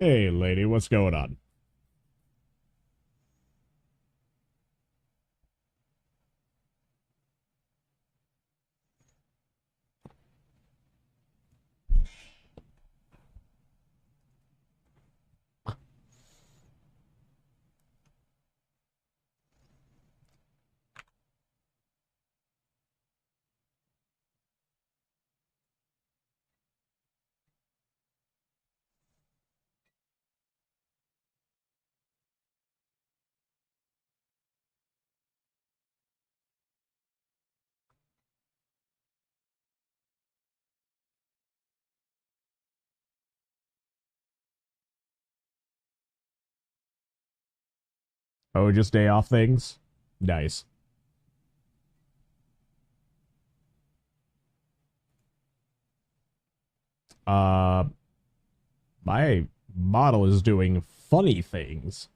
Hey, lady, what's going on? Oh, just day off things? Nice. Uh, my model is doing funny things.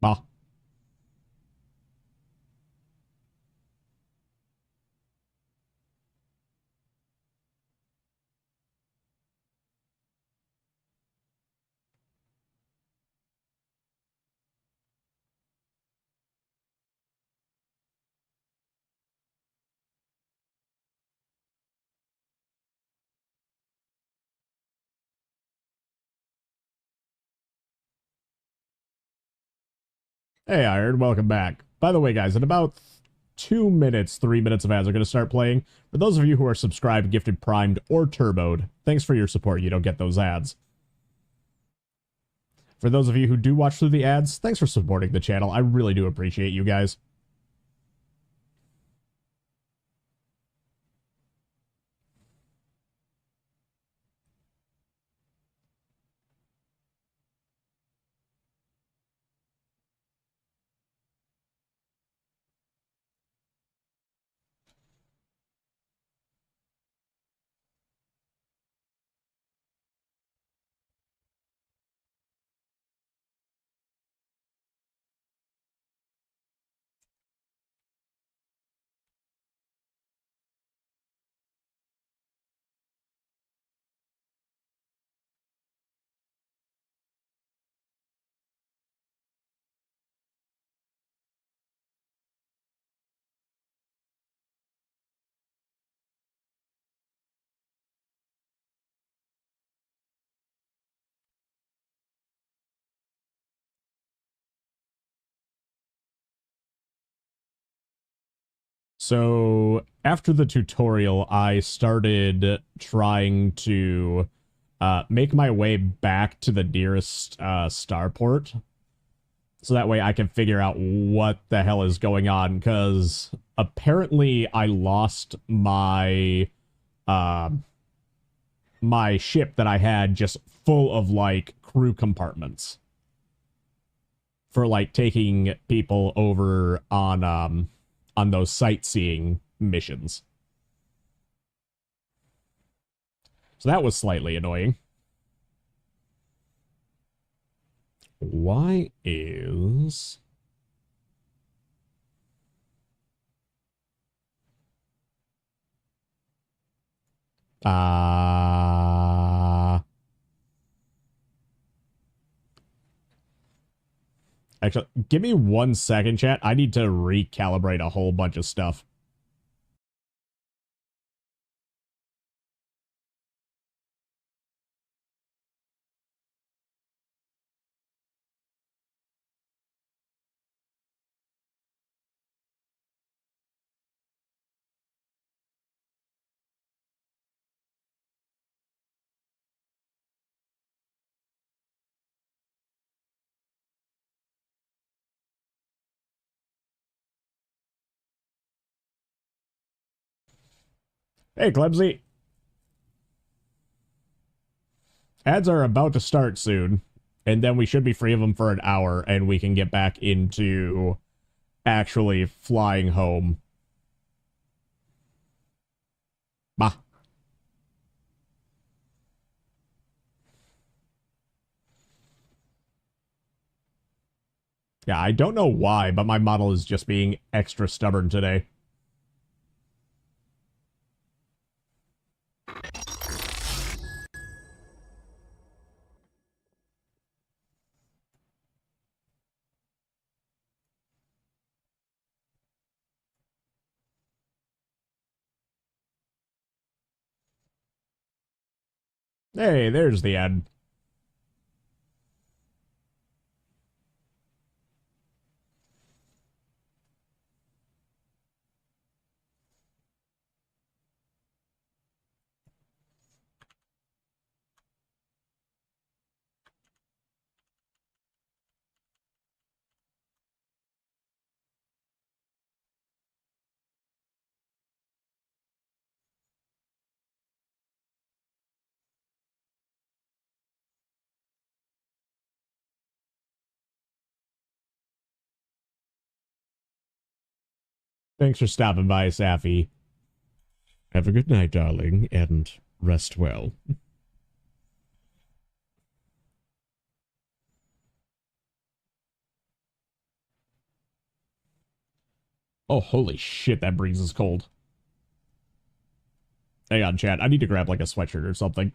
Bah. Hey, Iron, welcome back. By the way, guys, in about 2 minutes, 3 minutes of ads are going to start playing. For those of you who are subscribed, gifted, primed, or turboed, thanks for your support. You don't get those ads. For those of you who do watch through the ads, thanks for supporting the channel. I really do appreciate you guys. So after the tutorial, I started trying to make my way back to the nearest starport. So that way I can figure out what the hell is going on. Because apparently I lost uh, my ship that I had just full of like crew compartments for like taking people over on those sightseeing missions. So that was slightly annoying. Why is... Uh... Actually, give me 1 second, chat. I need to recalibrate a whole bunch of stuff. Hey, Clemsy. Ads are about to start soon, and then we should be free of them for an hour, and we can get back into actually flying home. Bah. Yeah, I don't know why, but my model is just being extra stubborn today. Hey, there's the ad. Thanks for stopping by, Safi. Have a good night, darling, and rest well. Oh, holy shit, that breeze is cold. Hang on, chat. I need to grab, like, a sweatshirt or something.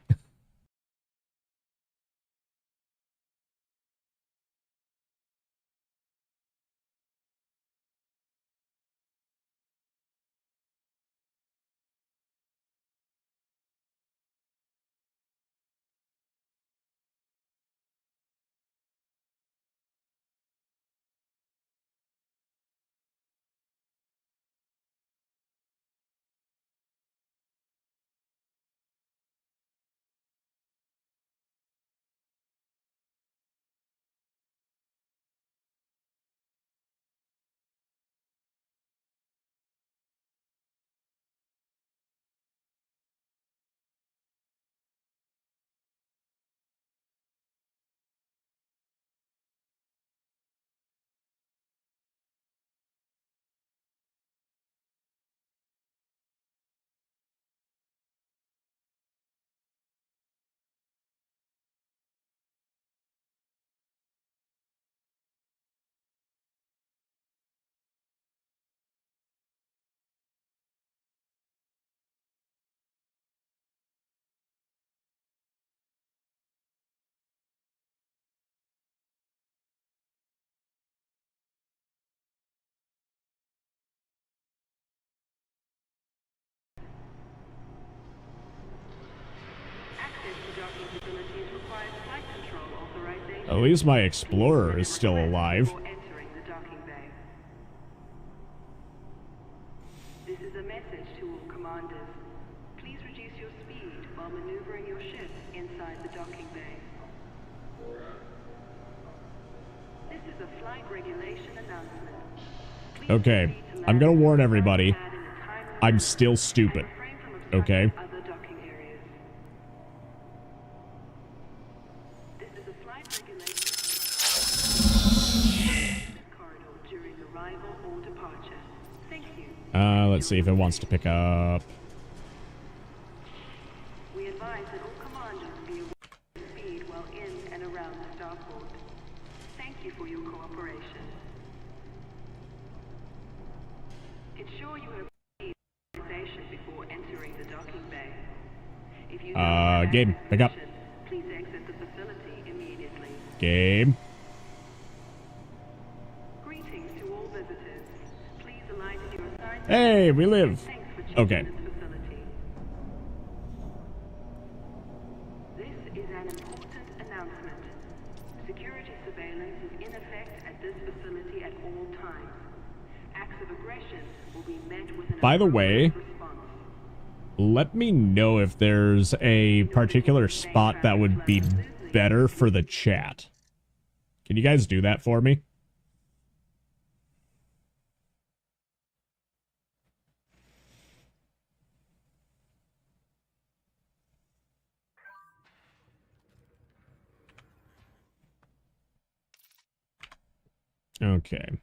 At least my Explorer is still alive. This is a message to all commanders. Please reduce your speed while maneuvering your ship inside the docking bay. This is a flight regulation announcement. Okay, I'm gonna warn everybody. I'm still stupid. Okay? Let's see if it wants to pick up. We advise that all commanders be aware of speed while in and around the starport. Thank you for your cooperation. Ensure you have authorization before entering the docking bay. If you Game, pick up. Please exit the facility immediately. Game. Greetings to all visitors. Please align to your assigned. Hey, we live. Okay. This is an important announcement. Security surveillance is in effect at this facility at all times. Acts of aggression will be met with an By the way, response. let me know if there's a particular spot that would be better for the chat. Can you guys do that for me? Okay.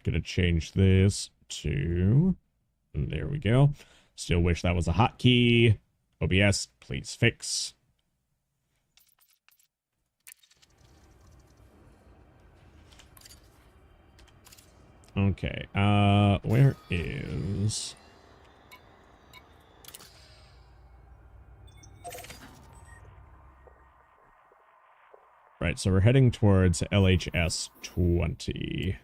Gonna change this to... There we go. Still wish that was a hotkey. OBS, please fix. Okay, where is... Right, so we're heading towards LHS 20.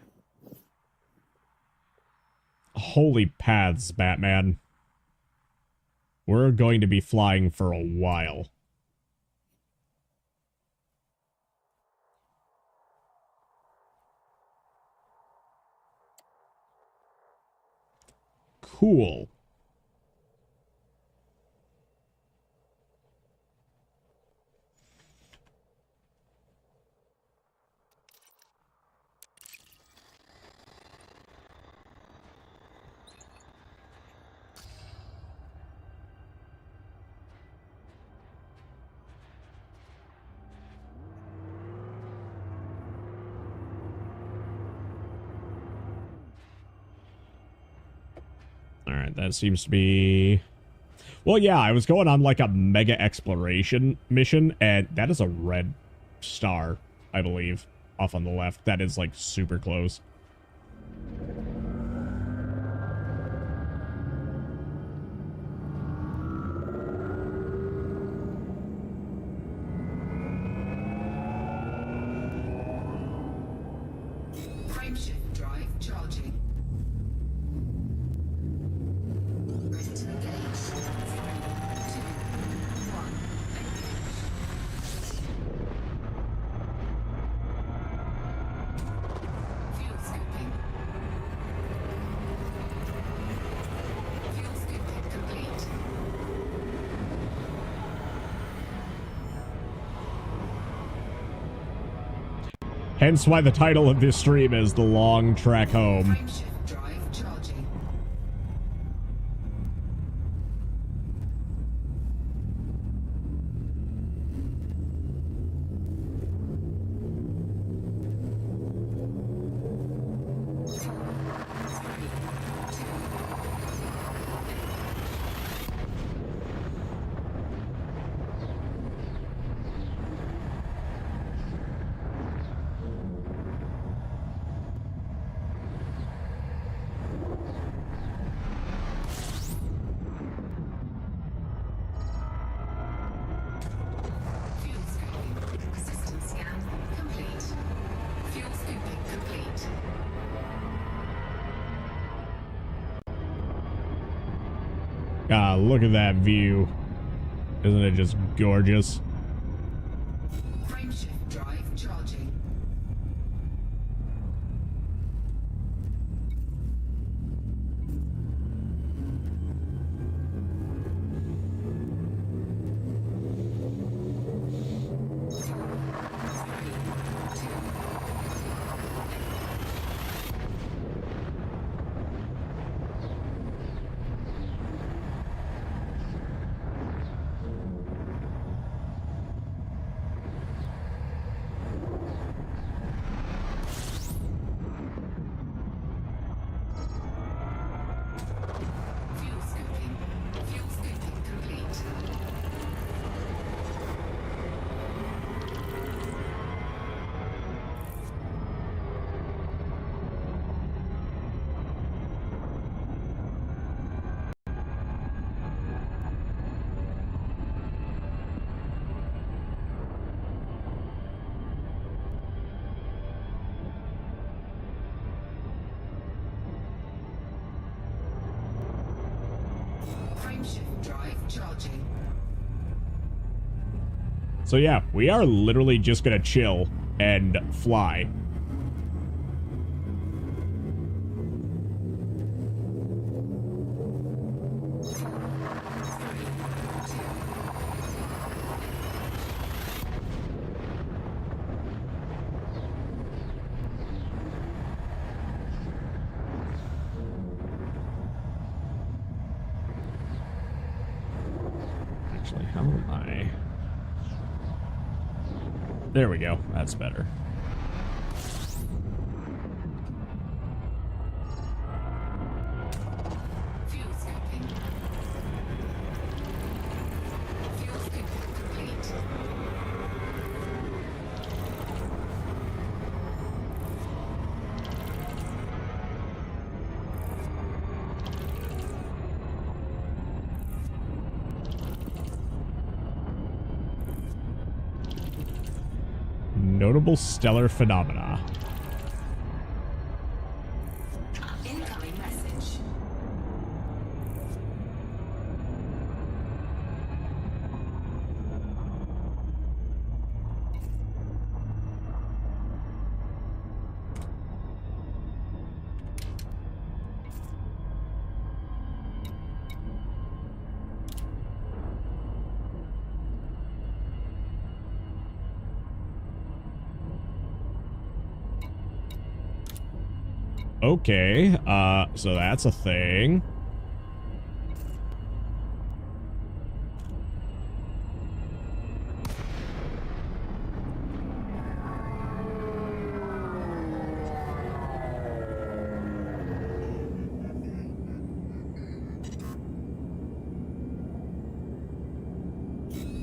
Holy paths, Batman. We're going to be flying for a while. Cool. Alright, that seems to be... Well, yeah, I was going on like a mega exploration mission, and that is a red star, I believe, off on the left. That is like super close. Frameshift drive charging. Ready to engage. 3, 2, 1, engage. Fuel scooping. Fuel scooping complete. Hence why the title of this stream is The Long Trek Home. Frameshift drive charging. Fuel scooping. System scan complete. Fuel scooping complete. Ah, look at that view. Isn't it just gorgeous? Frameshift drive charging. Fuel scooping. Fuel scooping complete. Frameshift drive charging. So yeah, we are literally just gonna chill and fly. Actually, how am I? There we go. That's better. Fuel scooping. Fuel scooping complete. Notable stellar phenomena. Incoming message. Okay, so that's a thing.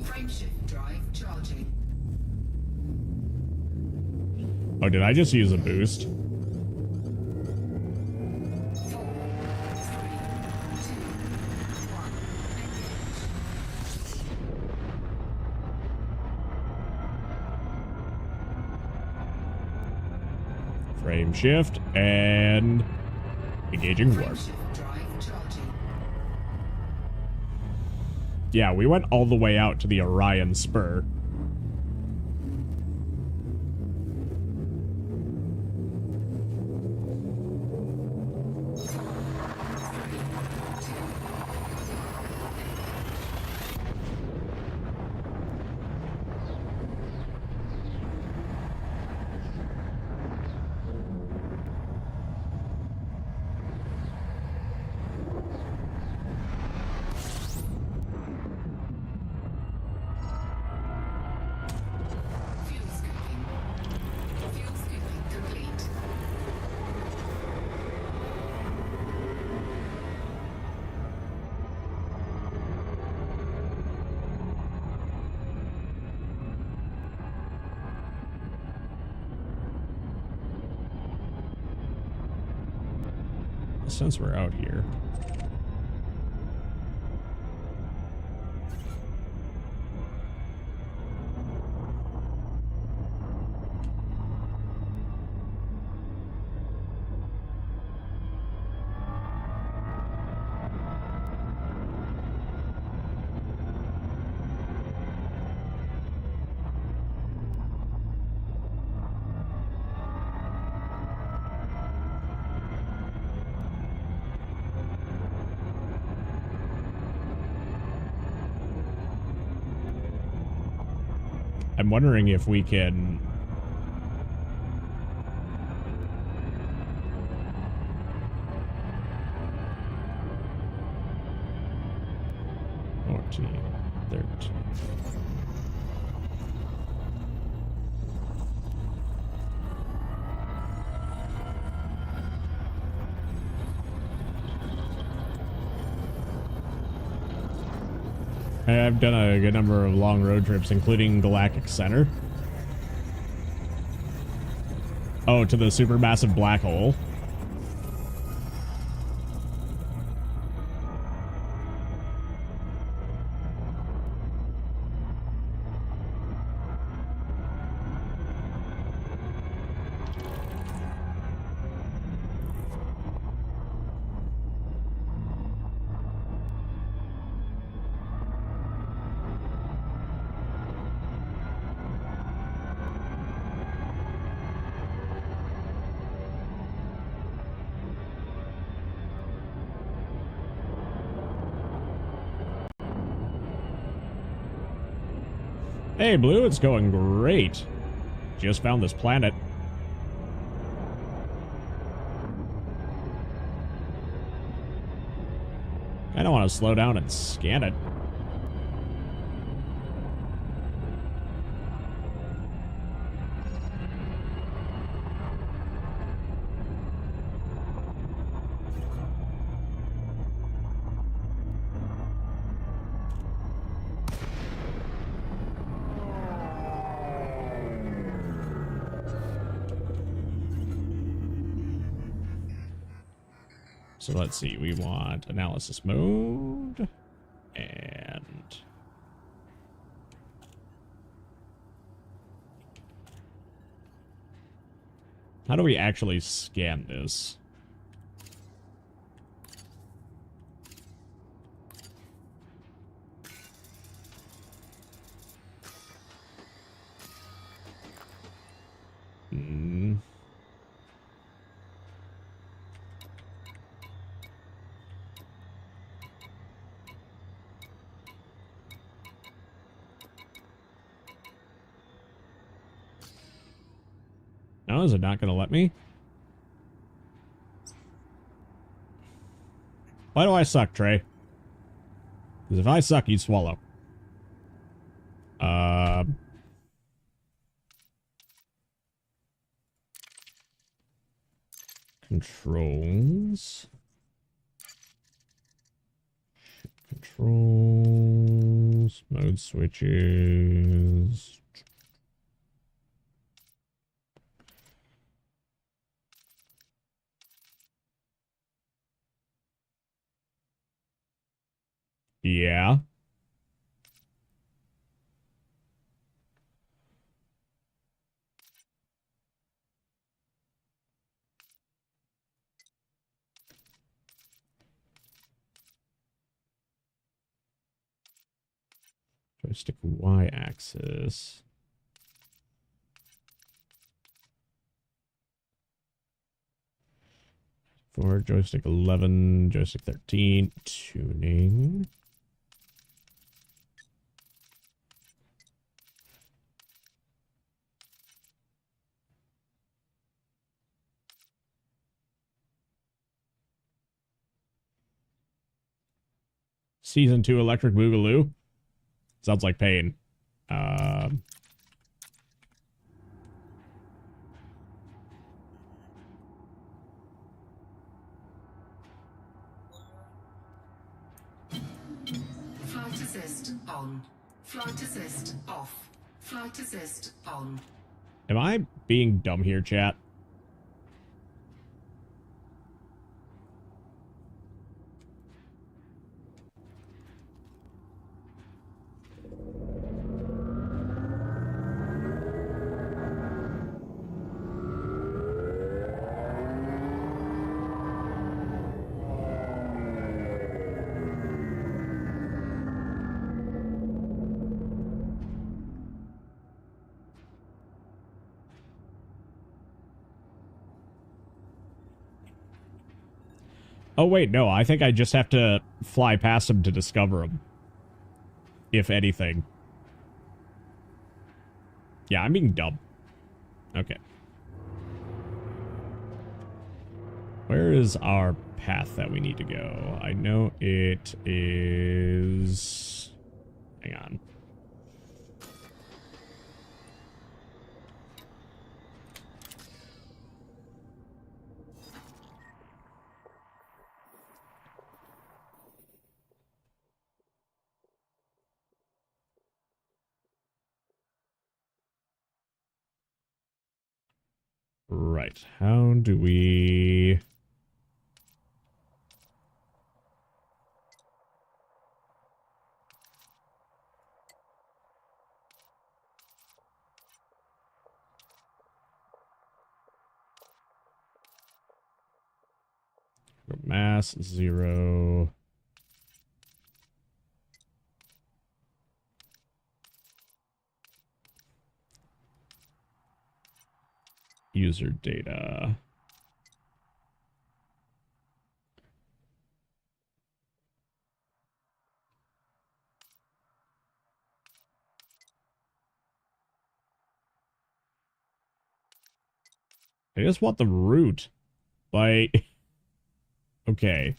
Frameshift drive charging. Oh, did I just use a boost? 4, 3, 2, 1. Frame shift and engaging warp. Frameshift drive charging. Yeah, we went all the way out to the Orion Spur. Fuel scooping. Fuel scooping complete. Since we're out here. I'm wondering if we can... $14, $13. I've done a good number of long road trips, including Galactic Center. Oh, to the supermassive black hole. Hey, Blue, it's going great. Just found this planet. I don't want to slow down and scan it. So let's see. We want analysis mode and how do we actually scan this? Hmm. No, is it not going to let me? Why do I suck, Trey? Because if I suck, you swallow. Controls. Controls. Mode switches. Yeah. Joystick Y-axis. For joystick 11, joystick 13, tuning. Season 2 Electric Boogaloo. Sounds like pain. Flight assist on. Flight assist off. Flight assist on. Am I being dumb here, chat? Oh, wait, no. I think I just have to fly past him to discover him. If anything. Yeah, I'm being dumb. Okay. Where is our path that we need to go? I know it is... Hang on. Right. How do we... Mass 0. User data. I just want the root. Like... Okay.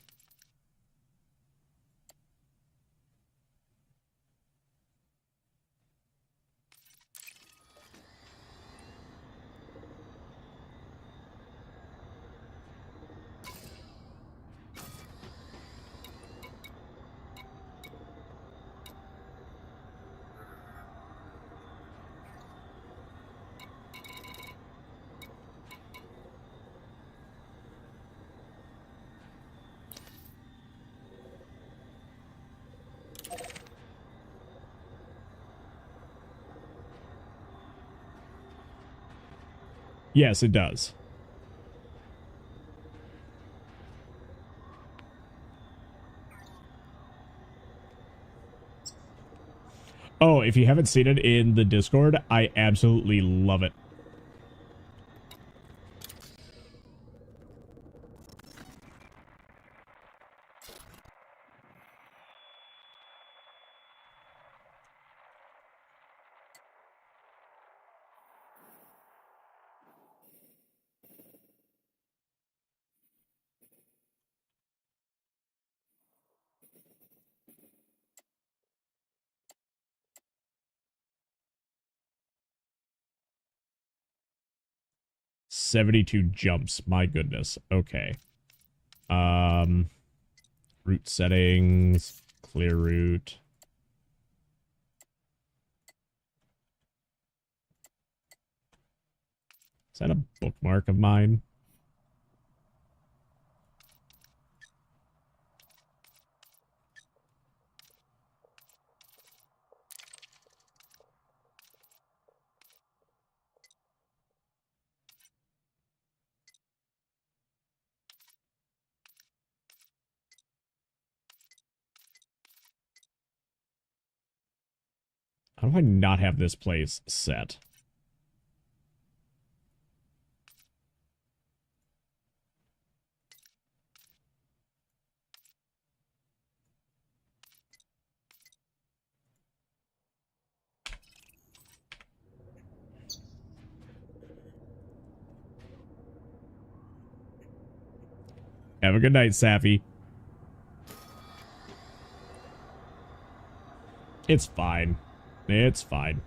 Yes, it does. Oh, if you haven't seen it in the Discord, I absolutely love it. $72 jumps. My goodness. Okay. Route settings. Clear route. Is that a bookmark of mine? How do I not have this place set? Have a good night, Sappy. It's fine. It's fine.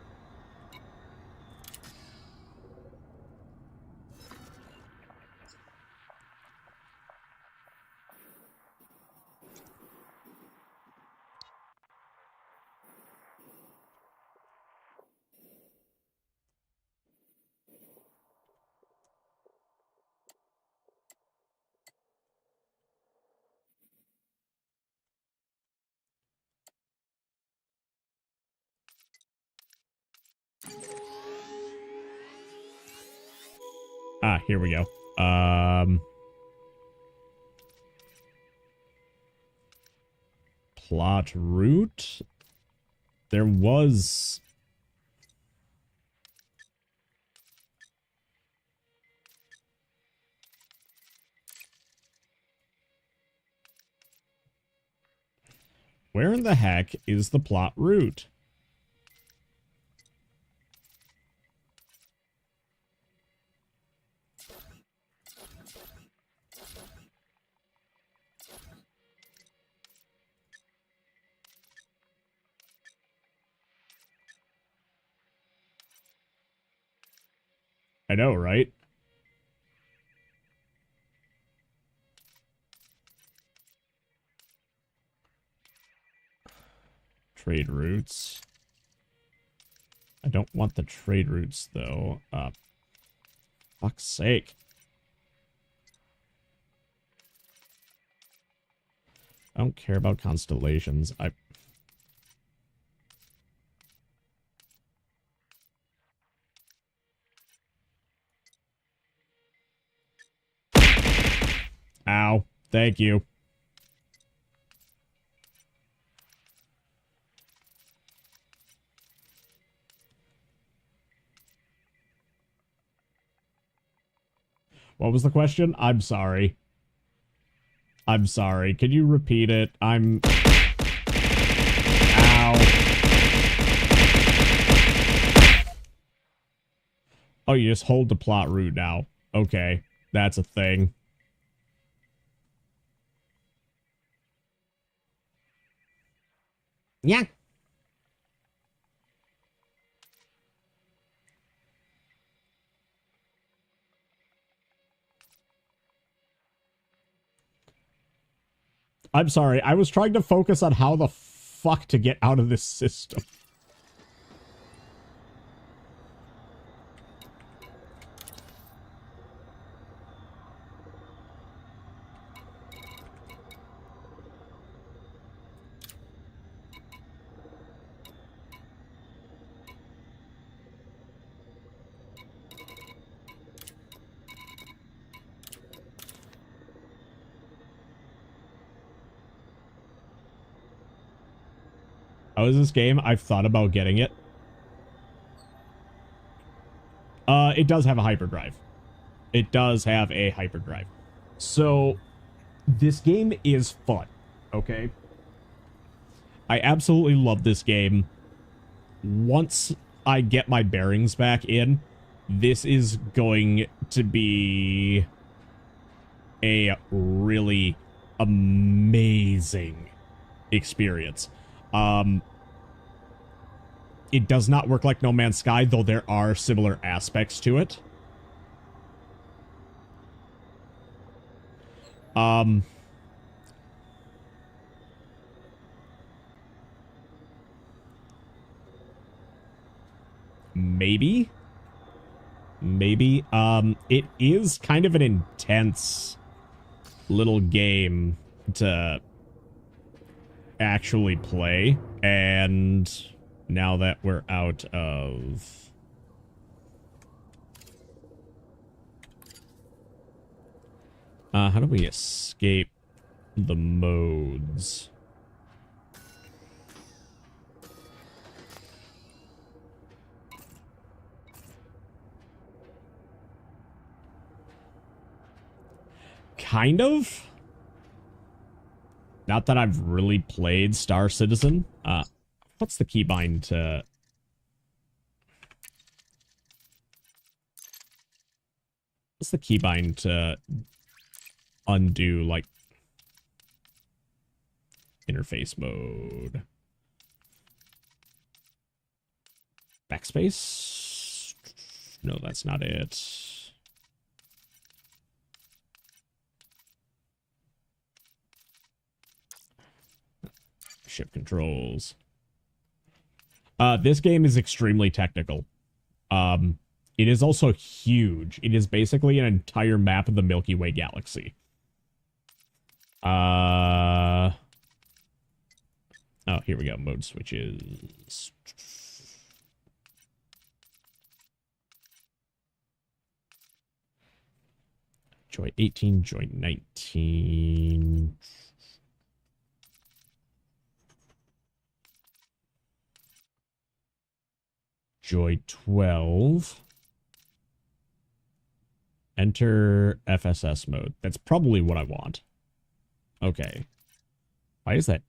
Ah, here we go. Plot route? There was... Where in the heck is the plot route? I know, right? Trade routes. I don't want the trade routes, though. Fuck's sake. I don't care about constellations. Ow. Thank you. What was the question? I'm sorry. I'm sorry. Can you repeat it? Ow. Oh, you just hold the plot route now. Okay. That's a thing. Yeah. I'm sorry. I was trying to focus on how the fuck to get out of this system. How is this game? I've thought about getting it. It does have a hyperdrive. It does have a hyperdrive. So, this game is fun, okay? I absolutely love this game. Once I get my bearings back in, this is going to be a really amazing experience. It does not work like No Man's Sky, though there are similar aspects to it. Maybe. It is kind of an intense little game to actually play, and now that we're out of how do we escape the modes? Kind of. Not that I've really played Star Citizen. What's the keybind to... What's the keybind to undo, like, interface mode? Backspace? No, that's not it. Shift controls. This game is extremely technical. It is also huge. It is basically an entire map of the Milky Way galaxy. Oh, here we go. Mode switches. Joy 18, Joy 19. Joy 12. Enter FSS mode. That's probably what I want. Okay. Why is that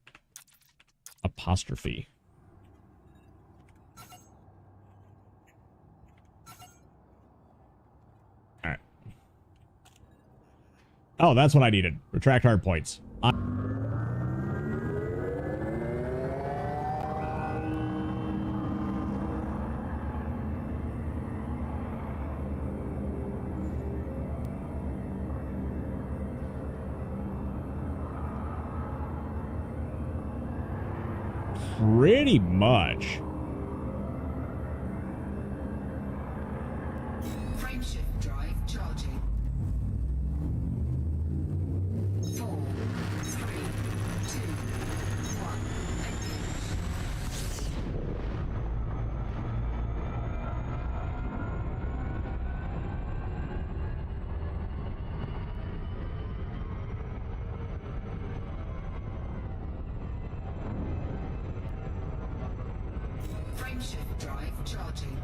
apostrophe? Alright. Oh, that's what I needed. Retract hard points. Pretty much. Frameshift drive charging. 4, 3, 2, 1. Frameshift drive charging.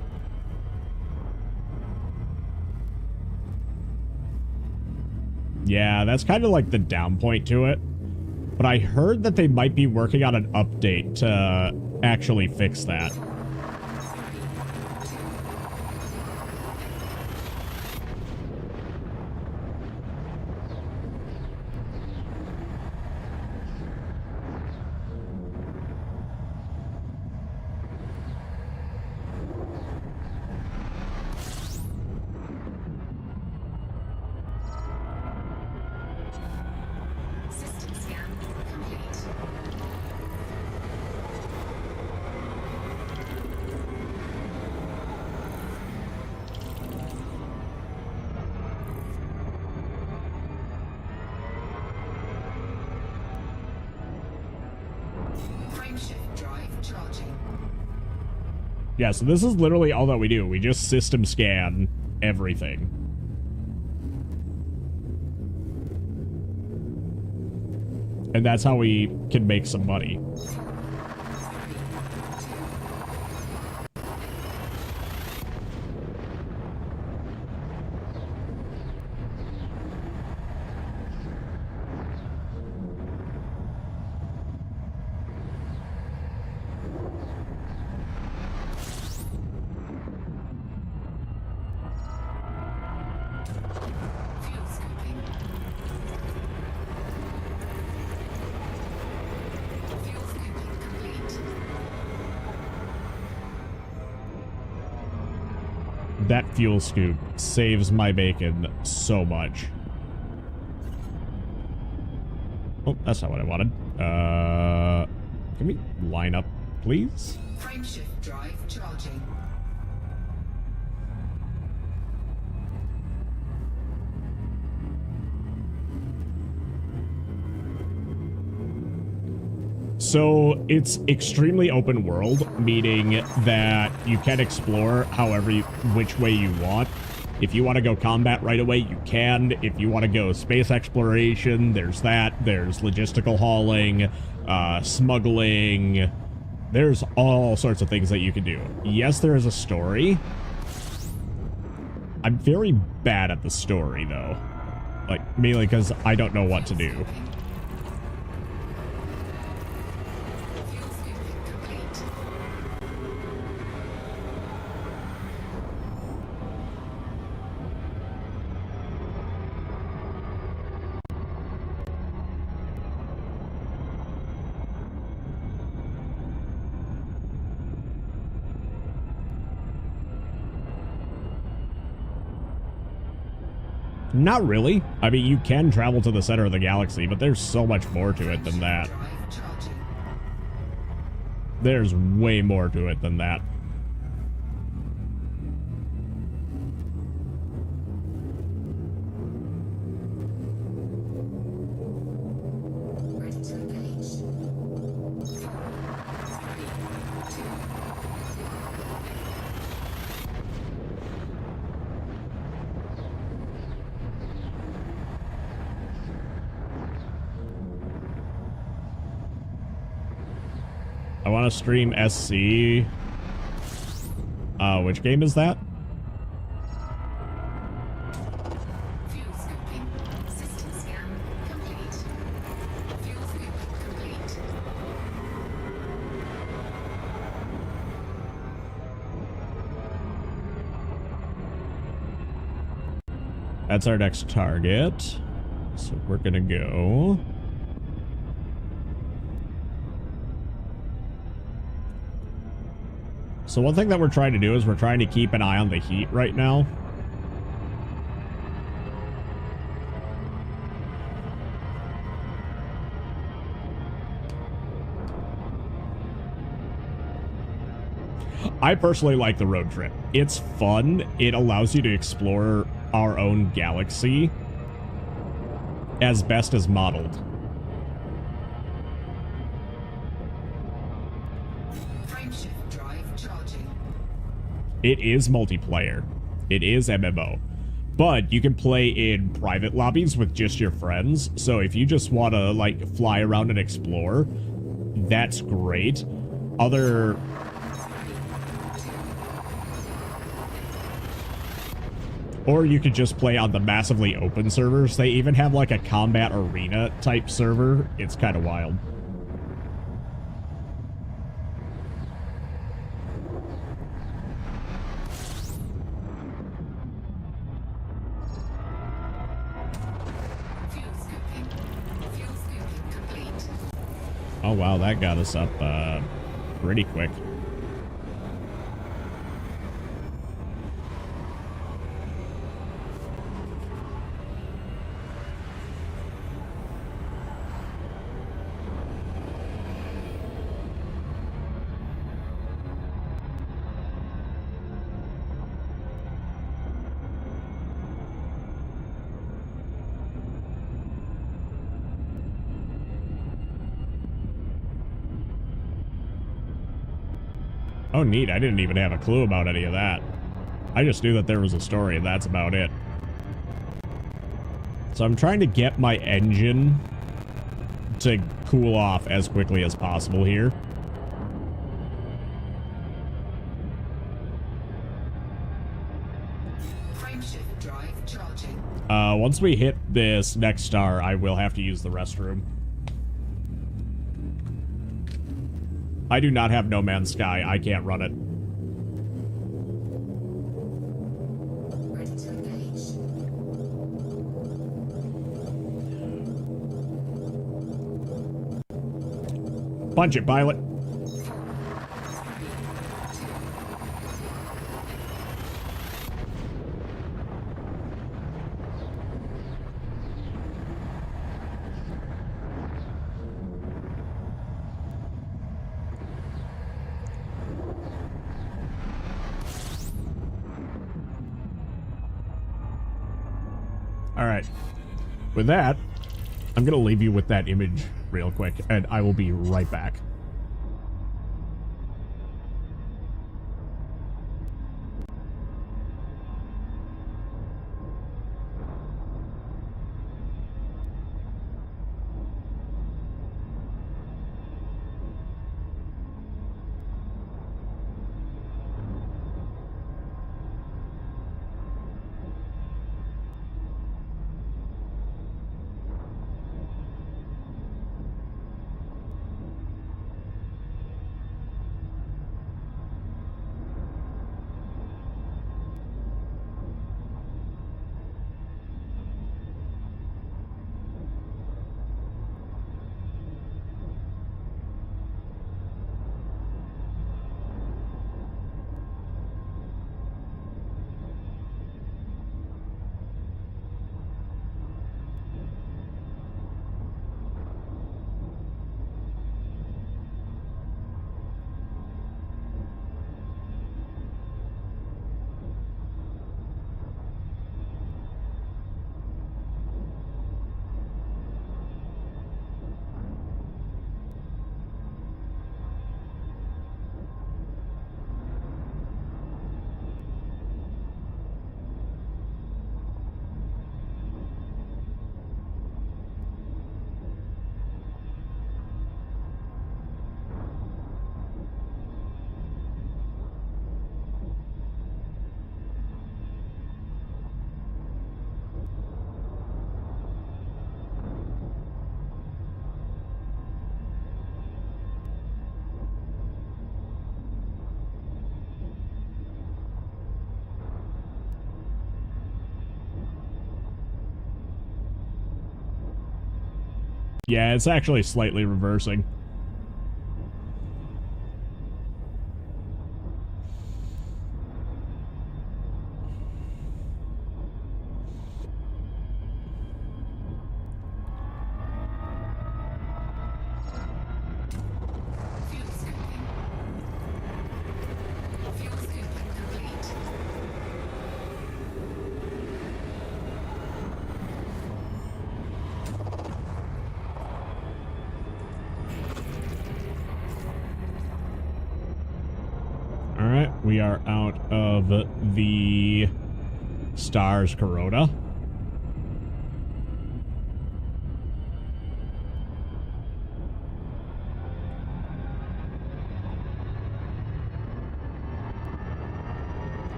Yeah, that's kind of like the down point to it. But I heard that they might be working on an update to actually fix that. System scan complete. Frameshift drive charging. Yeah, so this is literally all that we do. We just system scan everything. And that's how we can make some money. 4, 3, That fuel scoop saves my bacon so much. Oh, that's not what I wanted. Can we line up, please? Frameshift drive charging. So it's extremely open world, meaning that you can explore which way you want. If you want to go combat right away, you can. If you want to go space exploration, there's that. There's logistical hauling, smuggling. There's all sorts of things that you can do. Yes, there is a story. I'm very bad at the story, though. Like, mainly because I don't know what to do. Not really. I mean, you can travel to the center of the galaxy, but there's so much more to it than that. There's way more to it than that. I want to stream SC. Which game is that? Fuel scooping. System scan complete. Fuel scoop complete. That's our next target. So we're gonna go. So one thing that we're trying to do is we're trying to keep an eye on the heat right now. I personally like the road trip. It's fun. It allows you to explore our own galaxy as best as modeled. It is multiplayer. It is MMO. But you can play in private lobbies with just your friends. So if you just want to, like, fly around and explore, that's great. Or you could just play on the massively open servers. They even have, like, a combat arena type server. It's kind of wild. Oh wow, that got us up pretty quick. Oh, neat. I didn't even have a clue about any of that. I just knew that there was a story, and that's about it. So I'm trying to get my engine to cool off as quickly as possible here. Frameshift drive charging. Once we hit this next star, I will have to use the restroom. I do not have No Man's Sky. I can't run it. Ready to engage. Punch it, pilot. right. With that, I'm going to leave you with that image real quick, and I will be right back. Yeah, it's actually slightly reversing. Alright, we are out of the Star's Corona.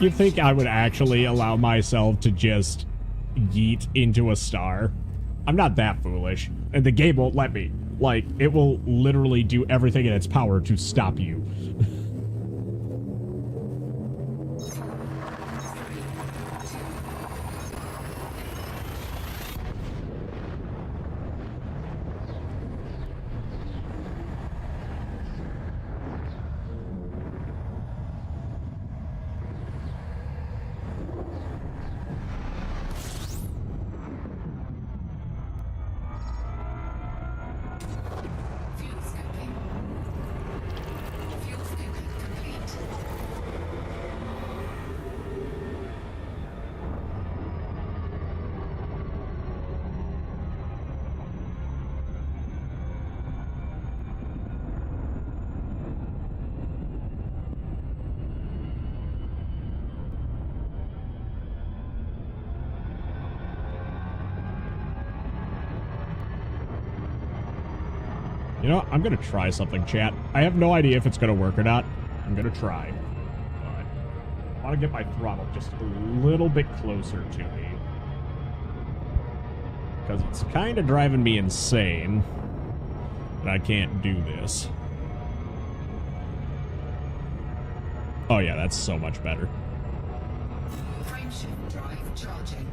You'd think I would actually allow myself to just yeet into a star. I'm not that foolish, and the game won't let me. Like, it will literally do everything in its power to stop you. You know, I'm going to try something, chat. I have no idea if it's going to work or not. I'm going to try. But I want to get my throttle just a little bit closer to me. Because it's kind of driving me insane that I can't do this. Oh yeah, that's so much better. Frameshift drive charging.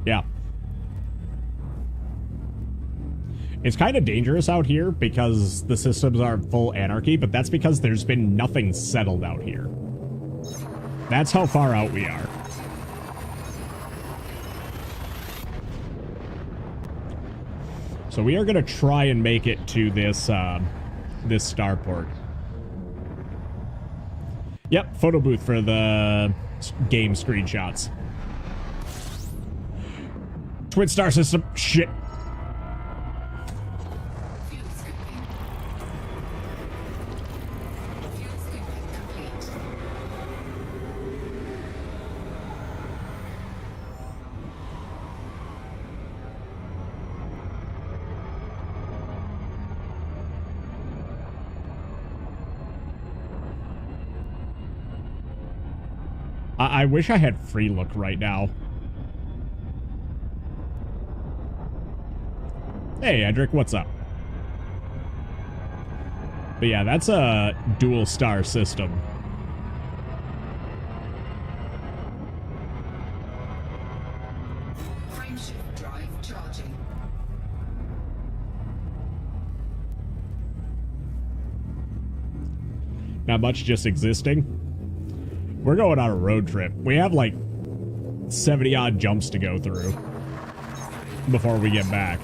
Yeah. It's kind of dangerous out here because the systems are full anarchy, but that's because there's been nothing settled out here. That's how far out we are. So we are going to try and make it to this, this starport. Yep, photo booth for the game screenshots. Twin star system. Shit. Fuel scooping. Fuel scooping complete. I wish I had free look right now. Hey, Edric, what's up? But yeah, that's a dual star system. Frameshift drive charging. Not much, just existing. We're going on a road trip. We have like 70 odd jumps to go through before we get back.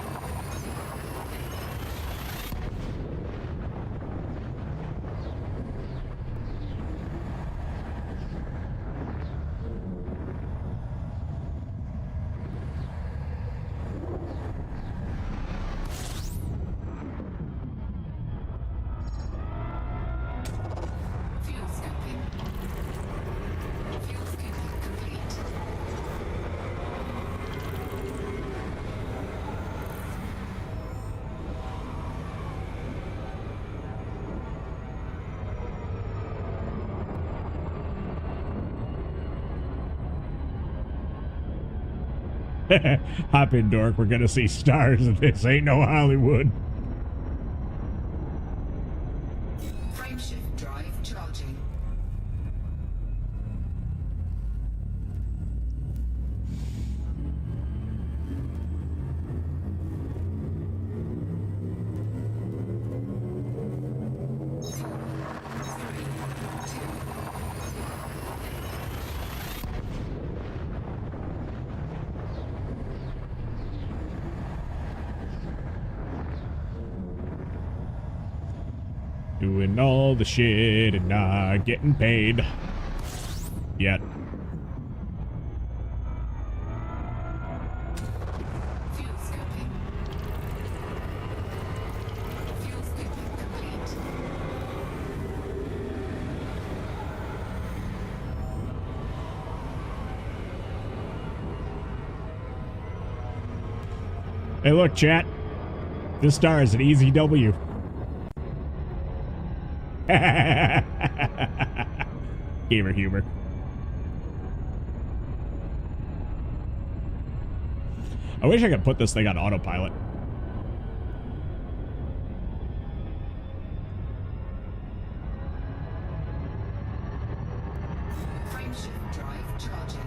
Fuel scooping. Fuel scooping complete. Hop in, dork. We're gonna see stars, and this ain't no Hollywood. Frameshift drive charging. Doing all the shit and not getting paid. Yet. Fuel scooping. Fuel scooping complete. Hey, look, chat. This star is an easy W. Gamer humor. I wish I could put this thing on autopilot. Frameshift drive charging.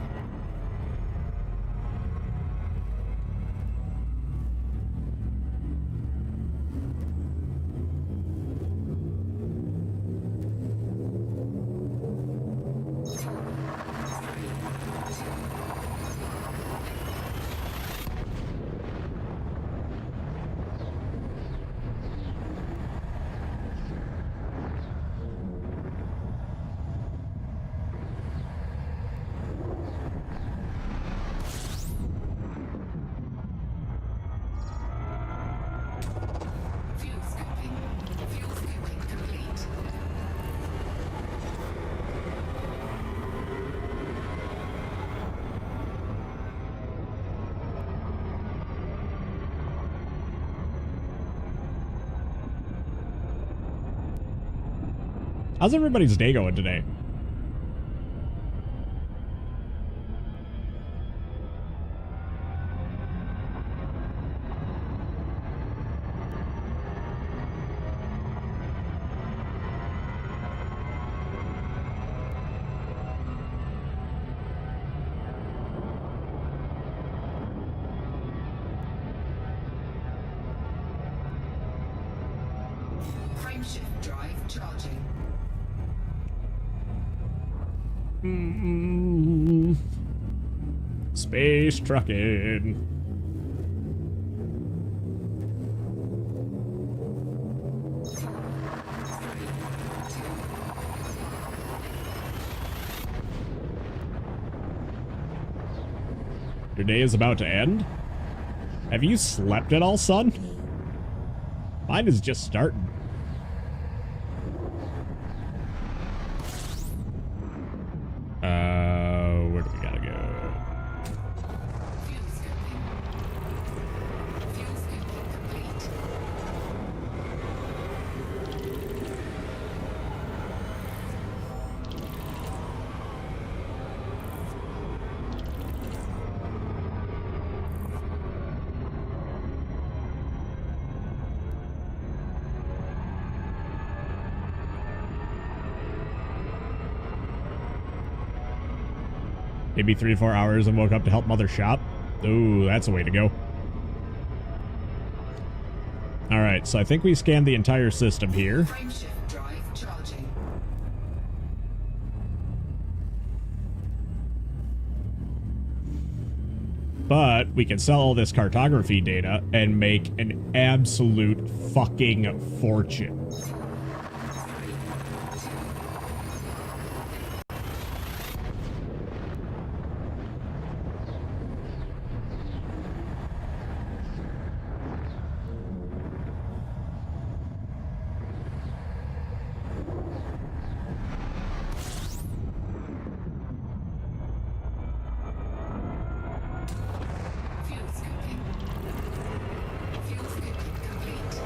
Fuel scooping. Fuel scooping complete. How's everybody's day going today? Frameshift drive charging. Space trucking. Your day is about to end? Have you slept at all, son? Mine is just starting. Where do we gotta go? Maybe 3 to 4 hours and woke up to help mother shop. Ooh, that's a way to go. All right, so I think we scanned the entire system here. Frameshift drive charging. But we can sell all this cartography data and make an absolute fucking fortune. Fuel scooping. Fuel scooping complete.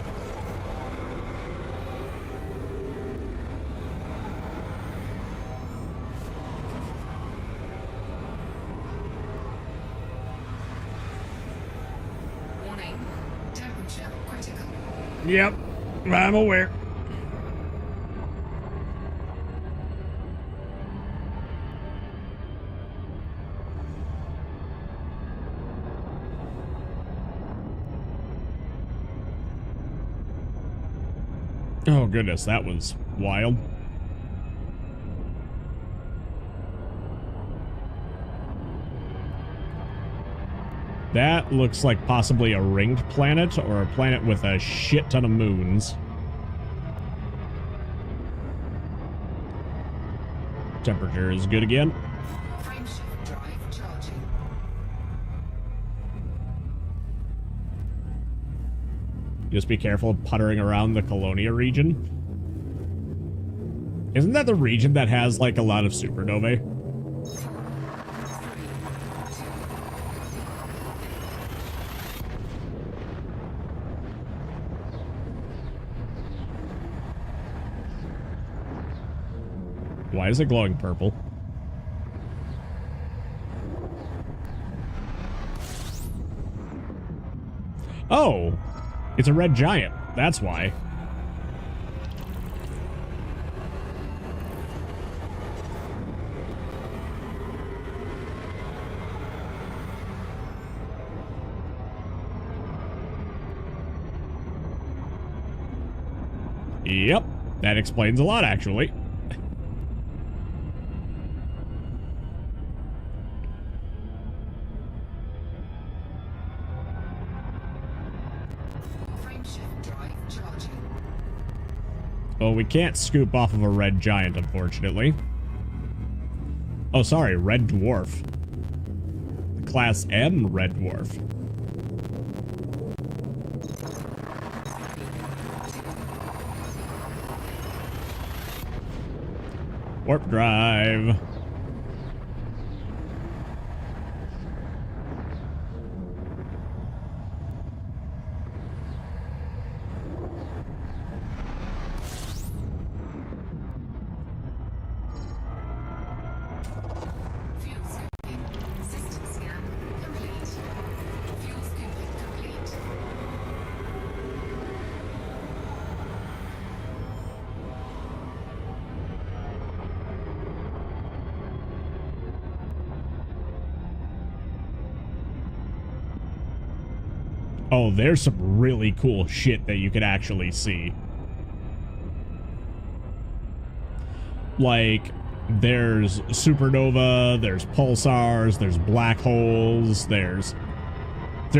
Warning. Temperature critical. Yep, I'm aware. Oh goodness, that was wild. That looks like possibly a ringed planet or a planet with a shit ton of moons. Temperature is good again. Frameshift drive charging. Just be careful puttering around the Colonia region. Isn't that the region that has like a lot of supernovae? Why is it glowing purple? Oh, it's a red giant. That's why. Yep, that explains a lot, actually. Frameshift drive charging. Well, we can't scoop off of a red giant, unfortunately. Oh, sorry, red dwarf. Class M red dwarf. Warp drive. Fuel scooping. System scan complete. Fuel scooping complete. Oh, there's some really cool shit that you could actually see. Like, there's supernova, there's pulsars, there's black holes, there's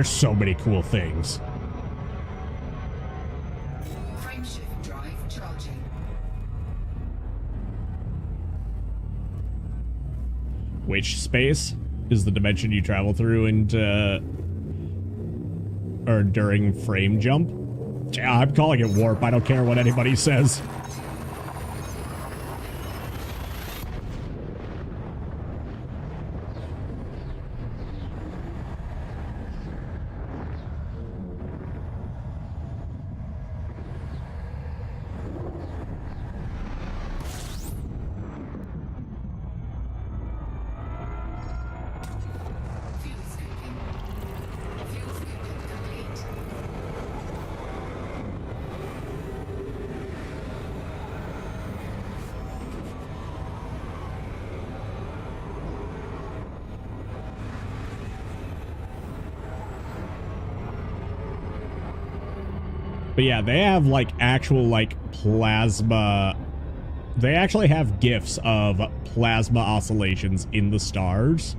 so many cool things. Frameshift drive charging. Which space is the dimension you travel through into or during frame jump. Yeah, I'm calling it warp. I don't care what anybody says. But yeah, they have like actual like plasma. They actually have GIFs of plasma oscillations in the stars,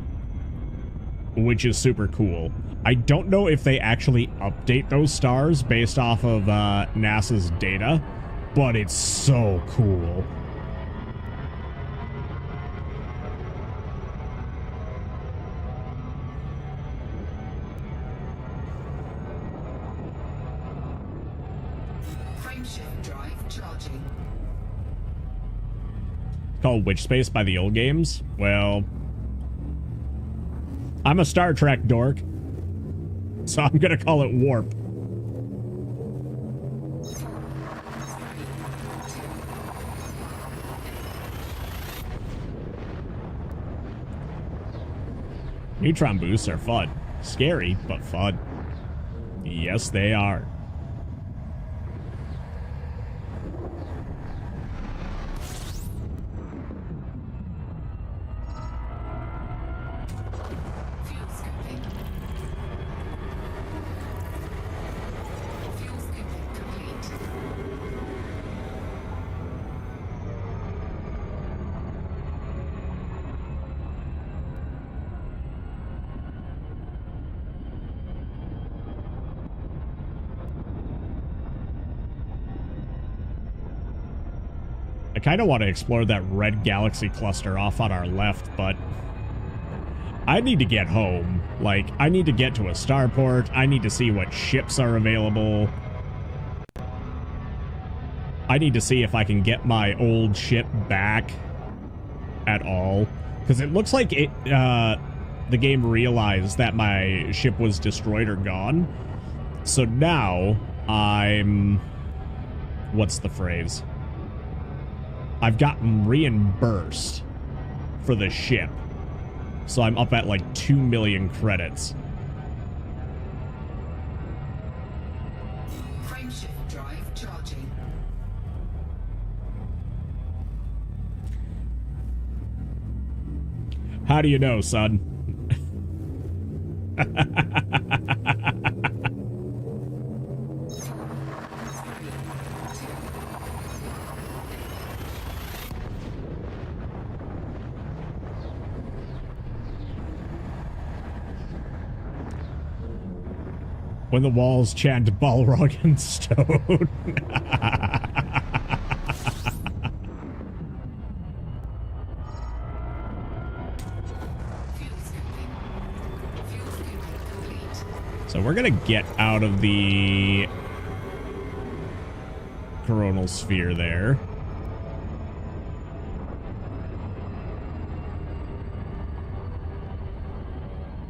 which is super cool. I don't know if they actually update those stars based off of NASA's data, but it's so cool. Called Witch Space by the old games? Well, I'm a Star Trek dork, so I'm gonna call it Warp. Neutron boosts are fun. Scary, but fun. Yes, they are. I kind of want to explore that red galaxy cluster off on our left, but I need to get home. Like, I need to get to a starport. I need to see what ships are available. I need to see if I can get my old ship back at all. Because it looks like it, the game realized that my ship was destroyed or gone. So now I'm... What's the phrase? I've gotten reimbursed for the ship. So I'm up at like 2 million credits. Frameshift drive charging. How do you know, son? When the walls chant Balrog and Stone. So we're gonna get out of the coronal sphere there.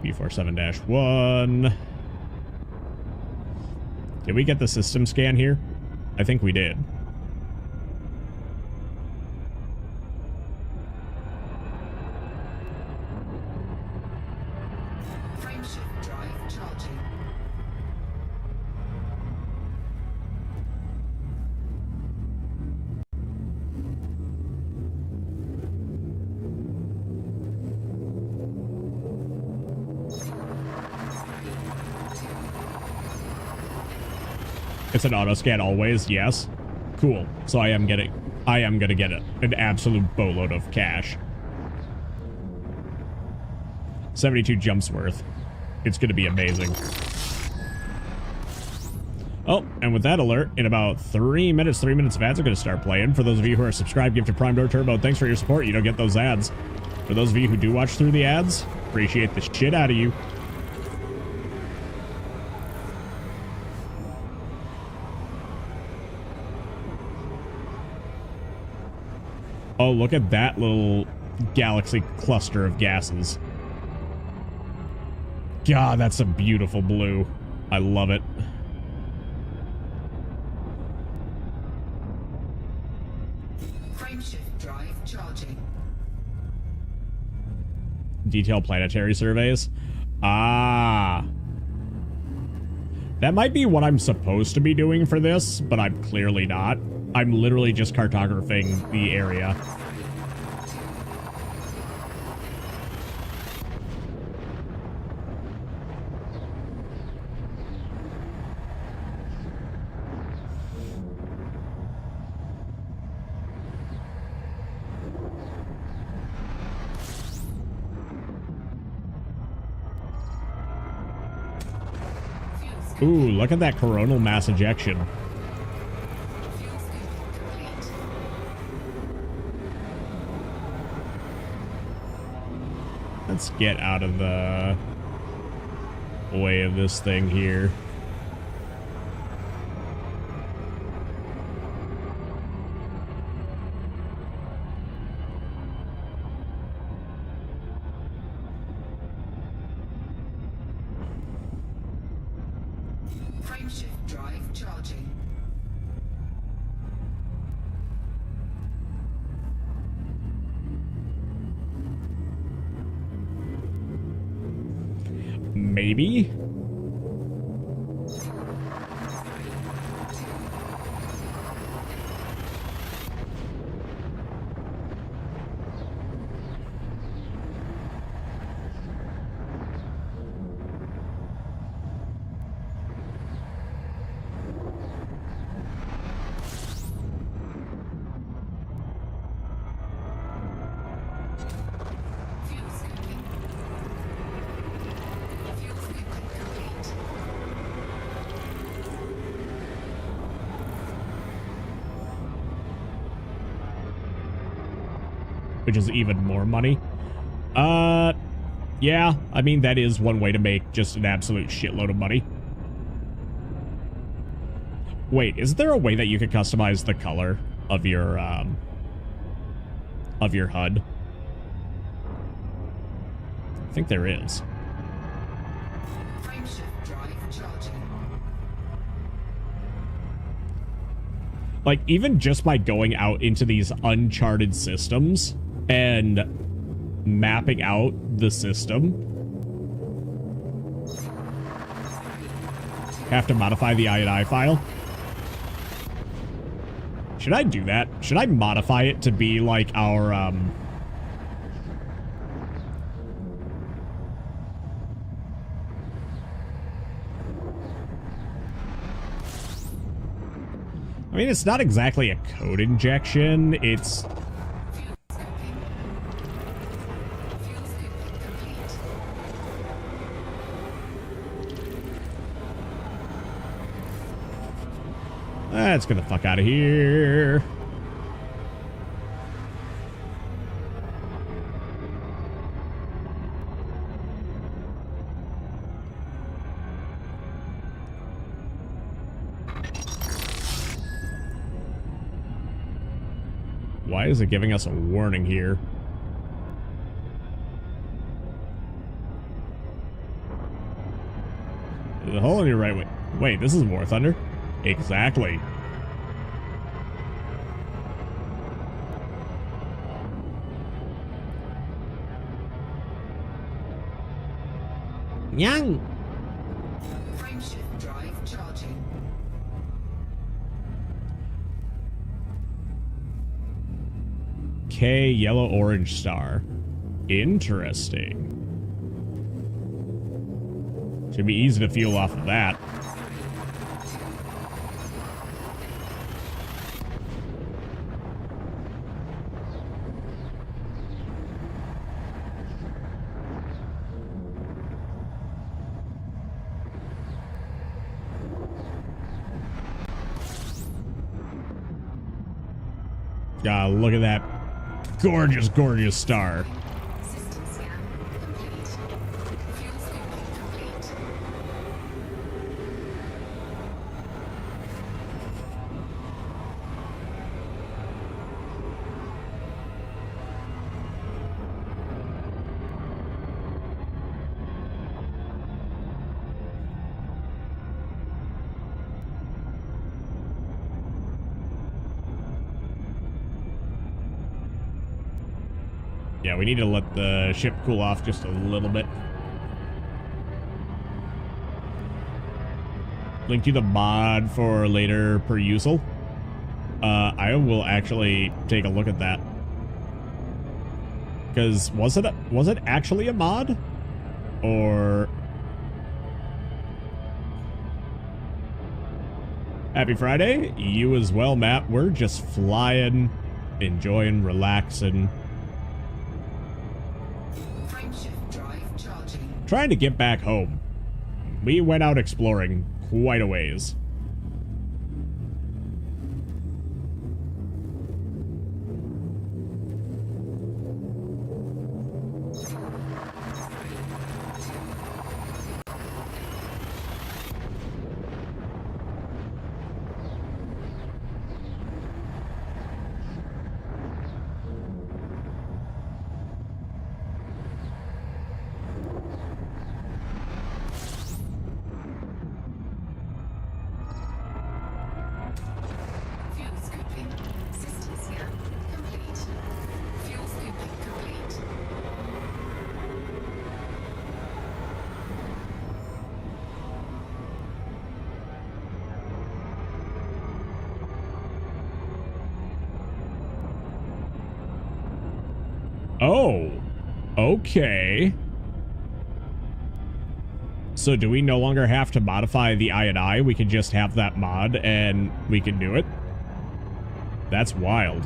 B47-1. Did we get the system scan here? I think we did. Frameshift drive charging. It's an auto scan always, yes. Cool. So I am gonna get an absolute boatload of cash. 72 jumps worth. It's gonna be amazing. Oh, and with that alert, in about 3 minutes of ads are gonna start playing. For those of you who are subscribed, Gift to Prime Door Turbo, thanks for your support. You don't get those ads. For those of you who do watch through the ads, appreciate the shit out of you. Oh, look at that little galaxy cluster of gases. God, that's a beautiful blue. I love it. Frameshift drive charging. Detailed planetary surveys. Ah. That might be what I'm supposed to be doing for this, but I'm clearly not. I'm literally just cartographing the area. Ooh, look at that coronal mass ejection. Let's get out of the way of this thing here. Frameshift drive charging. Maybe? Which is even more money. Yeah, I mean, that is one way to make just an absolute shitload of money. Wait, is there a way that you could customize the color of your HUD? I think there is. Frameshift drive charging. Like, even just by going out into these uncharted systems and mapping out the system. Have to modify the INI file. Should I do that? Should I modify it to be like our, I mean, it's not exactly a code injection. It's... Let's get the fuck out of here. Why is it giving us a warning here? There's a hole in your right way. Wait, this is War Thunder? Exactly. Yang. Frameshift drive charging. K yellow orange star. Interesting. Should be easy to fuel off of that. God, look at that gorgeous, gorgeous star. System scan complete. Fuel scooping complete. Yeah, we need to let the ship cool off just a little bit. Link to the mod for later perusal. I will actually take a look at that. Because was it actually a mod? Or... Happy Friday. You as well, Matt. We're just flying, enjoying, relaxing. Frameshift drive charging. Trying to get back home. We went out exploring quite a ways. Fuel scooping. System scan complete. Fuel scooping complete. Oh, okay. So do we no longer have to modify the I&I? We can just have that mod and we can do it? That's wild.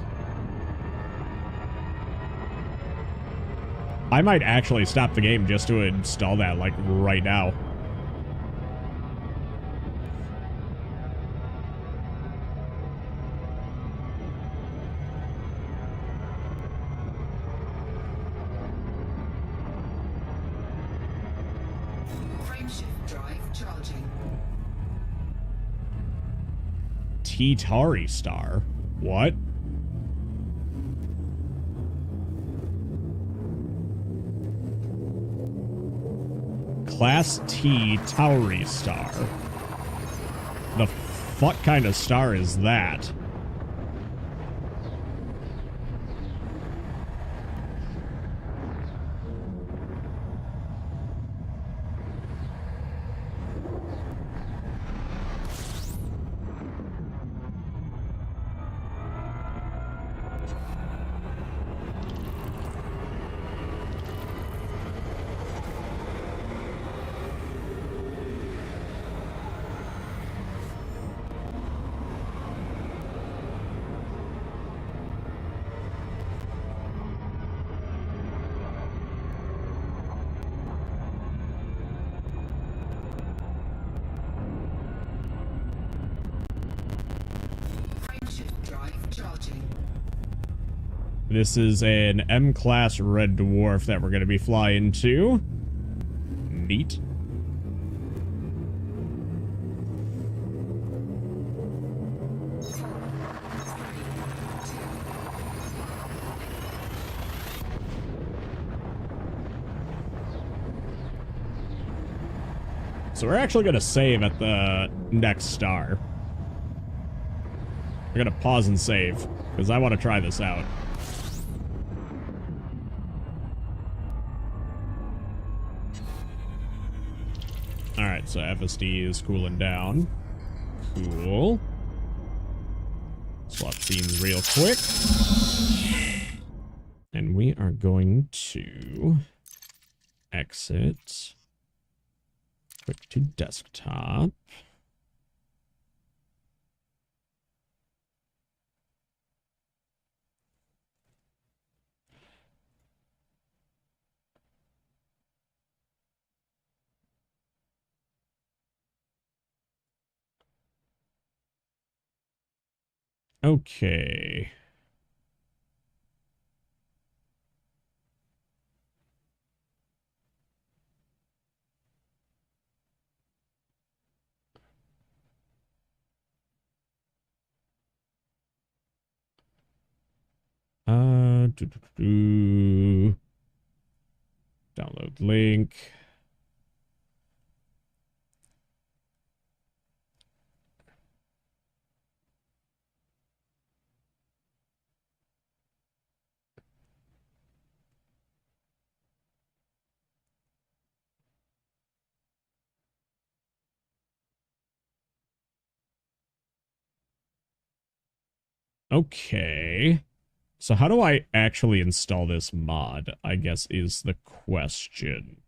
I might actually stop the game just to install that, like, right now. Frameshift drive charging. T-Tari Star? What? Class T Tauri Star. The fuck kind of star is that? Frameshift drive charging. This is an M-Class Red Dwarf that we're going to be flying to. Neat. So we're actually going to save at the next star. We're going to pause and save, because I want to try this out. Alright, so FSD is cooling down. Cool. Swap scenes real quick. And we are going to exit. Quick to desktop. Okay. Download link. Okay. So how do I actually install this mod, I guess is the question.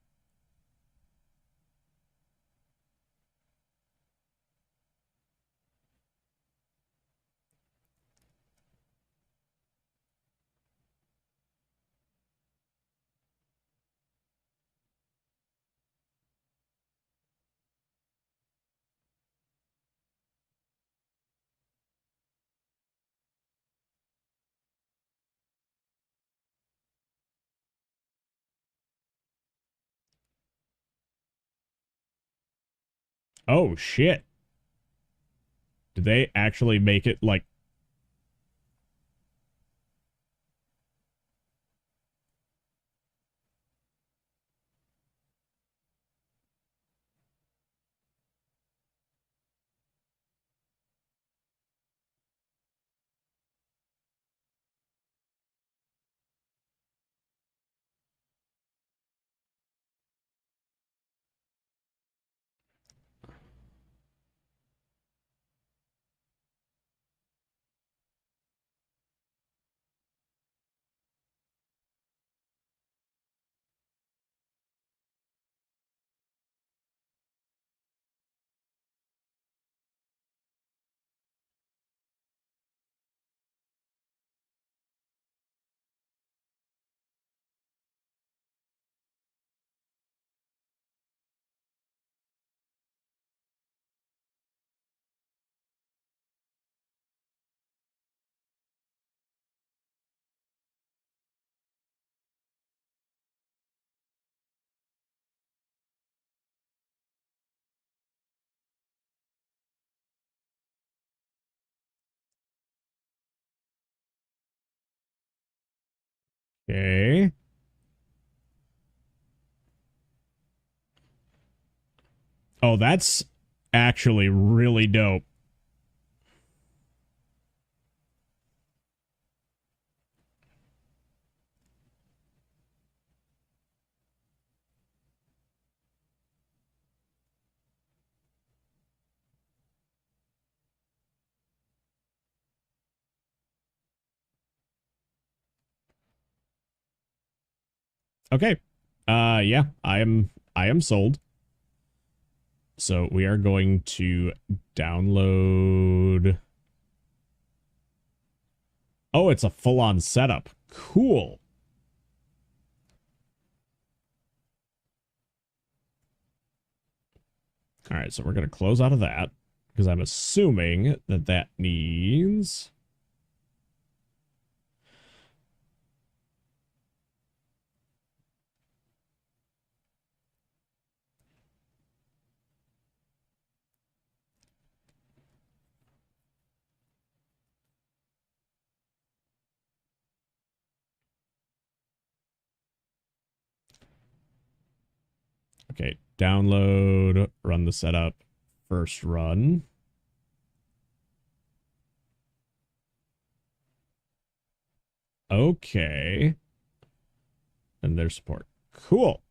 Oh, shit. Did they actually make it, like... Okay. Oh, that's actually really dope. Okay. Yeah, I am sold. So we are going to download. Oh, it's a full-on setup. Cool. All right, so we're going to close out of that because I'm assuming that that needs... Okay, download, run the setup, first run. Okay. And their support. Cool.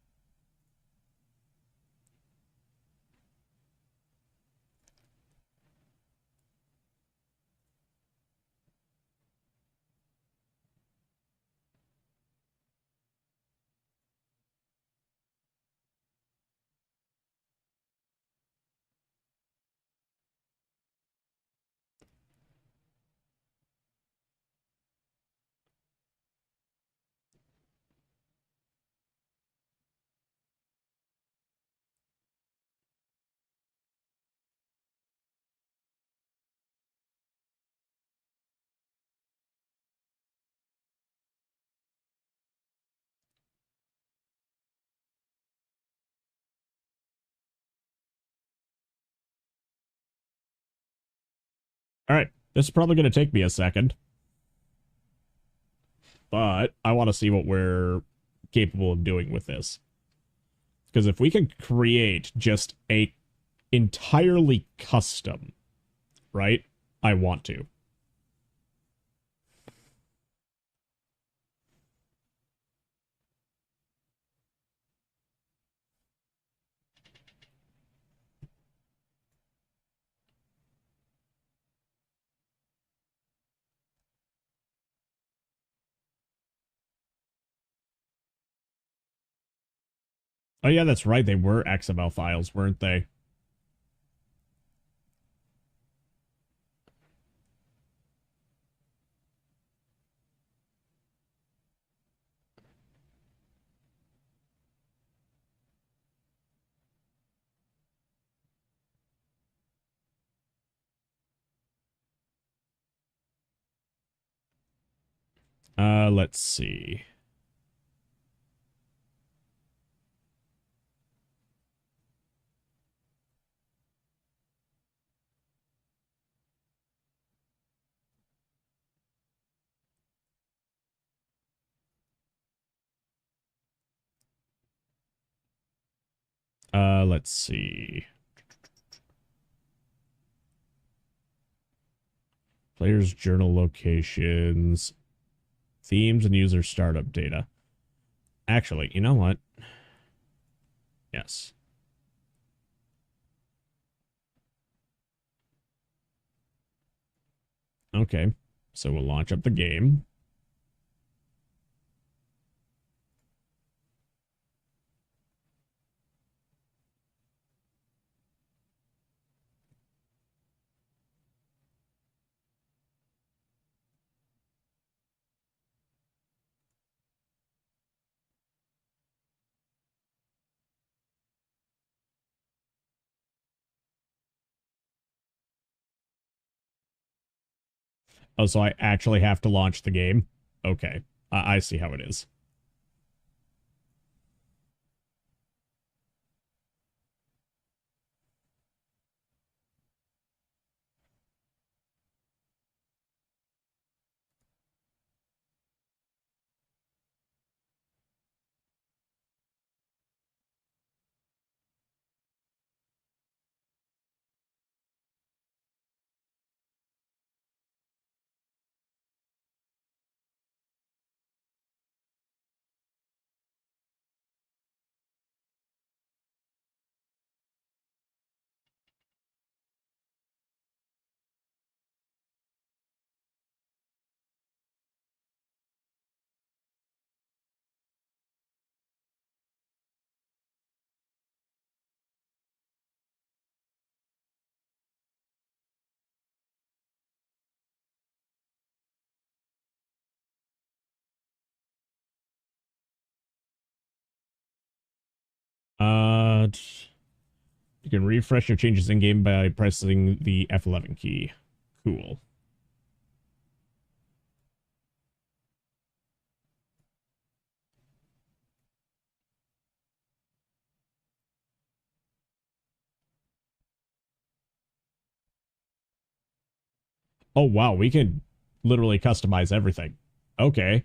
All right. This is probably going to take me a second, but I want to see what we're capable of doing with this. Because if we can create just a entirely custom, right? I want to. Oh yeah, that's right. They were XML files, weren't they? Let's see. Let's see. Players' journal locations, themes, and user startup data. Actually, you know what? Yes. Okay. So we'll launch up the game. Oh, so I actually have to launch the game? Okay. I see how it is. Uh, you can refresh your changes in game by pressing the F11 key. Cool. Oh, wow. We can literally customize everything. Okay.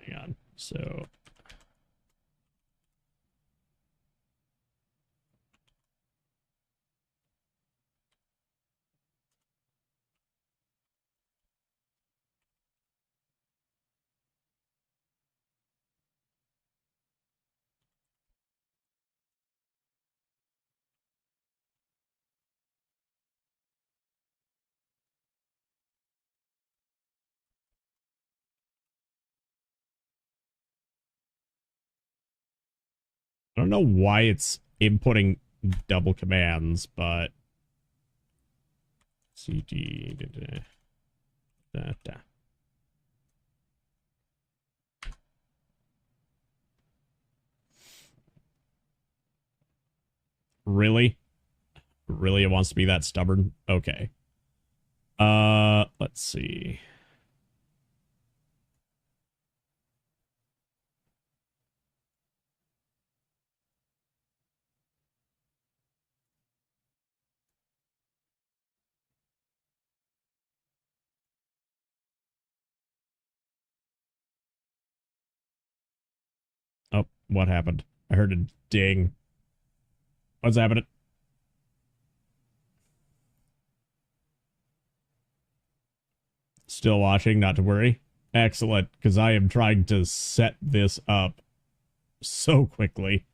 Hang on. So, I don't know why it's inputting double commands, but CD. Da, da. Really? Really, it wants to be that stubborn? Okay. Let's see. Oh, what happened? I heard a ding. What's happening? Still watching, not to worry. Excellent, because I am trying to set this up. so quickly.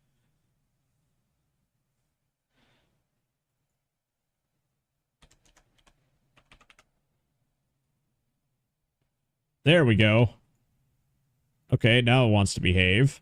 There we go. Okay, now it wants to behave.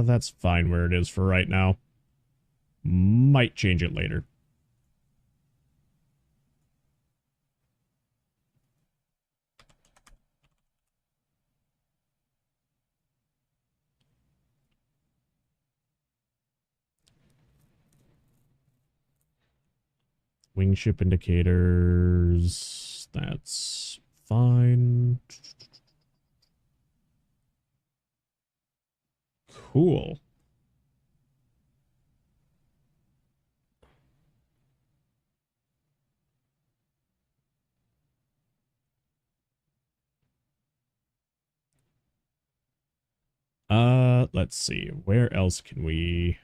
That's fine where it is for right now. Might change it later. Wingship indicators. That's fine. Cool. Let's see. Where else can we...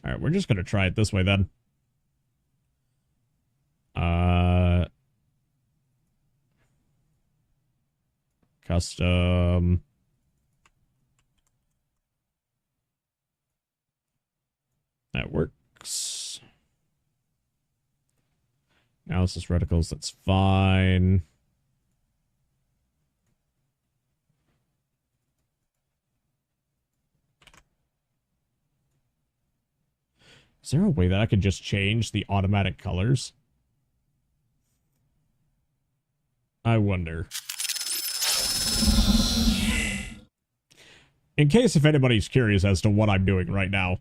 All right, we're just going to try it this way then. Custom. That works. Analysis reticles, that's fine. Is there a way that I could just change the automatic colors? I wonder. In case if anybody's curious as to what I'm doing right now.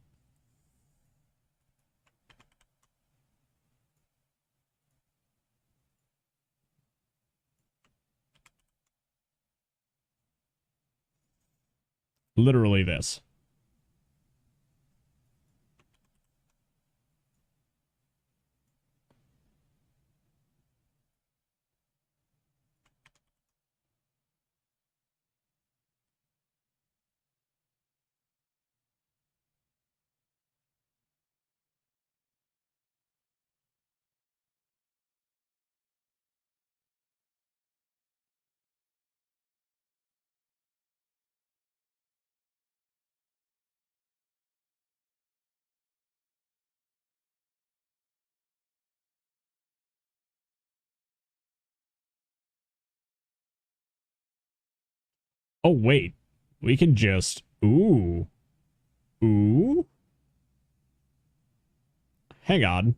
Literally this. Oh, wait. We can just... Ooh. Ooh. Hang on.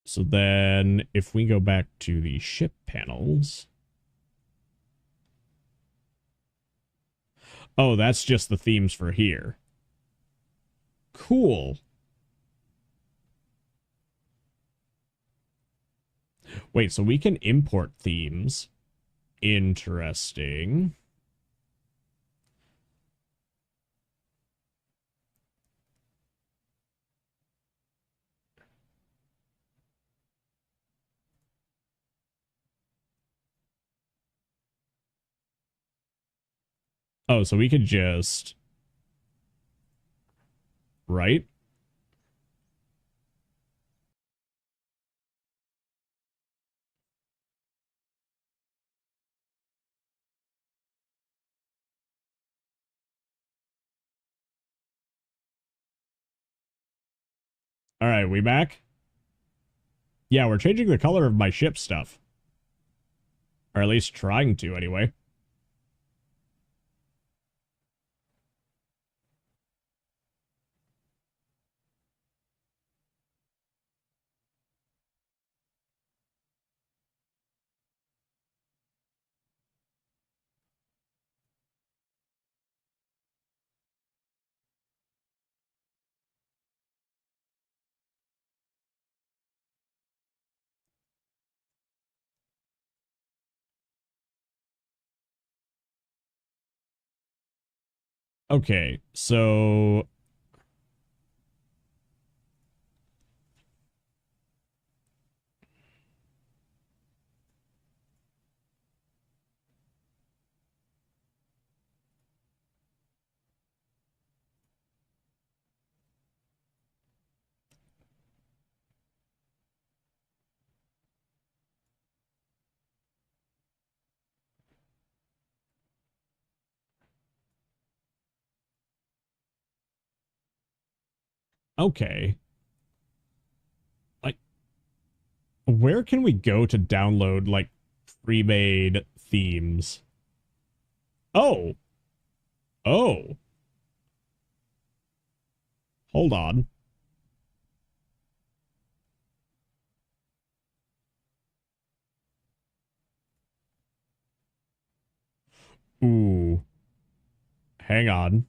So then, if we go back to the ship panels... Oh, that's just the themes for here. Cool. Wait, so we can import themes. Interesting. Oh, so we could just... Right? All right, we back? Yeah, we're changing the color of my ship stuff. Or at least trying to, anyway. Okay, so... Okay. Like, where can we go to download, like, pre-made themes? Oh! Oh! Hold on. Ooh. Hang on.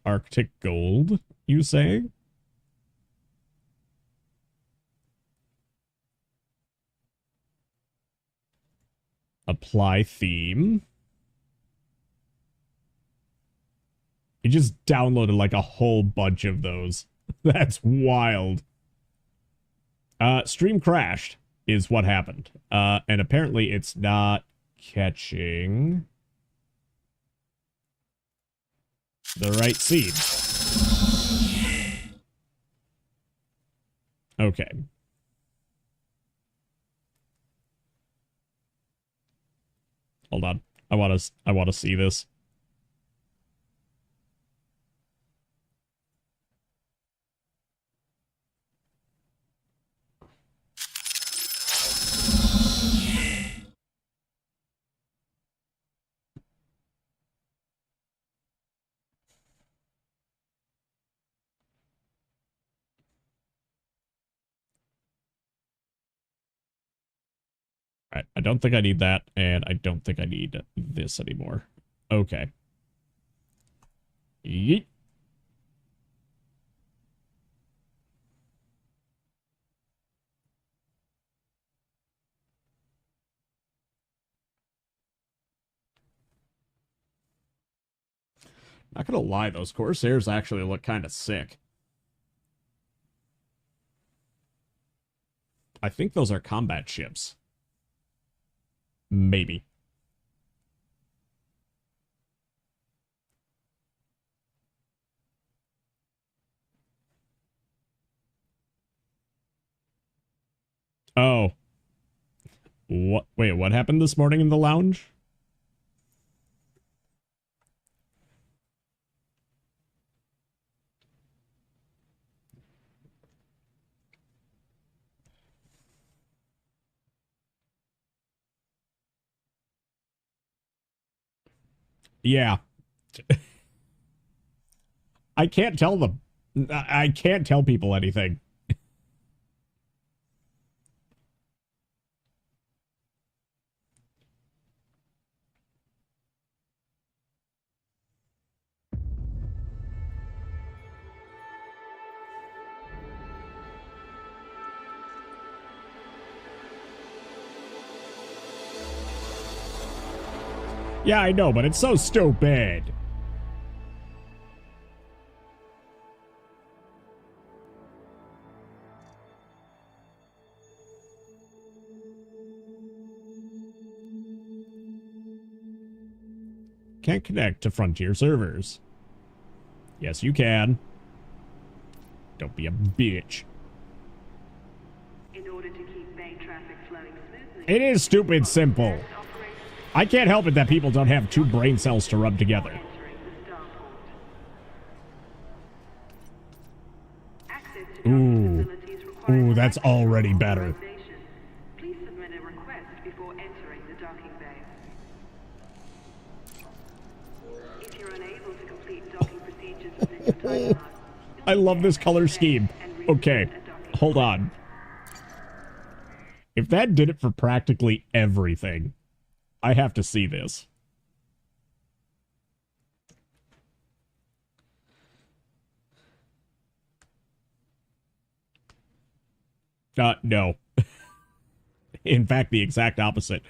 Arctic Gold, you say? Apply theme. It just downloaded like a whole bunch of those. That's wild. Stream crashed is what happened. And apparently it's not catching the right seed. Okay. Hold on. I want to see this. All right, I don't think I need that, and I don't think I need this anymore. Okay. Yeet. Not gonna lie, those Corsairs actually look kind of sick. I think those are combat ships. Maybe. Oh. What? Wait, what happened this morning in the lounge? Yeah. I can't tell them. I can't tell people anything. Yeah, I know, but it's so stupid. Can't connect to Frontier servers. Yes, you can. Don't be a bitch. In order to keep bay traffic flowing smoothly, It is stupid simple. I can't help it that people don't have two brain cells to rub together. entering the starport. Access to Ooh. docking facilities requires Ooh, that's already better. authorization. Please submit a request before entering the docking bay. If you're unable to complete docking procedures within your time slot, I love this color scheme. Okay, hold on. If that did it for practically everything, I have to see this. No. In fact, the exact opposite.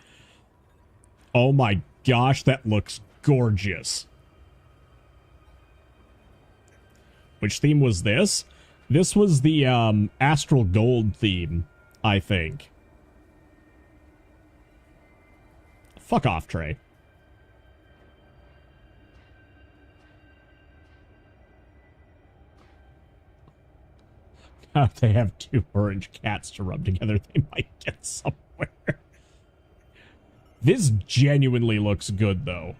Oh my gosh, that looks gorgeous. Which theme was this? This was the Astral Gold theme, I think. Fuck off, Trey. If they have two orange cats to rub together, they might get somewhere. This genuinely looks good, though.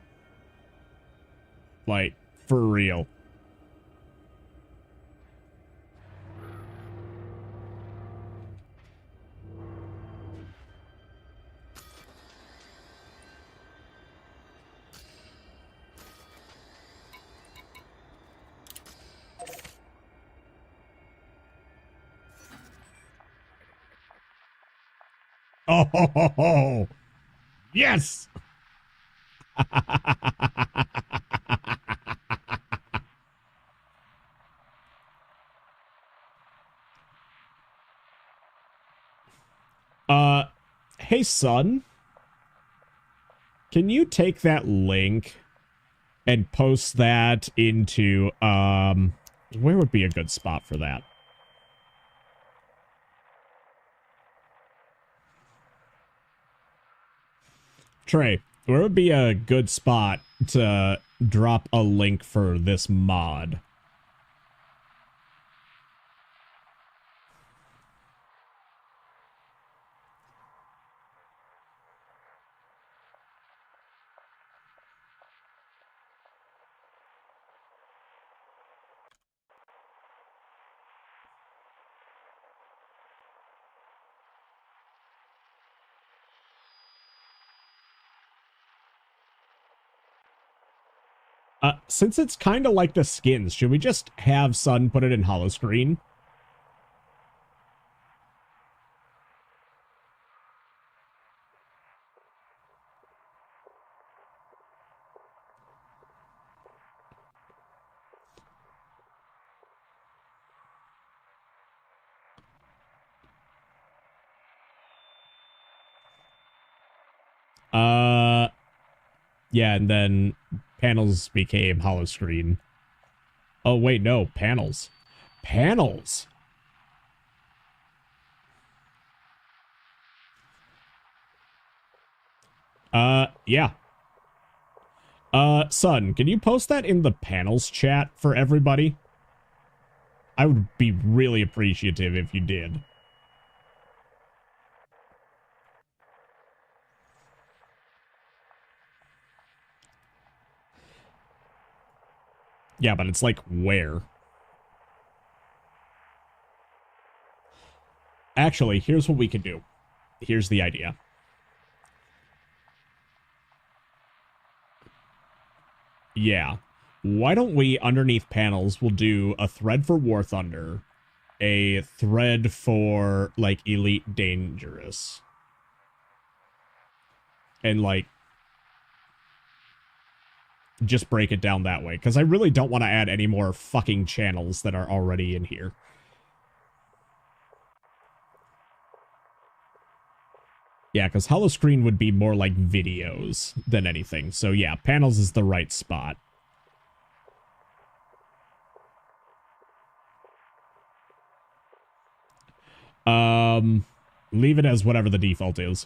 Like, for real. Oh, yes! Hey, son. Can you take that link and post that into, where would be a good spot for that? Trey, where would be a good spot to drop a link for this mod? Since it's kind of like the skins, should we just have Sun put it in hollow screen? Yeah, and then panels became hollow screen. Oh, wait, no, panels. Panels! Yeah. Son, can you post that in the panels chat for everybody? I would be really appreciative if you did. Yeah, but it's like, where? Actually, here's what we could do. Here's the idea. Yeah. Why don't we, underneath panels, we'll do a thread for War Thunder, a thread for, like, Elite Dangerous. And, like, just break it down that way. Because I really don't want to add any more fucking channels that are already in here. Yeah, because holoscreen would be more like videos than anything. So yeah, panels is the right spot. Leave it as whatever the default is.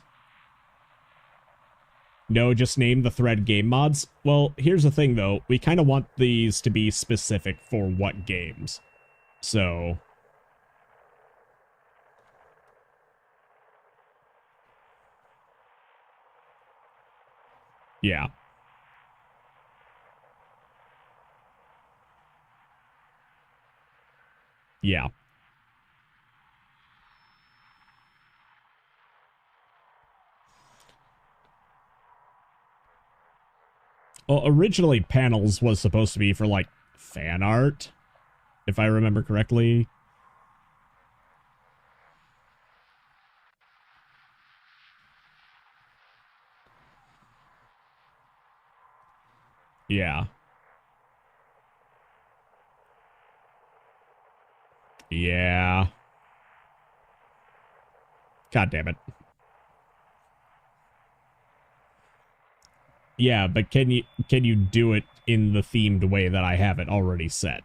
No, just name the thread game mods. Well, here's the thing, though. We kind of want these to be specific for what games. So... yeah. Yeah. Well, originally panels was supposed to be for, like, fan art, if I remember correctly. Yeah. Yeah. God damn it. Yeah, but can you do it in the themed way that I have it already set?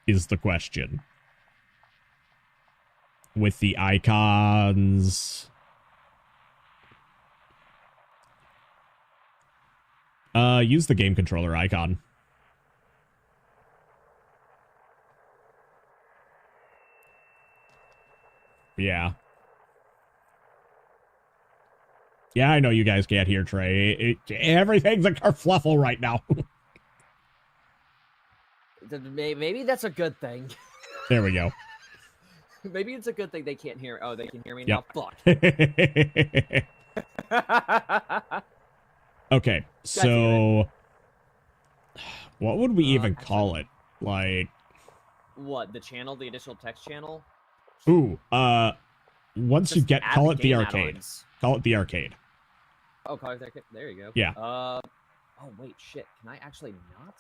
Is the question. With the icons. Use the game controller icon. Yeah. Yeah, I know you guys can't hear Trey. Everything's a kerfluffle right now. Maybe that's a good thing. There we go. Maybe it's a good thing they can't hear. Oh, they can hear me Yep. now. Fuck. Okay, so what would we even call it? Like, what, the channel, the additional text channel? ooh, once you get, call it the arcade. Add-ons. Call it the arcade. Oh, call it the arcade. There you go. Yeah. Oh wait, shit. Can I actually not?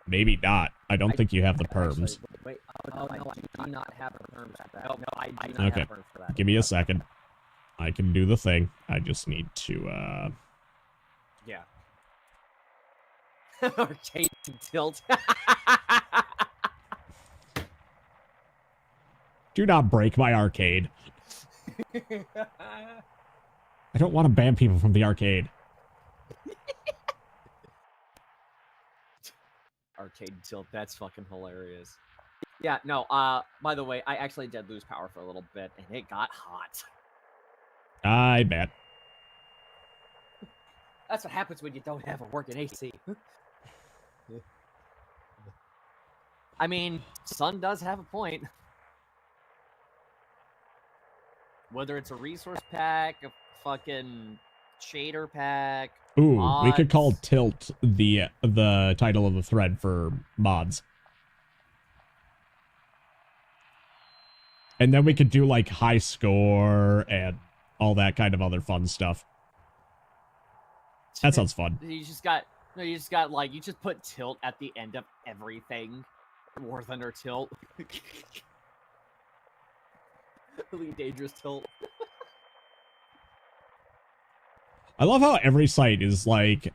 Maybe not. I don't think you have the perms. Actually, wait. Oh, no, I do not have the perms for that. No, I do not Okay. have perms for that. Give me a second. I can do the thing. I just need to, Yeah. Arcade tilt. do not break my arcade. I don't want to ban people from the arcade. Arcade tilt, that's fucking hilarious. Yeah, no, by the way, I actually did lose power for a little bit, and it got hot. I bet. That's what happens when you don't have a working AC. I mean, Sun does have a point. Whether it's a resource pack, a fucking shader pack. Ooh, mods. we could call tilt the title of the thread for mods. And then we could do like high score and all that kind of other fun stuff. That sounds fun. You just put tilt at the end of everything. War Thunder tilt. Really dangerous tilt. I love how every site is like,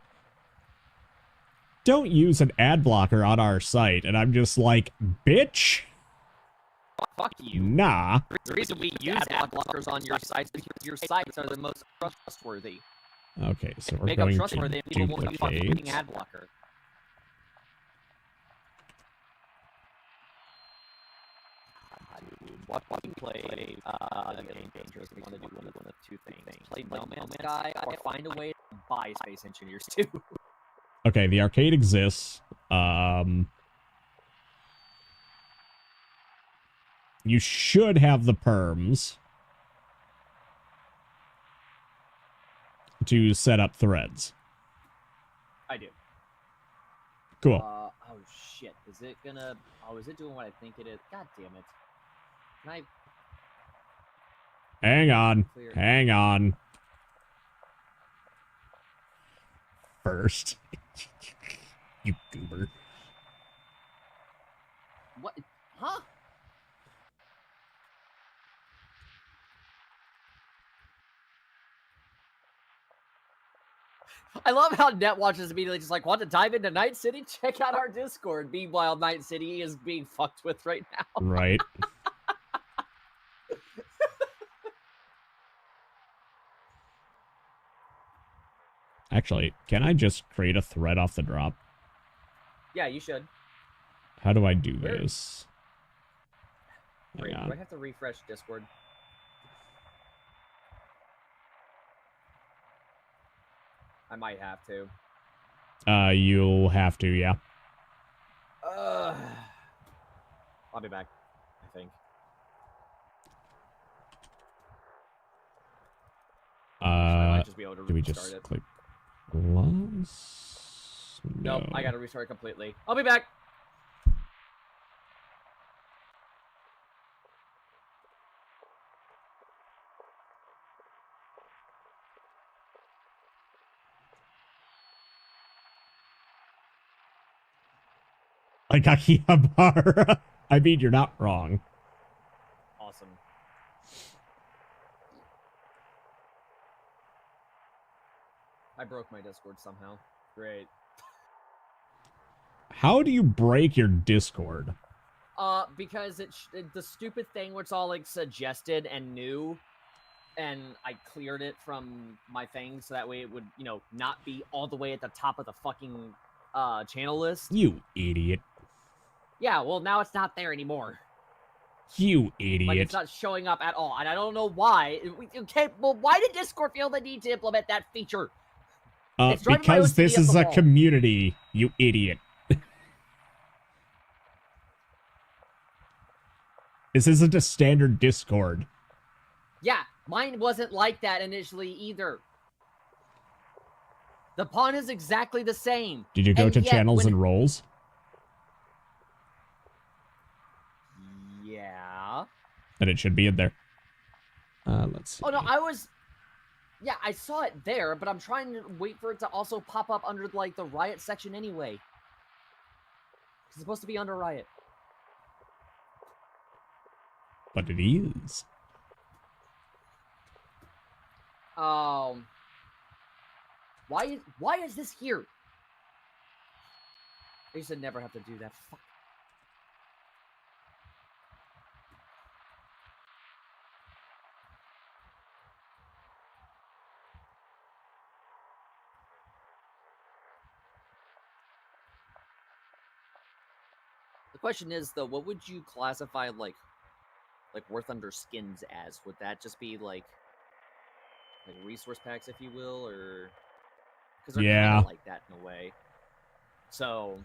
don't use an ad blocker on our site. And I'm just like, bitch. Fuck you. Nah. The reason we use ad blockers on your sites is because your sites are the most trustworthy. Okay, so we're Make them going trustworthy to and people won't be fucking using duplicate. ad blocker. What fucking play Game Dangerous? We want to do one of two things. Play No Man's Sky or find a way to buy Space Engineers 2. Okay, the arcade exists. You should have the perms to set up threads. I do. Cool. Oh shit. Is it gonna... Oh, is it doing what I think it is? God damn it. Can I... Hang on. Clear. Hang on. First. You goober. What? Huh? I love how Netwatch is immediately just like, want to dive into Night City? Check out our Discord. Meanwhile, Night City is being fucked with right now. Right. Actually, can I just create a thread off the drop? Yeah, you should. How do I do this? Wait, Hang do on. I have to refresh Discord? I might have to. You'll have to, yeah. I'll be back, I think. I might just be able to do we restart just it. click plus? Nope, I gotta restart it completely. I'll be back. Like Akihabara. I mean, you're not wrong. Awesome. I broke my Discord somehow. Great. How do you break your Discord? Because the stupid thing where it's all like suggested and new, and I cleared it from my thing so that way it would, you know, not be all the way at the top of the fucking channel list. You idiot. Yeah, well now it's not there anymore. You idiot. Like it's not showing up at all, and I don't know why. Okay, well why did Discord feel the need to implement that feature? Because this is a community, you idiot. This isn't a standard Discord. Yeah, mine wasn't like that initially either. The pawn is exactly the same. Did you go to channels and roles? Yeah. Then it should be in there. Let's see. Oh, no, yeah, I saw it there, but I'm trying to wait for it to also pop up under, like, the Riot section anyway. It's supposed to be under Riot. But it is. Why is this here? I used to never have to do that. Fuck. The question is, though, what would you classify, like Worth Under skins as? Would that just be, like resource packs, if you will, or... Because they're kind of like that in a way. So...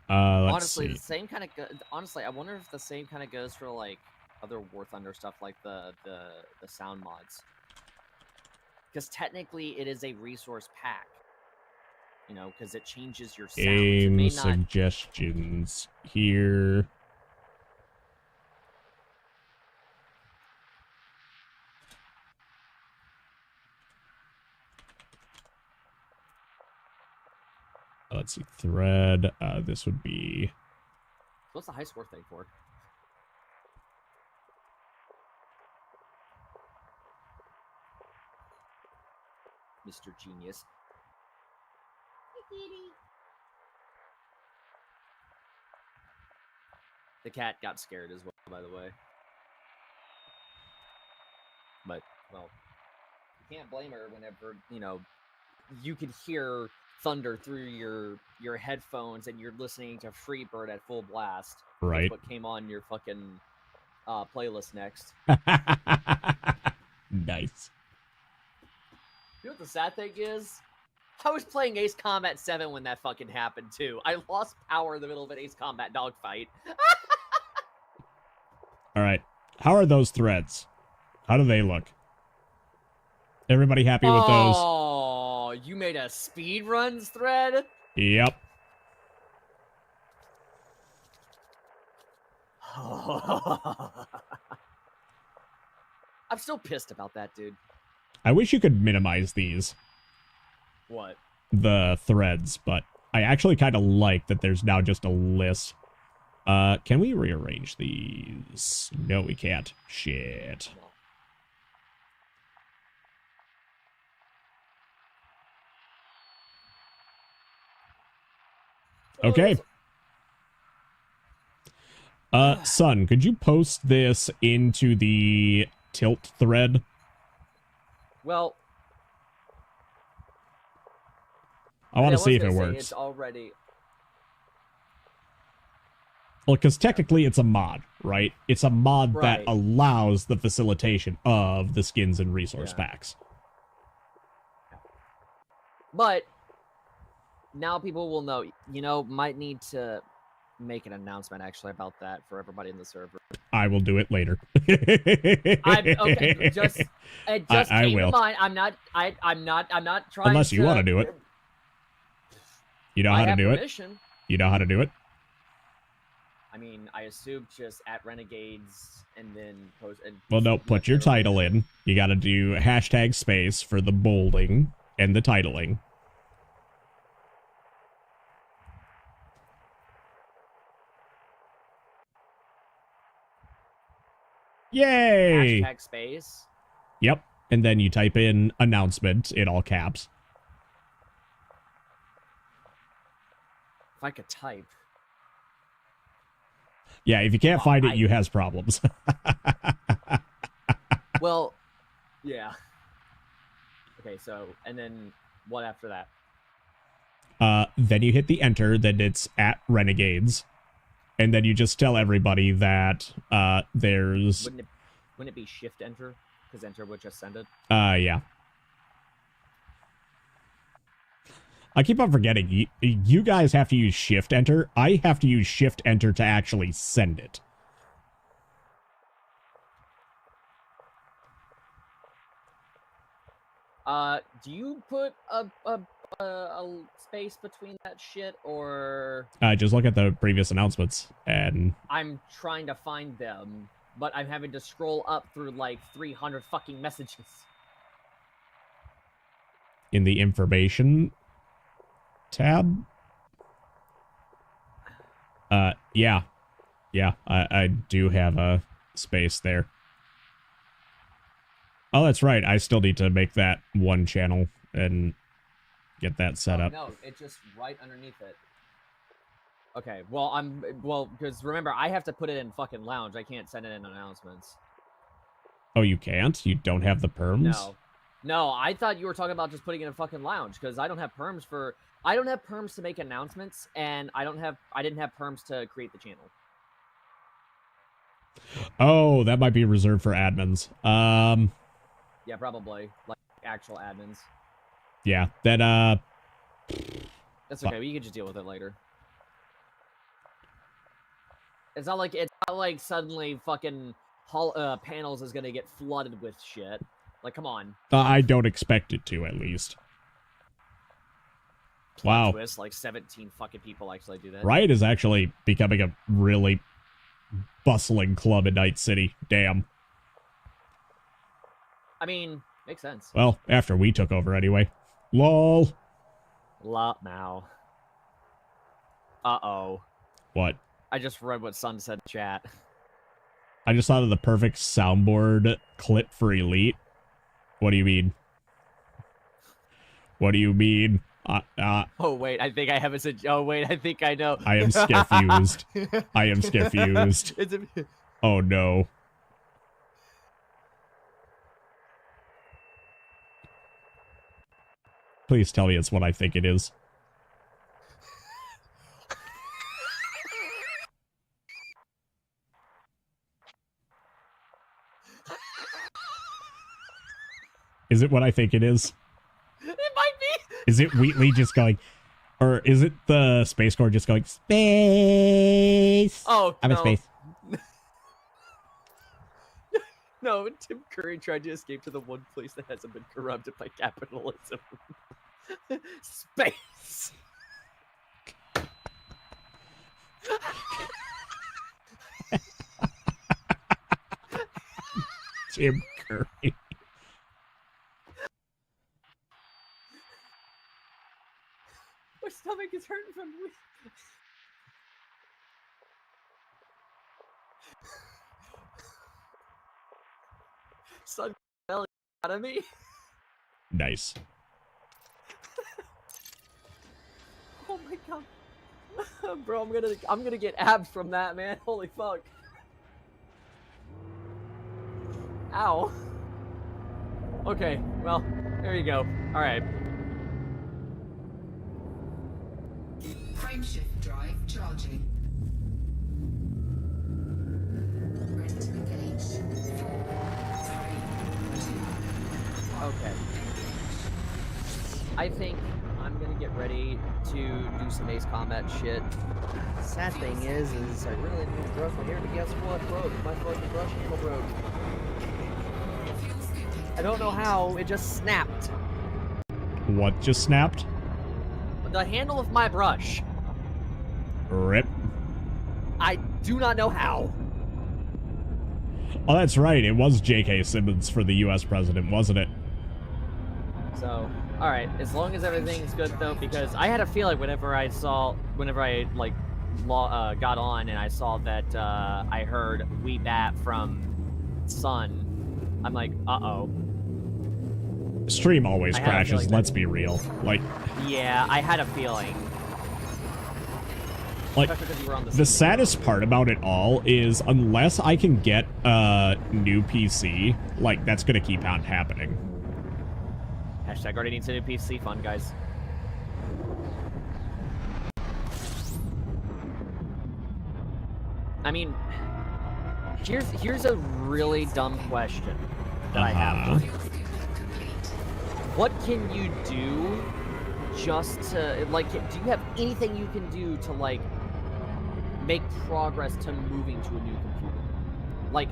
honestly, see. the same kind of... honestly, I wonder if the same kind of goes for, like, other War Thunder stuff, like the sound mods. Because technically, it is a resource pack. You know, because it changes your sounds. Game suggestions here. Let's see, thread. This would be... What's the high score thing for? Mr. Genius. The cat got scared as well, by the way. But, well, you can't blame her whenever, you know, you can hear thunder through your headphones and you're listening to Freebird at full blast. Right. That's what came on your fucking playlist next. Nice. You know what the sad thing is? I was playing Ace Combat 7 when that fucking happened, too. I lost power in the middle of an Ace Combat dogfight. Alright. How are those threads? How do they look? Everybody happy with those? Oh, you made a speedruns thread? Yep. I'm still pissed about that, dude. I wish you could minimize these. What? The threads, but I actually kind of like that there's now just a list. Can we rearrange these? No, we can't. Shit. Okay. Son, could you post this into the tilt thread? Well, I want to see if it It's works. already. Well, because technically it's a mod, right? It's a mod that Right. allows the facilitation of the skins and resource packs. But now people will know. You know, might need to make an announcement actually about that for everybody in the server. I will do it later. Okay. Just it just I came will. to mind. I'm not trying. Unless you want to do it. You know how to do permission. it? You know how to do it? I mean, I assume just at Renegades and then post. And well, no, put your title in. You got to do hashtag space for the bolding and the titling. Yay! Hashtag space. Yep. And then you type in announcement in all caps. If I could type. Yeah, if you can't find it, you has problems. Well, yeah. Okay, so, and then what after that? Then you hit the enter, then it's at Renegades. And then you just tell everybody that there's... Wouldn't it be shift enter? Because enter would just send it? Yeah. I keep on forgetting. You guys have to use shift enter. I have to use shift enter to actually send it. Do you put a space between that shit, or... Just look at the previous announcements, and... I'm trying to find them, but I'm having to scroll up through, like, 300 fucking messages. In the information tab? Yeah. Yeah, I do have a space there. Oh, that's right. I still need to make that one channel and get that set up. No, it's just right underneath it. Okay, well, because remember, I have to put it in fucking lounge. I can't send it in announcements. Oh, you can't? You don't have the perms? No, I thought you were talking about just putting it in fucking lounge, because I don't have perms for... I don't have perms to make announcements, and I didn't have perms to create the channel. Oh, that might be reserved for admins. Yeah, probably. Like, actual admins. Yeah, that, That's okay, we can just deal with it later. It's not like suddenly fucking panels is gonna get flooded with shit. Like, come on. I don't expect it to, at least. Wow. Twist, like 17 fucking people actually do that. Riot is actually becoming a really bustling club in Night City. Damn. I mean, makes sense. Well, after we took over anyway. LOL. Lot now. Uh-oh. What? I just read what Sun said in chat. I just thought of the perfect soundboard clip for Elite. What do you mean? What do you mean? Oh, wait, I think I have a... Oh, wait, I think I know. I am scarefused. I am scarefused. Oh, no. Please tell me it's what I think it is. Is it what I think it is? It might be. Is it Wheatley just going... Or is it the Space Corps just going, space? Oh, I'm in space. No, Tim Curry tried to escape to the one place that hasn't been corrupted by capitalism. Space. Tim Curry. My stomach is hurting from... Sun fell out of me. Nice. Oh my god. Bro, I'm gonna get abs from that, man. Holy fuck. Ow. Okay, well, there you go. All right. Frameshift drive charging. Ready to engage. 4, 3, 2, 1. Okay. I think I'm gonna get ready to do some Ace Combat shit. Sad thing is I really need to brush my hair, but guess what, broke? My fucking brush handle broke. I don't know how, it just snapped. What just snapped? The handle of my brush. Rip. I do not know how. Oh, that's right. It was J.K. Simmons for the U.S. president, wasn't it? So, all right. As long as everything's good, though, because I had a feeling whenever I like got on and I saw that I heard "We Bat" from Sun, I'm like, uh-oh. Stream always I had a crashes. feeling Let's be real. Like, yeah, I had a feeling. Like, Especially because you were on the saddest part about it all is unless I can get a new PC, like, that's gonna keep on happening. Hashtag already needs a new PC fund, guys. I mean, here's a really dumb question that I have. What can you do just to, like, do you have anything you can do to, like, make progress to moving to a new computer? Like,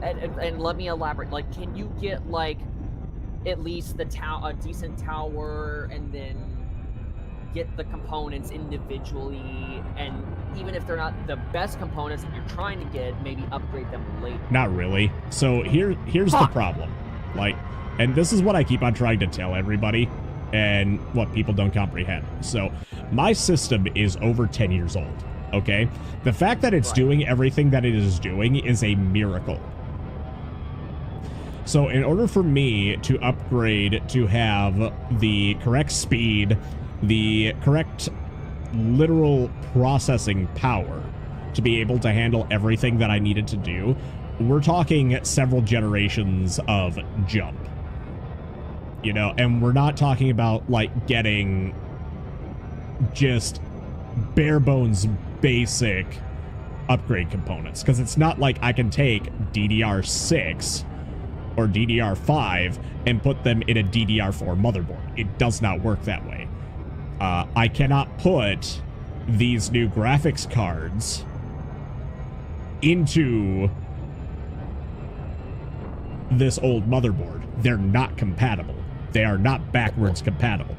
and let me elaborate. Like, can you get, like, at least a decent tower, and then get the components individually, and even if they're not the best components that you're trying to get, maybe upgrade them later? Not really. So here's the problem. Like, and this is what I keep on trying to tell everybody, and what people don't comprehend. So, my system is over 10 years old, okay? The fact that it's doing everything that it is doing is a miracle. So, in order for me to upgrade to have the correct speed, the correct literal processing power to be able to handle everything that I needed to do, we're talking several generations of jump. You know, and we're not talking about, like, getting just bare bones basic upgrade components, because it's not like I can take DDR6 or DDR5 and put them in a DDR4 motherboard. It does not work that way. I cannot put these new graphics cards into this old motherboard. They're not compatible. They are not backwards compatible.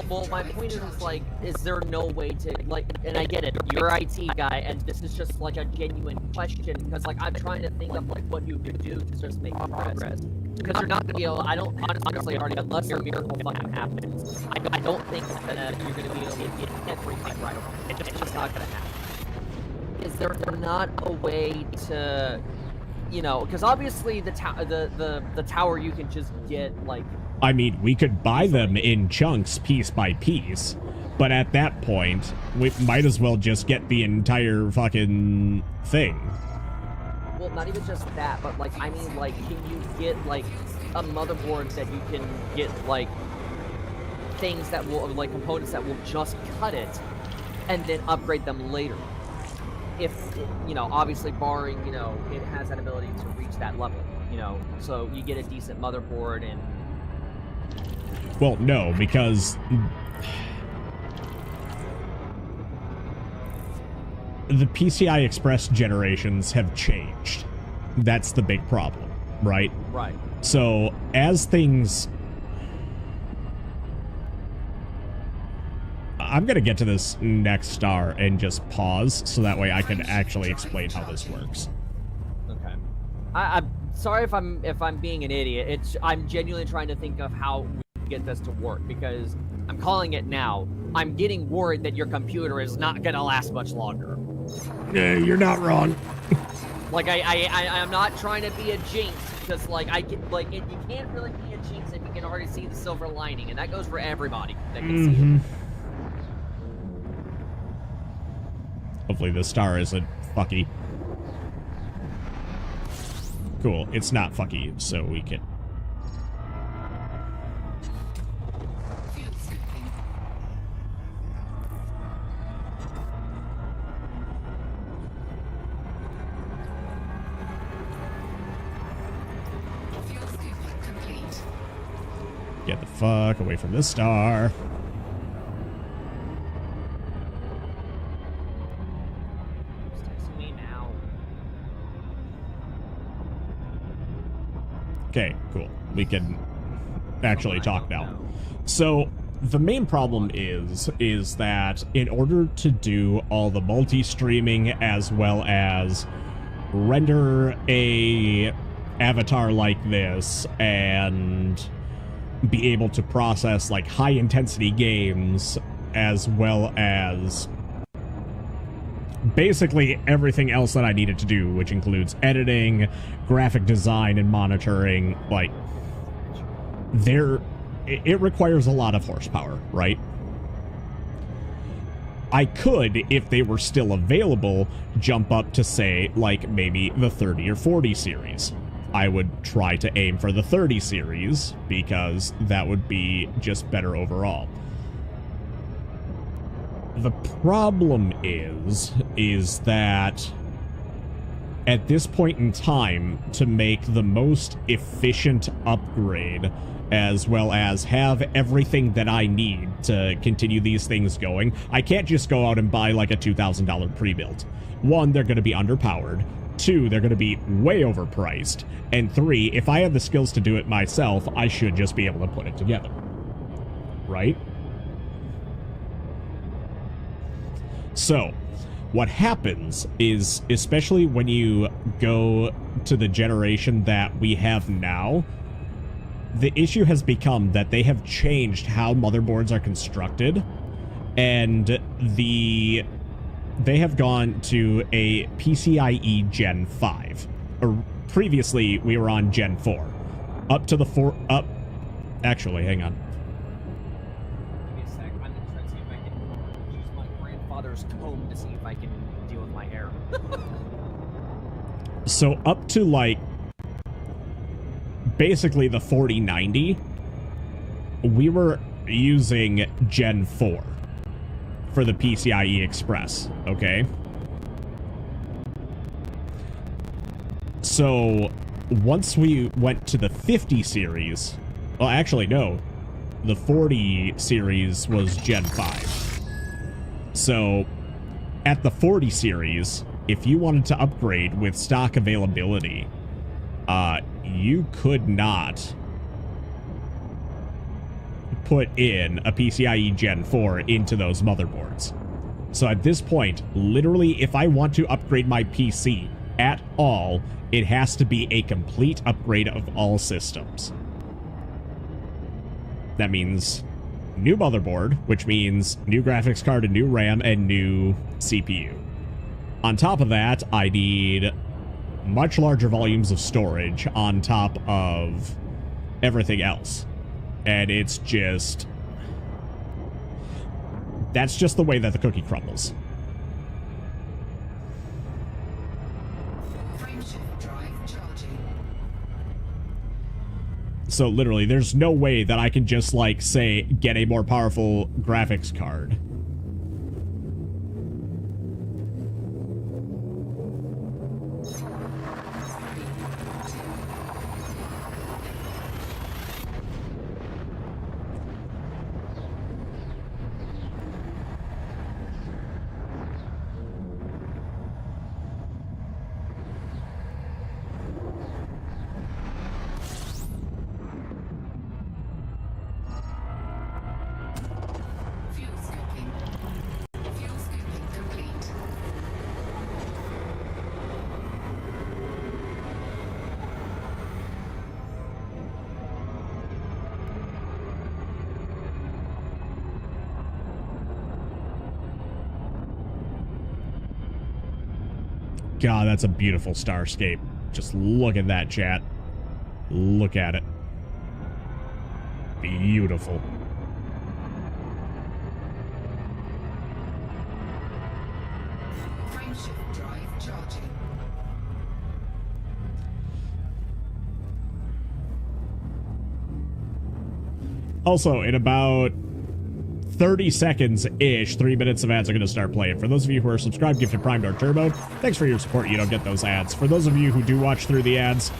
Well, my point is, like, is there no way to, like, and I get it, you're an IT guy, and this is just, like, a genuine question, because, like, I'm trying to think of, like, what you could do to just make progress. Because you're not going to be able, I don't, honestly, unless a miracle fucking happens, I don't think that you're going to be able to get everything right away. It's just not going to happen. Is there not a way to, you know, because obviously the tower you can just get, like, I mean, we could buy them in chunks, piece by piece, but at that point, we might as well just get the entire fucking thing. Well, not even just that, but, like, I mean, like, can you get, like, a motherboard that you can get, like, things that will, like, components that will just cut it, and then upgrade them later? If, you know, obviously barring, you know, it has that ability to reach that level, you know, so you get a decent motherboard and... Well, no, because the PCI Express generations have changed. That's the big problem, right? Right. So, as things... I'm going to get to this next star and just pause, so that way I can actually explain how this works. Okay. I'm sorry if I'm being an idiot. I'm genuinely trying to think of how we get this to work, because I'm calling it now. I'm getting worried that your computer is not going to last much longer. You're not wrong. Like, I'm not trying to be a jinx, because, like, you can't really be a jinx if you can already see the silver lining, and that goes for everybody that can see it. Hopefully the star isn't fucky. Cool, it's not fucky, so we can... Fuel scooping. Fuel scooping complete. Get the fuck away from this star. Who's texting me now? Okay, cool. We can actually talk now. So the main problem is that in order to do all the multi-streaming as well as render a avatar like this and be able to process like high intensity games as well as basically everything else that I needed to do, which includes editing, graphic design, and monitoring, like it requires a lot of horsepower, right? I could, if they were still available, jump up to, say, like, maybe the 30 or 40 series. I would try to aim for the 30 series, because that would be just better overall. The problem is that at this point in time, to make the most efficient upgrade, as well as have everything that I need to continue these things going, I can't just go out and buy like a $2,000 pre-built. One, they're going to be underpowered. Two, they're going to be way overpriced. And three, if I have the skills to do it myself, I should just be able to put it together. Right? So, what happens is, especially when you go to the generation that we have now, the issue has become that they have changed how motherboards are constructed, and they have gone to a PCIe Gen 5. Previously, we were on Gen 4. Actually, hang on. Give me a sec. I'm gonna try to see if I can use my grandfather's comb to see if I can deal with my hair. So up to like basically the 4090, we were using Gen 4 for the PCIe Express, okay? So once we went to the 50 series, well, actually, no, the 40 series was Gen 5. So at the 40 series, if you wanted to upgrade with stock availability, you could not put in a PCIe Gen 4 into those motherboards. So at this point, literally, if I want to upgrade my PC at all, it has to be a complete upgrade of all systems. That means new motherboard, which means new graphics card, a new RAM, and new CPU. On top of that, I need much larger volumes of storage on top of everything else. And it's just... that's just the way that the cookie crumbles. Frameshift drive charging. So literally, there's no way that I can just, like, say, get a more powerful graphics card. Fuel scooping. Fuel scooping complete. God, that's a beautiful starscape. Just look at that, chat. Look at it. beautiful. Frameshift drive charging. Also, in about 30 seconds-ish, 3 minutes of ads are going to start playing. For those of you who are subscribed, gifted, primed, or turboed, thanks for your support. You don't get those ads. For those of you who do watch through the ads,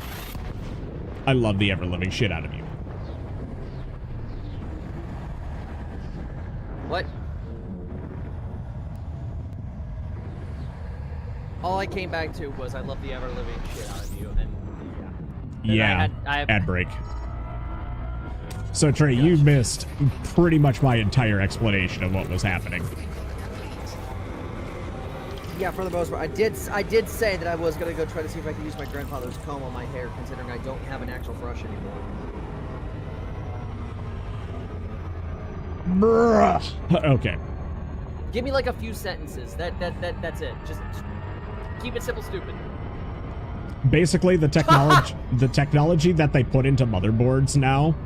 I love the ever-living shit out of you. What? All I came back to was I love the ever-living shit out of you, and yeah. And Yeah, I ad break. So, Trey, you missed pretty much my entire explanation of what was happening. Yeah, for the most part. I did say that I was gonna go try to see if I could use my grandfather's comb on my hair, considering I don't have an actual brush anymore. Bruh. Okay. Give me like a few sentences. That's it. Just keep it simple, stupid. Basically, the technology that they put into motherboards now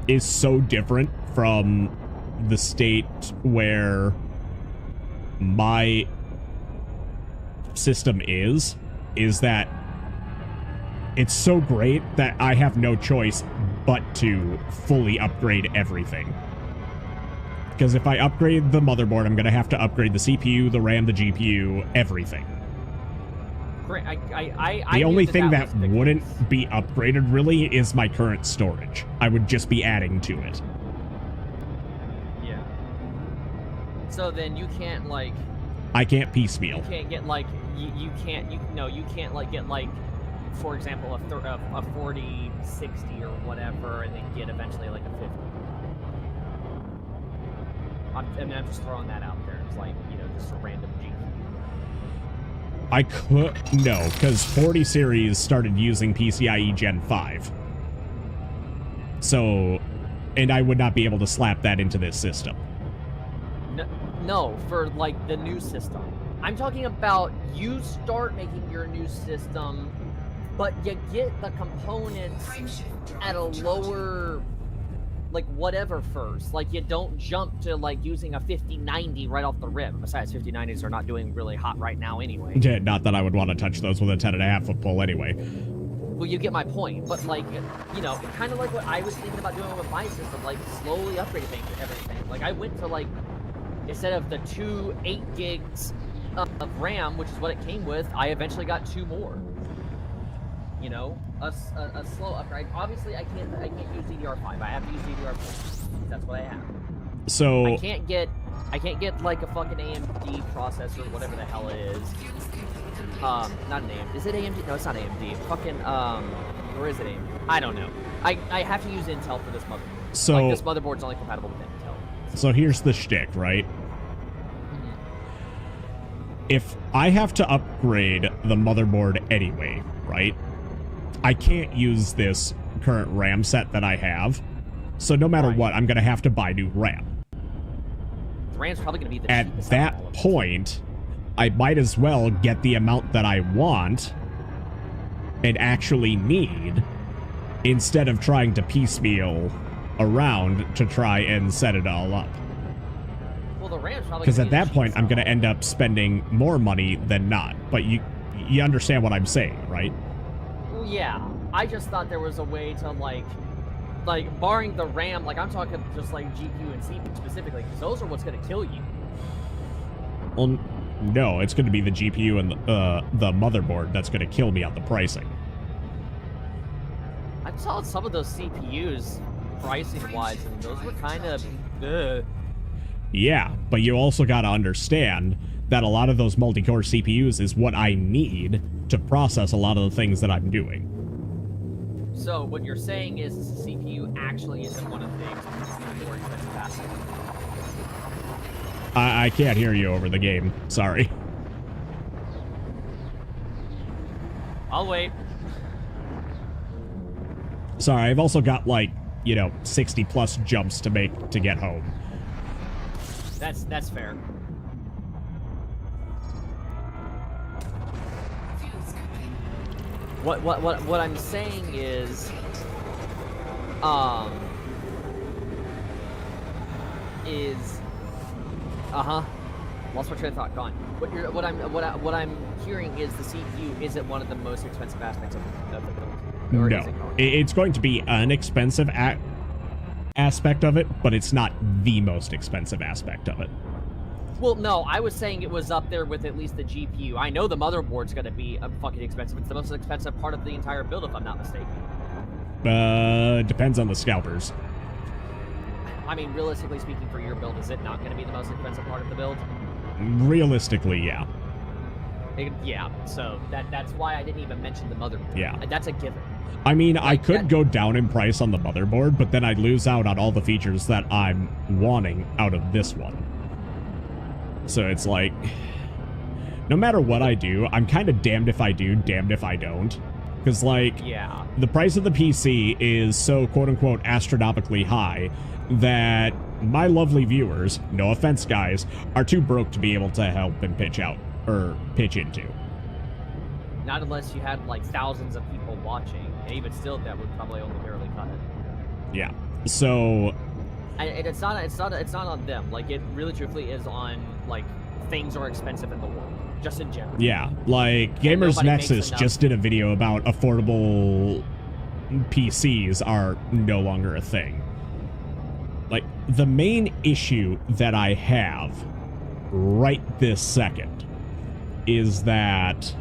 is so different from the state where my system is that it's so great that I have no choice but to fully upgrade everything. Because if I upgrade the motherboard, I'm going to have to upgrade the CPU, the RAM, the GPU, everything. The only thing that wouldn't be upgraded really is my current storage. I would just be adding to it. Yeah. So then you can't like. I can't piecemeal. You can't get like you can't like get like, for example, a 40, 60 or whatever, and then get eventually like a 50. I'm just throwing that out there. It's like, just a random GPU. I could... No, because 40 series started using PCIe Gen 5. So... And I would not be able to slap that into this system. No, for, like, the new system. I'm talking about you start making your new system, but you get the components at a lower... like whatever first. Like you don't jump to like using a 5090 right off the rip. Besides, 5090s are not doing really hot right now anyway. Yeah, not that I would want to touch those with a 10.5 foot pole anyway. Well, you get my point. But like, kind of like what I was thinking about doing with my system, like slowly upgrading everything. Like I went to like, instead of the 2 8 gigs of RAM, which is what it came with, I eventually got 2 more. A slow upgrade. Obviously, I can't use DDR5. I have to use DDR4. That's what I have. So I can't get like a fucking AMD processor, whatever the hell it is. Not an AMD. Is it AMD? No, it's not AMD. Fucking or is it AMD? I don't know. I have to use Intel for this motherboard. So like, this motherboard's only compatible with Intel. So here's the shtick, right? If I have to upgrade the motherboard anyway, right? I can't use this current RAM set that I have. So no matter what, I'm going to have to buy new RAM. The RAM's probably going to be the At cheapest that point, I might as well get the amount that I want and actually need instead of trying to piecemeal around to try and set it all up. Well, the RAM's probably because at that point, I'm going to end up spending more money than not. But you understand what I'm saying, right? Yeah, I just thought there was a way to like barring the RAM, like I'm talking just like GPU and CPU specifically, because those are what's going to kill you. Well, no, it's going to be the GPU and the motherboard that's going to kill me on the pricing. I saw some of those CPUs pricing-wise, and those were kind of... Yeah, but you also got to understand that a lot of those multi-core CPUs is what I need to process a lot of the things that I'm doing. So what you're saying is the CPU actually isn't one of the more expensive assets. I can't hear you over the game. Sorry. I'll wait. Sorry, I've also got like, 60 plus jumps to make to get home. That's fair. What I'm saying is, is, lost my train of thought. Gone. What I'm hearing is the CPU isn't one of the most expensive aspects of the build. Or is it No, going? it's going to be an expensive aspect of it, but it's not the most expensive aspect of it. Well, no, I was saying it was up there with at least the GPU. I know the motherboard's going to be fucking expensive. It's the most expensive part of the entire build, if I'm not mistaken. Depends on the scalpers. I mean, realistically speaking, for your build, is it not going to be the most expensive part of the build? Realistically, yeah. Yeah, so that's why I didn't even mention the motherboard. Yeah. That's a given. I mean, I Like, could go down in price on the motherboard, but then I'd lose out on all the features that I'm wanting out of this one. So it's like, no matter what I do, I'm kind of damned if I do, damned if I don't. Because, like, Yeah. the price of the PC is so quote-unquote astronomically high that my lovely viewers, no offense guys, are too broke to be able to help and pitch out, or pitch into. Not unless you had, like, thousands of people watching. And even still, that would probably only barely cut it. Yeah. So, And it's not on them. Like, it really truthfully is on, like, things are expensive in the world. Just in general. yeah, like, Gamers nobody makes Nexus enough. just did a video about affordable PCs are no longer a thing. Like, the main issue that I have right this second is that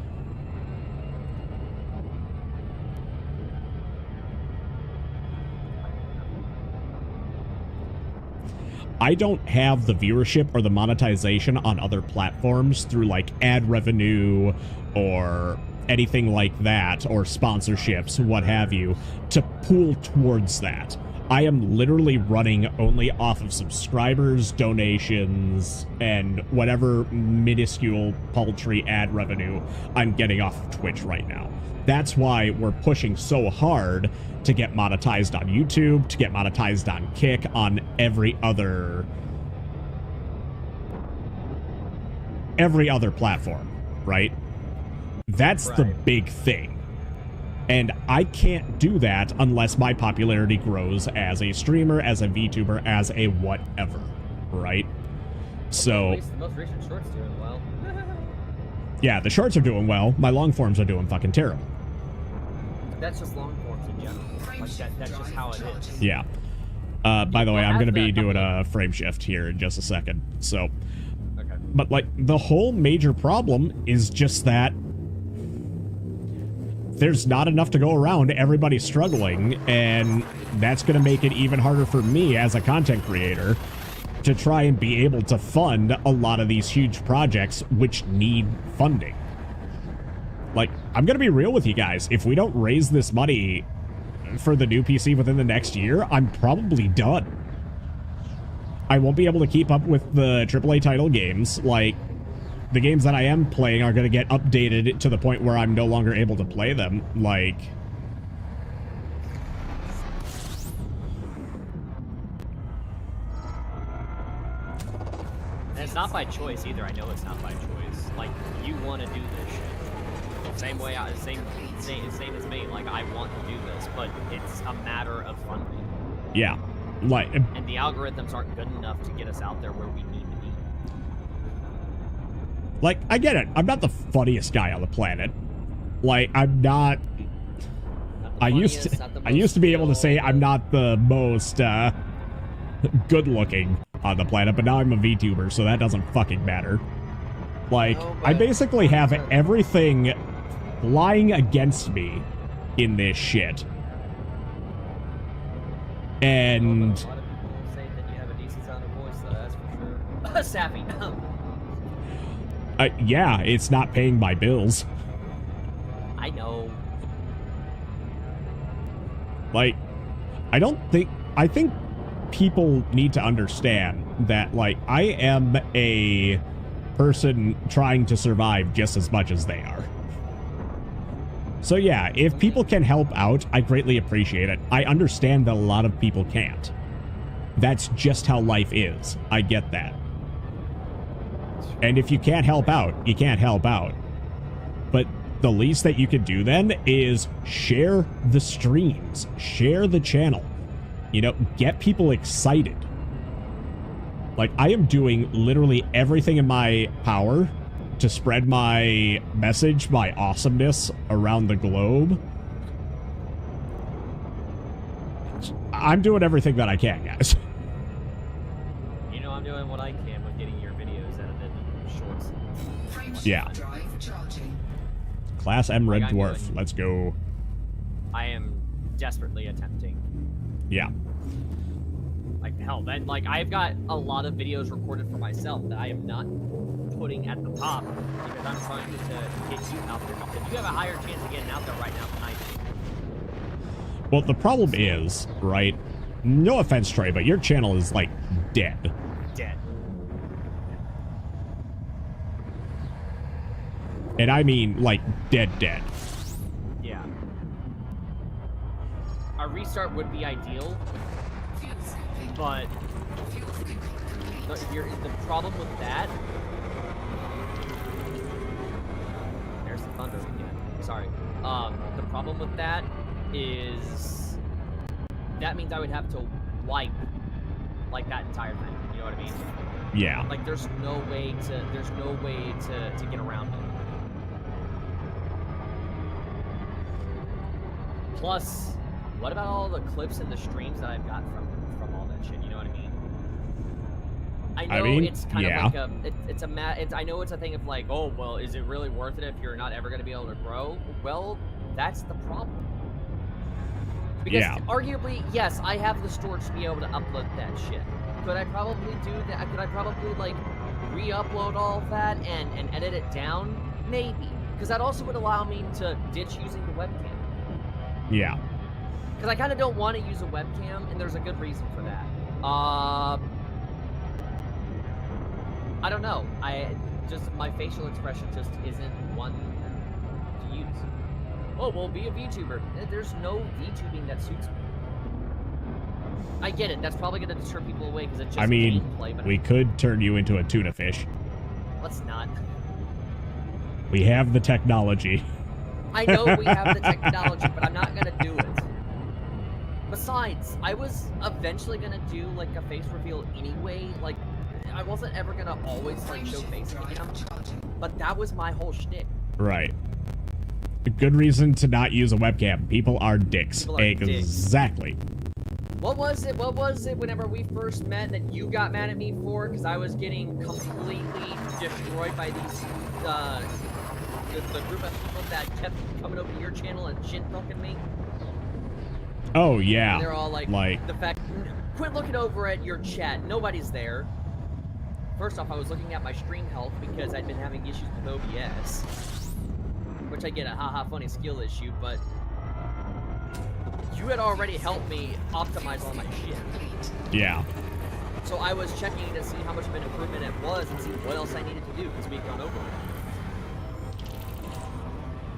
I don't have the viewership or the monetization on other platforms through like ad revenue or anything like that, or sponsorships, what have you, to pool towards that. I am literally running only off of subscribers, donations, and whatever minuscule paltry ad revenue I'm getting off of Twitch right now. That's why we're pushing so hard to get monetized on YouTube, to get monetized on Kick, on every other platform, right? That's the big thing. And I can't do that unless my popularity grows as a streamer, as a VTuber, as a whatever, right? So, At least the most recent short's doing well. yeah, the shorts are doing well. My long forms are doing fucking terrible. That's just long forms in general. Like, that's just how it is. Yeah. By the way, I'm Well, going to as be the doing company- a frame shift here in just a second. So, Okay. but like the whole major problem is just that there's not enough to go around. Everybody's struggling, and that's going to make it even harder for me as a content creator to try and be able to fund a lot of these huge projects which need funding. Like, I'm going to be real with you guys. If we don't raise this money for the new PC within the next year, I'm probably done. I won't be able to keep up with the AAA title games. Like, the games that I am playing are going to get updated to the point where I'm no longer able to play them. Like, And it's not by choice either. I know it's not by choice. Like, you want to do this shit. Same way, same as me. Like, I want to do this, but it's a matter of funding. yeah. Like, And the algorithms aren't good enough to get us out there where we need to be. like, I get it. I'm not the funniest guy on the planet. Like, I'm not... Not the I used funniest, not the I used to be able to most say skilled, I'm not the most good looking on the planet, but now I'm a VTuber, so that doesn't fucking matter. Like, No, I but- basically have everything lying against me in this shit. And A lot of people say that you have a decent sounding voice, though, that's for sure. Sappy. yeah, it's not paying my bills. I know. Like, I think people need to understand that, like, I am a person trying to survive just as much as they are. So yeah, if people can help out, I greatly appreciate it. I understand that a lot of people can't. That's just how life is. I get that. And if you can't help out, you can't help out. But the least that you can do then is share the streams, share the channel. You know, get people excited. Like, I am doing literally everything in my power to spread my message, my awesomeness around the globe. I'm doing everything that I can, guys. You know, I'm doing what I can with getting your videos edited shorts. Yeah. Drive charging. Class M Red Like, I'm Dwarf. doing- Let's go. I am desperately attempting. Yeah. Like, hell, then, like, I've got a lot of videos recorded for myself that I am not putting at the top because I'm trying to get you out there. Because you have a higher chance of getting out there right now than I do. Well, the problem is, right? No offense, Trey, but your channel is, like, dead. Dead. And I mean, like, dead. Yeah. A restart would be ideal, Fuel scooping. but Fuel scooping complete. the problem with that... There's the thunder again. Sorry. The problem with that is... That means I would have to wipe, like, that entire thing. You know what I mean? Yeah. Like, there's no way to get around it. Plus, what about all the clips and the streams that I've got from all that shit? You know what I mean? I know mean, it's kind yeah. of like I know it's a thing of like, oh well, is it really worth it if you're not ever going to be able to grow? Well, that's the problem. Because Yeah. arguably, yes, I have the storage to be able to upload that shit. Could I probably do that? Could I probably like re-upload all of that and edit it down? Maybe, because that also would allow me to ditch using the webcam. Yeah. Because I kind of don't want to use a webcam, and there's a good reason for that. I don't know. My facial expression just isn't one to use. Oh, well, be a VTuber. There's no VTubing that suits me. I get it. That's probably going to deter people away because it's just I mean, gameplay. But we could turn you into a tuna fish. let's not. We have the technology. I know we have the technology, but I'm not going to do it. Besides, I was eventually going to do, like, a face reveal anyway. Like, I wasn't ever going to always, like, show face cam. But that was my whole shtick. Right. A good reason to not use a webcam. People are dicks. People are dicks. Exactly. What was it whenever we first met that you got mad at me for? Because I was getting completely destroyed by these, the group of people that kept coming over to your channel and shit talking me. Oh, yeah. And they're all like, the fact, quit looking over at your chat. Nobody's there. First off, I was looking at my stream health because I'd been having issues with OBS. Which I get a haha funny skill issue, but you had already helped me optimize all my shit. Yeah. So I was checking to see how much of an improvement it was and see what else I needed to do because we've gone over it.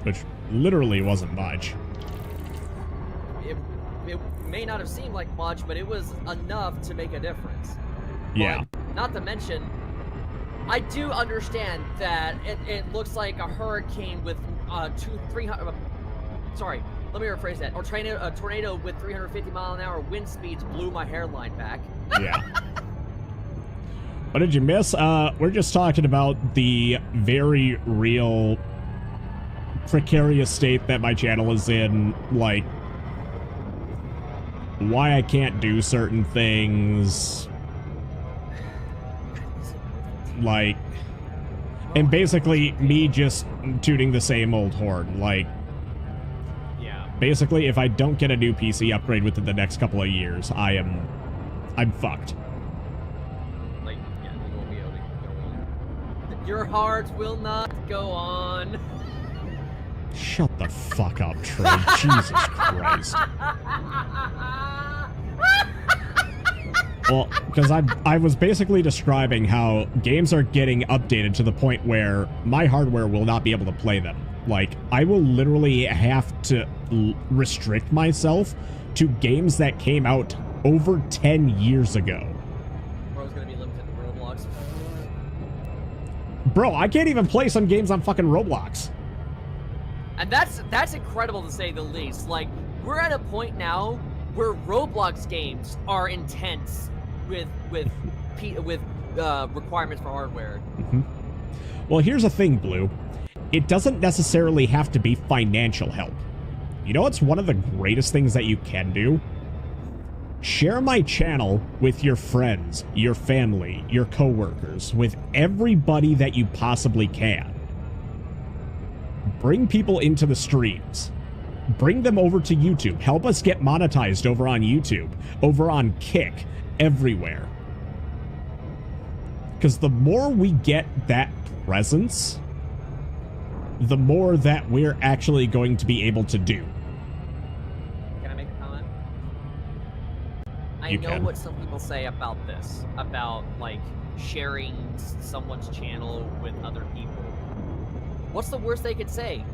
Which literally wasn't much. It may not have seemed like much, but it was enough to make a difference. Yeah. But not to mention, I do understand that it looks like a hurricane with 300. Sorry, let me rephrase that. Or a tornado with 350-mile-an-hour wind speeds blew my hairline back. Yeah. What did you miss? We're just talking about the very real precarious state that my channel is in, like why I can't do certain things, like, and basically me just tooting the same old horn. Like, Yeah. basically, if I don't get a new PC upgrade within the next couple of years, I'm fucked. Like, yeah, you won't be able to go on. Your heart will not go on. Shut the fuck up, Trey. Jesus Christ. Well, because I was basically describing how games are getting updated to the point where my hardware will not be able to play them. Like, I will literally have to restrict myself to games that came out over 10 years ago. Bro's gonna be limited to Roblox. Bro, I can't even play some games on fucking Roblox. And that's incredible to say the least. Like, we're at a point now where Roblox games are intense with requirements for hardware. Well, here's the thing, Blue. It doesn't necessarily have to be financial help. You know what's one of the greatest things that you can do? Share my channel with your friends, your family, your coworkers, with everybody that you possibly can. Bring people into the streams. Bring them over to YouTube. Help us get monetized over on YouTube, over on Kick, everywhere. Because the more we get that presence, the more that we're actually going to be able to do. Can I make a comment? I You know can. what some people say about this, about like sharing someone's channel with other people. What's the worst they could say?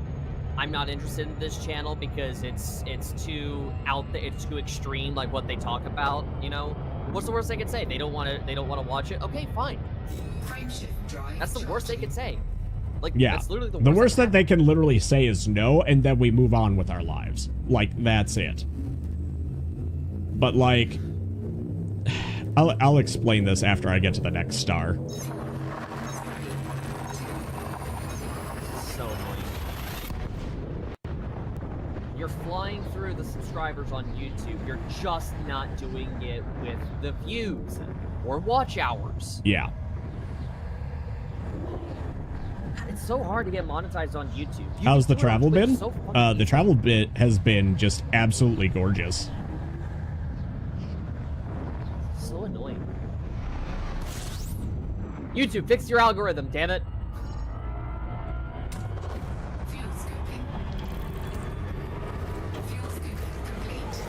I'm not interested in this channel because it's too out there, it's too extreme, like what they talk about. You know, what's the worst they could say? They don't want to watch it. Okay, fine. That's the worst they could say. Like, Yeah, that's literally the worst that they can literally say is no, and then we move on with our lives. Like, that's it. But, like, I'll explain this after I get to the next star. So annoying. You're flying through the subscribers on YouTube. You're just not doing it with the views or watch hours. Yeah. It's so hard to get monetized on YouTube. You How's can the do it on travel Twitch been? so fucking The easy. travel bit has been just absolutely gorgeous. So annoying. YouTube, fix your algorithm, damn it. Fuel scooping. Fuel scooping complete.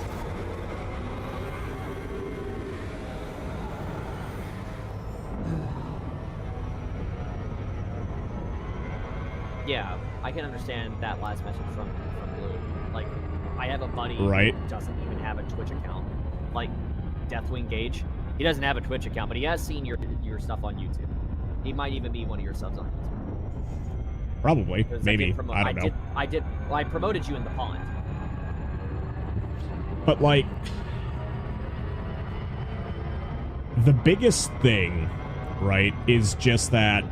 Yeah, I can understand that last message from Blue. Like, I have a buddy Right. who doesn't even have a Twitch account. Like, Deathwing Gage. He doesn't have a Twitch account, but he has seen your stuff on YouTube. He might even be one of your subs on YouTube. Probably. 'Cause Maybe. I don't know. I promoted you in the pond. But, like, the biggest thing, right, is just that,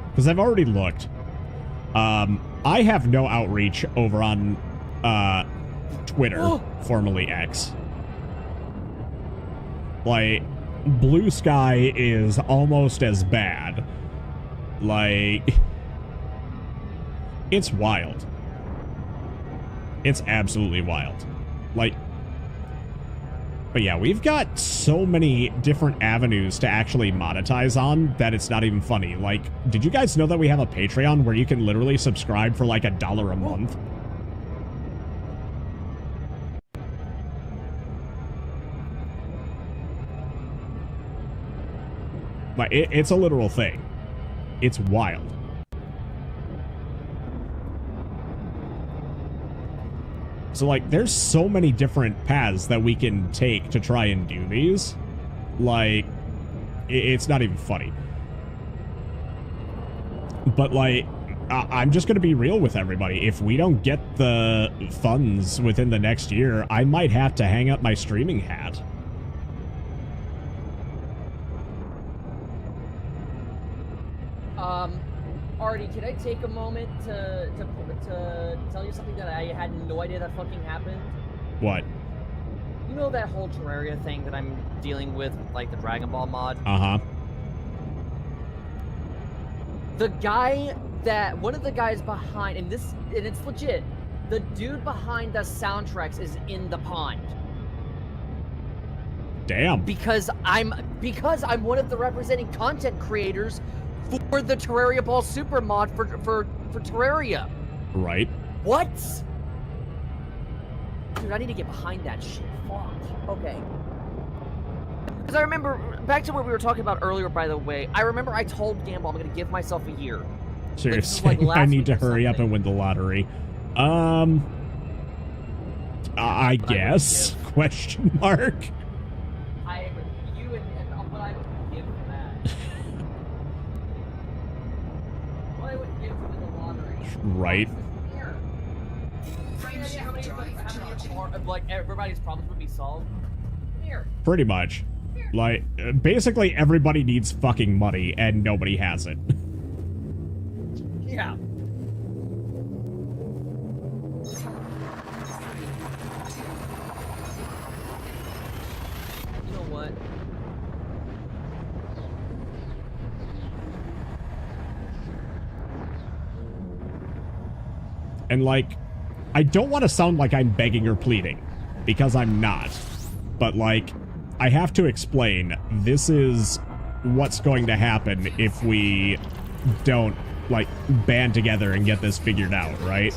because I've already looked, I have no outreach over on Twitter, formerly X. Like, Blue Sky is almost as bad. Like, it's wild. It's absolutely wild. Like, but yeah, we've got so many different avenues to actually monetize on that it's not even funny. Like, did you guys know that we have a Patreon where you can literally subscribe for like $1 a month? Like, it's a literal thing. It's wild. So, like, there's so many different paths that we can take to try and do these. Like, it's not even funny. But, like, I'm just going to be real with everybody. If we don't get the funds within the next year, I might have to hang up my streaming hat. Artie, can I take a moment to tell you something that I had no idea that fucking happened? What? You know that whole Terraria thing that I'm dealing with, like the Dragon Ball mod? Uh-huh. The guy that, one of the guys behind, and it's legit, the dude behind the soundtracks is in the pond. Damn. Because I'm one of the representing content creators for the Terraria Ball Super mod for Terraria. Right. What? Dude, I need to get behind that shit. Fuck. Okay. Because I remember, back to what we were talking about earlier, by the way, I remember I told Gamble I'm going to give myself a year. Seriously, like I last need week to or hurry up something. and win the lottery. I guess? Question mark. But I would give for that. What I would give to win the lottery. Right. Here. Frameshift drive charging. Like everybody's problems would be solved. Here. Pretty much. Here. Like, basically everybody needs fucking money, and nobody has it. Yeah. You know what? And, like, I don't want to sound like I'm begging or pleading, because I'm not. But, like, I have to explain, this is what's going to happen if we don't, like, band together and get this figured out, right?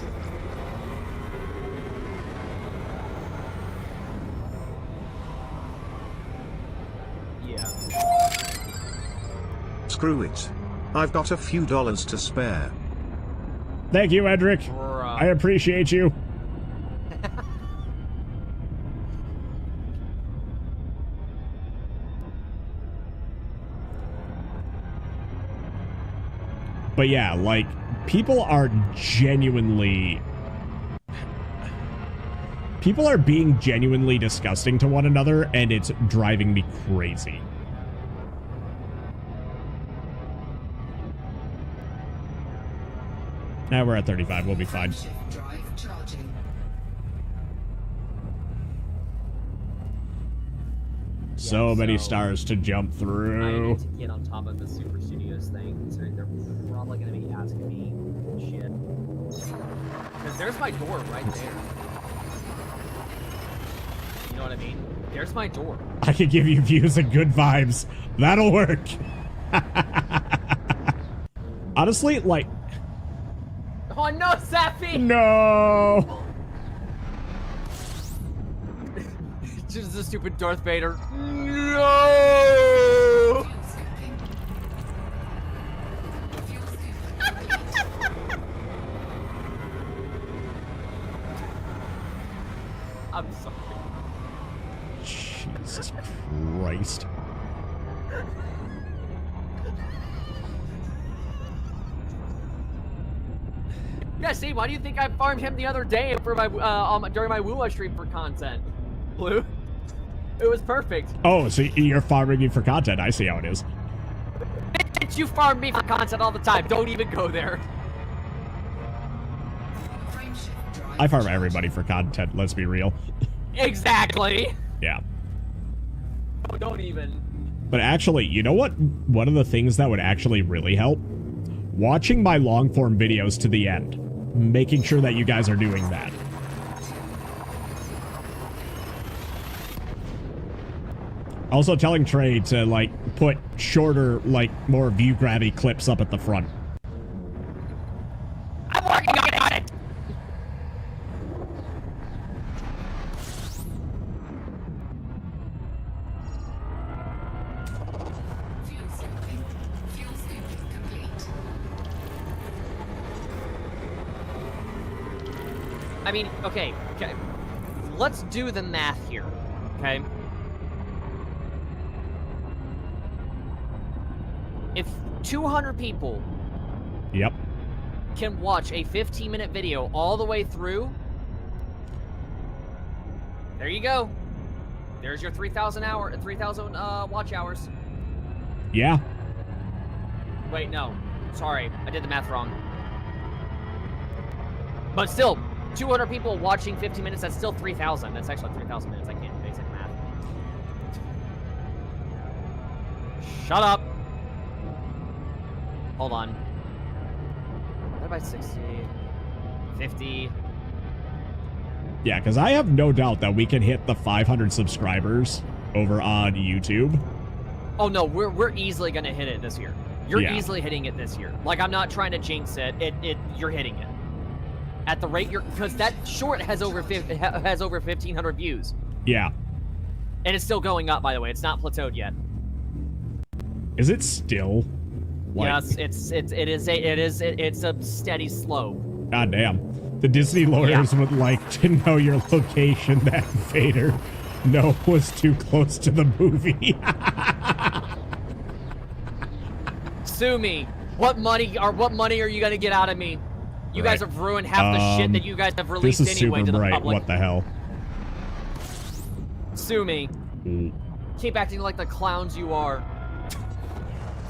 Yeah. Screw it. I've got a few dollars to spare. Thank you, Edric. Bruh. I appreciate you. But yeah, like, people are genuinely... People are being genuinely disgusting to one another, and it's driving me crazy. Now we're at 35, we'll be fine. Frameshift drive charging. So many so- stars to jump I through. need to get on top of the Super Studios thing, considering they're probably going to be asking me shit. Because there's my door right there. You know what I mean? There's my door. I could give you views and good vibes. That'll work. Honestly, like, Oh no, Sappy! no. Just a stupid Darth Vader. No! Fuel scooping. Fuel scooping complete. I'm sorry. Jesus Christ. Yeah, see, why do you think I farmed him the other day for my during my Woowa stream for content? Blue? It was perfect. Oh, so you're farming me for content. I see how it is. Bitch, you farm me for content all the time. Don't even go there. Frameshift drive I farm charging. everybody for content, let's be real. Exactly. Yeah. Don't even. But actually, you know what? One of the things that would actually really help? Watching my long-form videos to the end. Making sure that you guys are doing that. Also telling Trey to, like, put shorter, like, more view-grabby clips up at the front. I'm working on it. Fuel scooping. Fuel scooping complete. I mean, okay. Let's do the math here. Okay. If 200 people Yep. can watch a 15-minute video all the way through, there you go. There's your 3,000 watch hours. Yeah. Wait, no. Sorry, I did the math wrong. But still, 200 people watching 15 minutes, that's still 3,000. That's actually 3,000 minutes. I can't do basic math. Shut up. Hold on. Divided by 60. 50. Yeah, because I have no doubt that we can hit the 500 subscribers over on YouTube. Oh no, we're easily gonna hit it this year. You're Yeah. easily hitting it this year. Like, I'm not trying to jinx it. You're hitting it. At the rate you're, because that short has over 1,500 views, Yeah. and it's still going up. By the way, it's not plateaued yet. Is it still? Like, Yes, it's a steady slope. God damn. The Disney lawyers would like to know your location that Vader was too close to the movie. Sue me. What money are you gonna get out of me? You guys Right. have ruined half the shit that you guys have This released is anyway super to the bright. public. What the hell? Sue me. Keep acting like the clowns you are.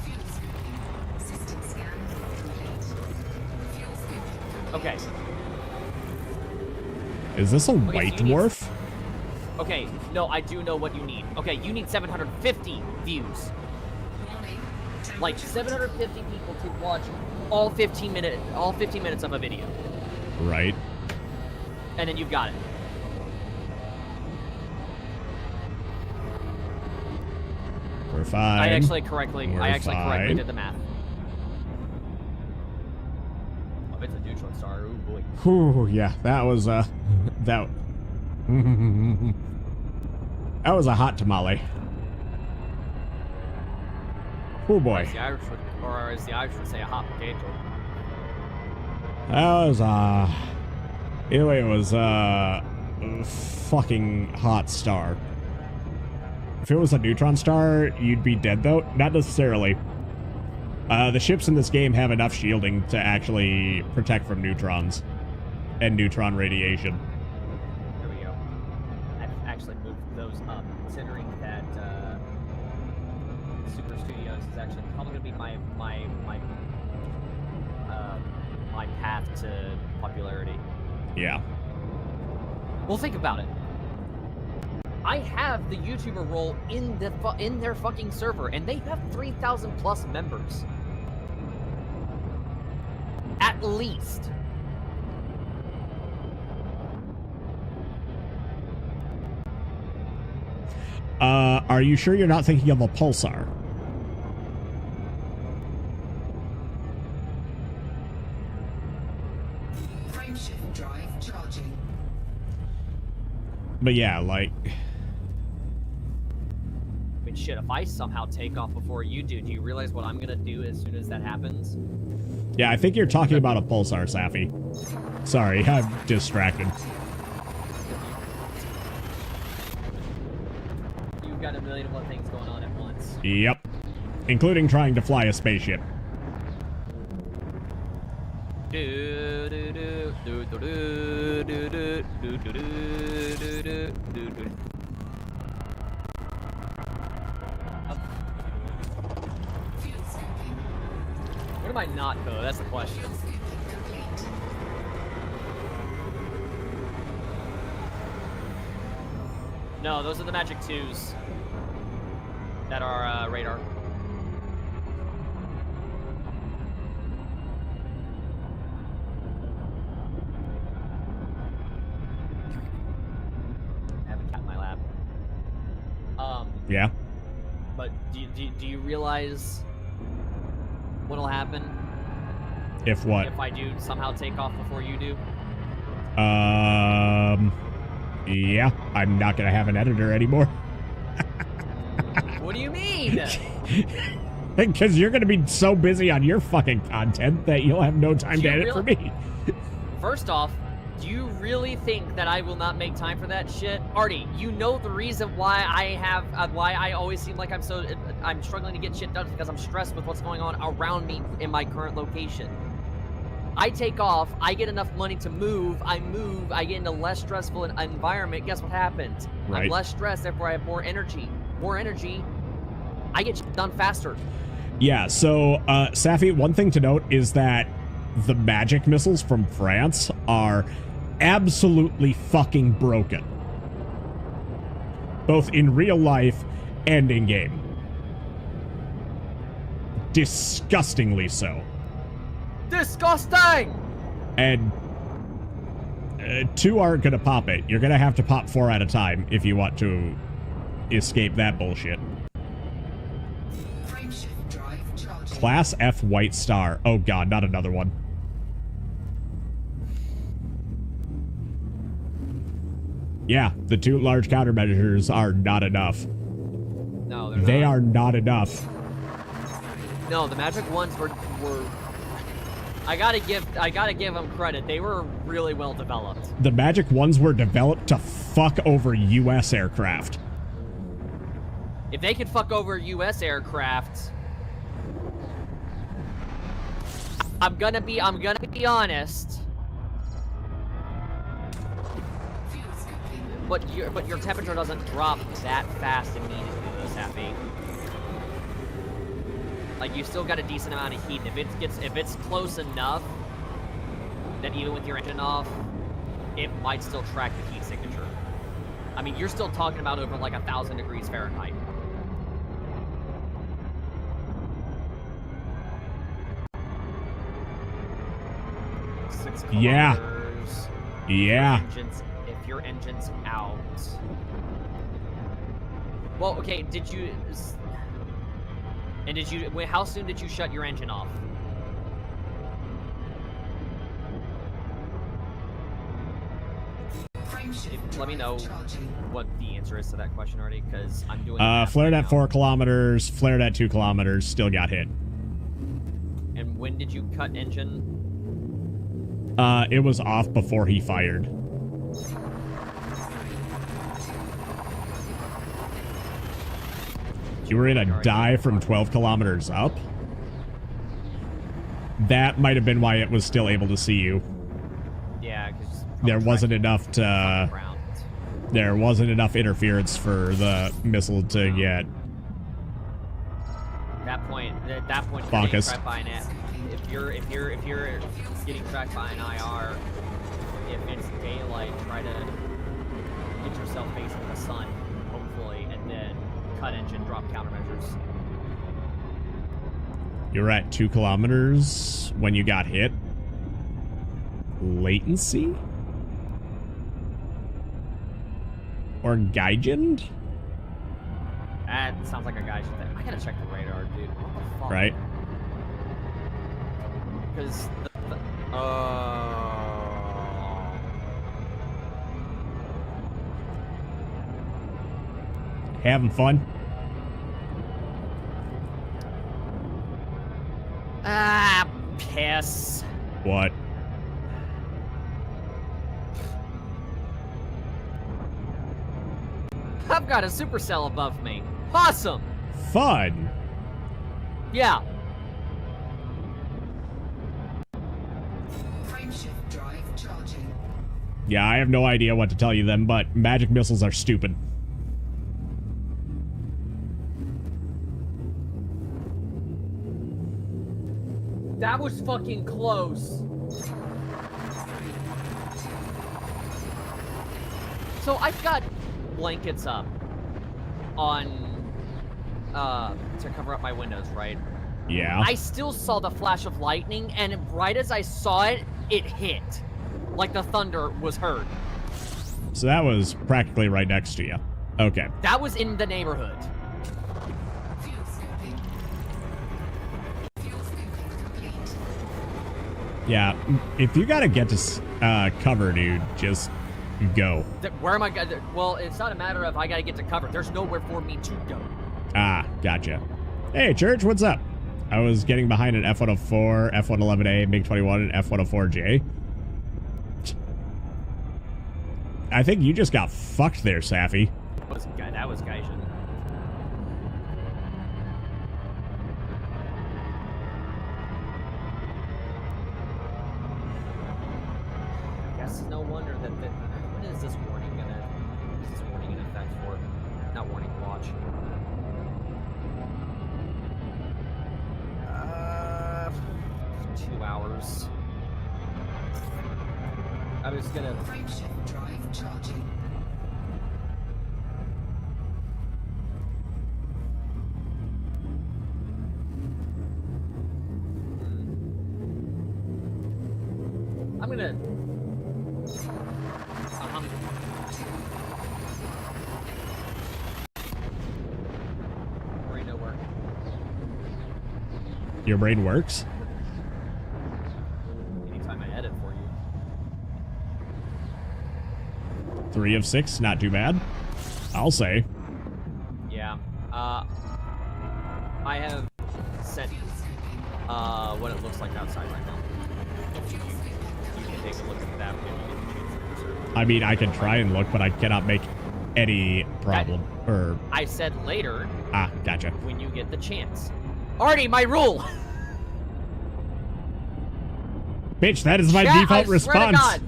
Fuel scooping. System scan complete. Fuel scooping complete. Okay. Is this a so white you need- dwarf? Okay, no, I do know what you need. Okay, you need 750 views. Warning. Like 750 people to watch all 15 minutes of a video. Right. And then you've got it. We're fine. I actually correctly fine. did the math. Oh, it's a neutron star. Oh boy. Whew, yeah, that was that that was a hot tamale. Oh boy. As the Irish would, or as the Irish would say, a hot potato. That was either way, it was fucking hot star. If it was a neutron star, you'd be dead though. Not necessarily. The ships in this game have enough shielding to actually protect from neutrons and neutron radiation. There we go. I've actually moved those up, considering that Super Studios is actually probably gonna be my path to popularity. Yeah. Well, think about it. I have the YouTuber role in their fucking server, and they have 3,000 plus members. At least. Are you sure you're not thinking of a pulsar? Frameshift drive charging. But yeah, like, I mean, shit, if I somehow take off before you do you realize what I'm gonna do as soon as that happens? yeah, I think you're talking about a pulsar, Safi. Sorry, I'm distracted. You've got a million of things going on at once. Yep. Including trying to fly a spaceship. Do do do do do do do do do do do do do. Fuel scooping. Where do I not go? That's the question. Fuel scooping complete. No, those are the magic 2s that are radar. I have a cat in my lap. Yeah. But do you realize what'll happen If what? if I do somehow take off before you do? Yeah, I'm not gonna have an editor anymore. What do you mean? Because you're gonna be so busy on your fucking content that you'll have no time Do to you edit for me. First off, do you really think that I will not make time for that shit? Artie, you know the reason why I always seem like I'm struggling to get shit done is because I'm stressed with what's going on around me in my current location. I take off, I get enough money to move, I get into a less stressful environment. Guess what happens? Right. I'm less stressed, therefore I have more energy. More energy, I get shit done faster. Yeah, so, Safi, one thing to note is that the magic missiles from France are absolutely fucking broken. Both in real life and in game. Disgustingly so. Disgusting! And 2 aren't gonna pop it. You're gonna have to pop 4 at a time if you want to escape that bullshit. Frameshift drive charging. Class F White Star. Oh god, not another one. Yeah, the 2 large countermeasures are not enough. No, they're They not. are not enough. No, the magic ones were I gotta give them credit. They were really well developed. The magic ones were developed to fuck over US aircraft. If they could fuck over U.S. aircraft, I'm gonna be honest. Fuel scooping. But your temperature doesn't drop that fast immediately. Taffy. Like, you still got a decent amount of heat. If it's close enough that even with your engine off, it might still track the heat signature. I mean, you're still talking about over like 1,000 degrees Fahrenheit. Yeah. Yeah. If your engine's out. Well, okay, how soon did you shut your engine off? Let me know what the answer is to that question already, because I'm doing flared at 4 kilometers, flared at 2 kilometers, still got hit. And when did you cut engine? It was off before he fired. You were in a dive from 12 kilometers up? That might have been why it was still able to see you. Yeah, because there wasn't enough to... There wasn't enough interference for the missile to get... At that point, Bonkus. If you're getting tracked by an IR, if it's daylight, try to get yourself facing the sun, hopefully, and then cut engine, drop countermeasures. You were at 2 kilometers when you got hit. Latency? Or Gaijin? That sounds like a Gaijin thing. I gotta check the radar, dude. What the fuck? Right. Because Having fun? Piss. What? I've got a supercell above me. Awesome. Fun. Yeah. Frameshift drive charging. Yeah, I have no idea what to tell you then, but magic missiles are stupid. That was fucking close. So I've got blankets up on to cover up my windows, right? Yeah. I still saw the flash of lightning, and right as I saw it, it hit. Like the thunder was heard. So that was practically right next to you. Okay. That was in the neighborhood. Fuel scooping. Fuel scooping complete. Yeah, if you gotta get to cover, dude, just go. Where am I going? Well, it's not a matter of I gotta get to cover. There's nowhere for me to go. Ah, gotcha. Hey, Church, what's up? I was getting behind an F-104, F-111A, MiG-21, and F-104J. I think you just got fucked there, Safi. That was Gaijin. I guess no wonder that when is this warning in effect for? Not warning, watch. 2 hours. I was gonna. Frameshift drive charging. I'm gonna. Brain don't work. Your brain works? Anytime I edit for you. 3 of 6, not too bad. I'll say. Yeah. I have set what it looks like outside right now. You can take a look at that when you get the chance. I mean, I can try and look, but I cannot make any problem. I said later. Ah, gotcha. When you get the chance. Artie, my rule! Bitch, that is my default response.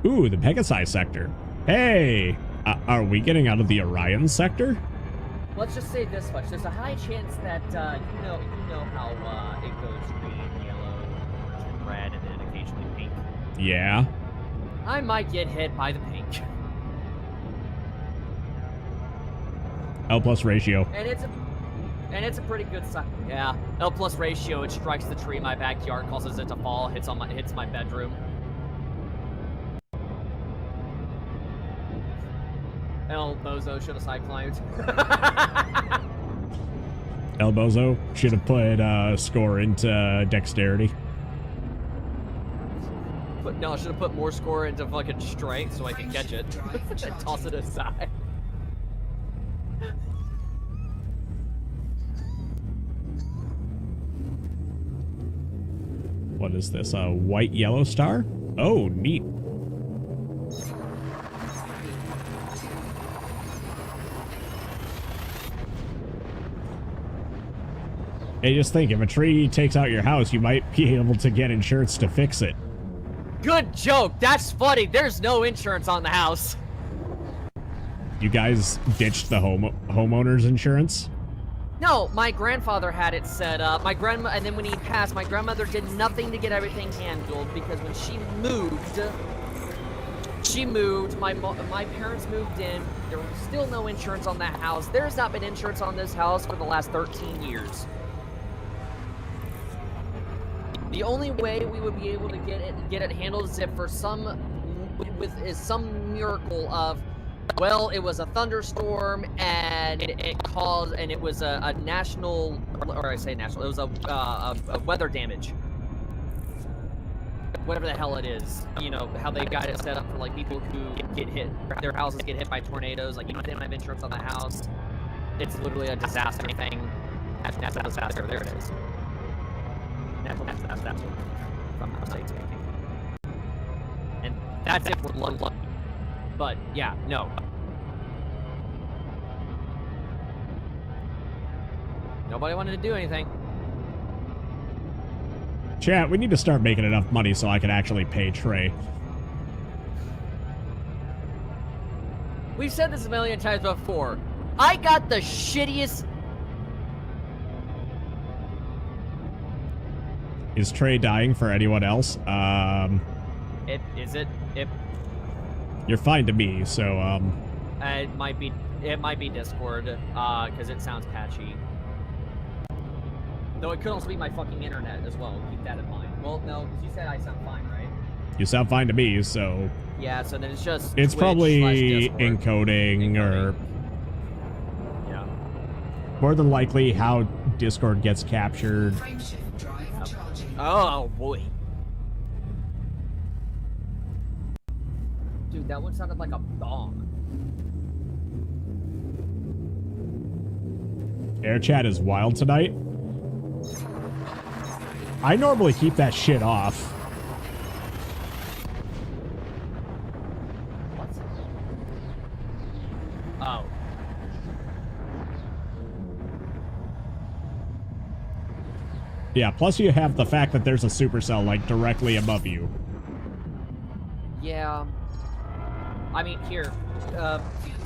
Ooh, the Pegasi sector. Hey, Are we getting out of the Orion sector? Let's just say this much: there's a high chance that you know how it goes green, yellow, orange, and red, and then occasionally pink. Yeah. I might get hit by the pink. L plus ratio. And it's a pretty good sign. Yeah, L plus ratio. It strikes the tree in my backyard, causes it to fall, hits my bedroom. El Bozo should have side climbed. El Bozo should have put score into dexterity. I should have put more score into fucking strength so I can catch it. And toss it aside. What is this? A white yellow star? Oh, neat. Hey, just think, if a tree takes out your house, you might be able to get insurance to fix it. Good joke. That's funny. There's no insurance on the house. You guys ditched the homeowner's insurance? No, my grandfather had it set up. And then when he passed, my grandmother did nothing to get everything handled because when she moved. My parents moved in. There was still no insurance on that house. There's not been insurance on this house for the last 13 years. The only way we would be able to get it handled is if for some miracle of, well, it was a thunderstorm and it was a national, or I say national, it was a weather damage. Whatever the hell it is, you know, how they got it set up for like people who get hit, their houses get hit by tornadoes, like, you know, they don't have insurance on the house. It's literally a disaster thing. That's a disaster, there it is. That's if I'm not mistaken. And that's if we're lucky. But yeah, no. Nobody wanted to do anything. Chat, we need to start making enough money so I can actually pay Trey. We've said this a million times before. I got the shittiest... Is Trey dying for anyone else? You're fine to me, so, It might be Discord, because it sounds patchy. Though it could also be my fucking internet as well, keep that in mind. Well, no, because you said I sound fine, right? You sound fine to me, so... Yeah, so then it's just It's Twitch probably / encoding, or... Yeah. More than likely how Discord gets captured. Frameshift drive charging. Oh, boy. Dude, that one sounded like a bomb. Air chat is wild tonight. I normally keep that shit off. What? Oh. Yeah, plus you have the fact that there's a supercell, like, directly above you. Yeah. I mean, here.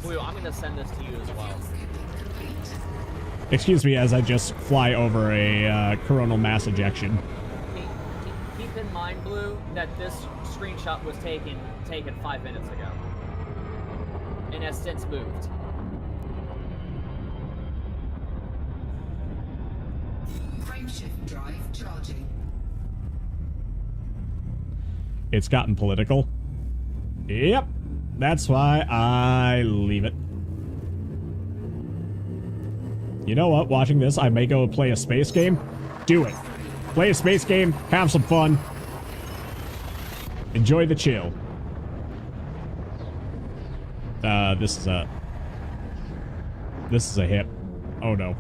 Blue, I'm gonna send this to you as well. Excuse me as I just fly over a coronal mass ejection. Keep in mind, Blue, that this screenshot was taken 5 minutes ago. And has since moved. Frameshift drive charging. It's gotten political. Yep. That's why I leave it. You know what? Watching this, I may go play a space game. Do it. Play a space game. Have some fun. Enjoy the chill. This is a hip. Oh no.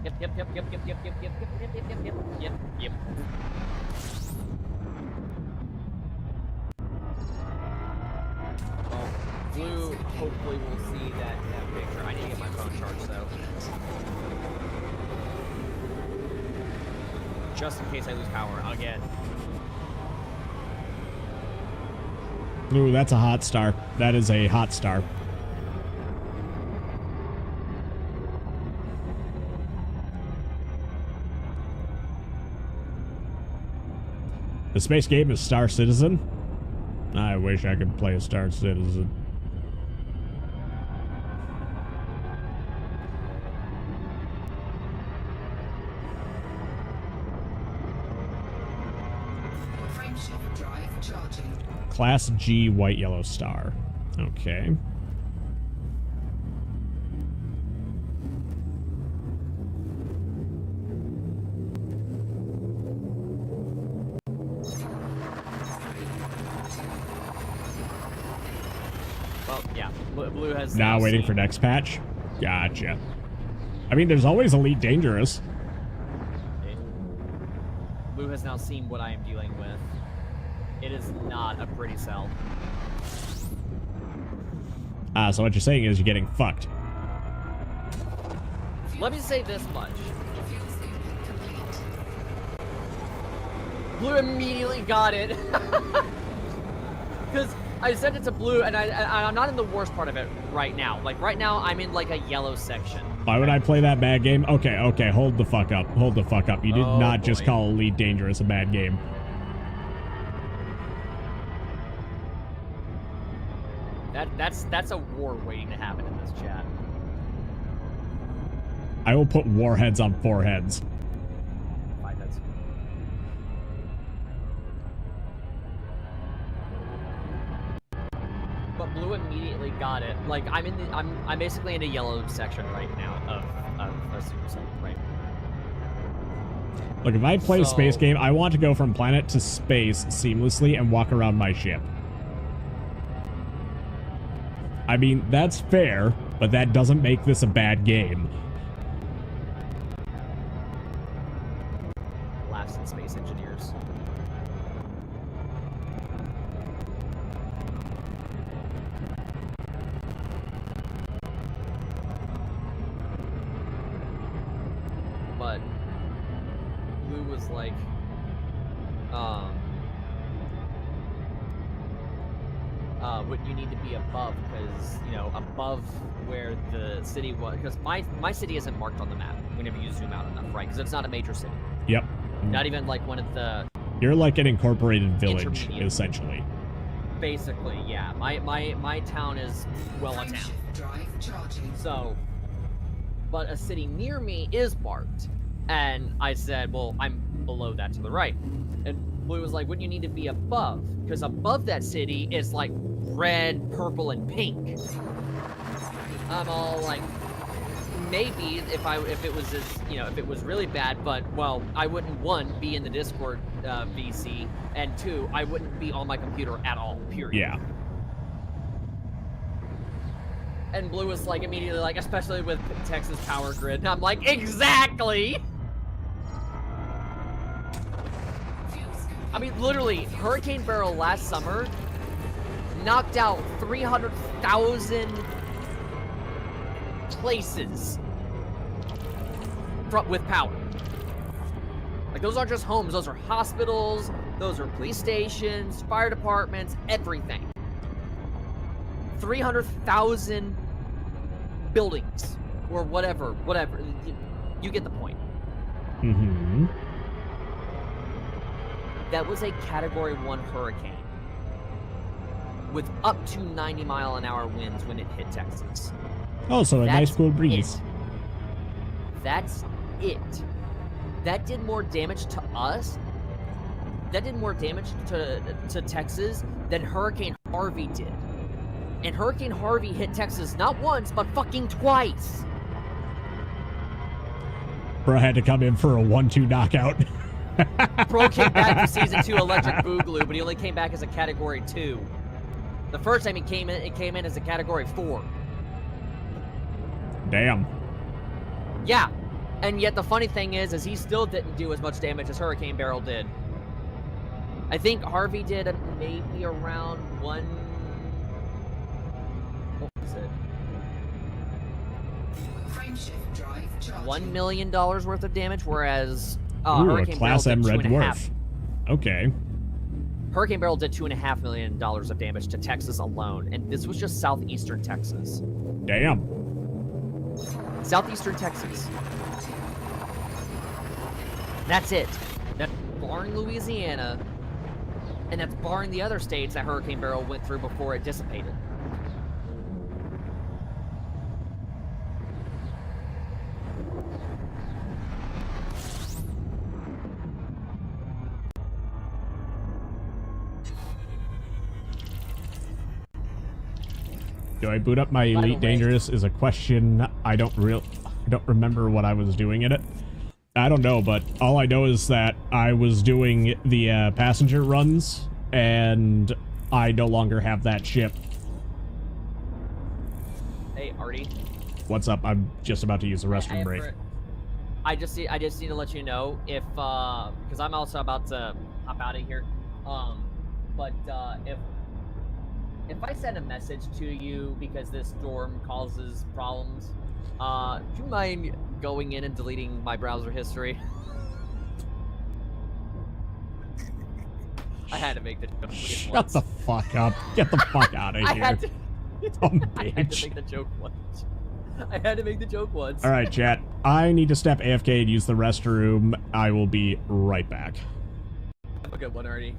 Yep. Well, Blue hopefully will see that picture. I need to get my phone charged though. Just in case I lose power again. Ooh, that's a hot star. That is a hot star. The space game is Star Citizen. I wish I could play a Star Citizen. Frameshift drive charging. Class G white yellow star. Okay. Well, yeah. Blue has Now waiting seen- for next patch. Gotcha. I mean, there's always Elite Dangerous. Blue has now seen what I am dealing with. It is not a pretty sell. So what you're saying is you're getting fucked. Let me say this much. Fuel input complete. Blue immediately got it. Because I sent it to Blue, and I'm not in the worst part of it right now. Like, right now, I'm in, like, a yellow section. Why would I play that bad game? Okay, okay, hold the fuck up. Hold the fuck up. You did Oh, not just boy. call Elite Dangerous a bad game. That's a war waiting to happen in this chat. I will put warheads on foreheads. 5 heads. But Blue immediately got it. Like, I'm basically in a yellow section right now of a super set, right? Look, if I play a space So- game, I want to go from planet to space seamlessly and walk around my ship. I mean, that's fair, but that doesn't make this a bad game. Laughs at space engineers. But Blue was like, wouldn't you need to be above? Because, you know, above where the city was. Because my city isn't marked on the map whenever you zoom out enough, right? Because it's not a major city. Yep. Not even like one of the. You're like an incorporated village, Intermediate. essentially. Basically, yeah. My town is, well, a town. Frameshift drive charging. So, but a city near me is marked. And I said, well, I'm below that to the right. And Blue was like, wouldn't you need to be above? Because above that city is like red, purple, and pink. I'm all like, maybe if it was if it was really bad, but well, I wouldn't, one, be in the Discord VC, and two, I wouldn't be on my computer at all, period. Yeah. And Blue was like immediately like, especially with Texas power grid. And I'm like, exactly! I mean, literally, Hurricane Barrel last summer knocked out 300,000 places with power. Like, those aren't just homes, those are hospitals, those are police stations, fire departments, everything. 300,000 buildings, or whatever. You get the point. Mm-hmm. That was a Category 1 hurricane with up to 90-mile-an-hour winds when it hit Texas. Oh, so a nice That's cool breeze. it. That's it. That did more damage to us. That did more damage to Texas than Hurricane Harvey did. And Hurricane Harvey hit Texas not once, but fucking twice. Bro had to come in for a 1-2 knockout. Bro came back for Season 2 Electric Boogaloo, but he only came back as a Category 2. The first time he came in, it came in as a Category 4. Damn. Yeah, and yet the funny thing is he still didn't do as much damage as Hurricane Barrel did. I think Harvey did maybe around what was it? Frameshift drive charging. $1 million worth of damage, whereas Ooh, a Hurricane Barrel Class did M Red 2.5. Dwarf. Okay. Hurricane Barrel did $2.5 million of damage to Texas alone, and this was just southeastern Texas. Damn. Southeastern Texas. That's it. That's barring Louisiana, and that's barring the other states that Hurricane Barrel went through before it dissipated. Do I boot up my By the Elite way- Dangerous is a question. I don't remember what I was doing in it. I don't know, but all I know is that I was doing the passenger runs, and I no longer have that ship. Hey, Artie. What's up? I'm just about to use the restroom break. I just need to let you know if because I'm also about to hop out of here. But if I send a message to you because this storm causes problems, do you mind going in and deleting my browser history? I had to make the joke. Shut the fuck up. Get the fuck out of I here. had to. Dumb I had to bitch. make the joke once. I had to make the joke once. All right, chat. I need to step AFK and use the restroom. I will be right back. Have a good one, Artie.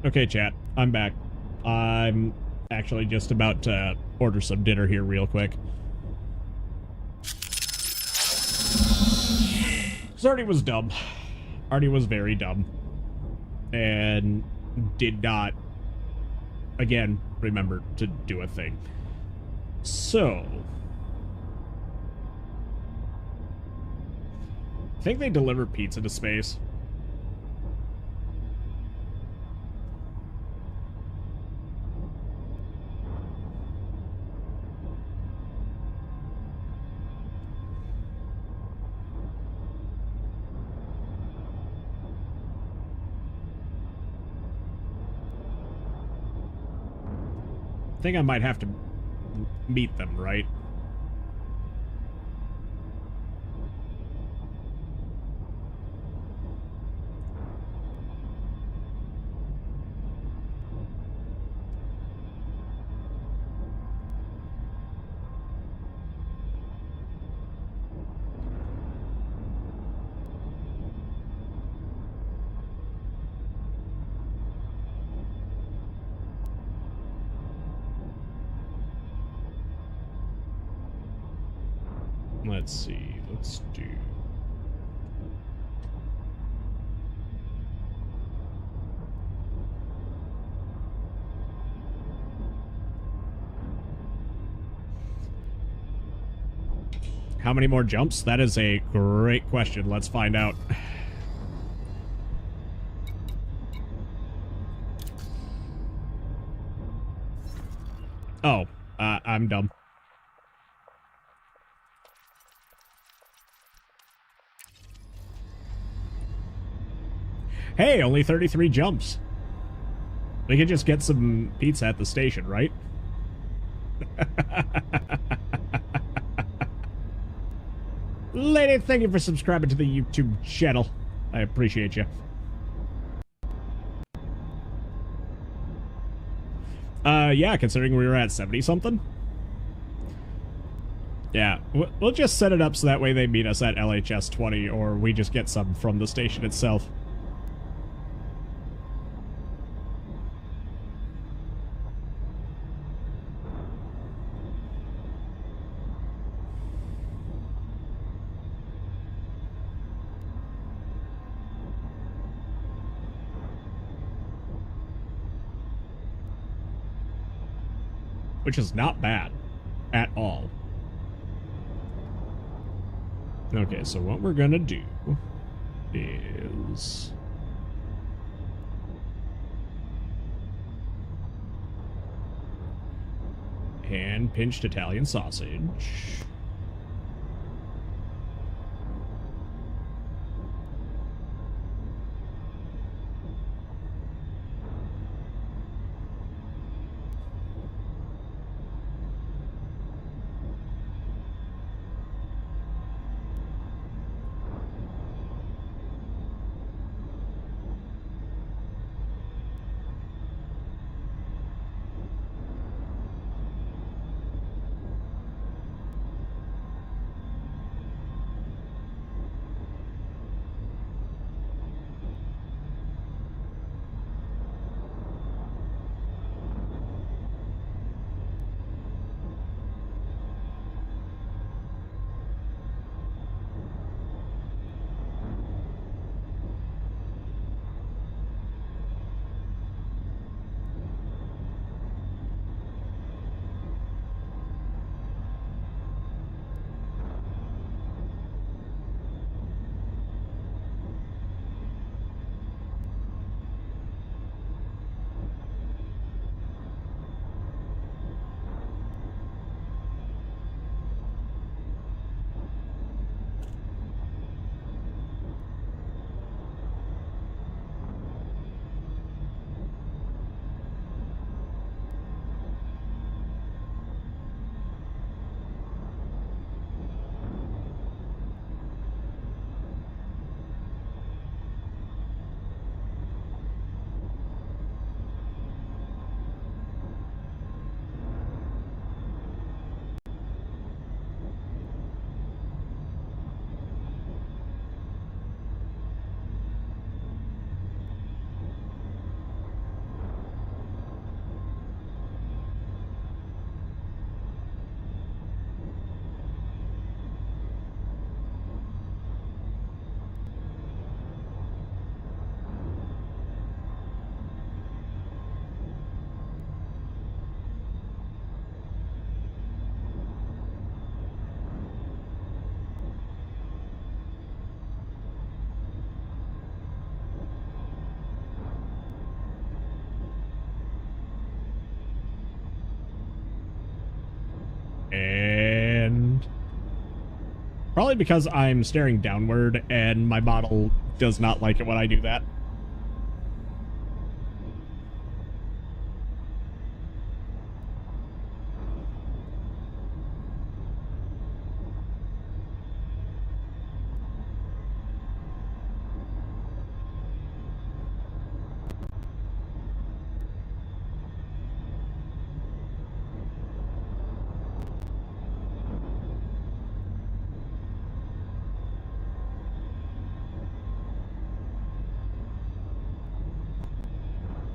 Okay, chat. I'm back. I'm actually just about to order some dinner here real quick. So Artie was dumb. Artie was very dumb. And did not, again, remember to do a thing. So... I think they deliver pizza to space. I think I might have to meet them, right? Let's see. Let's do... How many more jumps? That is a great question. Let's find out. Oh, I'm dumb. Hey, only 33 jumps. We could just get some pizza at the station, right? Lady, thank you for subscribing to the YouTube channel. I appreciate you. Yeah, considering we were at 70-something. Yeah, we'll just set it up so that way they meet us at LHS 20, or we just get some from the station itself. Which is not bad at all. Okay, so what we're gonna do is... hand-pinched Italian sausage. Probably because I'm staring downward and my model does not like it when I do that.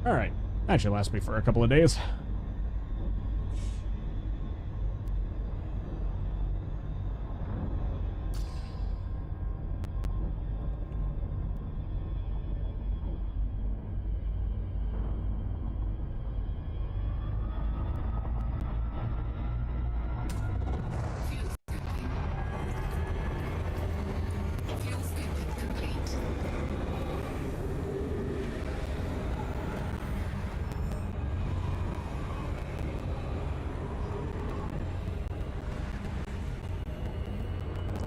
Alright. That should last me for a couple of days. Fuel scooping complete.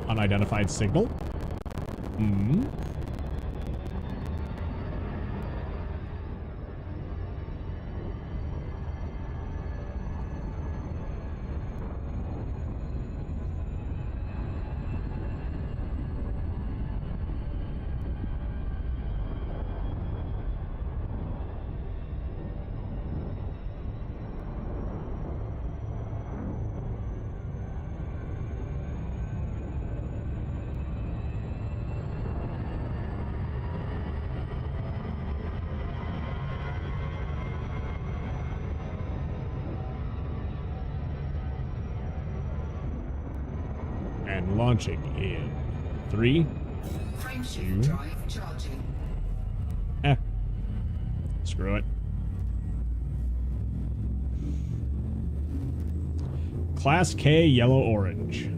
Unidentified signal. Hmm. And launching in 3. Frameshift drive charging. Screw it. Class K yellow orange.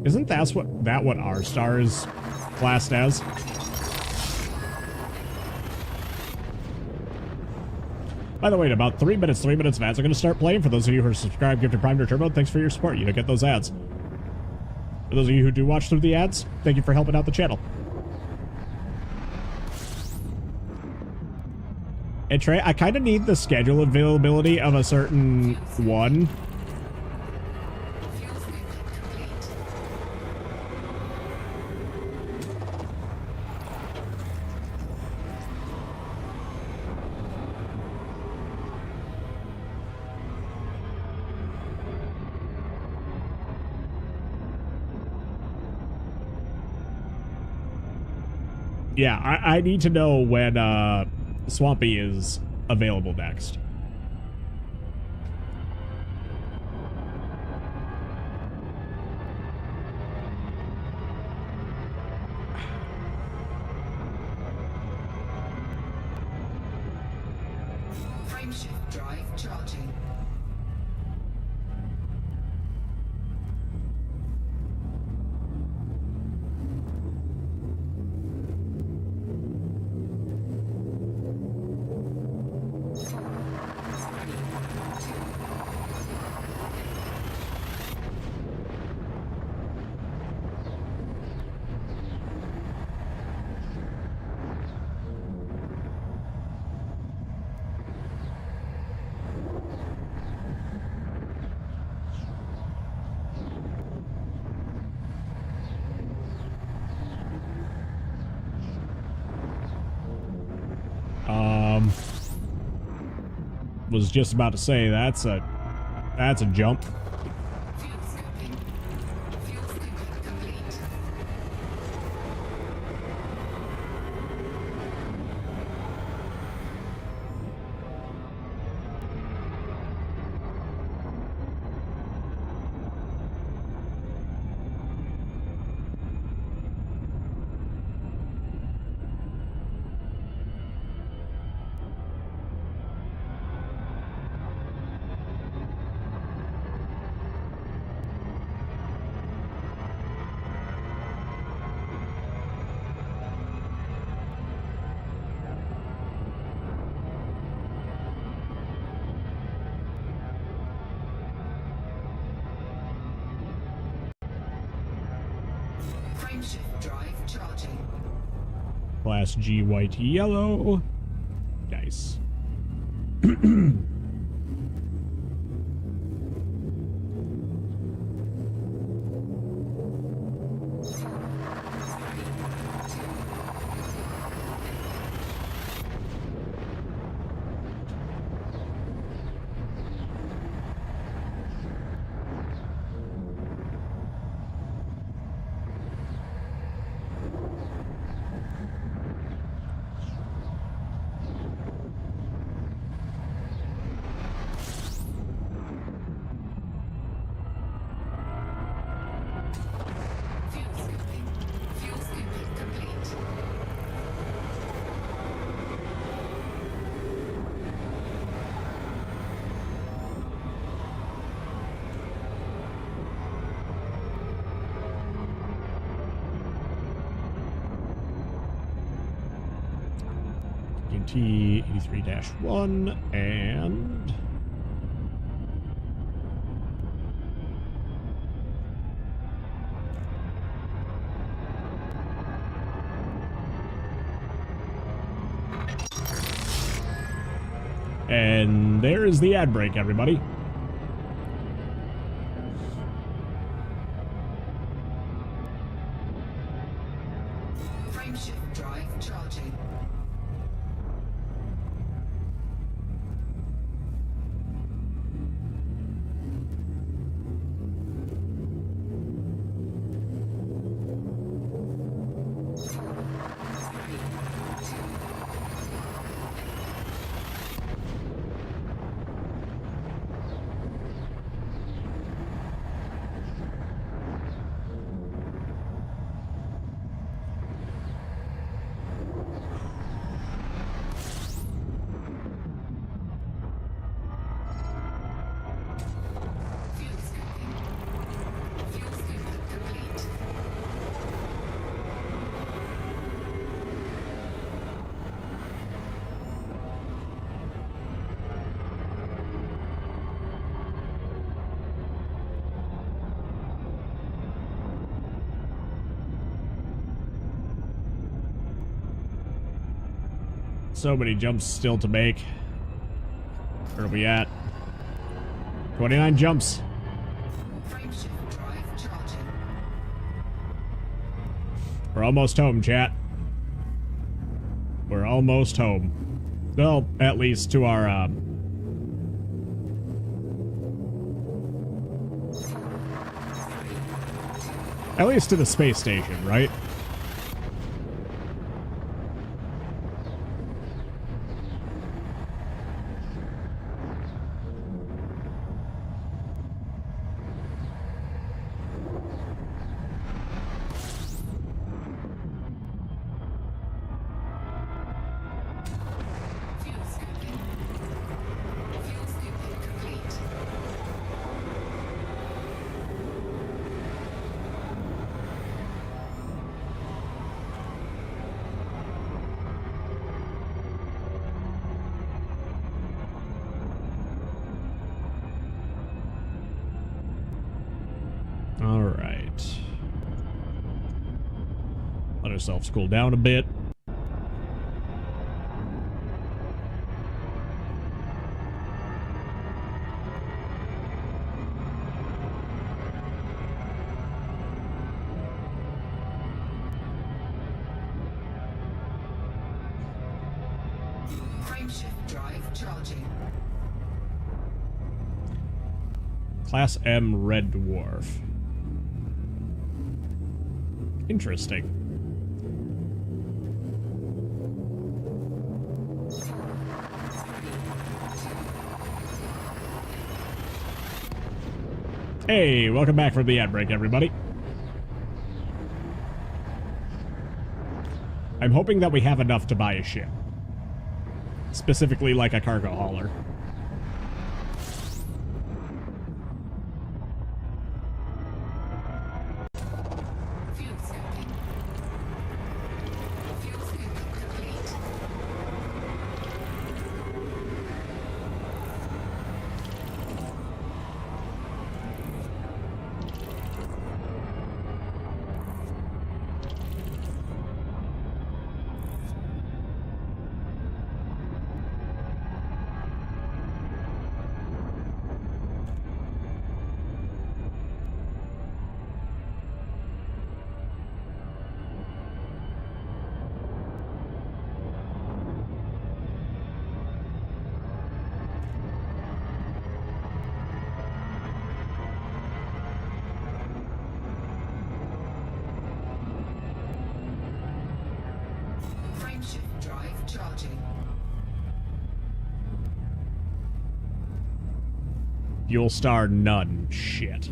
Isn't that what our star is classed as? By the way, in about 3 minutes of ads are going to start playing. For those of you who are subscribed, Gifted Prime or Turbo, thanks for your support. You don't get those ads. For those of you who do watch through the ads, thank you for helping out the channel. And Trey, I kind of need the schedule availability of a certain one. Fuel scooping complete. Yeah, I need to know when Swampy is available next. Frameshift drive charging. Was just about to say that's a jump. Fuel scooping. Fuel scooping complete. Frameshift drive charging. Class G, white, yellow. Nice. Fuel scooping complete. T 83-1 and there is the ad break, everybody. Frameshift drive charging. Fuel scooping complete. So many jumps still to make. Where are we at? 29 jumps. Frameshift drive charging. We're almost home, chat. We're almost home. Well, at least to our, at least to the space station, right? Fuel scooping. Fuel scooping complete. All right. Let ourselves cool down a bit. Frameshift drive charging. Class M Red Dwarf. Interesting. Hey, welcome back from the ad break, everybody. I'm hoping that we have enough to buy a ship. Specifically, like a cargo hauler. Fuel scooping. Fuel scooping complete. Fuel star, none. Shit.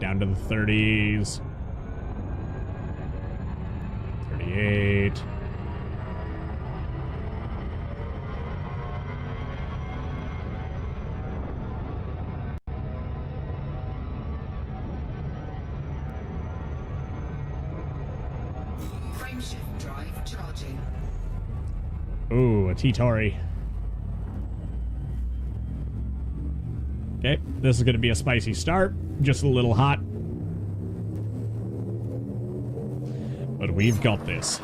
Down to the 30s. 38. Frameshift drive charging. Ooh, a T-Tori. Okay, this is going to be a spicy start. Just a little hot. But we've got this.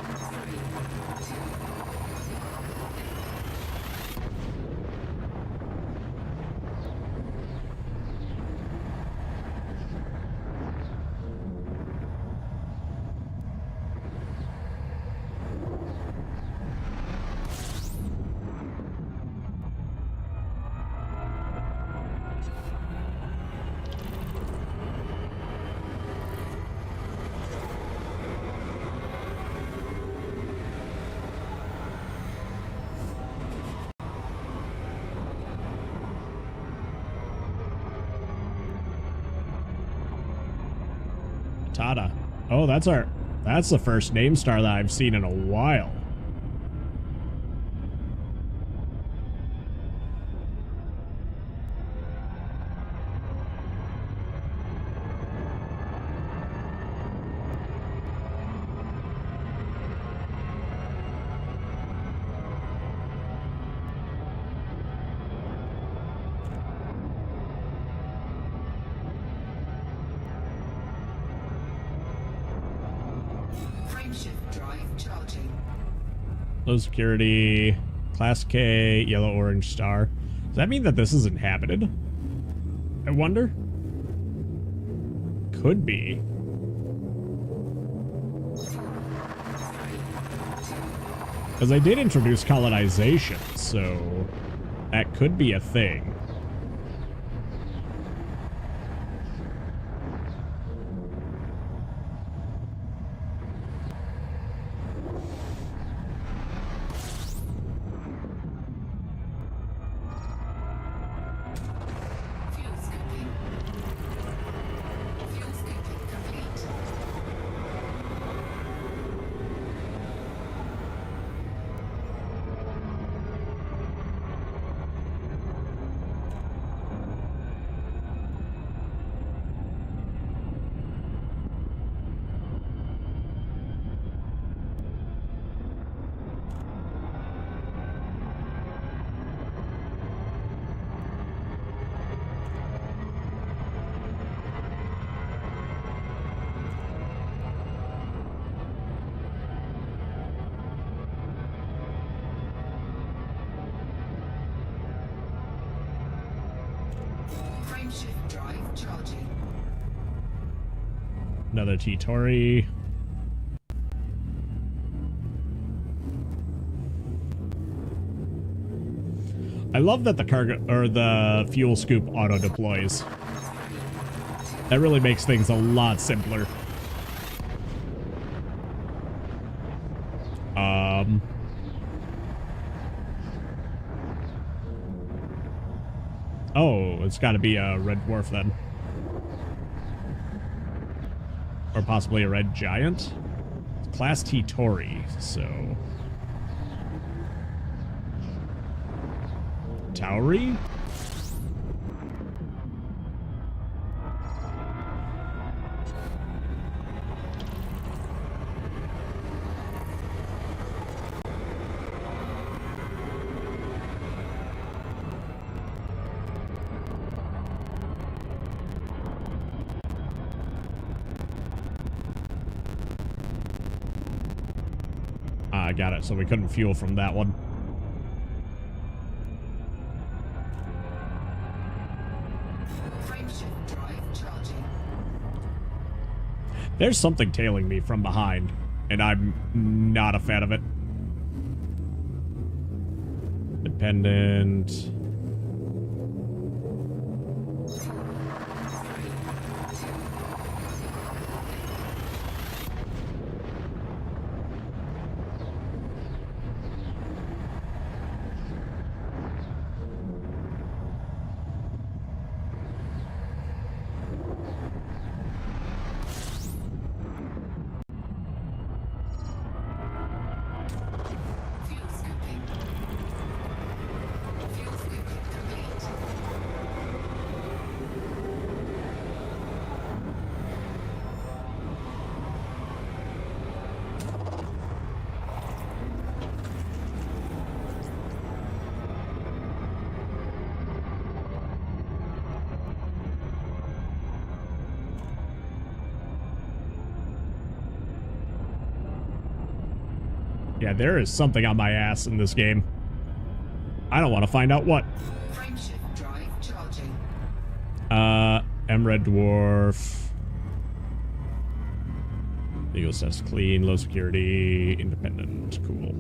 Tada. Oh, that's the first name star that I've seen in a while. Frameshift drive charging. Low security, class K, yellow orange star. Does that mean that this is inhabited? I wonder. Could be. Because I did introduce colonization, so that could be a thing. Fuel scooping. Fuel scooping complete. Frameshift drive charging. Another T-Tori. I love that the cargo or the fuel scoop auto deploys. That really makes things a lot simpler. Oh, it's got to be a red dwarf then. Or possibly a red giant. Class T-Tori, so... Tauri? I got it. So we couldn't fuel from that one. Frameshift drive charging. There's something tailing me from behind, and I'm not a fan of it. Dependent. Fuel scooping. Fuel scooping complete. Yeah, there is something on my ass in this game. I don't want to find out what. Frameshift drive charging. Red Dwarf. Legal says clean, low security, independent. Cool.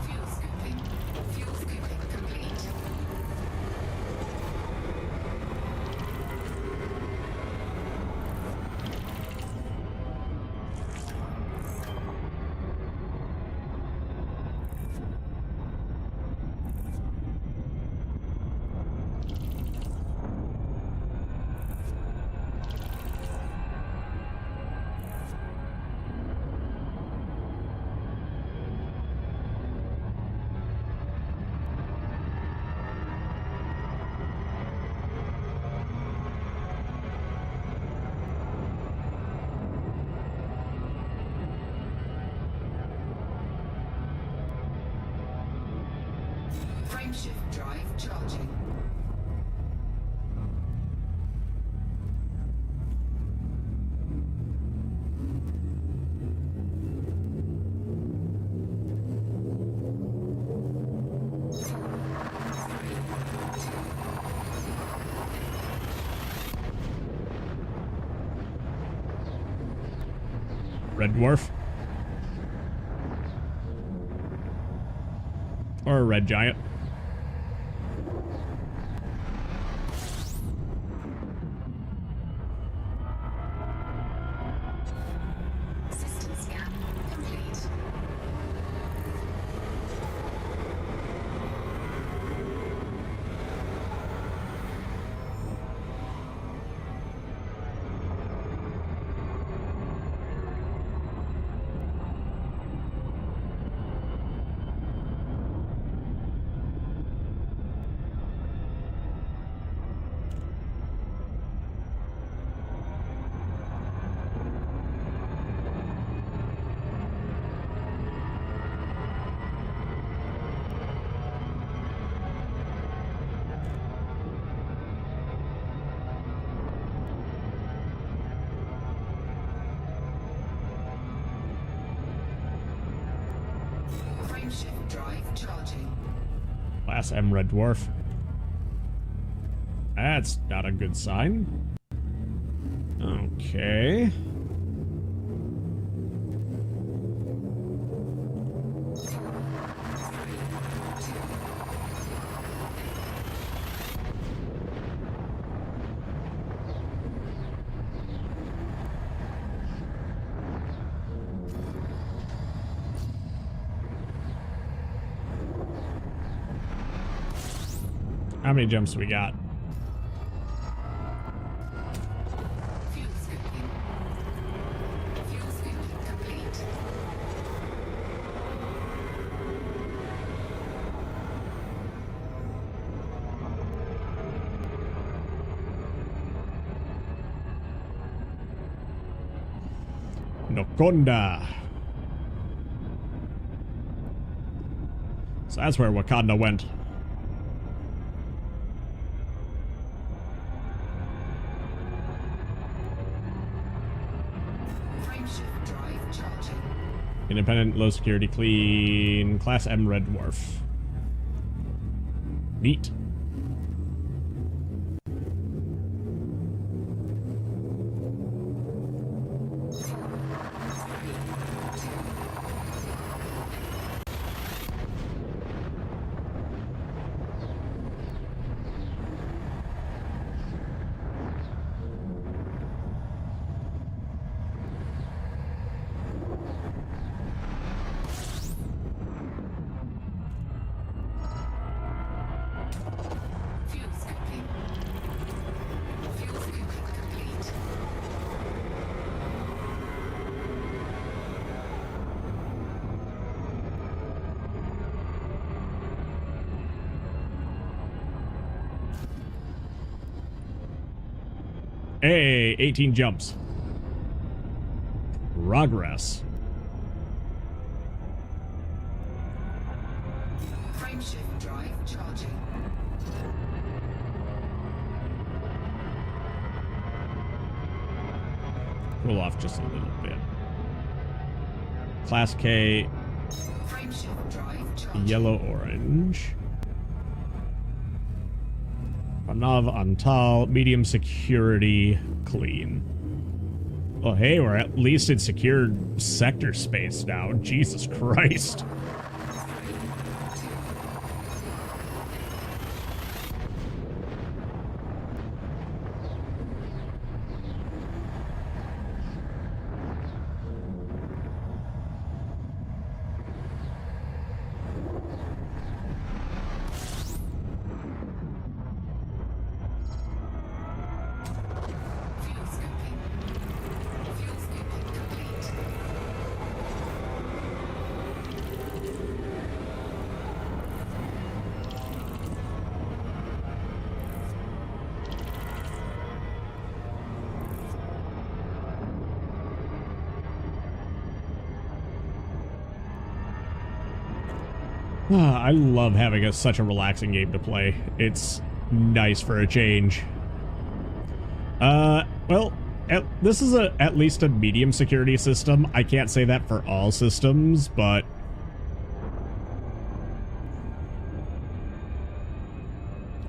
Fuel scooping. Fuel scooping complete. Frameshift drive charging. Red Dwarf. Or a red giant. System scan complete. Frameshift drive charging. Class M Red Dwarf. That's not a good sign. Okay. How many jumps we got? Fuel scooping. Fuel scooping complete. 1, Nokonda. So that's where Wakanda went. Frameshift drive charging. Independent, low security, clean, Class M Red Dwarf. Neat. Fuel scooping. Fuel scooping complete. Hey, 18 jumps. Progress. Frameshift drive charging. Cool off just a little bit. Class K, Frameshift drive charging. yellow, orange. Panav Antal, medium security, clean. Oh, hey, we're at least in secured sector space now. Jesus Christ. Fuel scooping. Fuel scooping complete. I love having such a relaxing game to play. It's nice for a change. Well, this is at least a medium security system. I can't say that for all systems, but...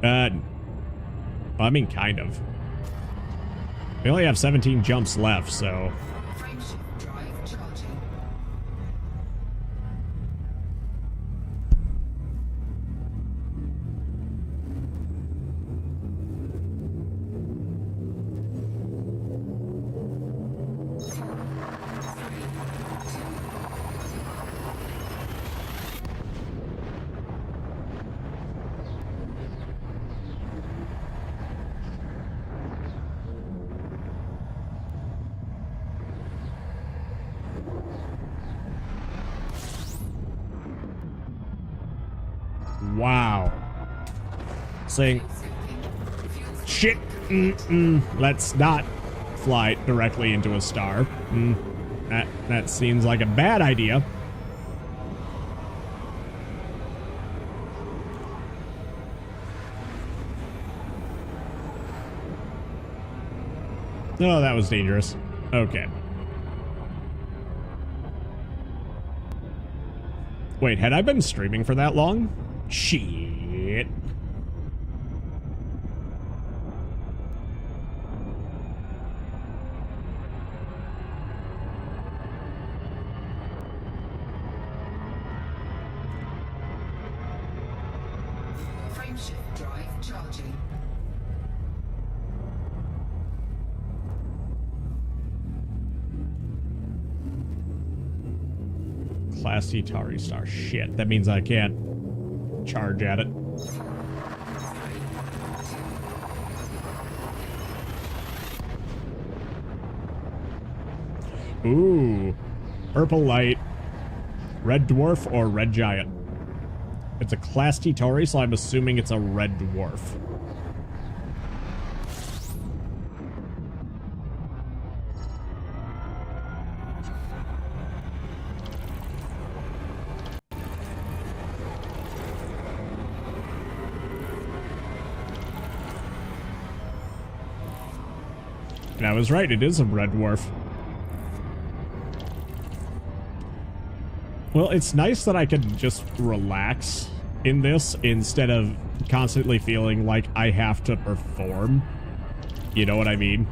I mean, kind of. We only have 17 jumps left, so... Frameshift drive charging. Wow. Saying... Shit! Let's not fly directly into a star. That seems like a bad idea. Oh, that was dangerous. Okay. Wait, had I been streaming for that long? Shit. Frameshift drive charging. Class C Tari Star. Shit, that means I can't charge at it. Ooh. Purple Light. Red Dwarf or Red Giant? It's a Class T Tori, so I'm assuming it's a Red Dwarf. And I was right, it is a red dwarf. Well, it's nice that I can just relax in this instead of constantly feeling like I have to perform. You know what I mean?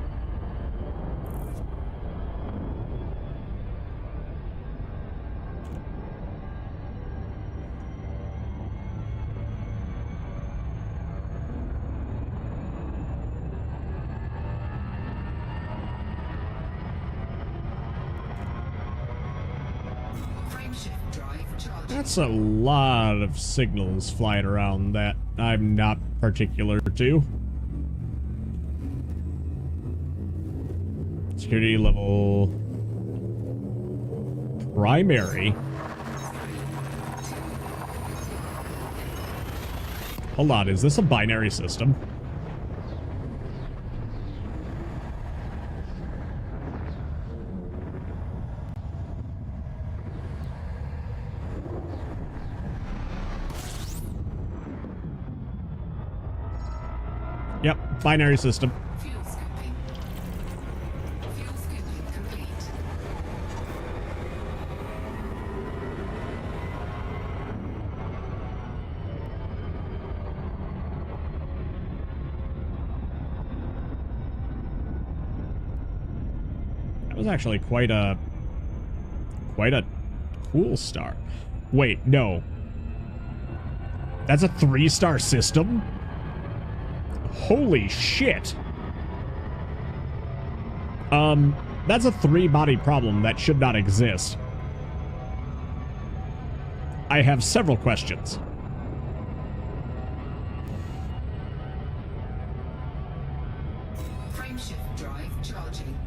Frameshift drive charging. That's a lot of signals flying around that I'm not particular to. Security level primary. Hold on, is this a binary system? Yep, binary system. Fuel scooping. Fuel scooping complete. That was actually quite a cool star. Wait, no. That's a 3-star system? Holy shit. That's a 3-body problem that should not exist. I have several questions. Frameshift drive charging.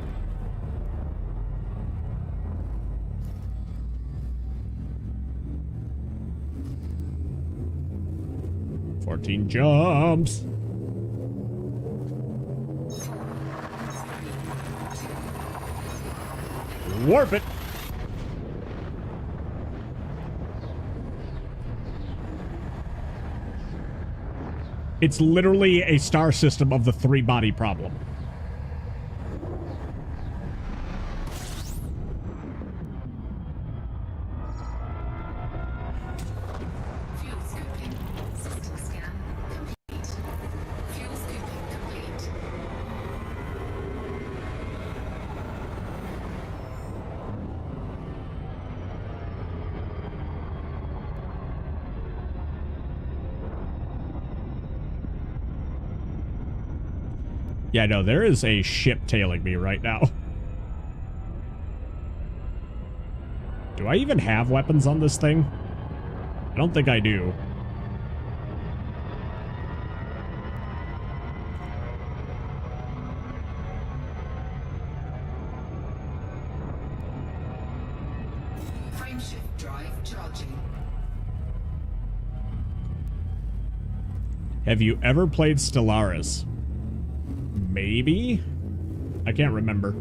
Fourteen jumps. Warp it. It's literally a star system of the 3-body problem. Fuel scooping. System scan complete. Fuel scooping complete. Yeah, no, there is a ship tailing me right now. Do I even have weapons on this thing? I don't think I do. Frameshift drive charging. Have you ever played Stellaris? Maybe? I can't remember.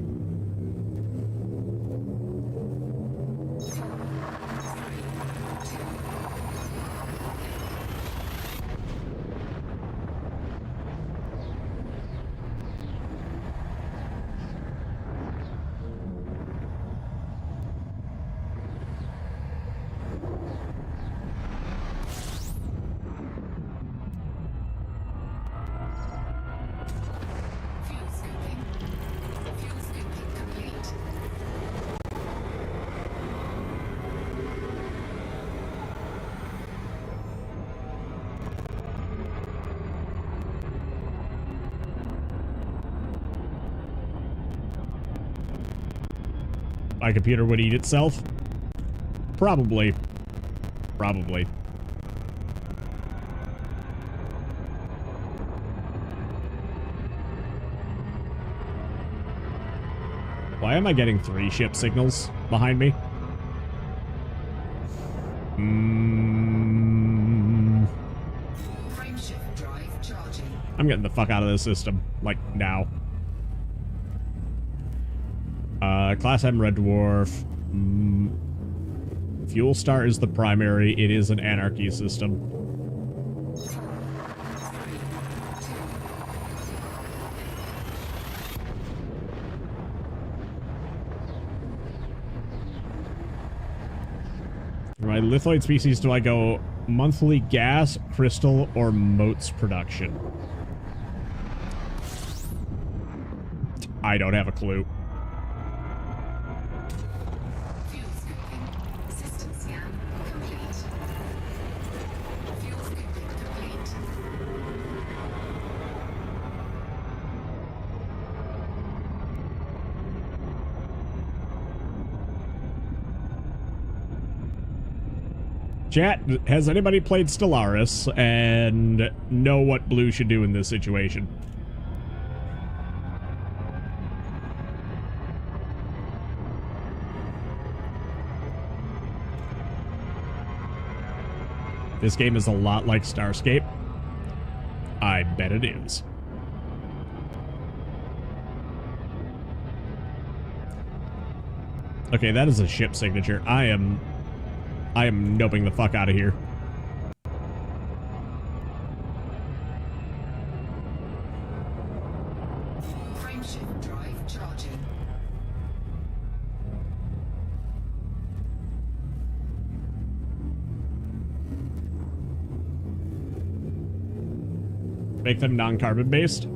Fuel scooping. Fuel scooping complete. My computer would eat itself? Probably. Probably. Why am I getting 3 ship signals behind me? Frameshift drive charging. I'm getting the fuck out of this system. Like, now. Class M Red Dwarf. Fuel Star is the primary. It is an anarchy system. my lithoid species, do I go monthly gas, crystal, or motes production? I don't have a clue. Fuel scooping. System scan complete. Fuel scooping complete. Chat, has anybody played Stellaris and know what blue should do in this situation? This game is a lot like Starscape. I bet it is. Okay, that is a ship signature. I am noping the fuck out of here. Frameshift drive charging. Make them non-carbon based.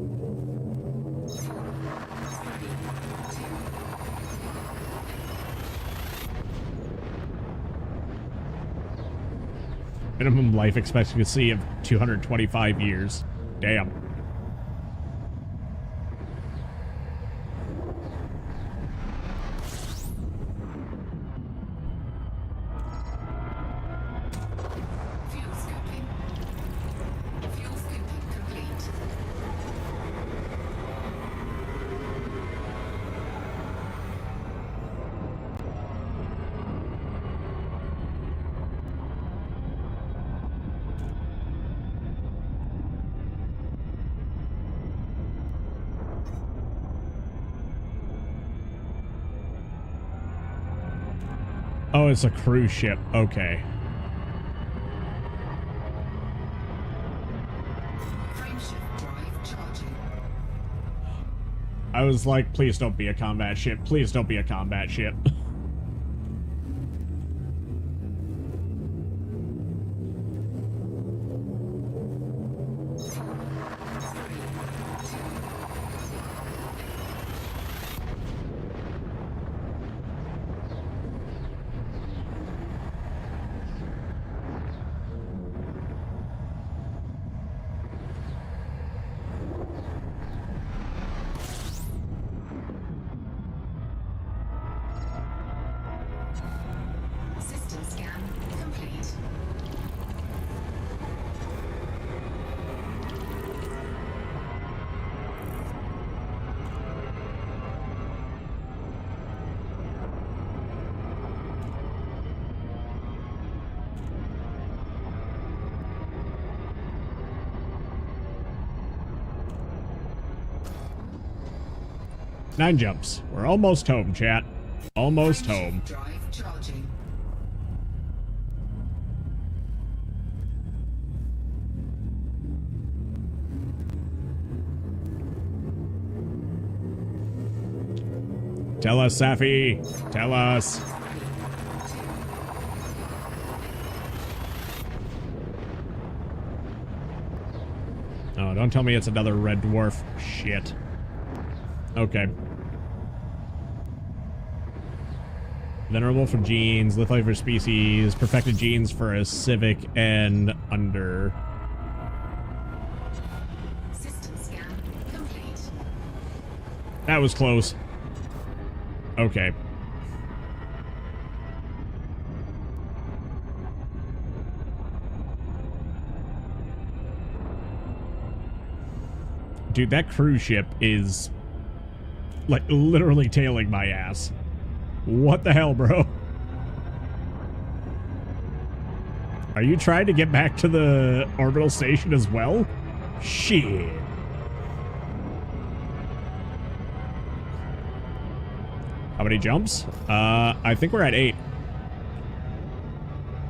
Minimum life expectancy of 225 years. Damn. Fuel scooping. Fuel scooping complete. Oh, it's a cruise ship. Okay. Frameshift drive charging. I was like, please don't be a combat ship. Please don't be a combat ship. System scan complete. Nine jumps. We're almost home, chat. Almost home. Drive charging. Tell us, Safi. Tell us. Oh, don't tell me it's another red dwarf. Shit. Okay. Venerable for genes, lithoid for species, perfected genes for a civic and under. System scan complete. That was close. Okay. Dude, that cruise ship is like literally tailing my ass. What the hell, bro? Are you trying to get back to the orbital station as well? Shit. How many jumps? I think we're at 8.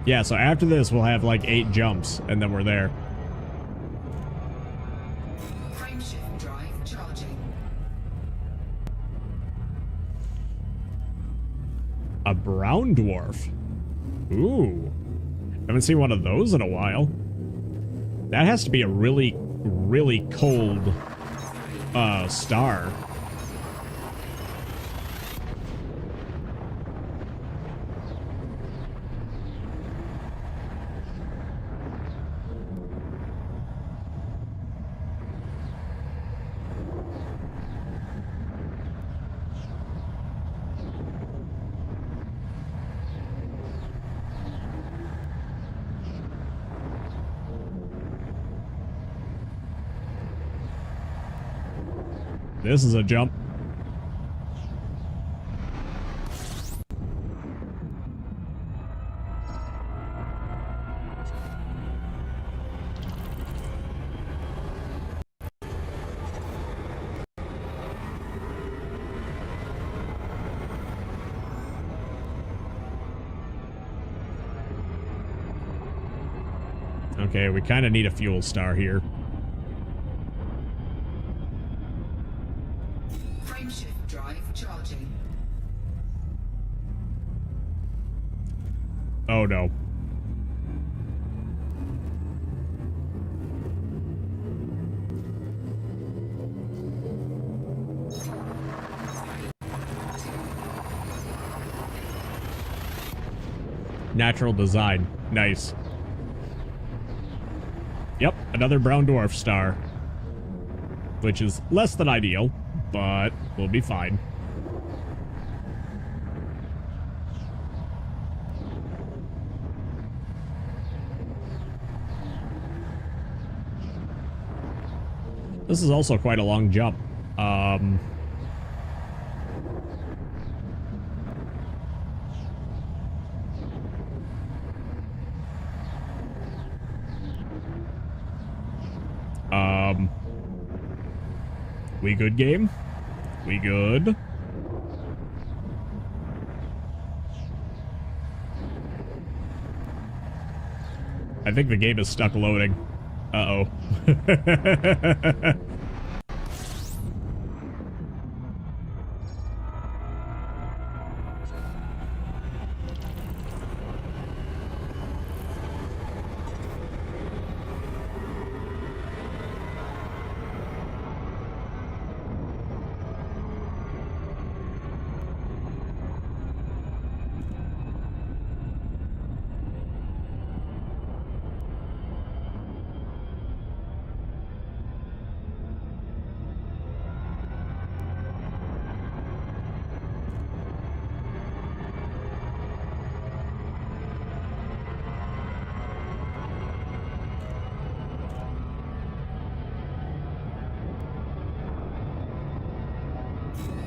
Yeah, so after this, we'll have like 8 jumps, and then we're there. Frameshift drive charging. A brown dwarf. Ooh. Haven't seen one of those in a while. That has to be a really, really cold star. This is a jump. Okay, we kind of need a fuel star here. Frameshift drive charging. Oh no. Natural design. Nice. Yep, another brown dwarf star. Which is less than ideal, but we'll be fine. This is also quite a long jump. We good, game? We good? I think the game is stuck loading. Uh-oh.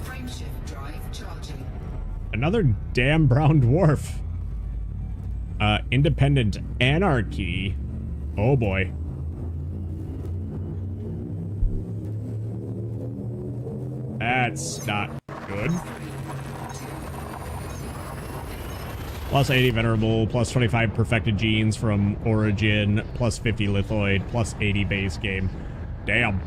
Frameshift drive charging. Another damn brown dwarf. Independent anarchy. Oh boy. That's not good. Plus 80 venerable, plus 25 perfected genes from origin, plus 50 lithoid, plus 80 base game. Damn.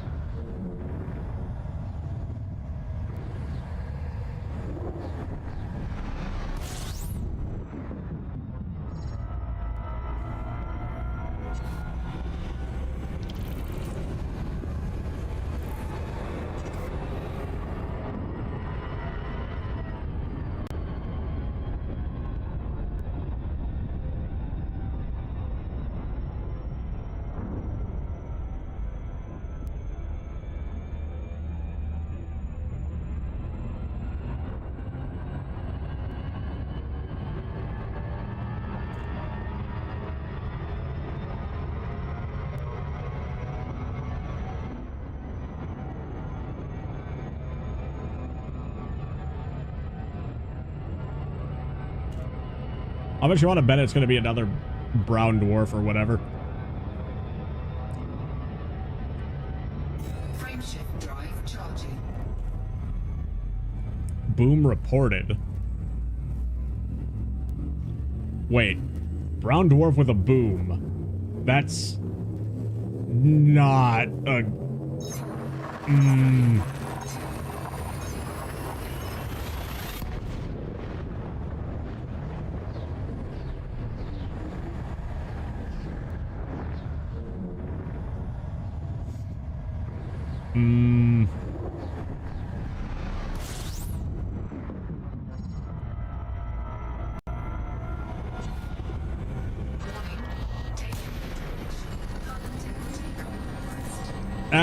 How much you want to bet it's going to be another brown dwarf or whatever? Frameshift drive charging. Boom reported. Wait. Brown dwarf with a boom. That's not a...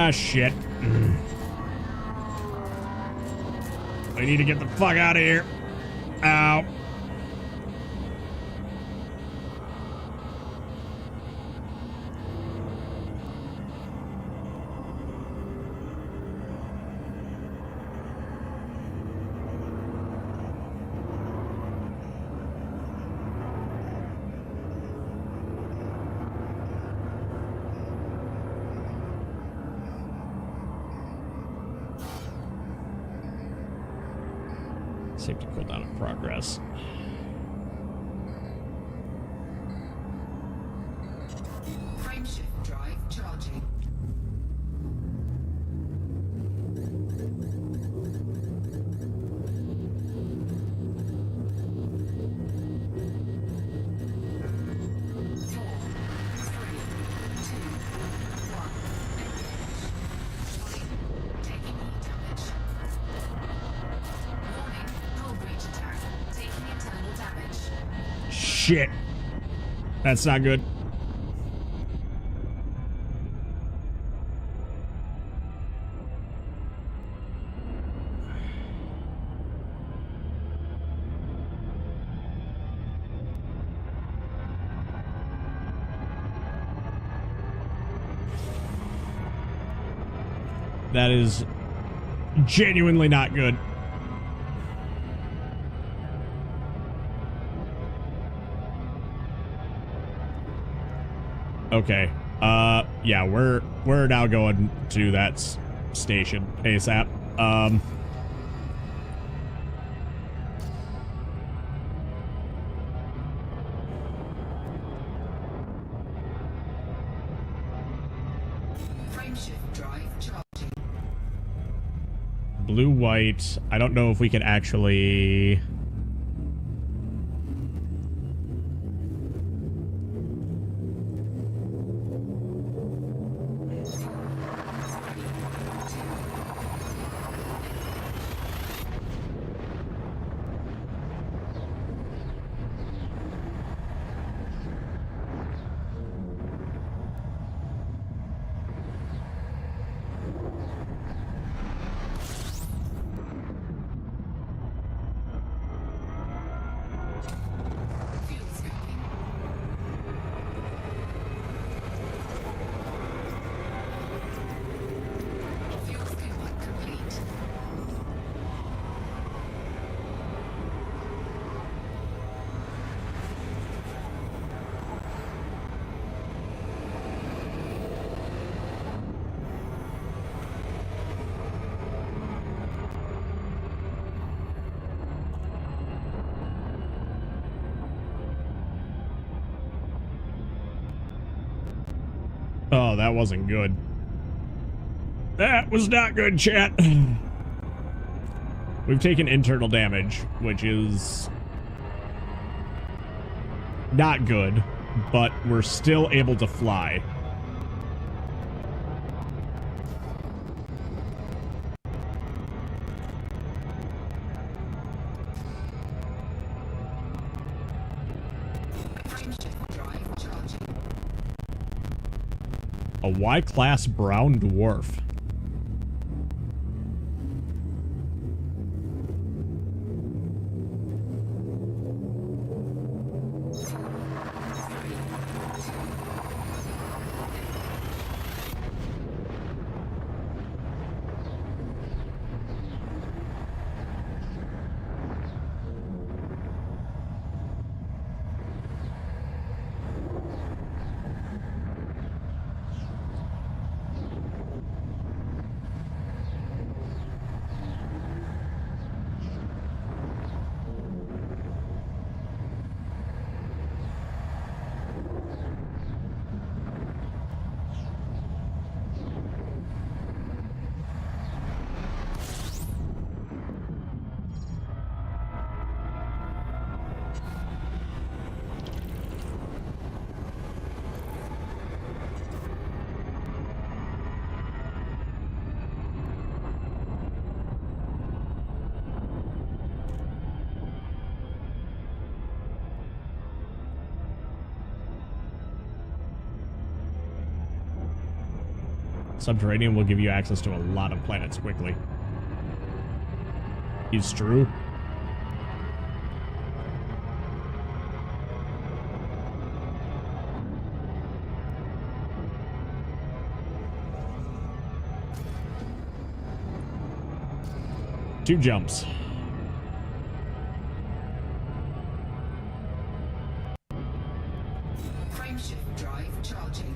Ah, shit. I need to get the fuck out of here. Ow. Safety cooldown in progress. Frameshift drive charging. Shit. That's not good. That is genuinely not good. Okay. Yeah, we're now going to that station ASAP. Frameshift drive charging. Blue, white. I don't know if we can actually... Oh, that wasn't good. That was not good, chat. We've taken internal damage, which is not good, but we're still able to fly. A Y-class brown dwarf. Subterranean will give you access to a lot of planets quickly. Is true. Two jumps. Frameshift drive charging.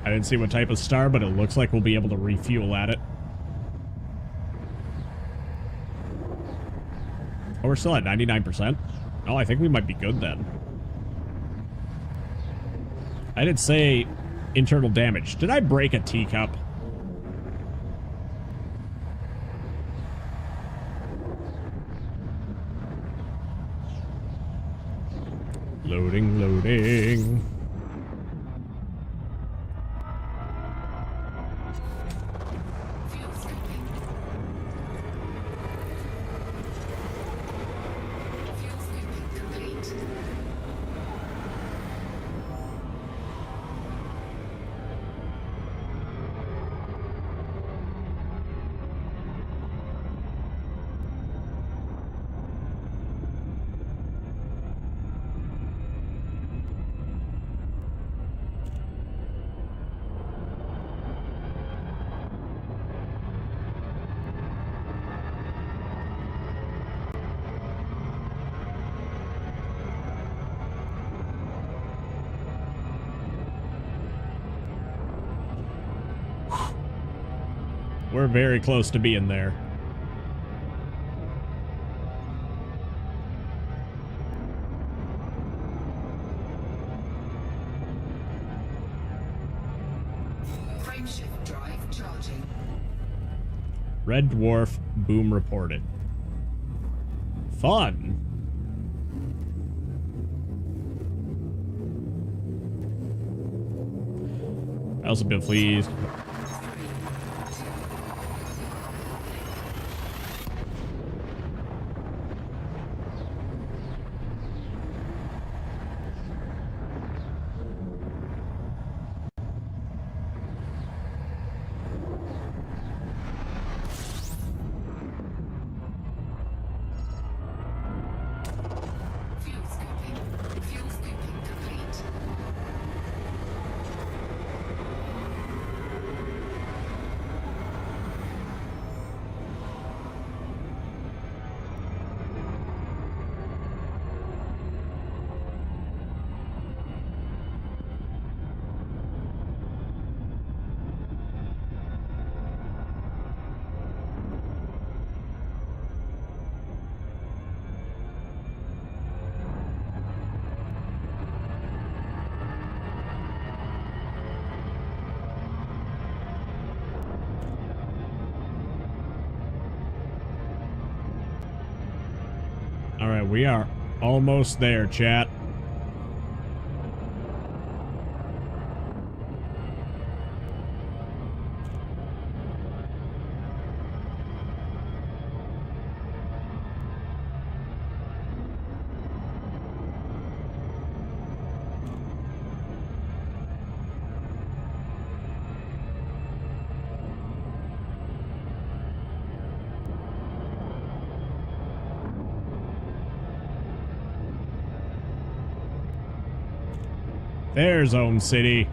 I didn't see what type of star, but it looks like we'll be able to refuel at it. Oh, we're still at 99%? Oh, I think we might be good then. I didn't say internal damage. Did I break a teacup? Loading, loading. Fuel scooping. Fuel scooping complete. We're very close to being there. Frameshift drive charging. Red dwarf boom reported. Fun. I also been pleased. Fuel scooping. Fuel scooping complete. All right, we are almost there, chat. There's Own City.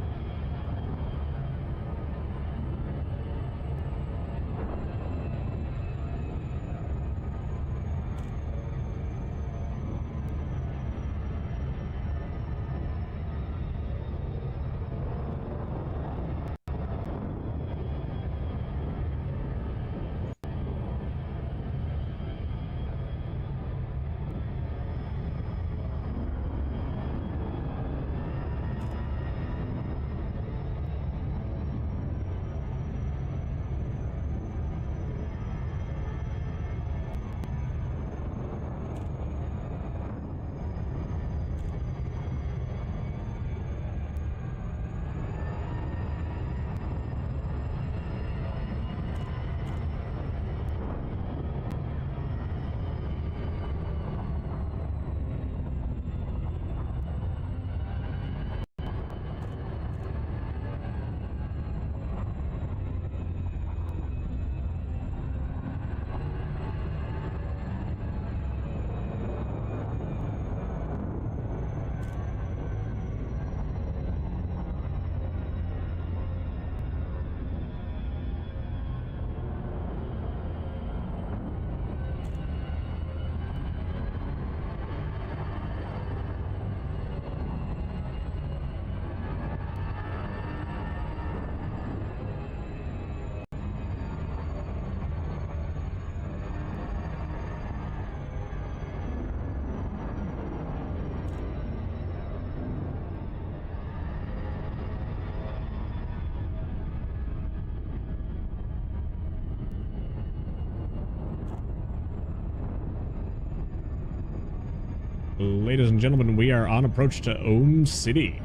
Ladies and gentlemen, we are on approach to Ohm City.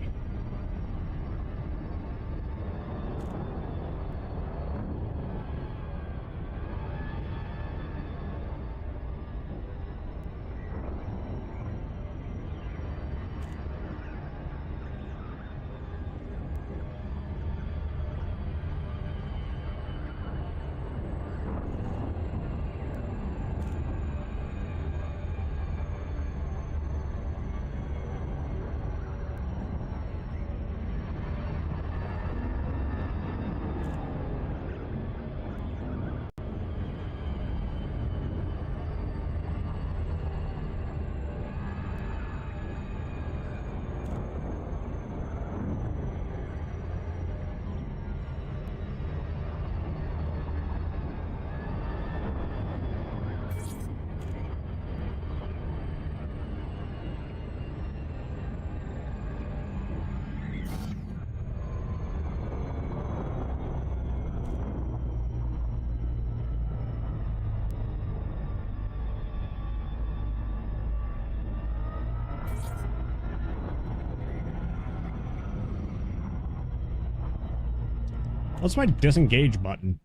What's my disengage button?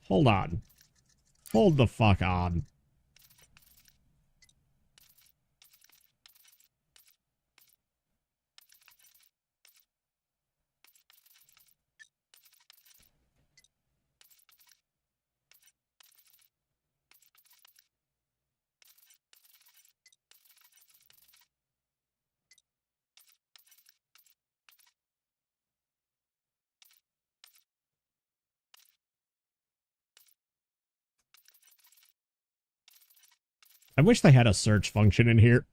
Hold on. Hold the fuck on. I wish they had a search function in here.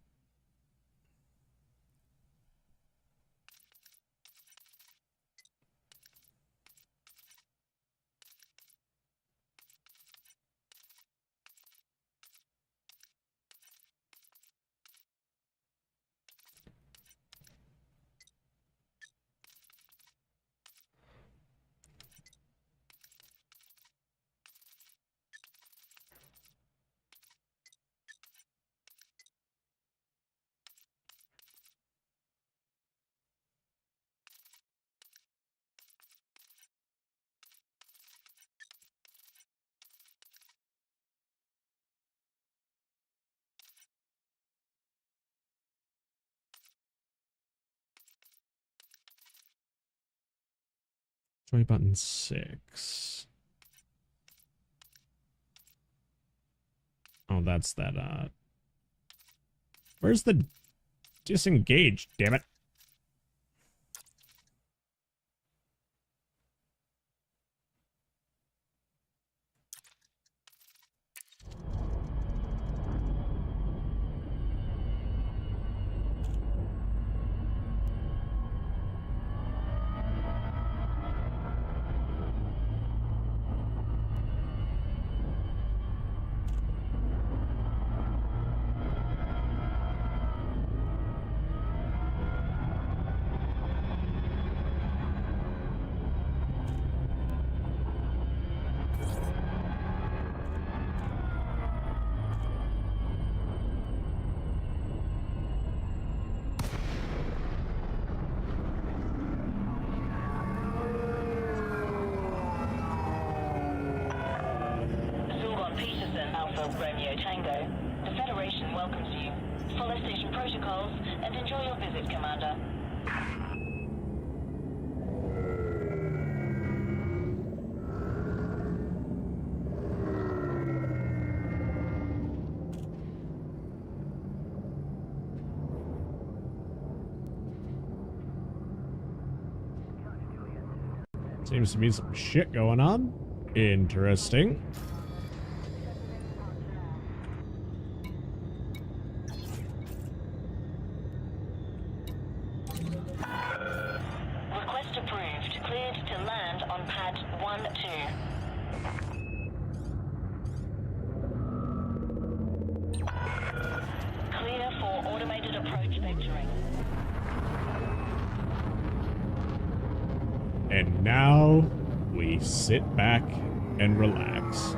Joy button 6. Oh, that's that, where's the disengage, damn it? Romeo Tango. The Federation welcomes you. Follow station protocols and enjoy your visit, Commander. Seems to be some shit going on. Interesting. Request approved. Cleared to land on pad 1-2. Clear for automated approach vectoring. And now we sit back and relax.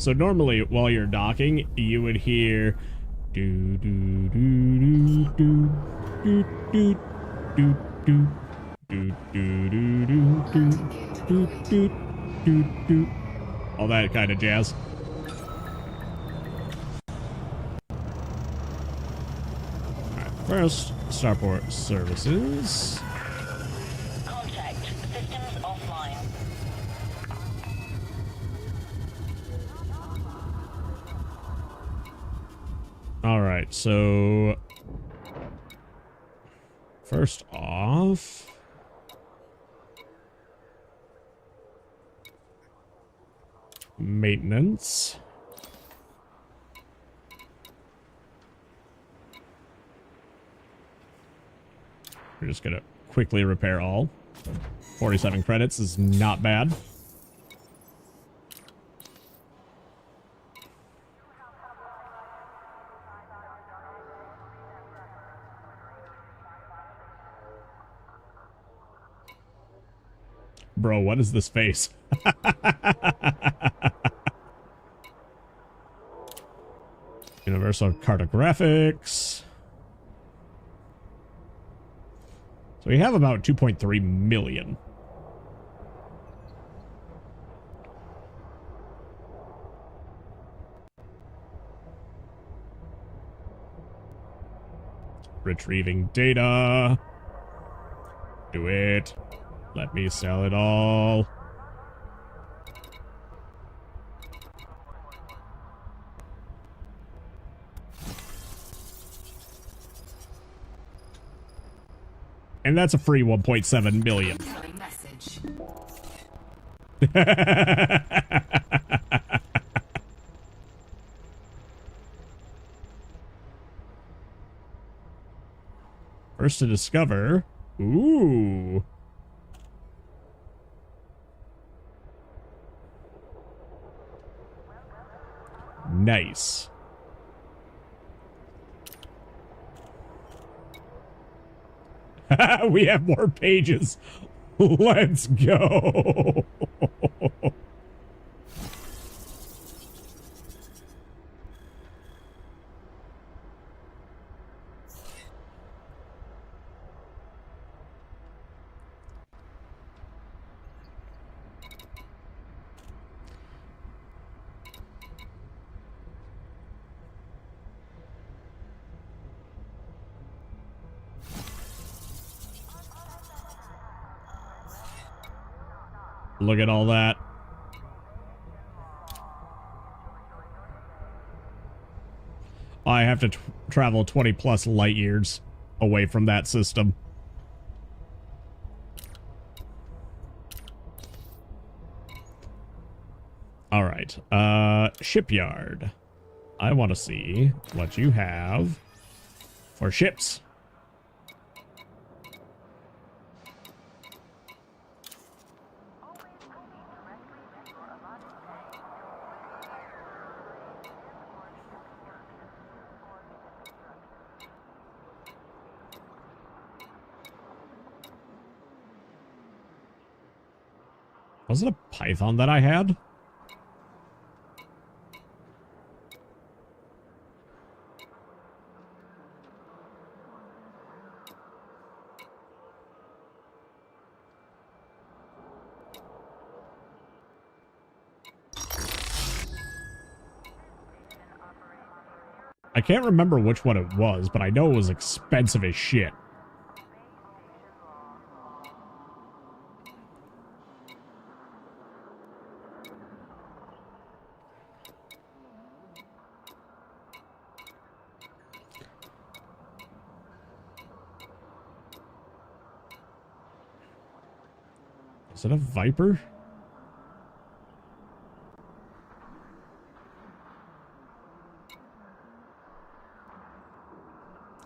So normally, while you're docking, you would hear do do do do do do do do do do do do do do do, all that kind of jazz. Alright, first, starport services. Contact. Systems offline. Alright, so first off, maintenance. We're just gonna quickly repair all. 47 credits is not bad. Bro, what is this face? Universal cartographics. So we have about 2.3 million. Retrieving data. Do it. Let me sell it all. And that's a free 1.7 million. Incoming message. First to discover. Ooh. Nice. We have more pages. Let's go. Look at all that. I have to travel 20 plus light years away from that system. All right. Shipyard. I want to see what you have for ships. Was it a python that I had? I can't remember which one it was, but I know it was expensive as shit. Is it a Viper?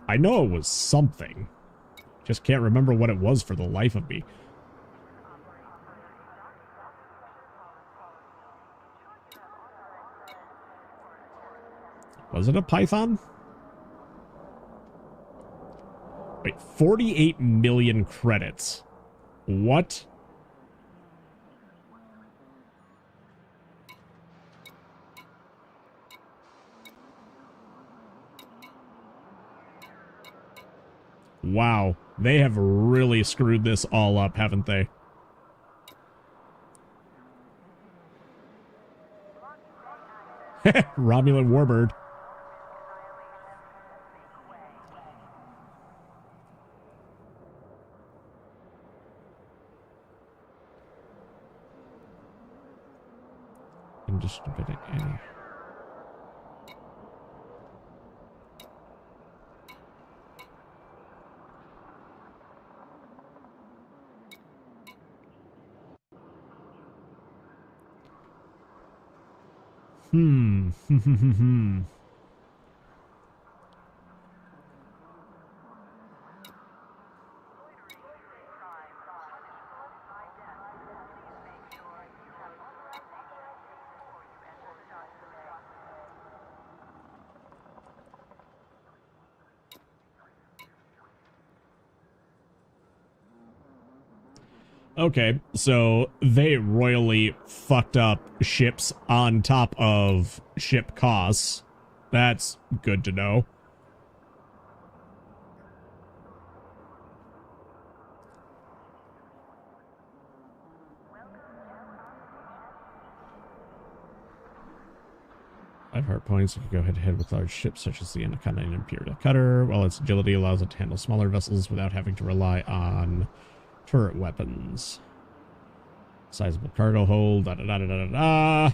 I know it was something. Just can't remember what it was for the life of me. Was it a python? Wait, 48 million credits. What? Wow. They have really screwed this all up, haven't they? Romulan Warbird. Distributing any. Okay, so they royally fucked up ships on top of ship costs. That's good to know. Five heart points. You can go head to head with large ships such as the Anaconda and Imperial Cutter, while its agility allows it to handle smaller vessels without having to rely on turret weapons. Sizable cargo hold. Da da da da da da.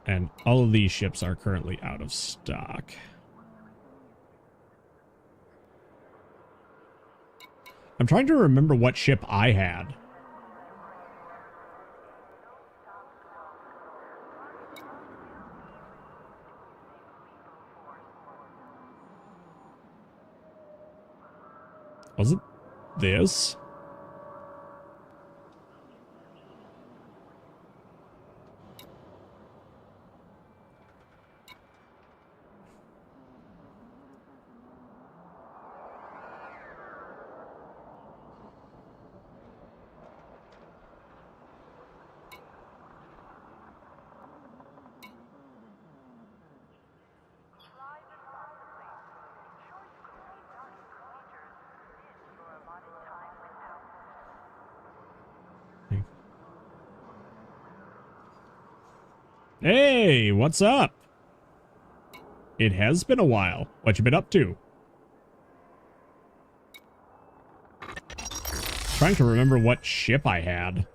And all of these ships are currently out of stock. I'm trying to remember what ship I had. Was it this? Hey, what's up? It has been a while. What you been up to? Trying to remember what ship I had.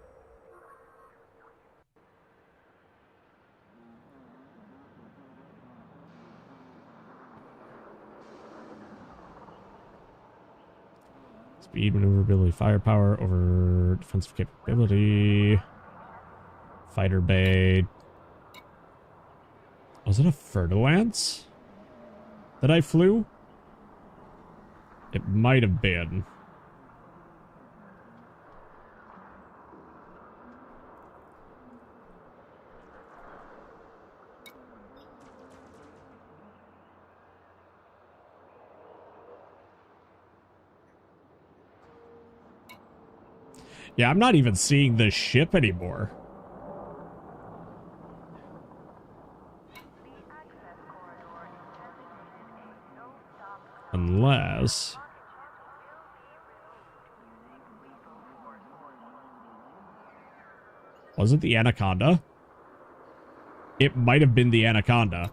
Speed, maneuverability, firepower over defensive capability. Fighter bay. Was it a Fer-de-Lance that I flew? It might have been. Yeah, I'm not even seeing this ship anymore. Unless... Was it the Anaconda? It might have been the Anaconda.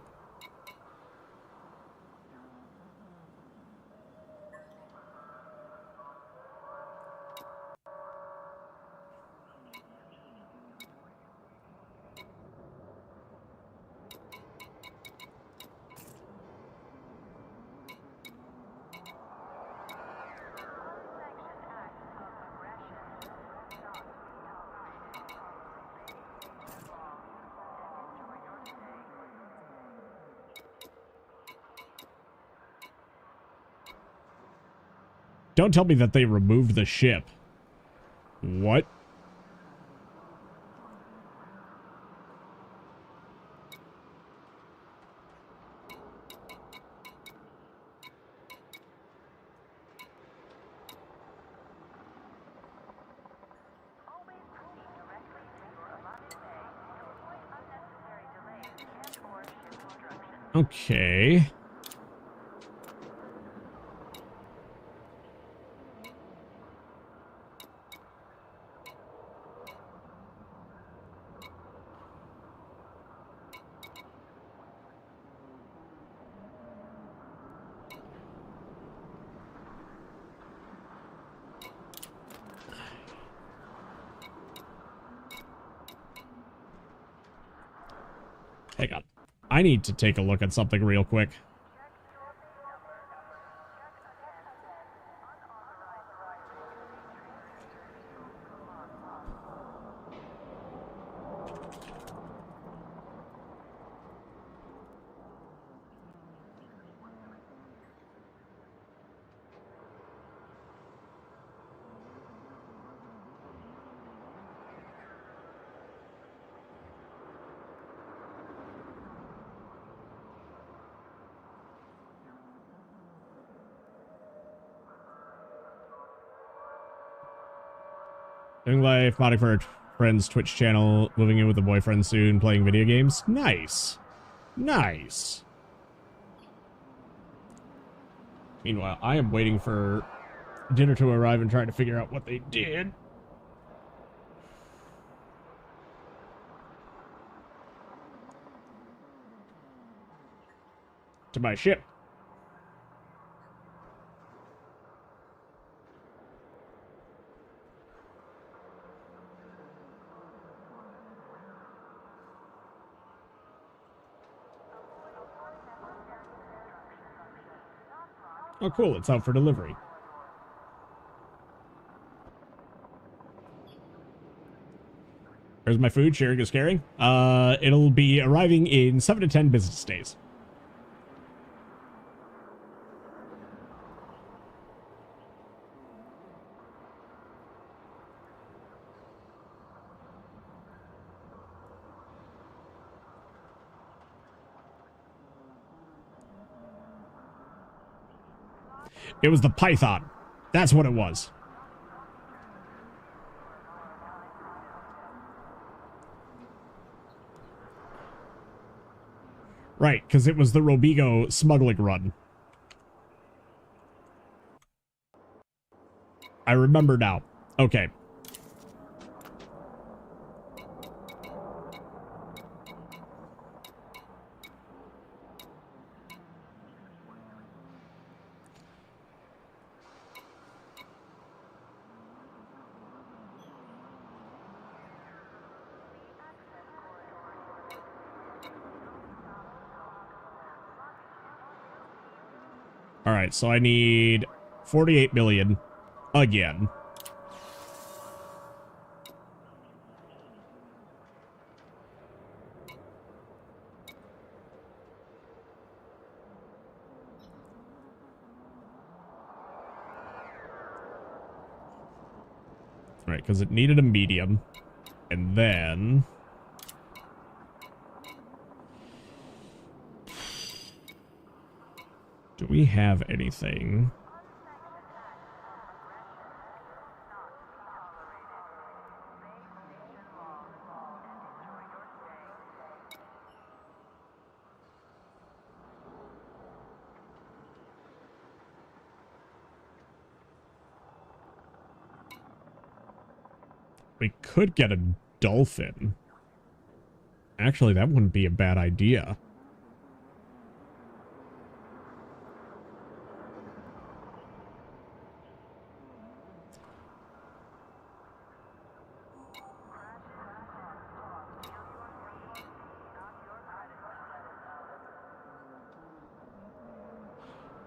Don't tell me that they removed the ship. What? Okay. Hang on. I need to take a look at something real quick. Doing life, modding for a friend's Twitch channel, moving in with a boyfriend soon, playing video games. Nice. Nice. Meanwhile, I am waiting for dinner to arrive and trying to figure out what they did. To my ship. Oh, cool. It's out for delivery. Here's my food. Sharing is caring. It'll be arriving in 7 to 10 business days. It was the Python. That's what it was. Right, because it was the Robigo smuggling run. I remember now. Okay. All right, so I need 48 million again. All right, because it needed a medium. And then... do we have anything? We could get a dolphin. Actually, that wouldn't be a bad idea.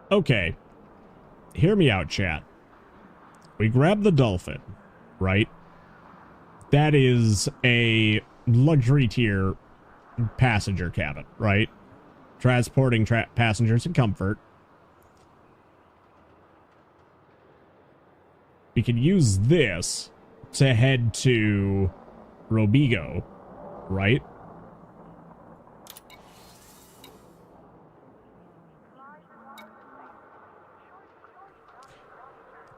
Okay. Hear me out, chat. We grab the dolphin, right? That is a luxury tier passenger cabin, right? Transporting passengers in comfort. We can use this to head to Robigo, right?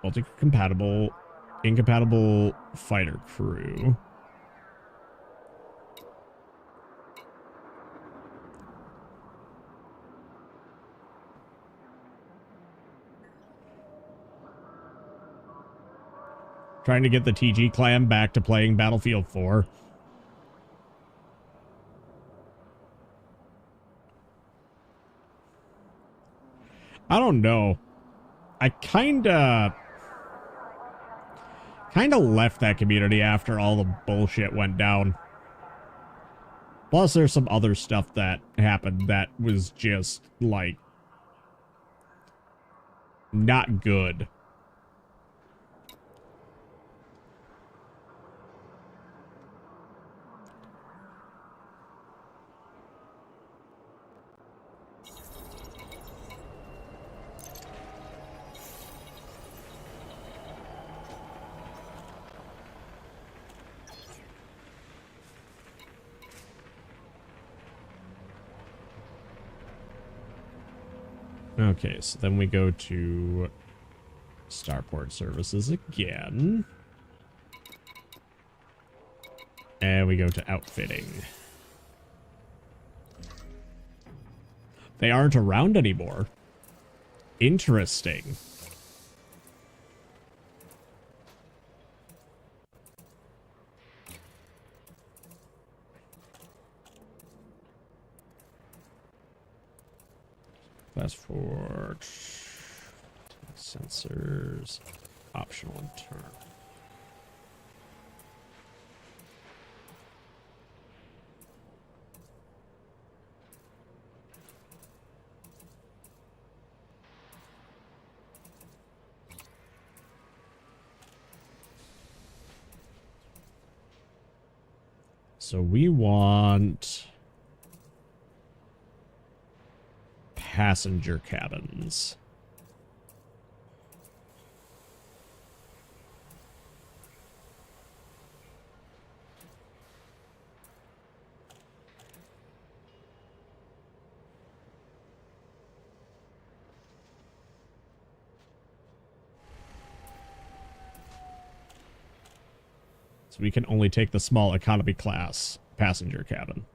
Multi-compatible, incompatible fighter crew. Trying to get the TG clan back to playing Battlefield 4. I don't know. I kinda left that community after all the bullshit went down. Plus, there's some other stuff that happened that was just, like, not good. Okay, so then we go to Starport Services again. And we go to Outfitting. They aren't around anymore. Interesting. Passport, sensors, optional and turn. So we want passenger cabins. So we can only take the small economy class passenger cabin.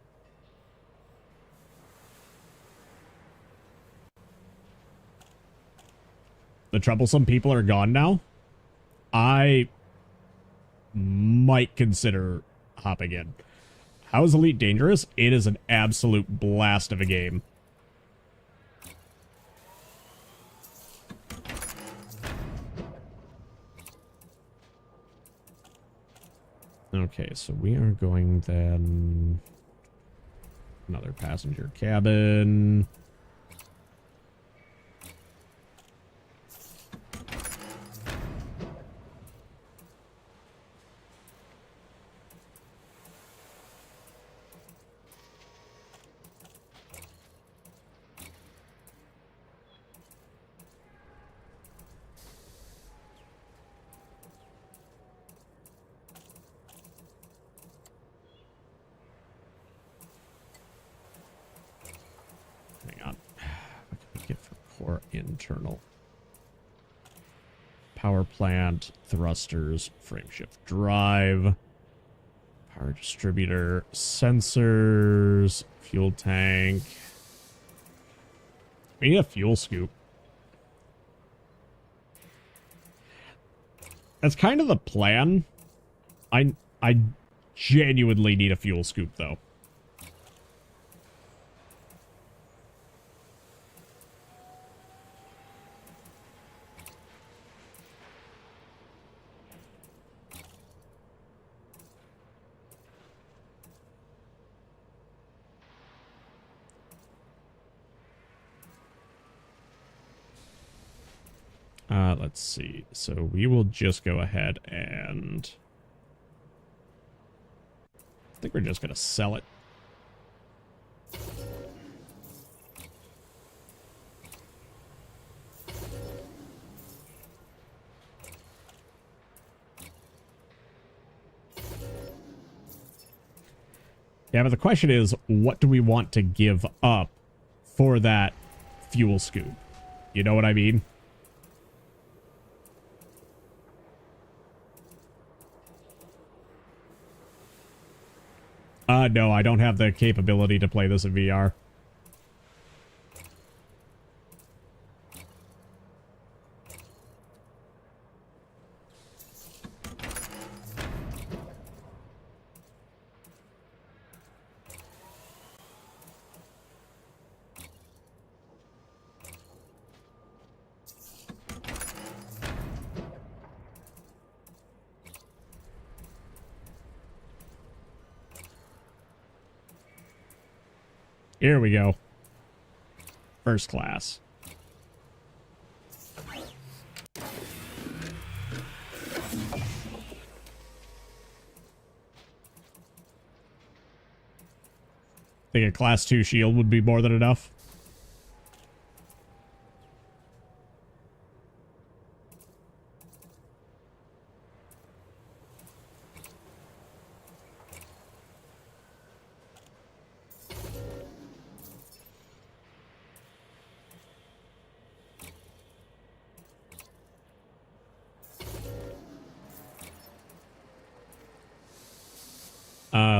The troublesome people are gone now. I might consider hopping in. How is Elite dangerous? It is an absolute blast of a game. Okay, so we are going then... Another passenger cabin. Internal power plant, thrusters, frameshift drive, power distributor, sensors, fuel tank. We need a fuel scoop. That's kind of the plan. I genuinely need a fuel scoop though. Let's see. So we will just go ahead and... I think we're just going to sell it. Yeah, but the question is, what do we want to give up for that fuel scoop? You know what I mean? No, I don't have the capability to play this in VR. Here we go. First class. Think a class 2 shield would be more than enough.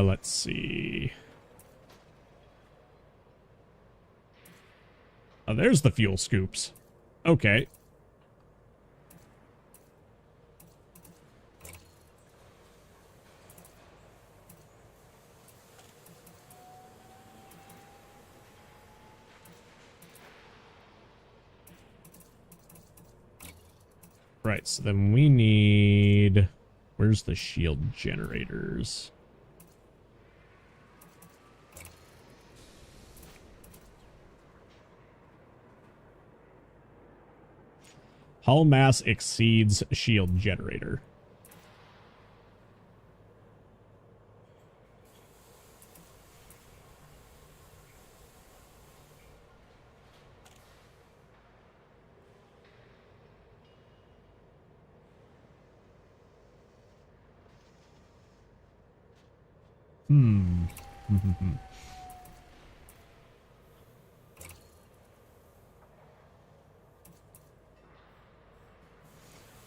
Let's see. Oh, there's the fuel scoops. Okay. Right, so then we need... Where's the shield generators? Hull mass exceeds shield generator.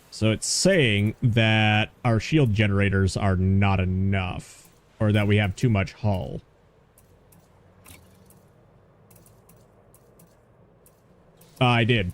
So it's saying that our shield generators are not enough, or that we have too much hull. I did.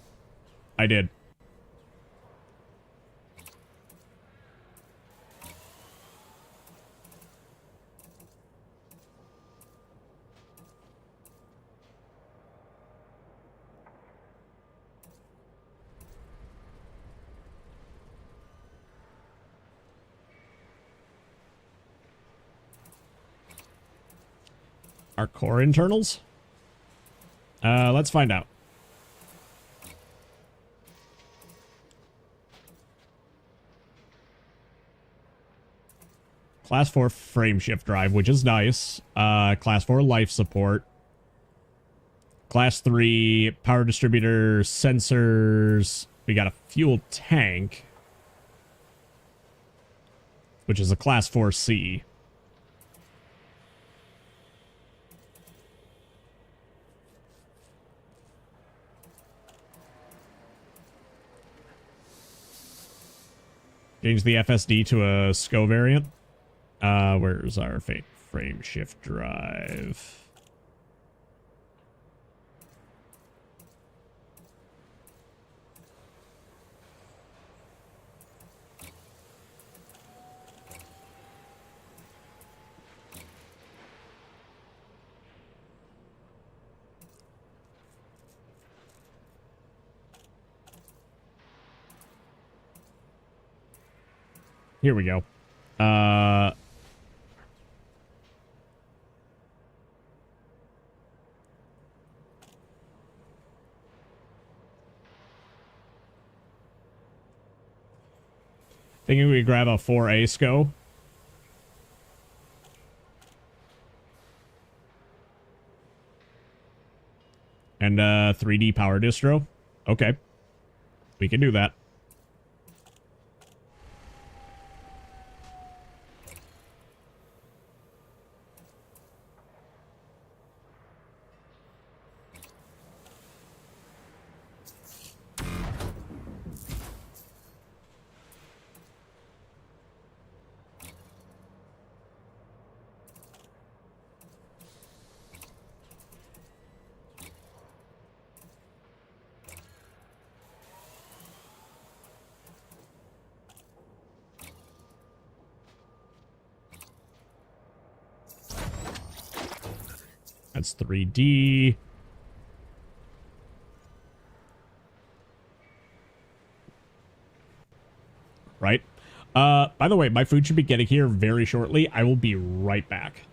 Our core internals? Let's find out. Class 4 frame shift drive, which is nice. Class 4 life support. Class 3 power distributor, sensors. We got a fuel tank, which is a Class 4C. Change the FSD to a SCO variant. Where's our frame shift drive? Here we go. Thinking we grab a 4A SCO. And 3D power distro. Okay. We can do that. That's 3D. Right. By the way, my food should be getting here very shortly. I will be right back.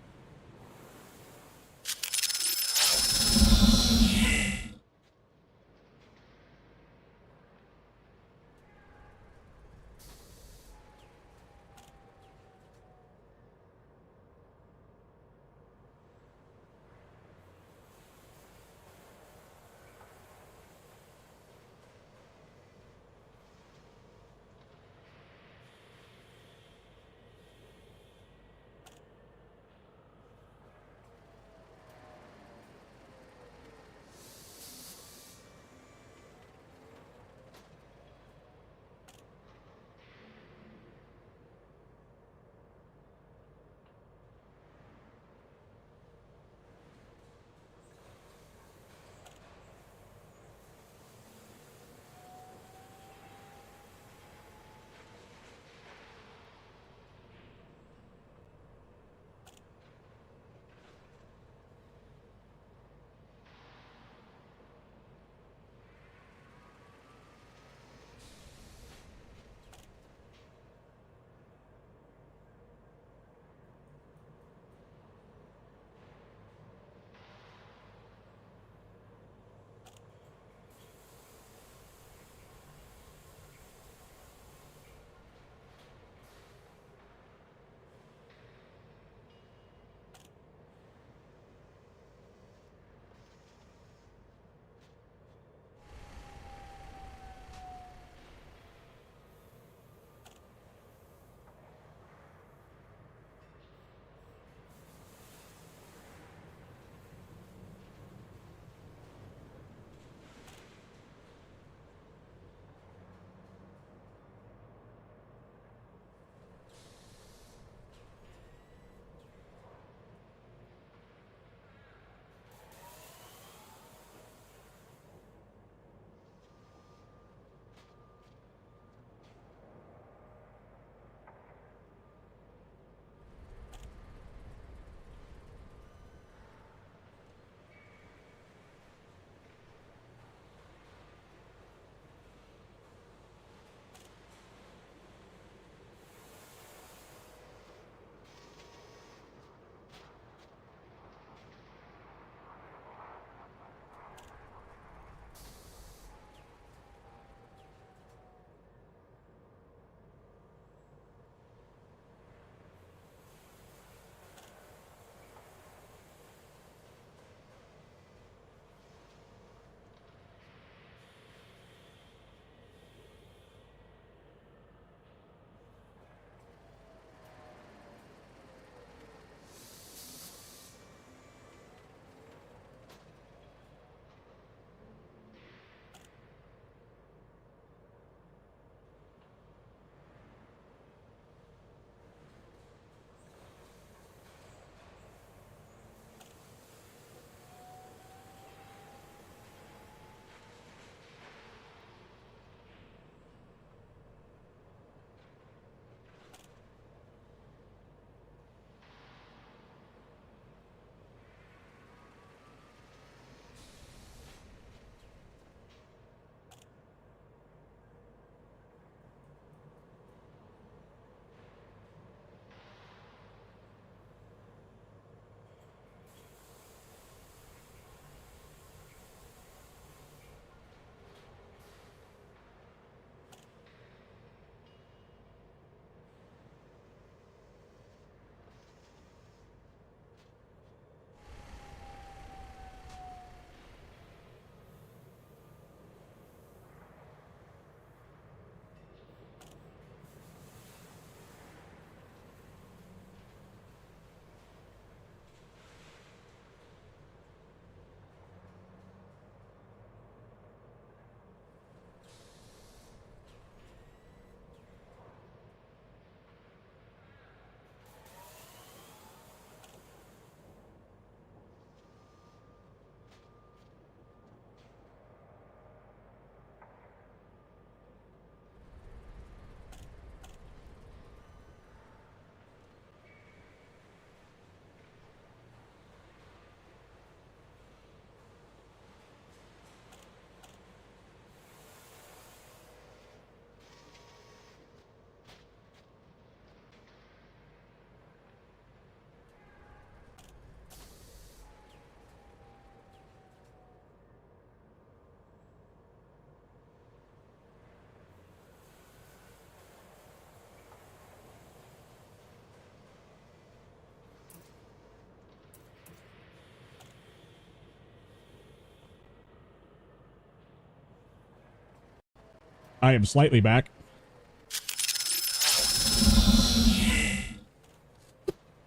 I am slightly back.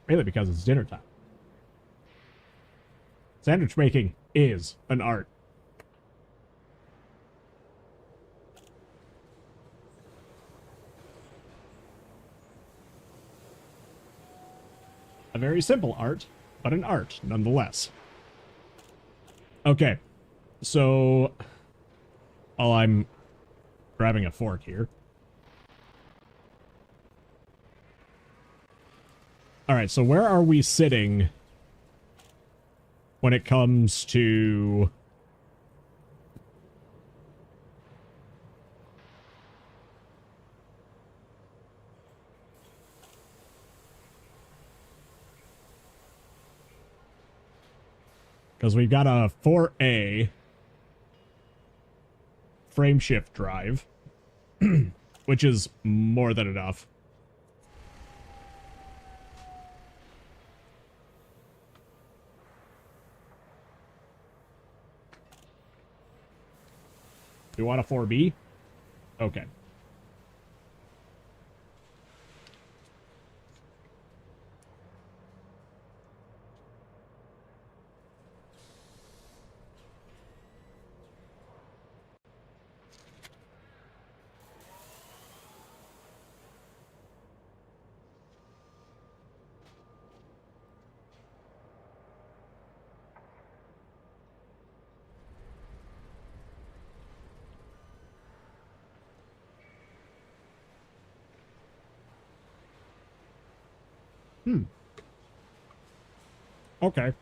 Mainly because it's dinner time. Sandwich making is an art. A very simple art, but an art nonetheless. Okay, so while I'm grabbing a fork here. All right, so where are we sitting when it comes to because we've got a 4A frame shift drive, which is more than enough. You want a 4B? Okay. Okay.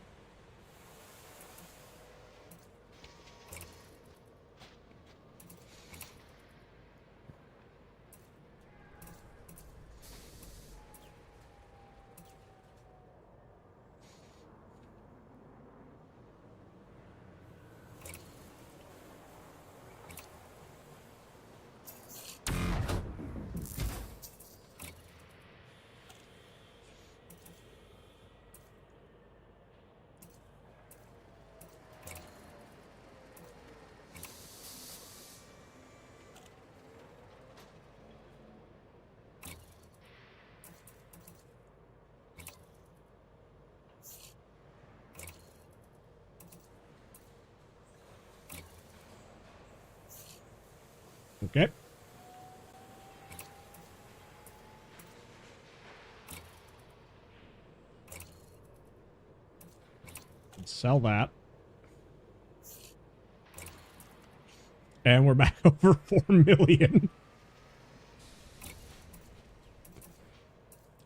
Okay. Sell that. And we're back over 4 million.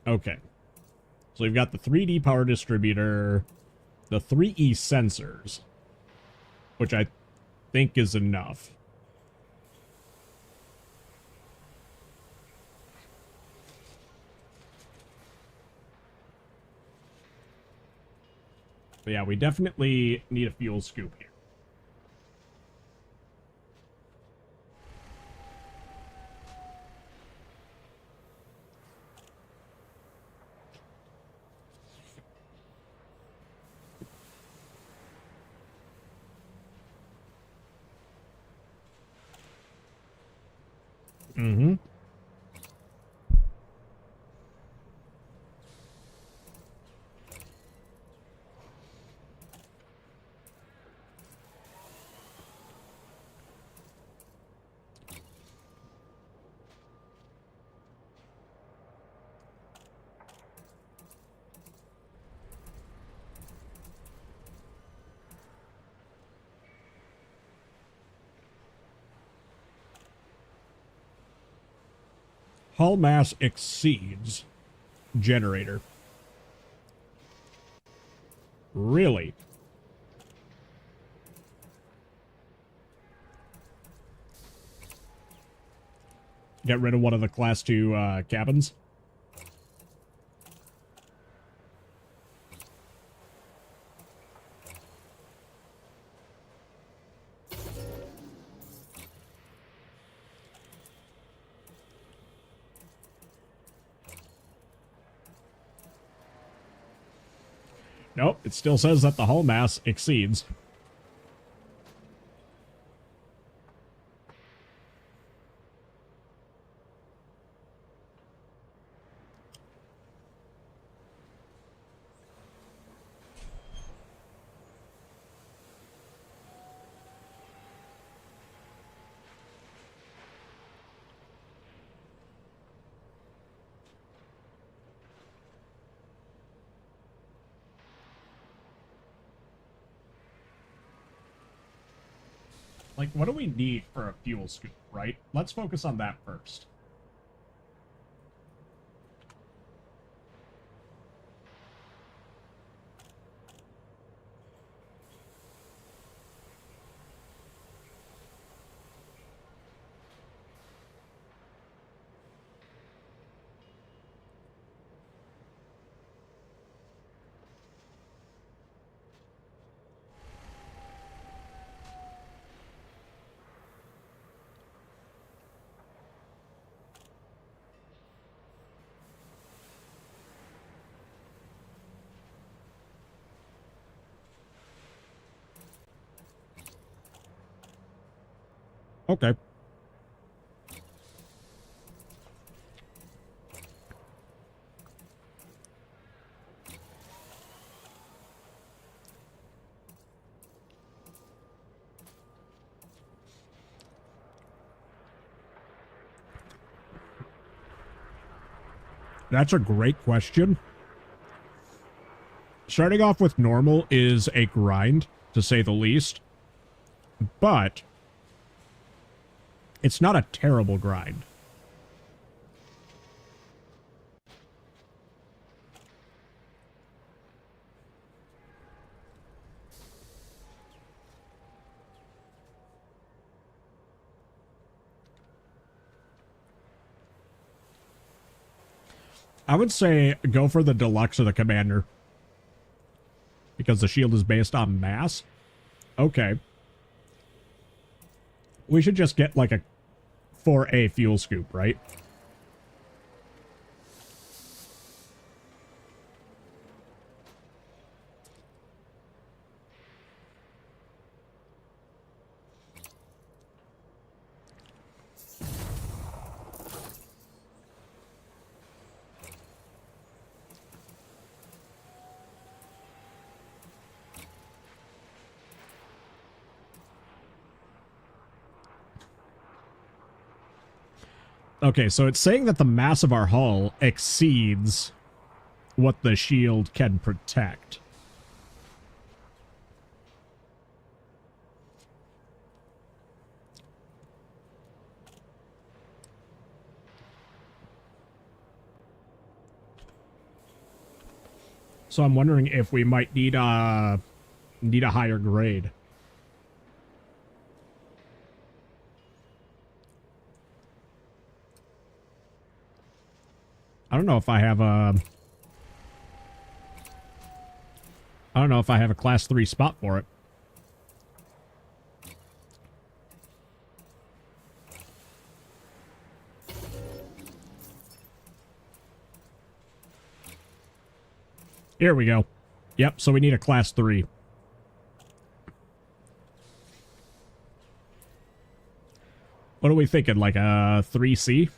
Okay. So we've got the 3D power distributor, the 3E sensors, which I think is enough. But yeah, we definitely need a fuel scoop here. Mm-hmm. Hull mass exceeds generator. Really? Get rid of one of the class 2 cabins? Nope, it still says that the hull mass exceeds. . Like, what do we need for a fuel scoop, right? Let's focus on that first. Okay. That's a great question. Starting off with normal is a grind, to say the least. But it's not a terrible grind. I would say go for the deluxe or the commander. Because the shield is based on mass. Okay. We should just get like a 4A fuel scoop, right? Okay, so it's saying that the mass of our hull exceeds what the shield can protect. So I'm wondering if we might need a higher grade. I don't know if I have a class 3 spot for it. Here we go. Yep, so we need a class 3. What are we thinking, like a 3C?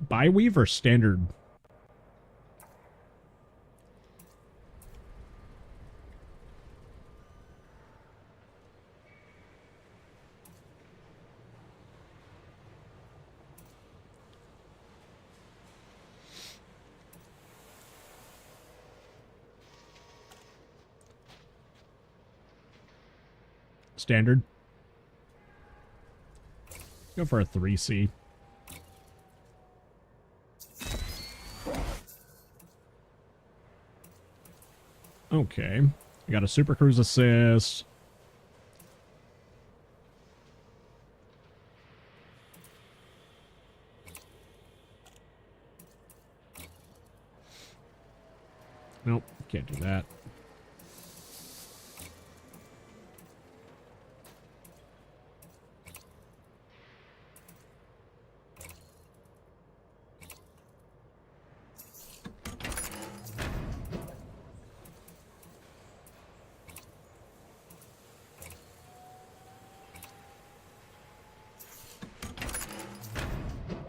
Bi-weave or standard? Standard. Go for a 3C. Okay. We got a Super Cruise assist. Nope, can't do that.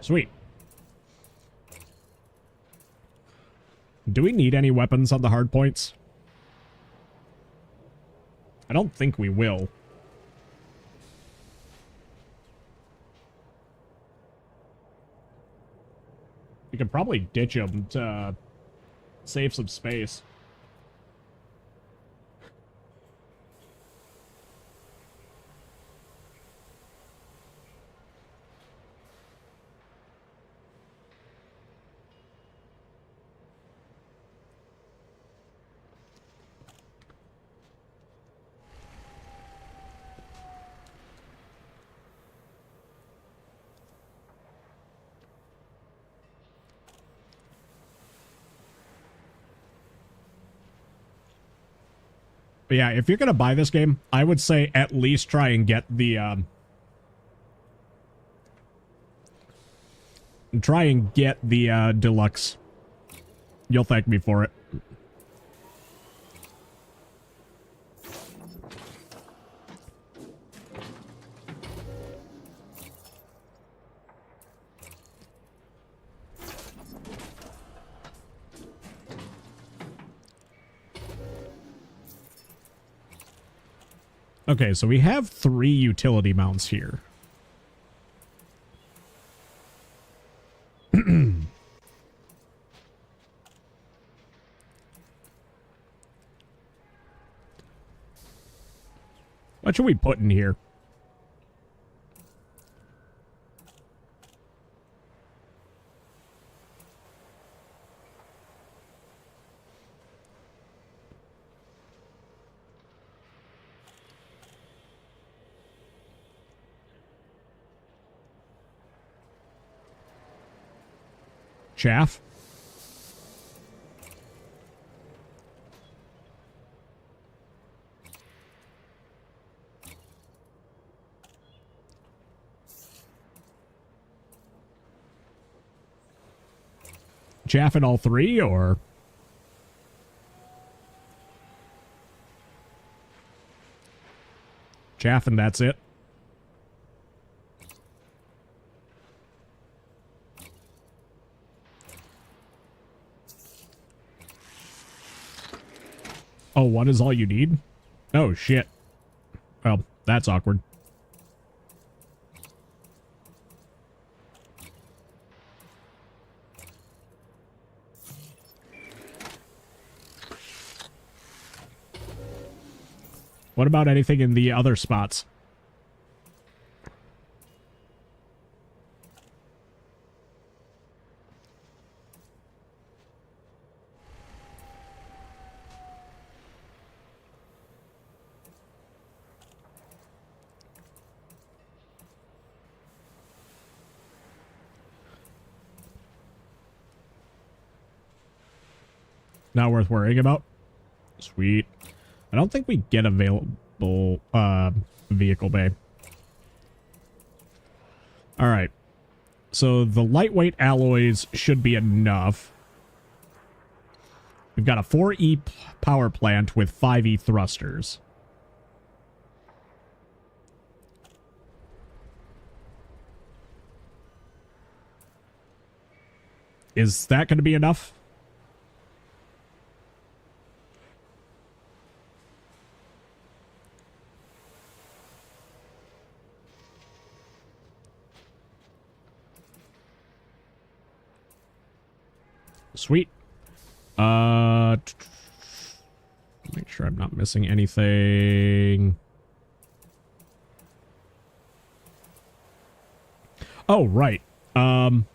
Sweet. Do we need any weapons on the hard points? I don't think we will. We could probably ditch them to save some space. But yeah, if you're going to buy this game, I would say at least try and get the, deluxe. You'll thank me for it. Okay, so we have 3 utility mounts here. What should we put in here? Chaff? Chaff in all 3, or... Chaff and that's it? Oh, one is all you need? Oh, shit. Well, that's awkward. What about anything in the other spots? Not worth worrying about? Sweet. I don't think we get available vehicle bay. Alright. So the lightweight alloys should be enough. We've got a 4E power plant with 5E thrusters. Is that going to be enough? Sweet. Make sure I'm not missing anything. Oh, right. Hang on.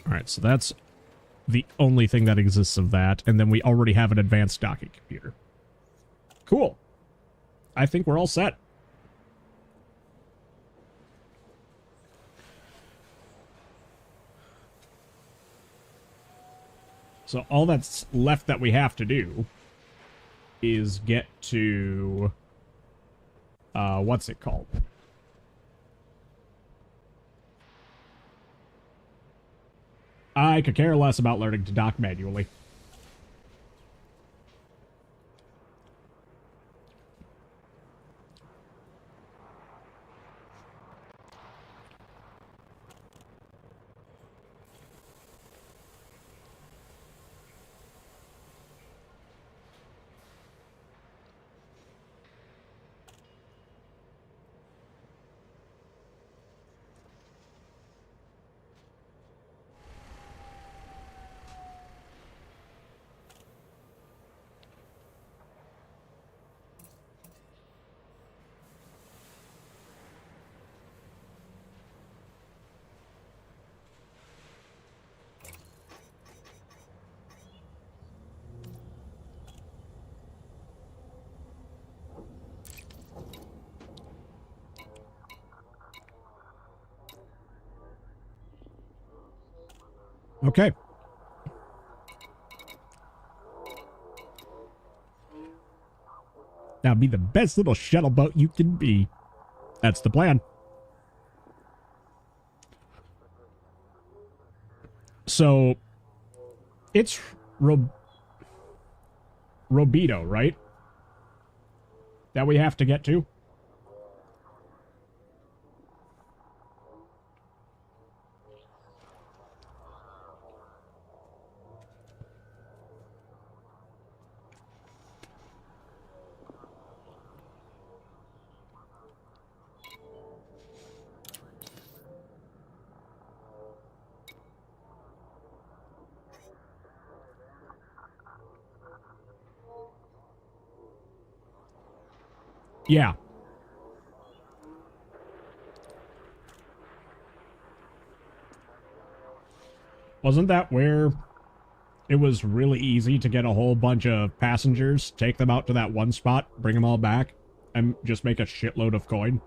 All right, so that's the only thing that exists of that, and then we already have an advanced docking computer. Cool. I think we're all set. So all that's left that we have to do is get to what's it called? I could care less about learning to dock manually. Okay. Now be the best little shuttle boat you can be. That's the plan. So, it's Robido, right? That we have to get to? Yeah. Wasn't that where it was really easy to get a whole bunch of passengers, take them out to that one spot, bring them all back, and just make a shitload of coin?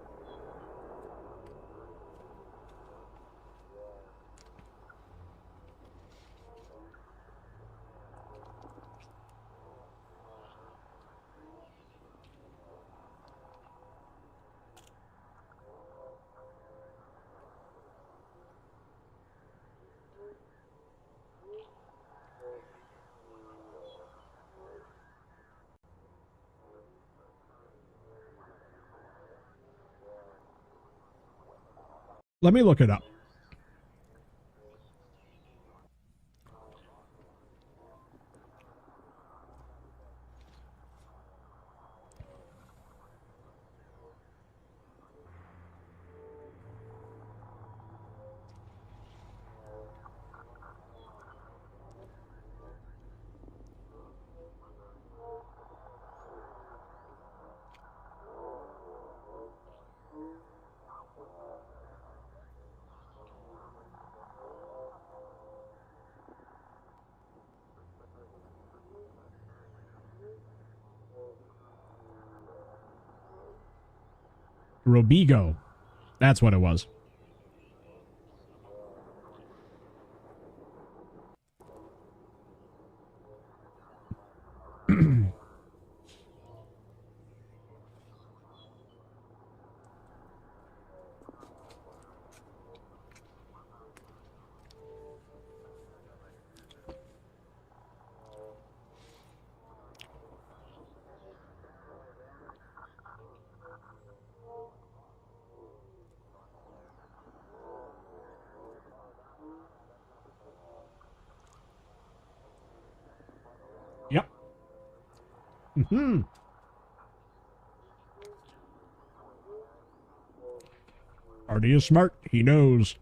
Let me look it up. Robigo. That's what it was. Yep. Mm-hmm. Artie is smart. He knows.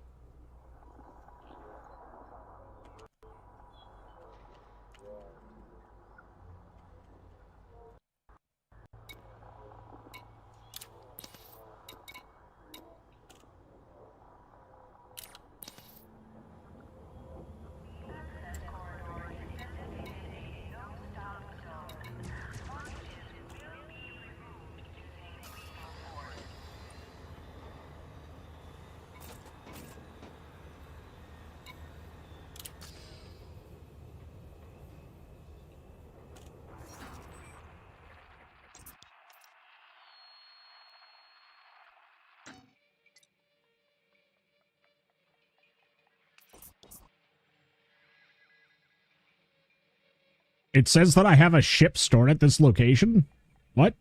It says that I have a ship stored at this location? What?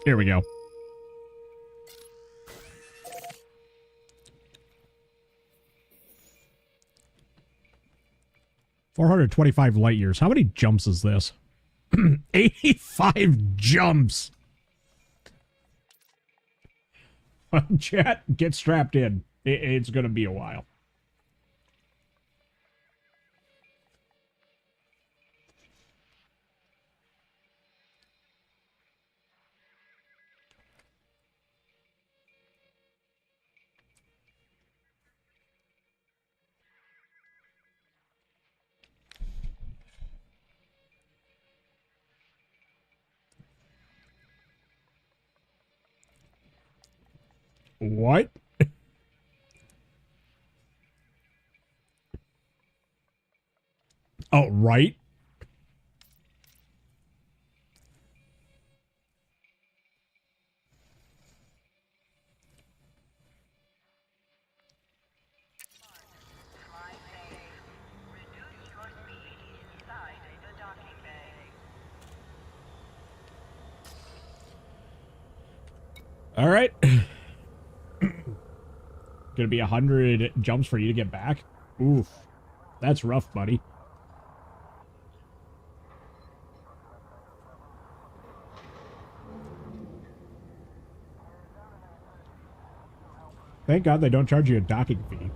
Here we go. "425 light years. How many jumps is this? 85 jumps! Chat, get strapped in. It's gonna be a while. What? Oh, right. All right. Gonna be 100 jumps for you to get back. Oof. That's rough, buddy. Thank God they don't charge you a docking fee.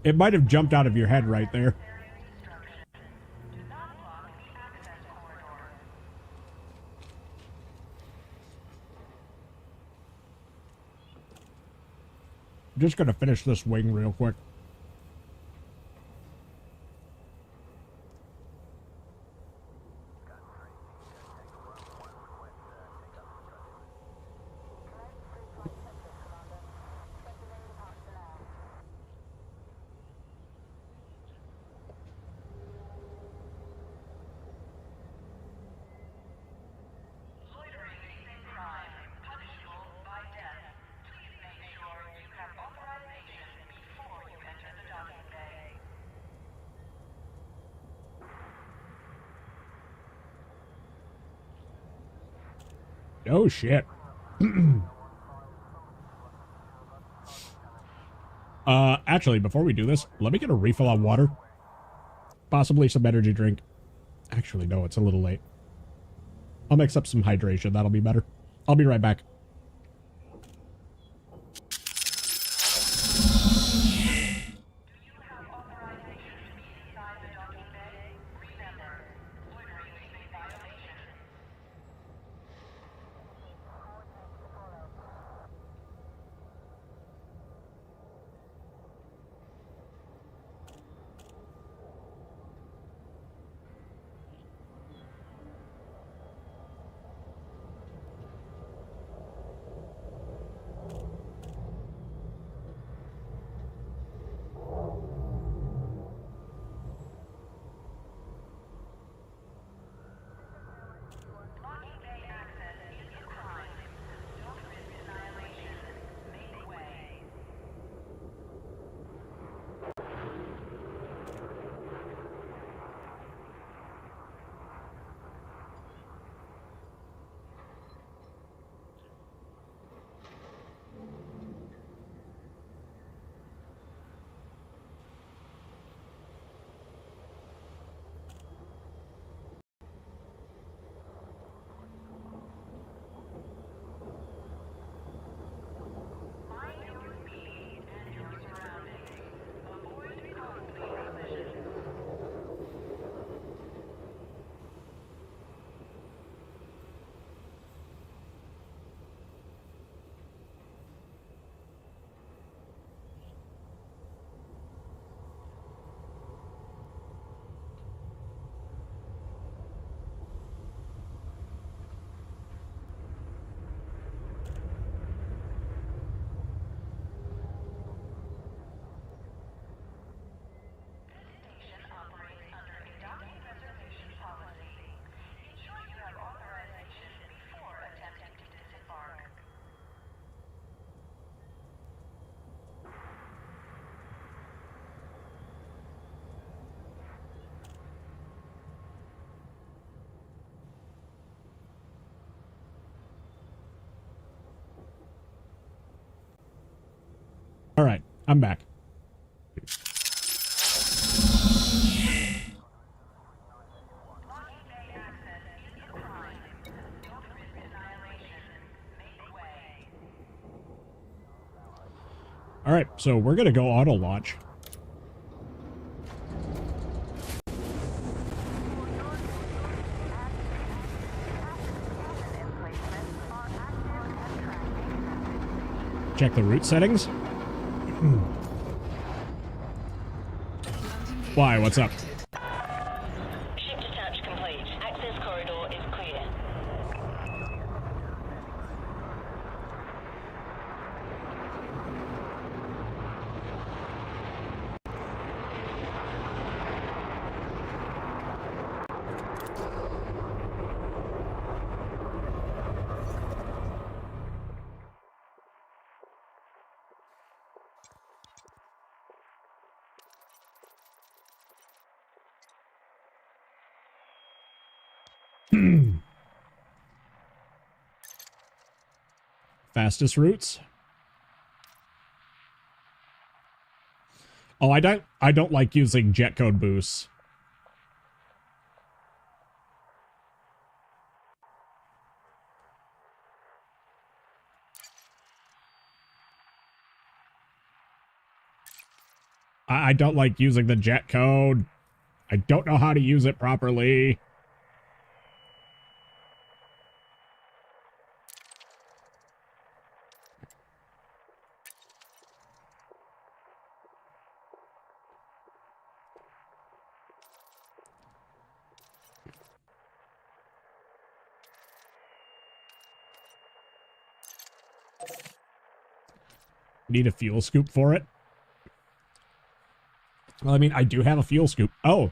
It might have jumped out of your head right there. I'm just gonna finish this wing real quick. Oh, shit. Actually, before we do this, let me get a refill on water. Possibly some energy drink. Actually, no, it's a little late. I'll mix up some hydration. That'll be better. I'll be right back. All right, I'm back. All right, so we're going to go auto launch. Check the route settings. Why? What's up? Ship detach complete. Fastest routes. Oh, I don't like using jet code boosts. I don't like using the jet code. I don't know how to use it properly. Need a fuel scoop for it. Well, I mean, I do have a fuel scoop. Oh.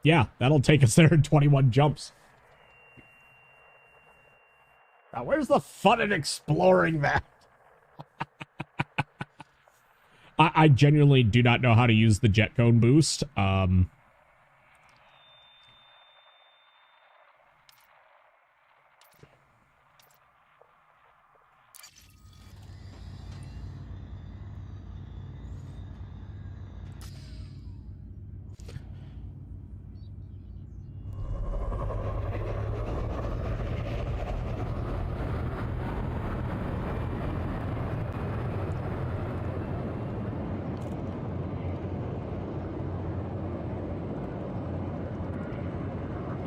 Yeah, that'll take us there in 21 jumps. Now, where's the fun in exploring that? I genuinely do not know how to use the jet cone boost.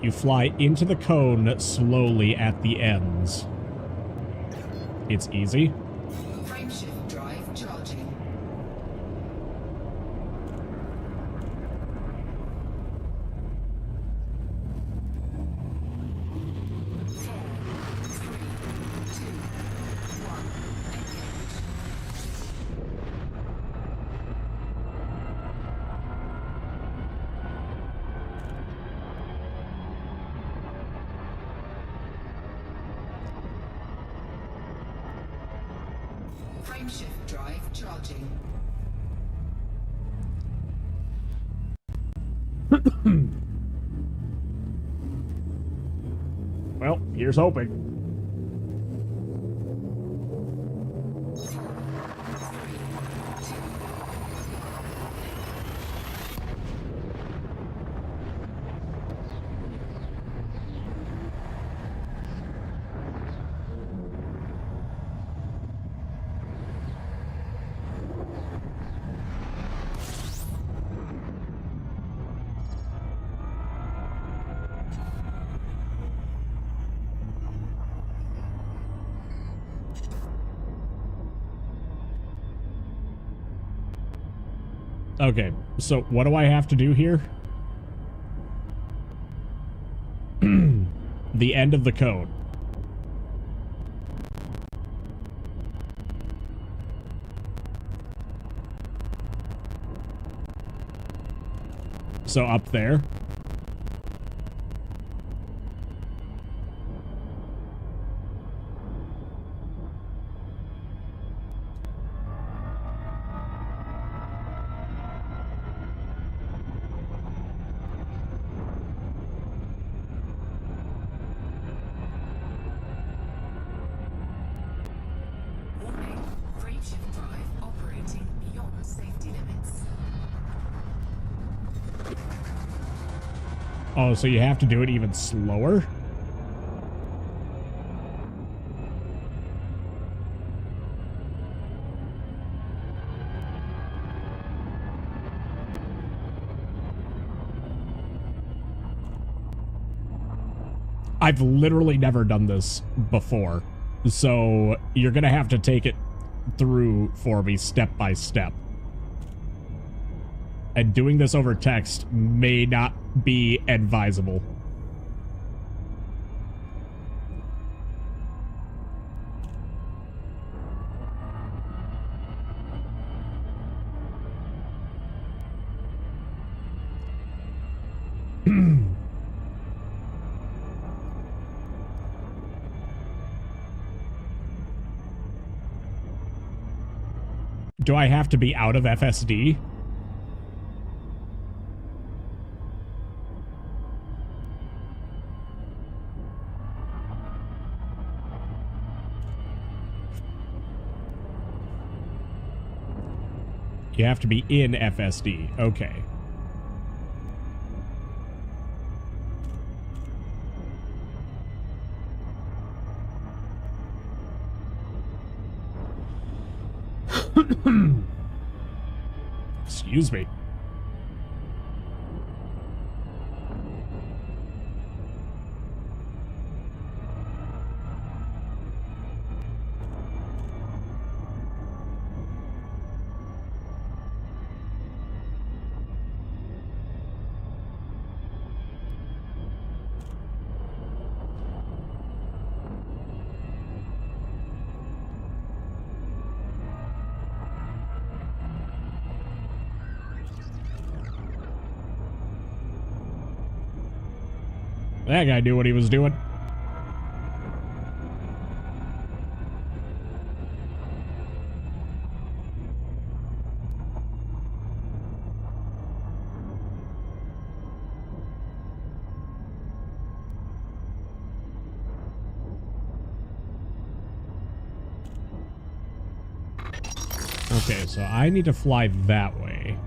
You fly into the cone slowly at the ends. It's easy. Frameshift drive charging. Frameshift drive charging. Well, here's hoping. Okay, so what do I have to do here? The end of the code. So up there. Warning, frameshift drive operating beyond safety limits. Oh, so you have to do it even slower? I've literally never done this before, so you're gonna have to take it through for me step by step. And doing this over text may not be advisable. Do I have to be out of FSD? You have to be in FSD. Okay. Excuse me. That guy knew what he was doing. Okay, so I need to fly that way.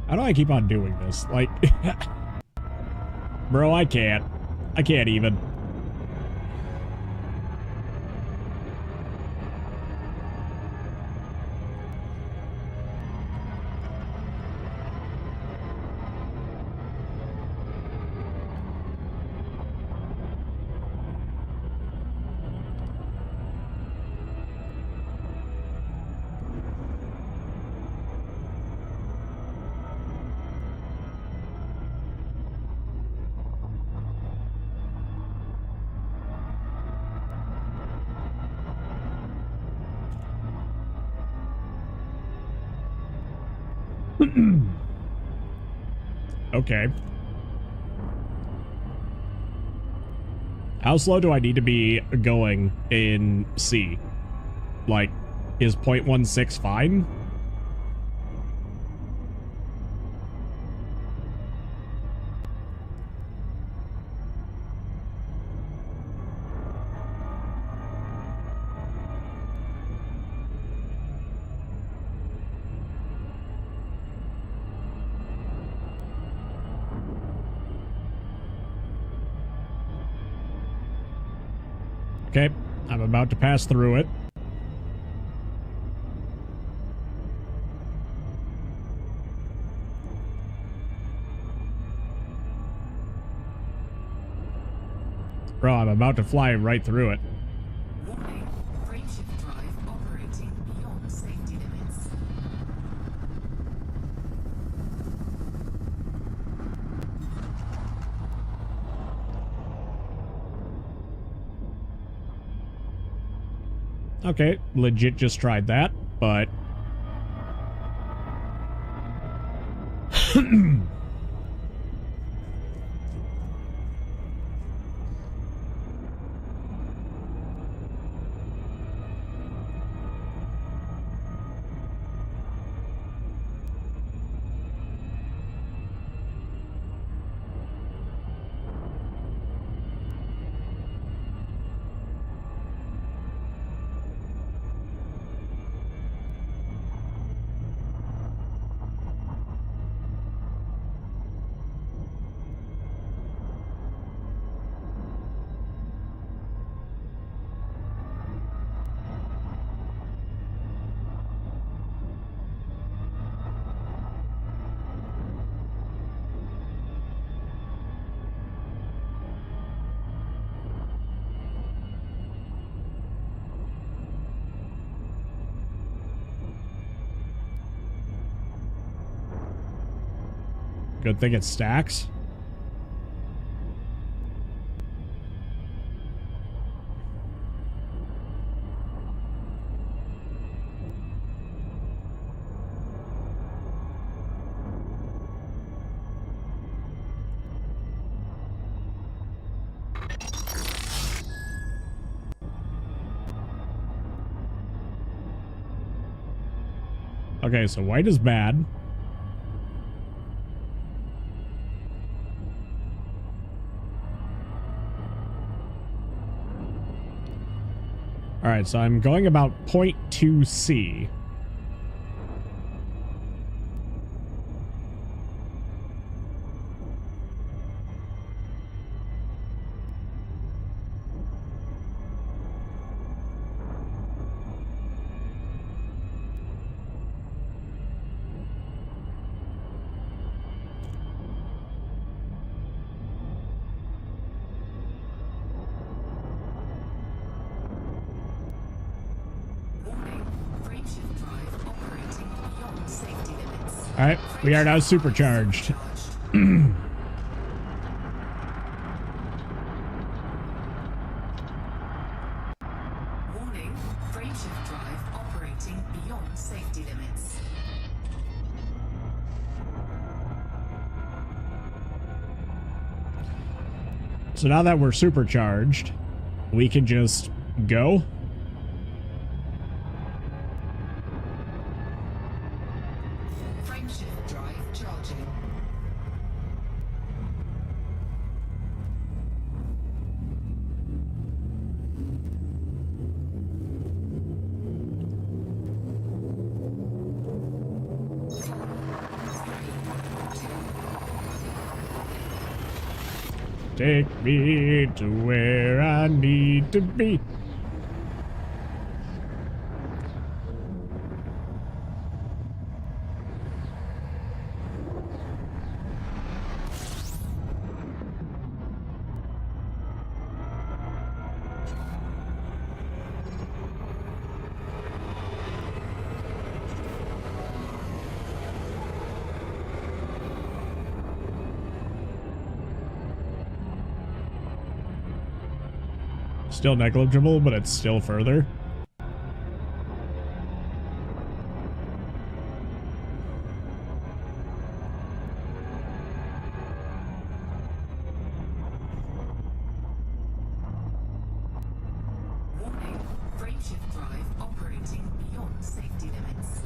How do I keep on doing this? Like, bro, I can't. I can't even. Okay. How slow do I need to be going in C? Like, is 0.16 fine? Okay, I'm about to pass through it. Bro, I'm about to fly right through it. Warning, frameshift drive operating beyond safety limits. Okay, legit just tried that, but... Good thing it stacks. Okay, so white is bad. Alright, so I'm going about 0.2C. Alright, we are now supercharged. Warning, frameshift drive operating beyond safety limits. So now that we're supercharged, we can just go. Frameshift drive charging. Take me to where I need to be. Still negligible, but it's still further. Warning, frameshift drive operating beyond safety limits.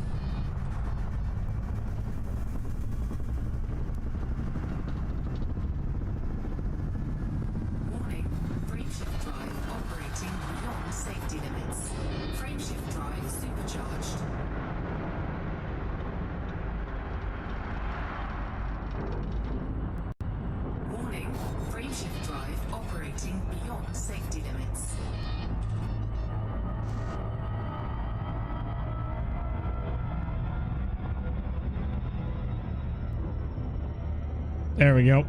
Warning, frameshift drive operating beyond safety limits. Frameshift drive supercharged. Warning, frameshift drive operating beyond safety limits. There we go.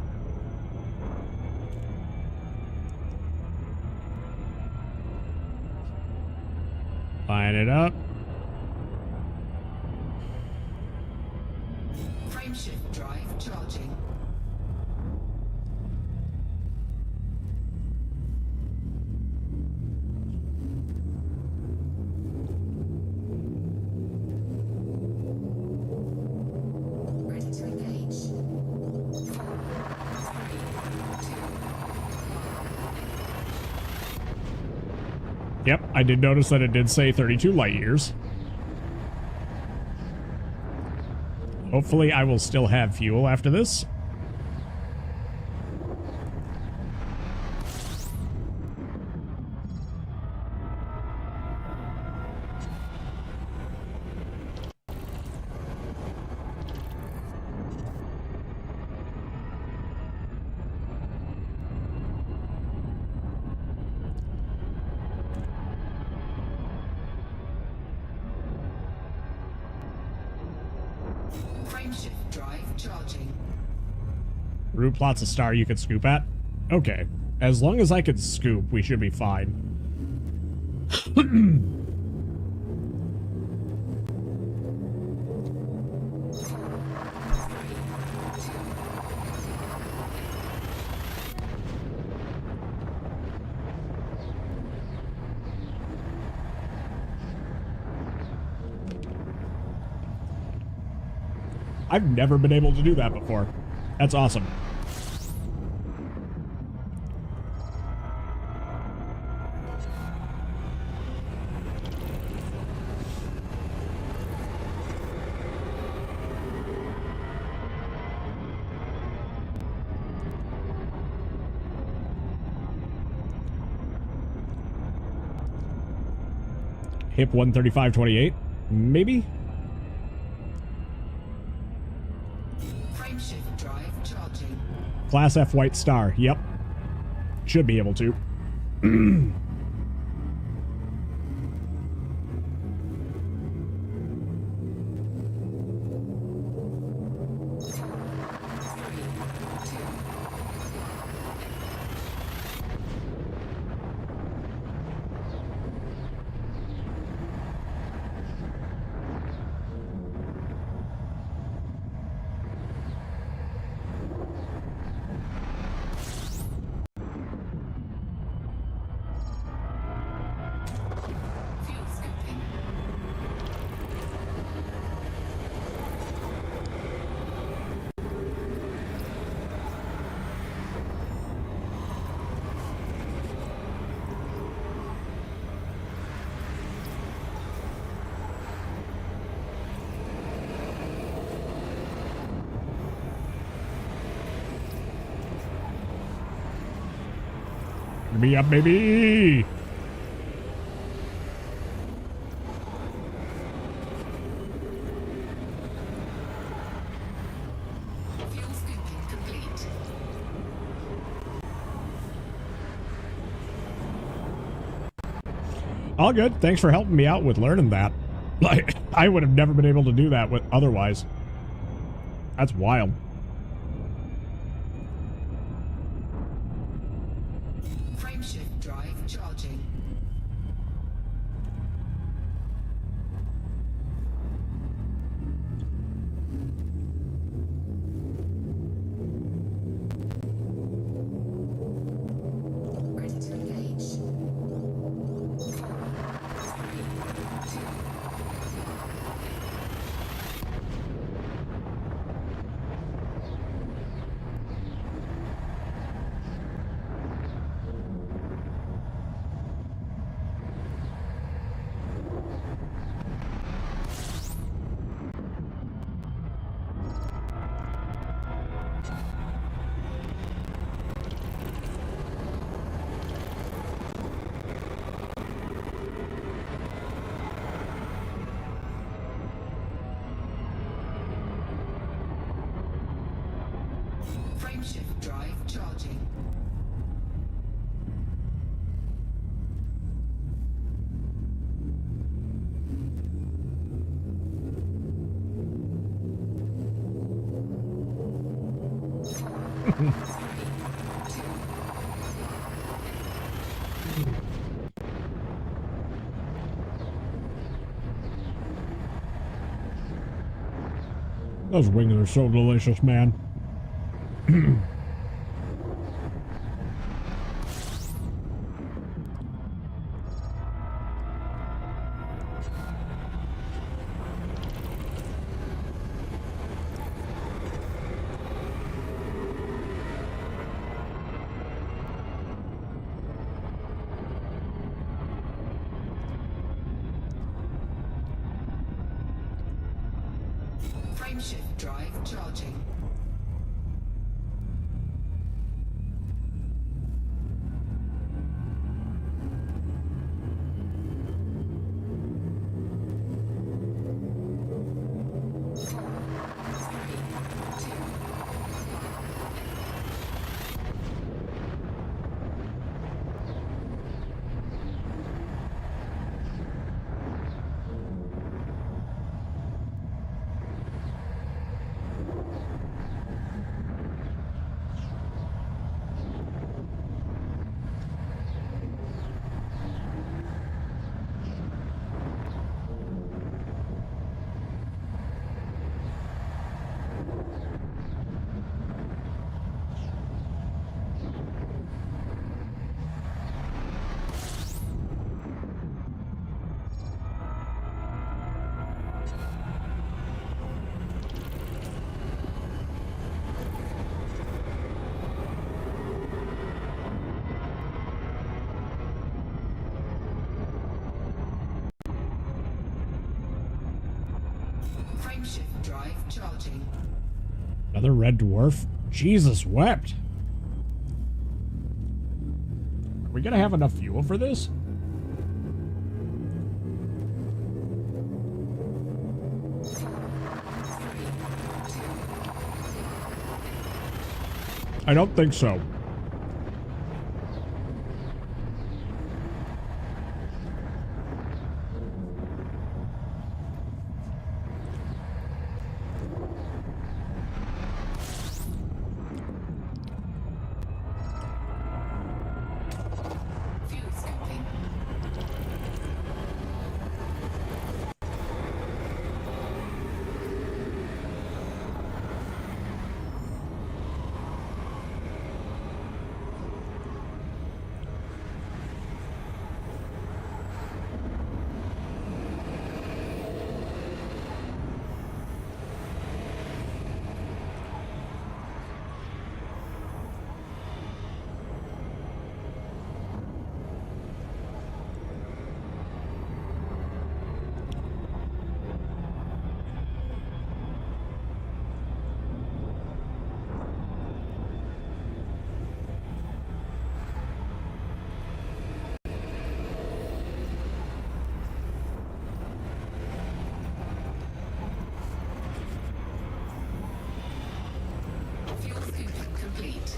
Line it up. Frameshift drive charging. Ready to engage. 4, 3, 2. Yep, I did notice that it did say 32 light years. Hopefully I will still have fuel after this. Frameshift drive charging. Root plot's a star you can scoop at? Okay. As long as I can scoop, we should be fine. I've never been able to do that before. That's awesome. Hip 135.28, maybe? Frameshift drive charging. Class F White Star, yep. Should be able to. Fuel scooping. Me up, baby! Fuel scooping complete. All good. Thanks for helping me out with learning that. Like, I would have never been able to do that with otherwise. That's wild. Frameshift drive charging. Ready to engage. 3, 2. Frameshift drive charging. Those wings are so delicious, man. Frameshift drive charging. charging. Another red dwarf? Jesus wept. Are we gonna have enough fuel for this? I don't think so. Fuel scooping. Fuel scooping complete.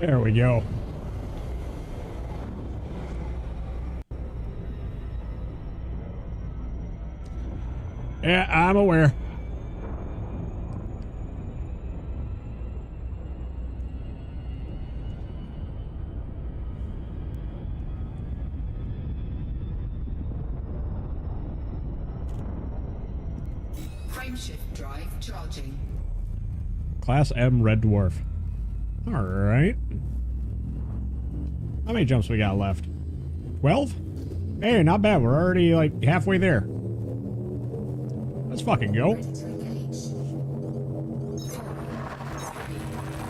There we go. Yeah, I'm aware. Frameshift drive charging. Class M red dwarf. Alright. How many jumps we got left? 12? Hey, not bad. We're already like halfway there. Let's fucking go. Ready to engage. 4, 3, 2.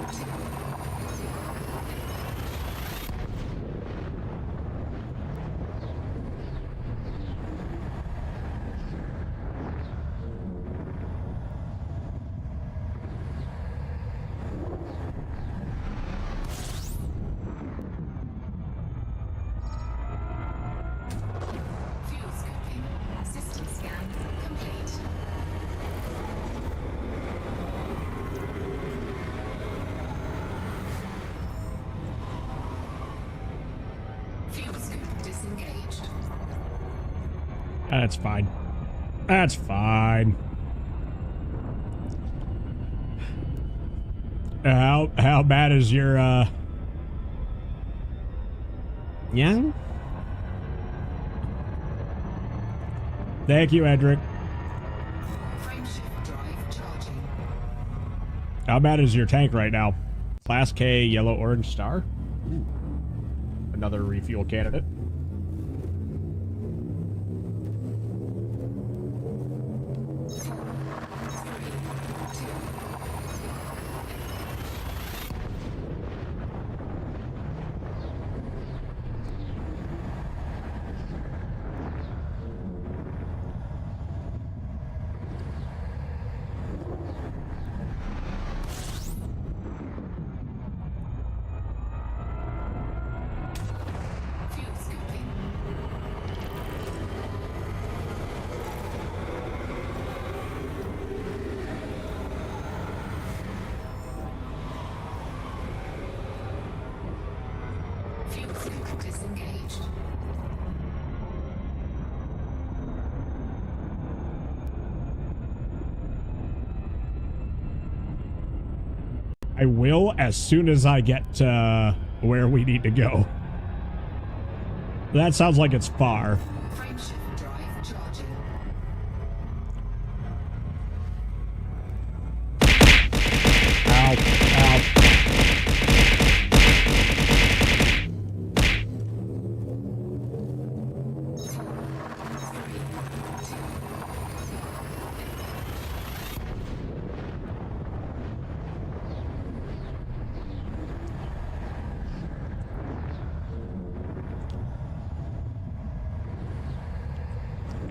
Fuel scooping. System scan complete. Fuel scoop disengaged. That's fine. That's fine. How bad is your young? Thank you, Edric. Frameshift drive charging. How bad is your tank right now? Class K yellow orange star? Ooh. Another refuel candidate. Fuel scooping. Fuel scoop disengaged. I will as soon as I get to where we need to go. That sounds like it's far. Frameshift drive charging. Ow. Ow.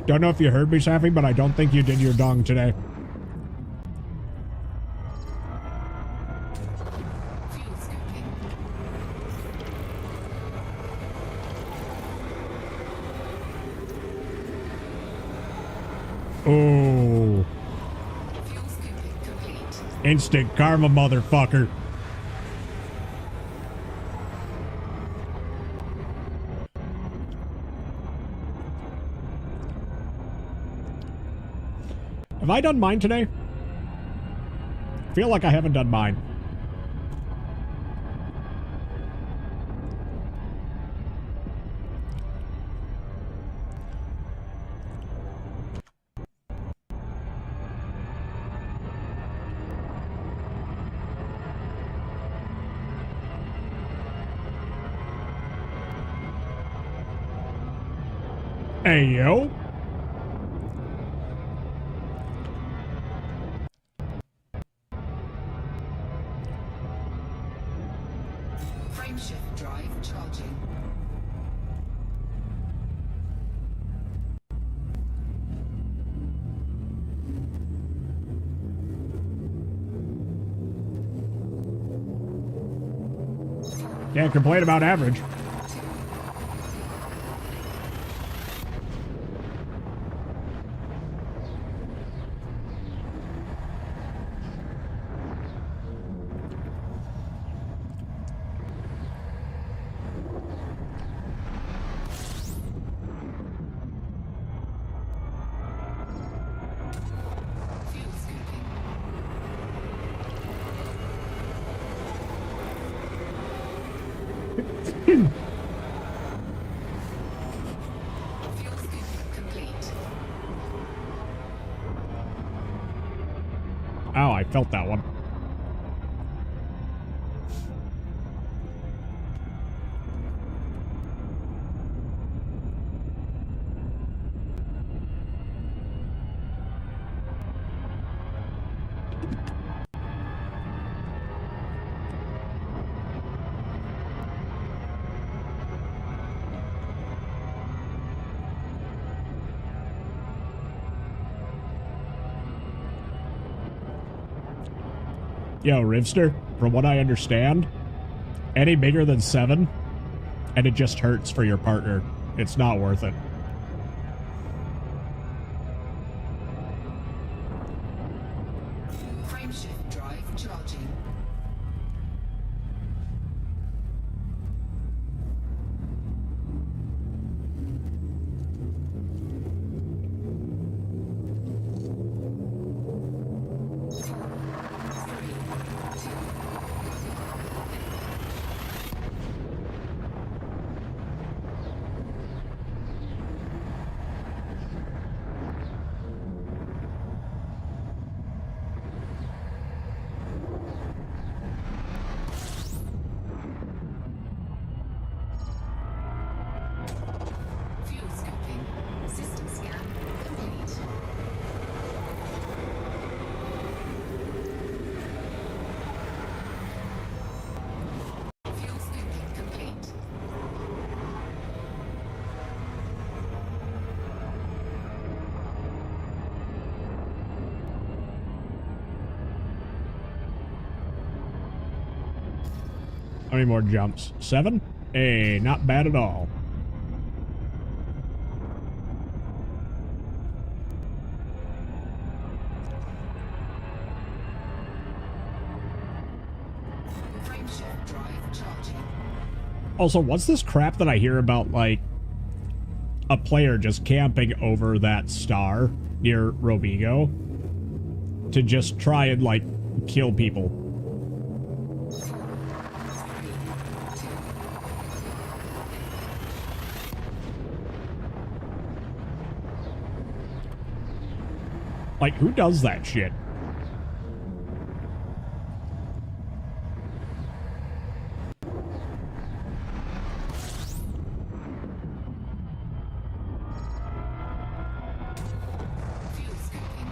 Don't know if you heard me, Safi, but I don't think you did your dong today. Fuel scooping. Oh. Fuel scooping complete. Instant karma, motherfucker. Have I done mine today? Feel like I haven't done mine. Hey, yo. Frameshift drive charging. Can't complain about average. Fuel scooping. Fuel scooping complete. Ow, I felt that one. Yo, Rivster, from what I understand, any bigger than 7, and it just hurts for your partner. It's not worth it. Frameshift drive charging. Fuel scooping. System scan complete. Fuel scooping complete. How many more jumps? 7? Hey, not bad at all. Frameshift drive charging. Also, what's this crap that I hear about, like, a player just camping over that star near Rovigo to just try and, like, kill people? Like, who does that shit? Fuel scooping.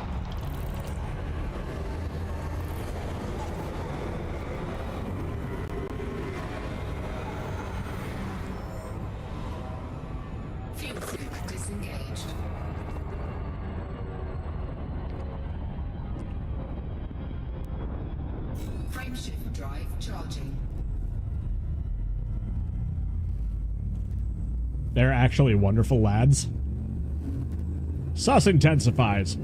Fuel scoop disengaged. Frameshift drive charging. They're actually wonderful lads. Sus intensifies.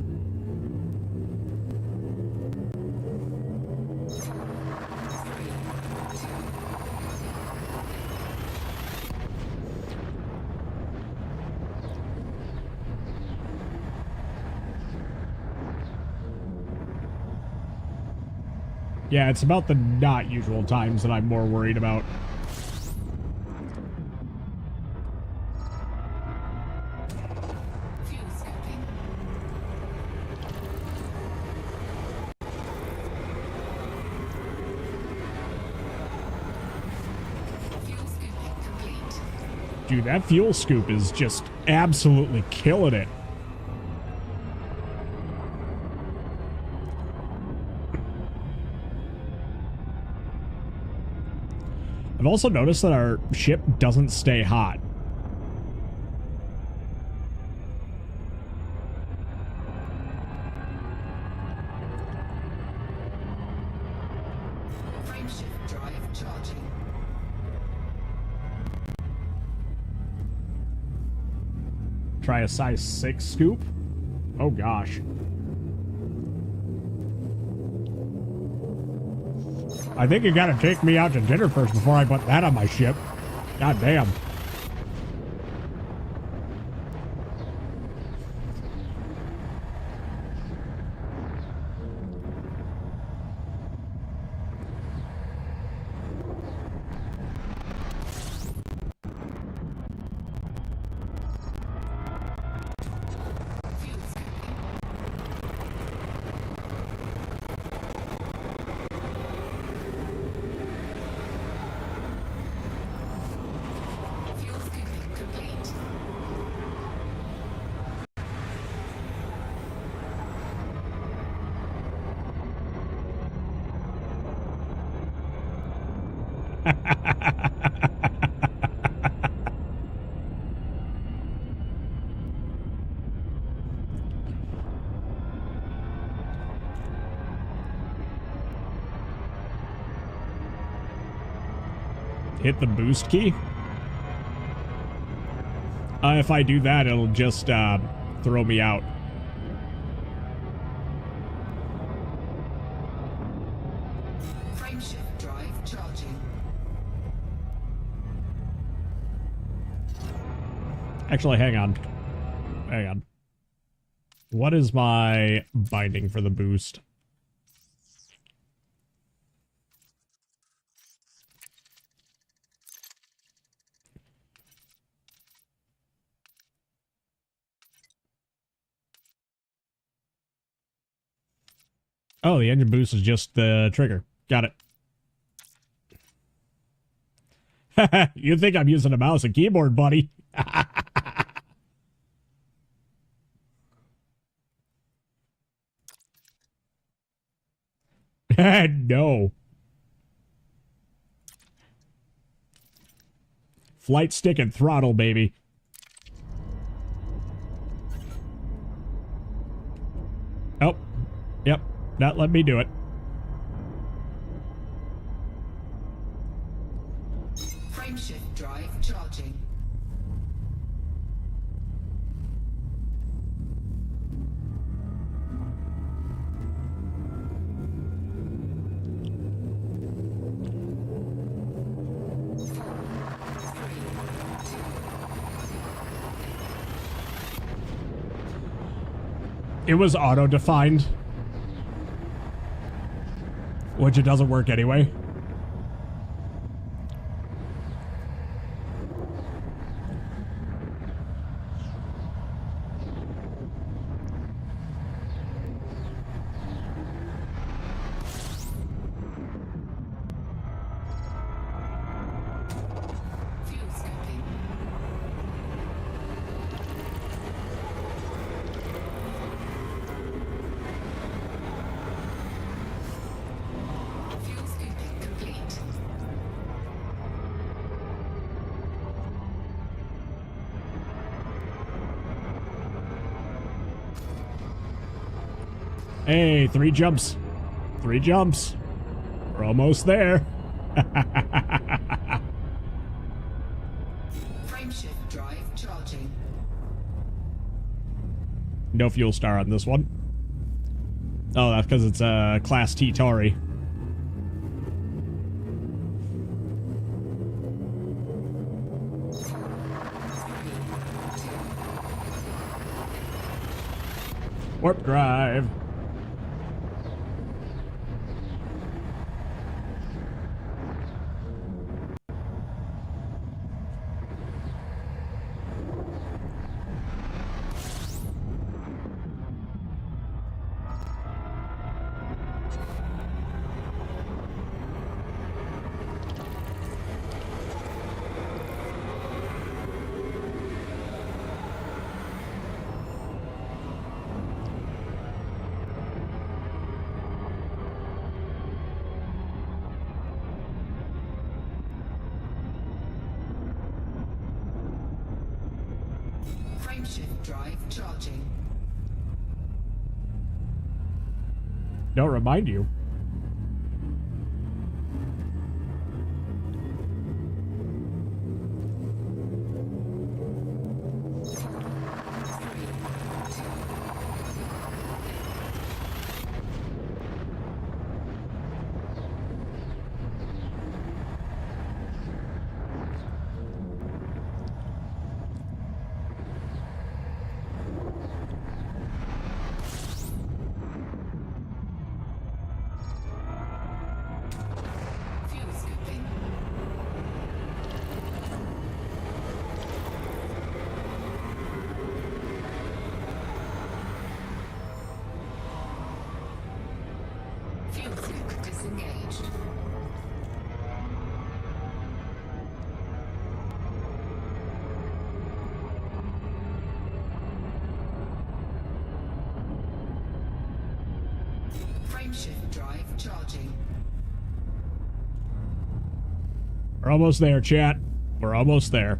Yeah, it's about the not usual times that I'm more worried about. Fuel scooping. Fuel scooping complete. Dude, that fuel scoop is just absolutely killing it. I've also noticed that our ship doesn't stay hot. Frameshift drive charging. Try a size 6 scoop? Oh gosh. I think you gotta take me out to dinner first before I put that on my ship. God damn. Fuel scooping. Fuel scooping complete. Hit the boost key. If I do that, it'll just throw me out. Frameshift drive charging. Actually, hang on. Hang on. What is my binding for the boost? Oh, the engine boost is just the trigger. Got it. You think I'm using a mouse and keyboard, buddy? No. Flight stick and throttle, baby. Oh. Yep. Not let me do it. Frameshift drive charging. It was auto-defined. Which it doesn't work anyway. Fuel scooping. Fuel scooping complete. Hey, 3 jumps. 3 jumps. We're almost there. Frameshift drive charging. No fuel star on this one. Oh, that's because it's a Class T Tauri. Warp drive. Frameshift drive charging. Don't remind you. Fuel scooping. Fuel scoop disengaged. Frameshift drive charging. We're almost there, chat. We're almost there.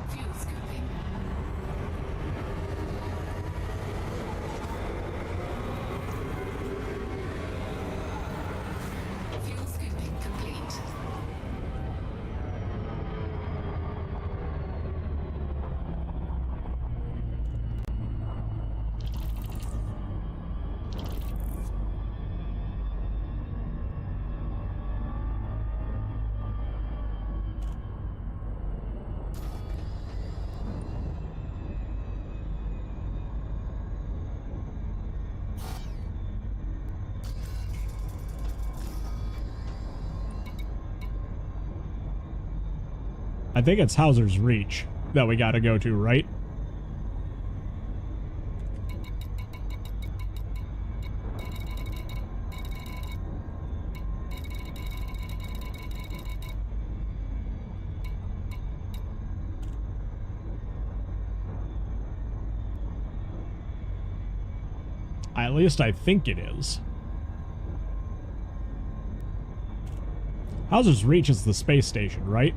Fuel scooping. Fuel scooping complete. I think it's Hauser's Reach that we gotta go to, right? At least I think it is. Hauser's Reach is the space station, right?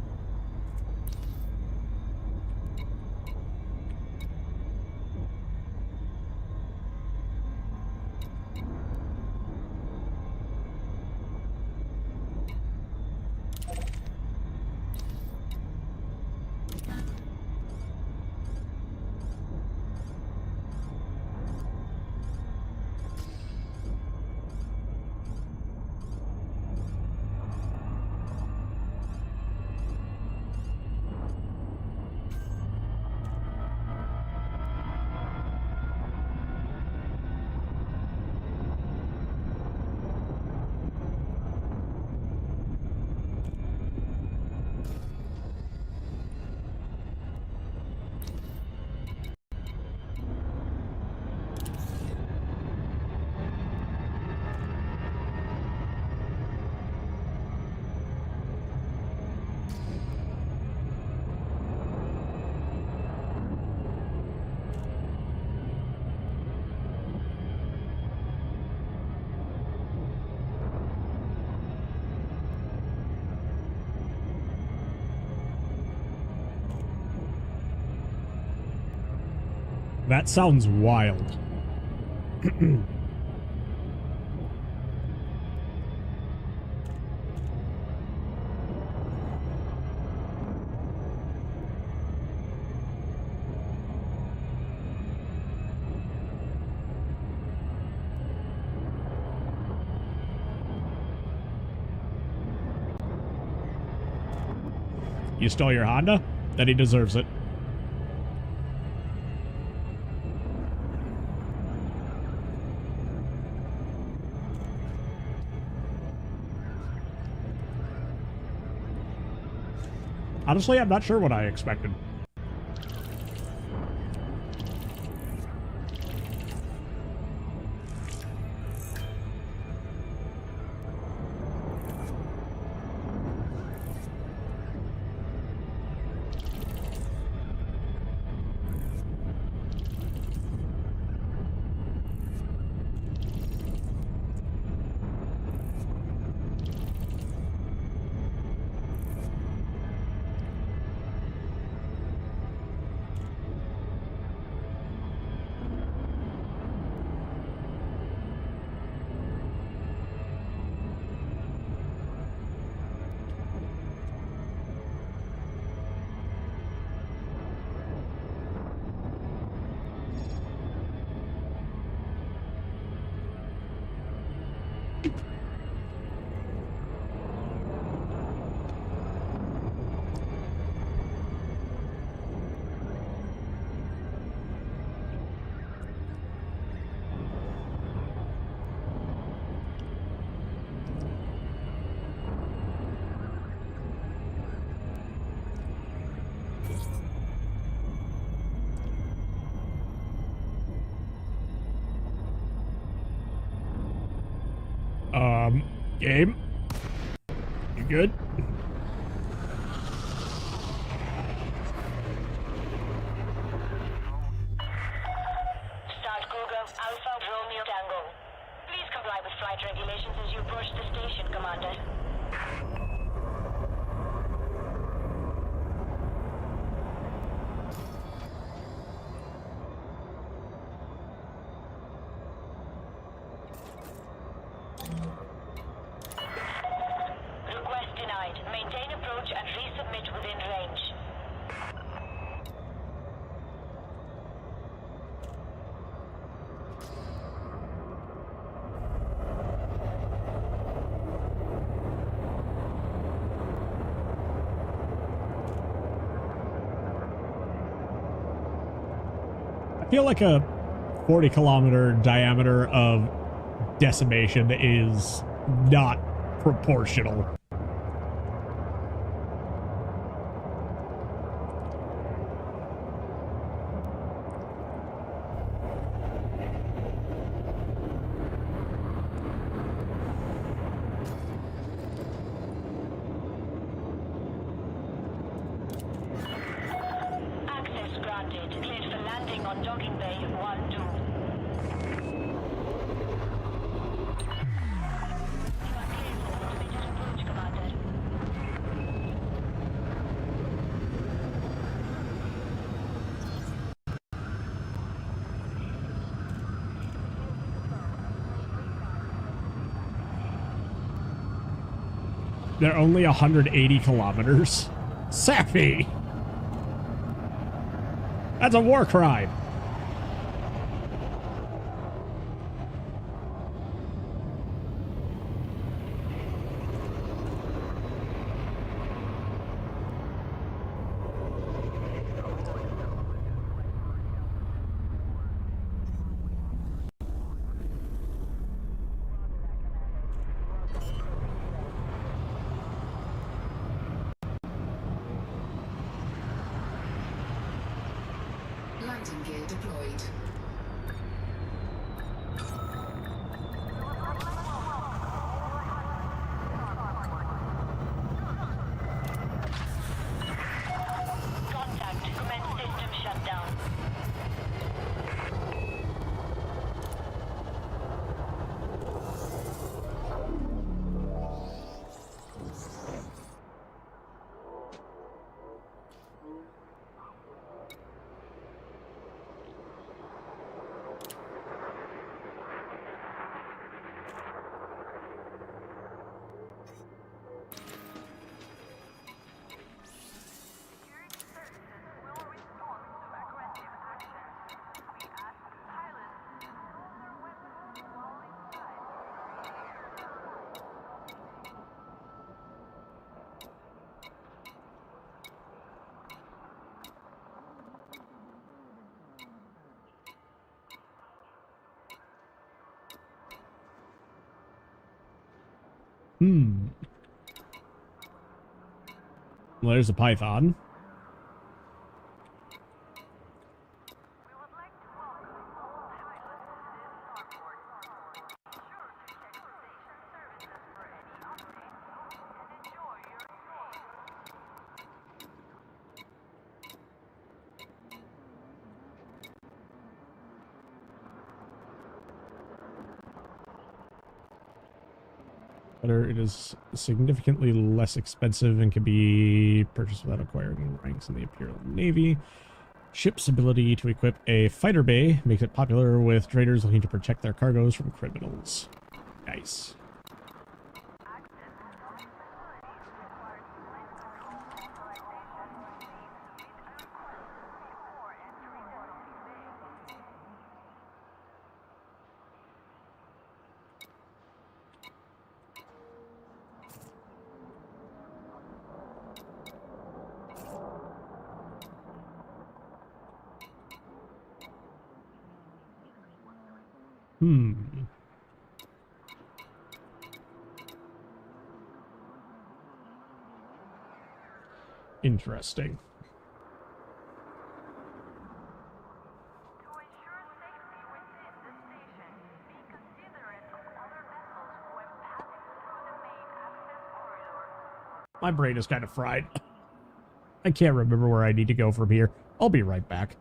That sounds wild. You stole your Honda? Then he deserves it. Honestly, I'm not sure what I expected. Game? You good? Start Cougar, Alpha Romeo Tango. Please comply with flight regulations as you approach the station, Commander. Request denied. Maintain approach and resubmit within range. I feel like a 40-kilometer diameter of decimation is not proportional. Access granted. Cleared for landing on docking bay 1-2. You are cleared for automated approach, Commander. They're only 180 kilometers. Sappy! That's a war crime. Landing gear deployed. Contact. Commence system shutdown. Hmm. Well, there's a python. Better, it is significantly less expensive and can be purchased without acquiring ranks in the Imperial Navy. Ship's ability to equip a fighter bay makes it popular with traders looking to protect their cargoes from criminals. Nice. Hmm. Interesting. My brain is kind of fried. I can't remember where I need to go from here. I'll be right back.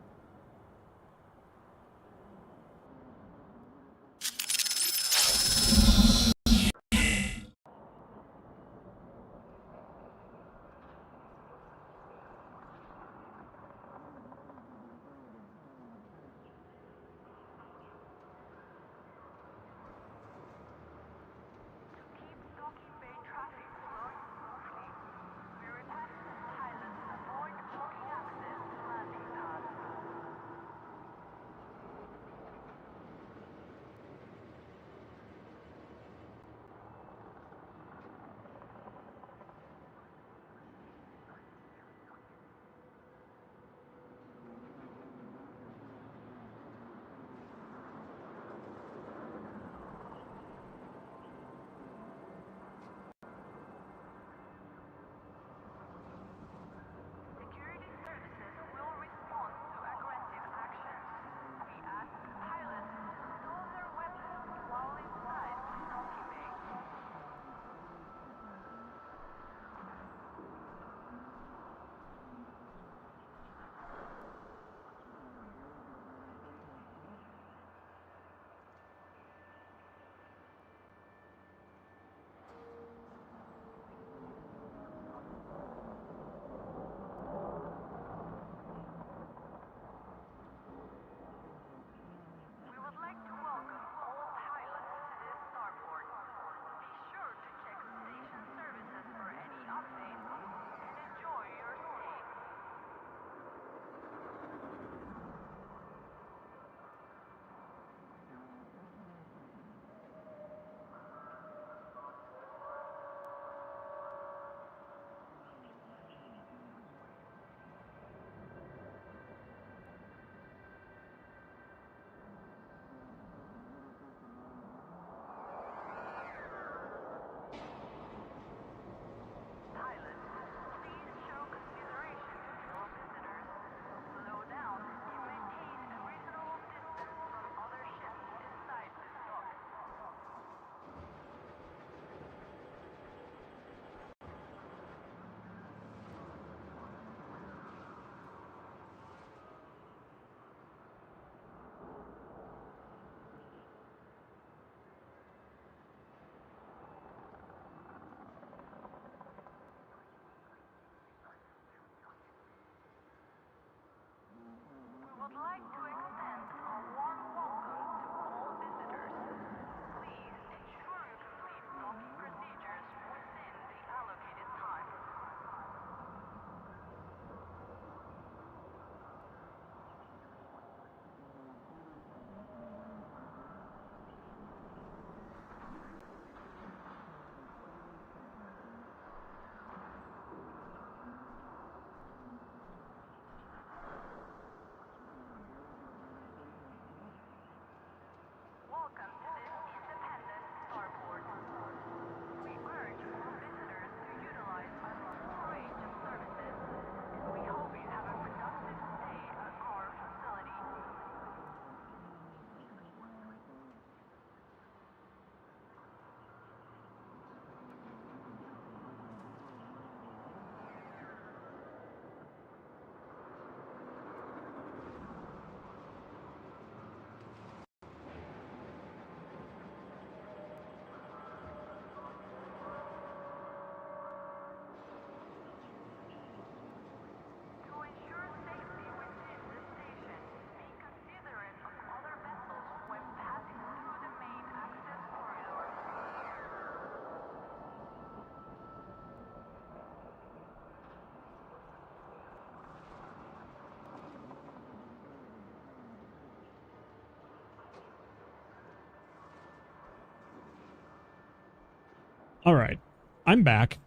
All right, I'm back.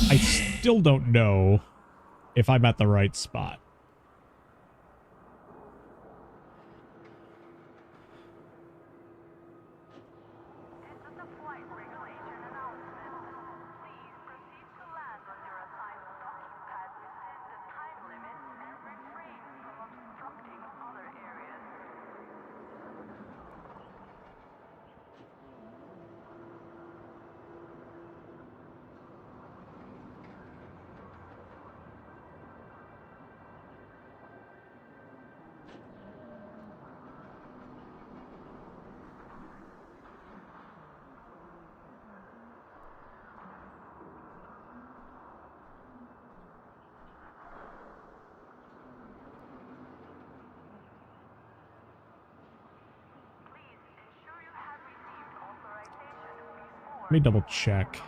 I still don't know if I'm at the right spot. Let me double check.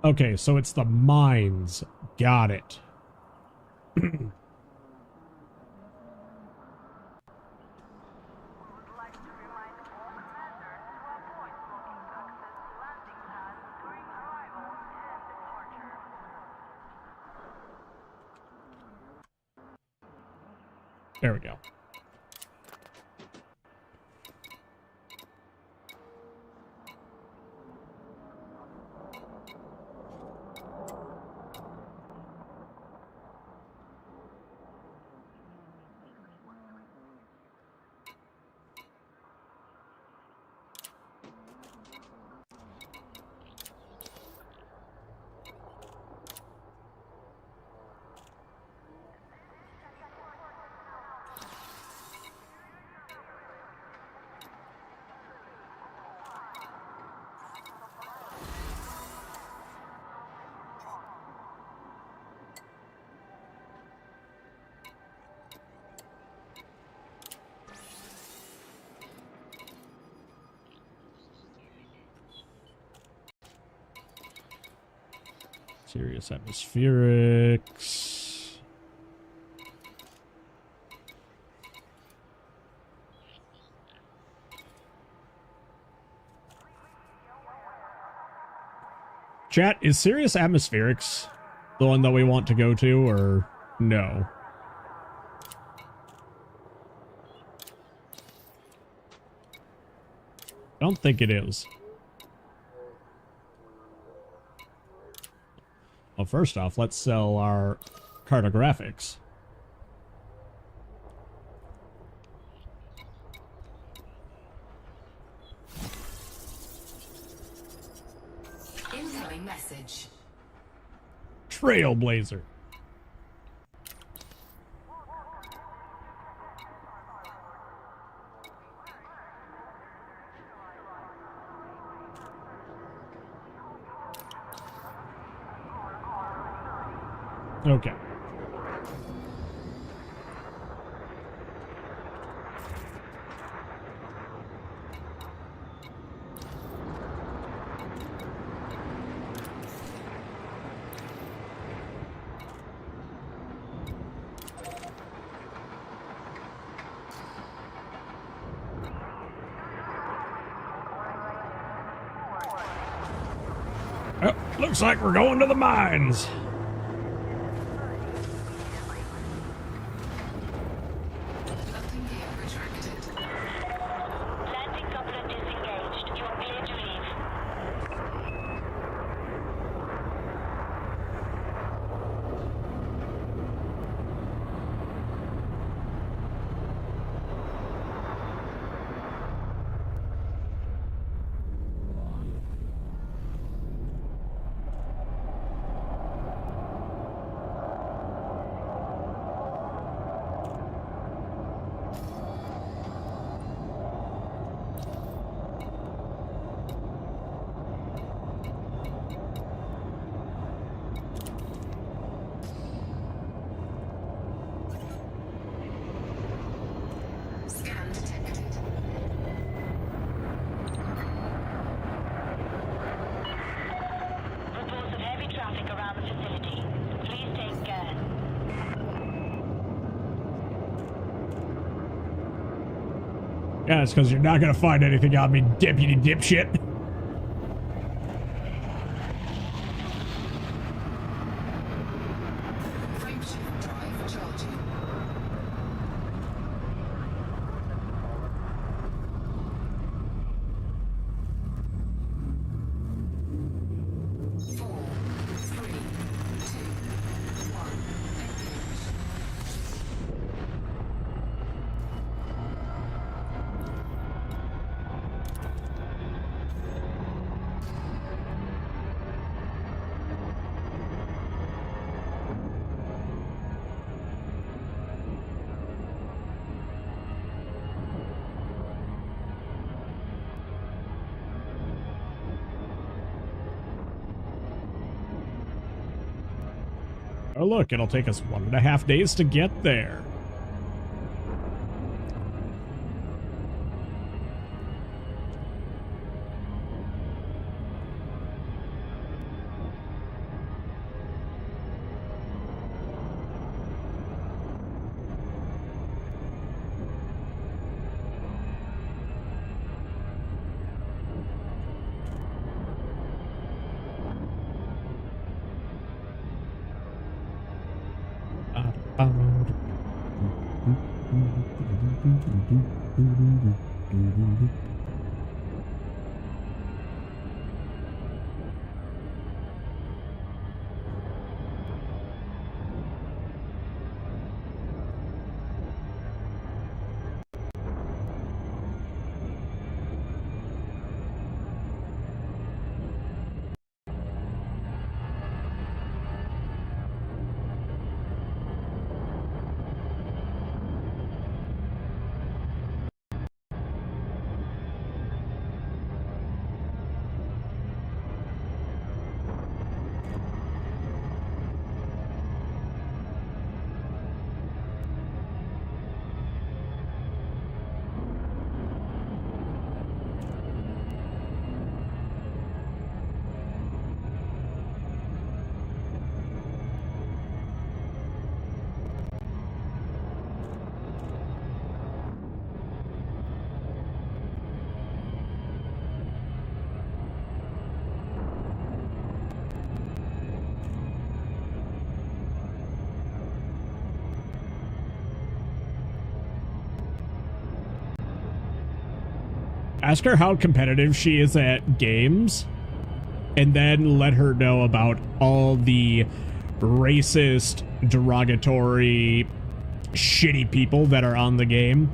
Okay, so it's the mines. Got it. There we go. Serious atmospherics. Chat, is serious atmospherics the one that we want to go to, or no? I don't think it is. Well, first off, let's sell our cartographics. Incoming message. Trailblazer. Okay. Looks like we're going to the mines. Landing gear retracted. Landing coupler disengaged. You are clear to leave. Scan detected. Reports of heavy traffic around the facility. Please take care. Yeah, it's because you're not gonna find anything on me, deputy dipshit. Frameshift drive charging. 4, 3, 2, 1. Engage. Oh look, it'll take us 1.5 days to get there. Ask her how competitive she is at games, and then let her know about all the racist, derogatory, shitty people that are on the game.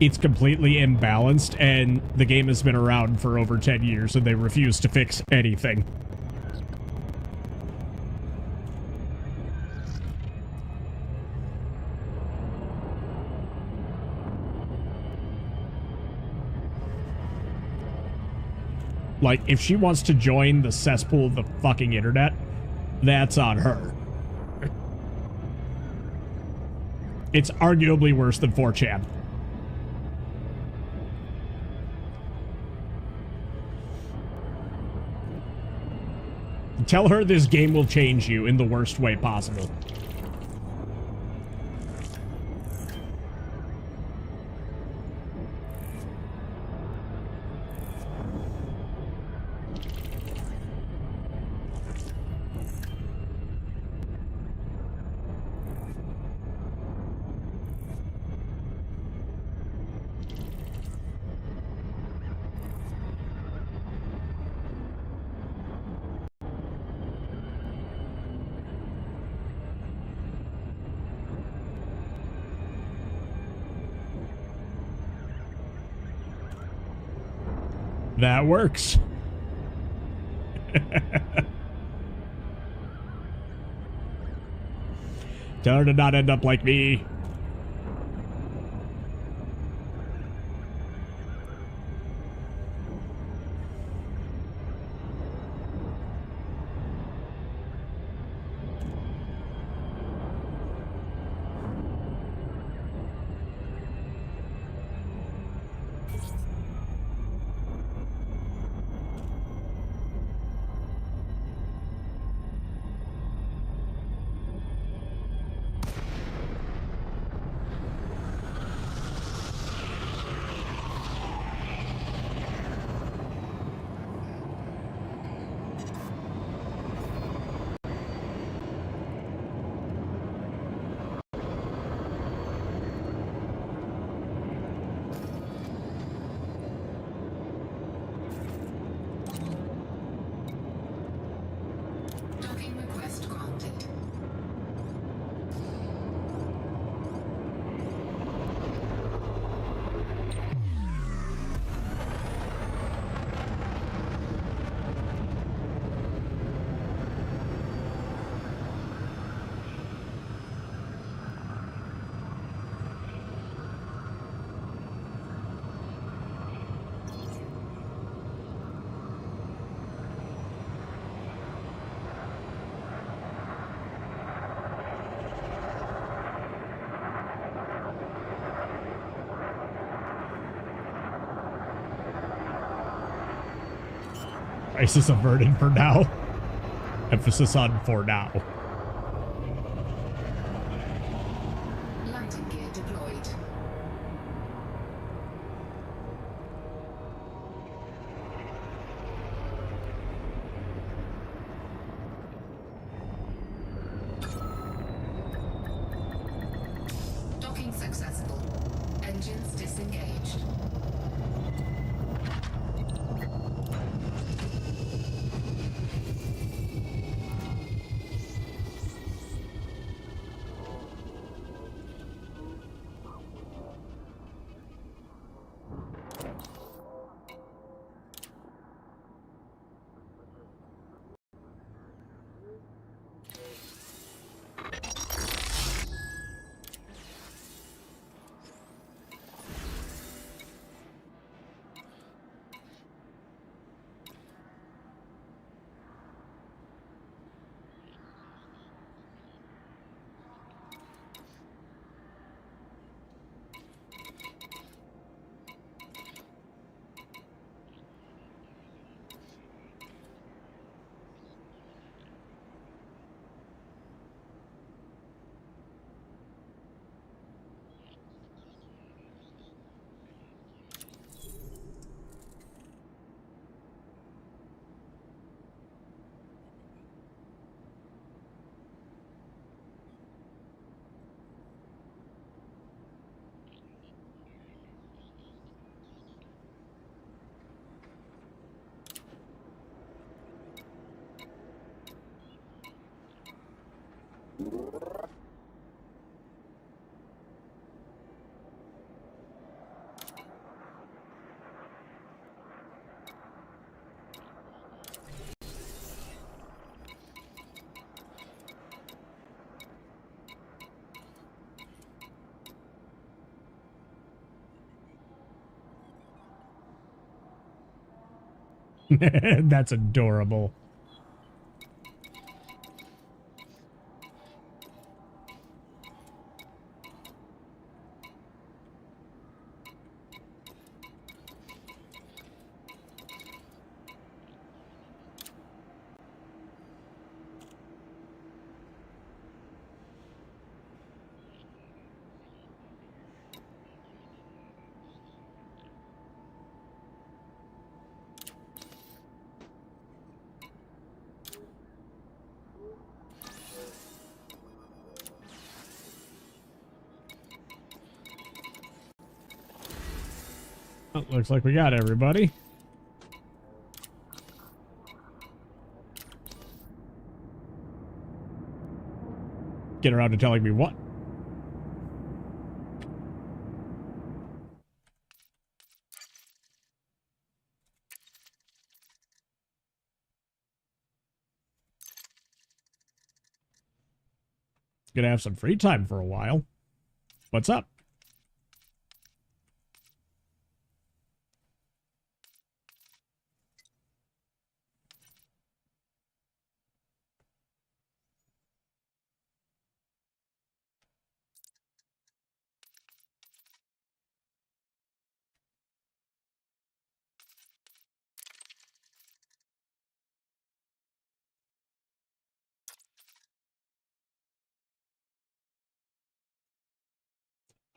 It's completely imbalanced, and the game has been around for over 10 years, and they refuse to fix anything. Like, if she wants to join the cesspool of the fucking internet, that's on her. It's arguably worse than 4chan. Tell her this game will change you in the worst way possible. That works. Tell her to not end up like me. Docking request granted. Crisis averted for now. Emphasis on for now. Landing gear deployed. Docking successful. Engines disengaged. That's adorable. Well, looks like we got everybody. Get around to telling me what? gonna have some free time for a while. What's up?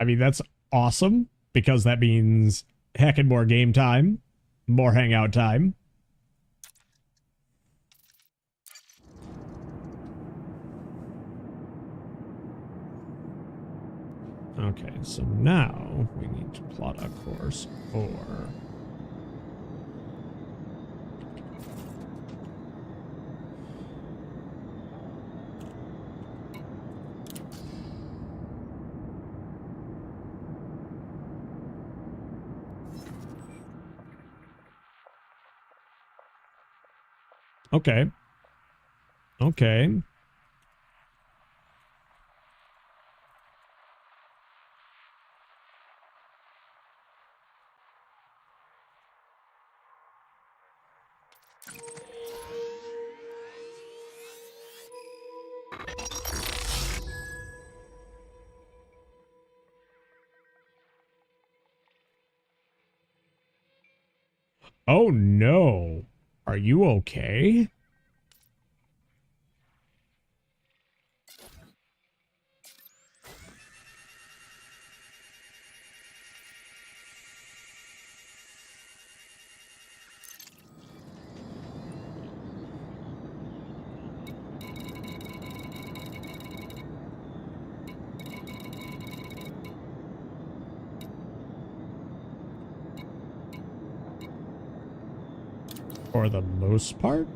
I mean, that's awesome, because that means heckin' more game time, more hangout time. Okay, so now we need to plot a course for... Okay. Okay. Oh no. Are you okay? For the most part?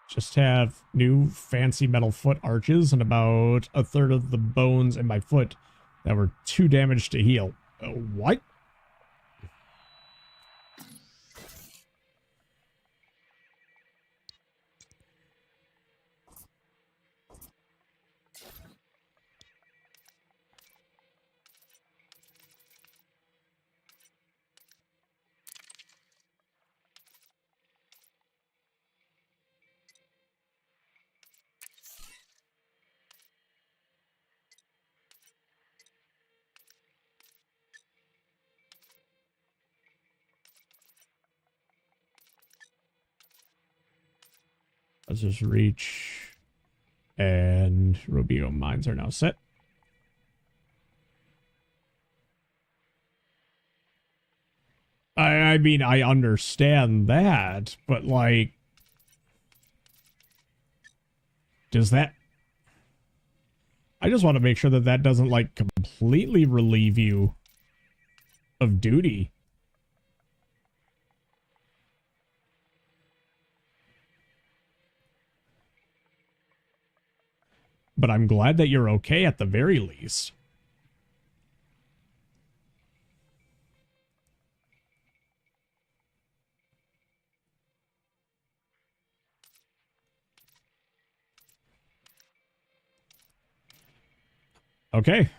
Just have new fancy metal foot arches and about a third of the bones in my foot that were too damaged to heal. What? Let's just reach. And Rubio mines are now set. I mean, I understand that, but like, does that... I just want to make sure that that doesn't like completely relieve you of duty. But I'm glad that you're okay at the very least. Okay.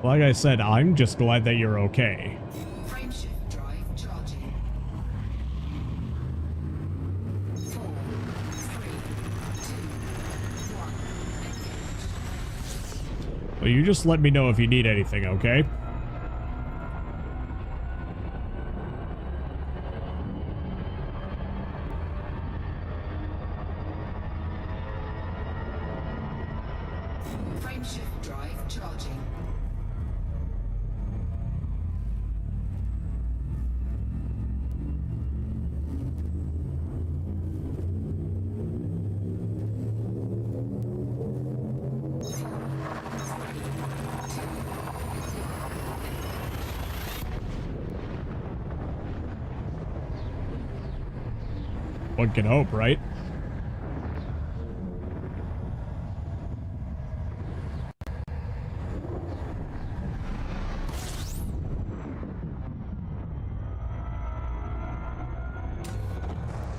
Like I said, I'm just glad that you're okay. Frameshift drive charging. 4, 3, 2, 1. Well, you just let me know if you need anything, okay? Frameshift drive charging. One can hope, right?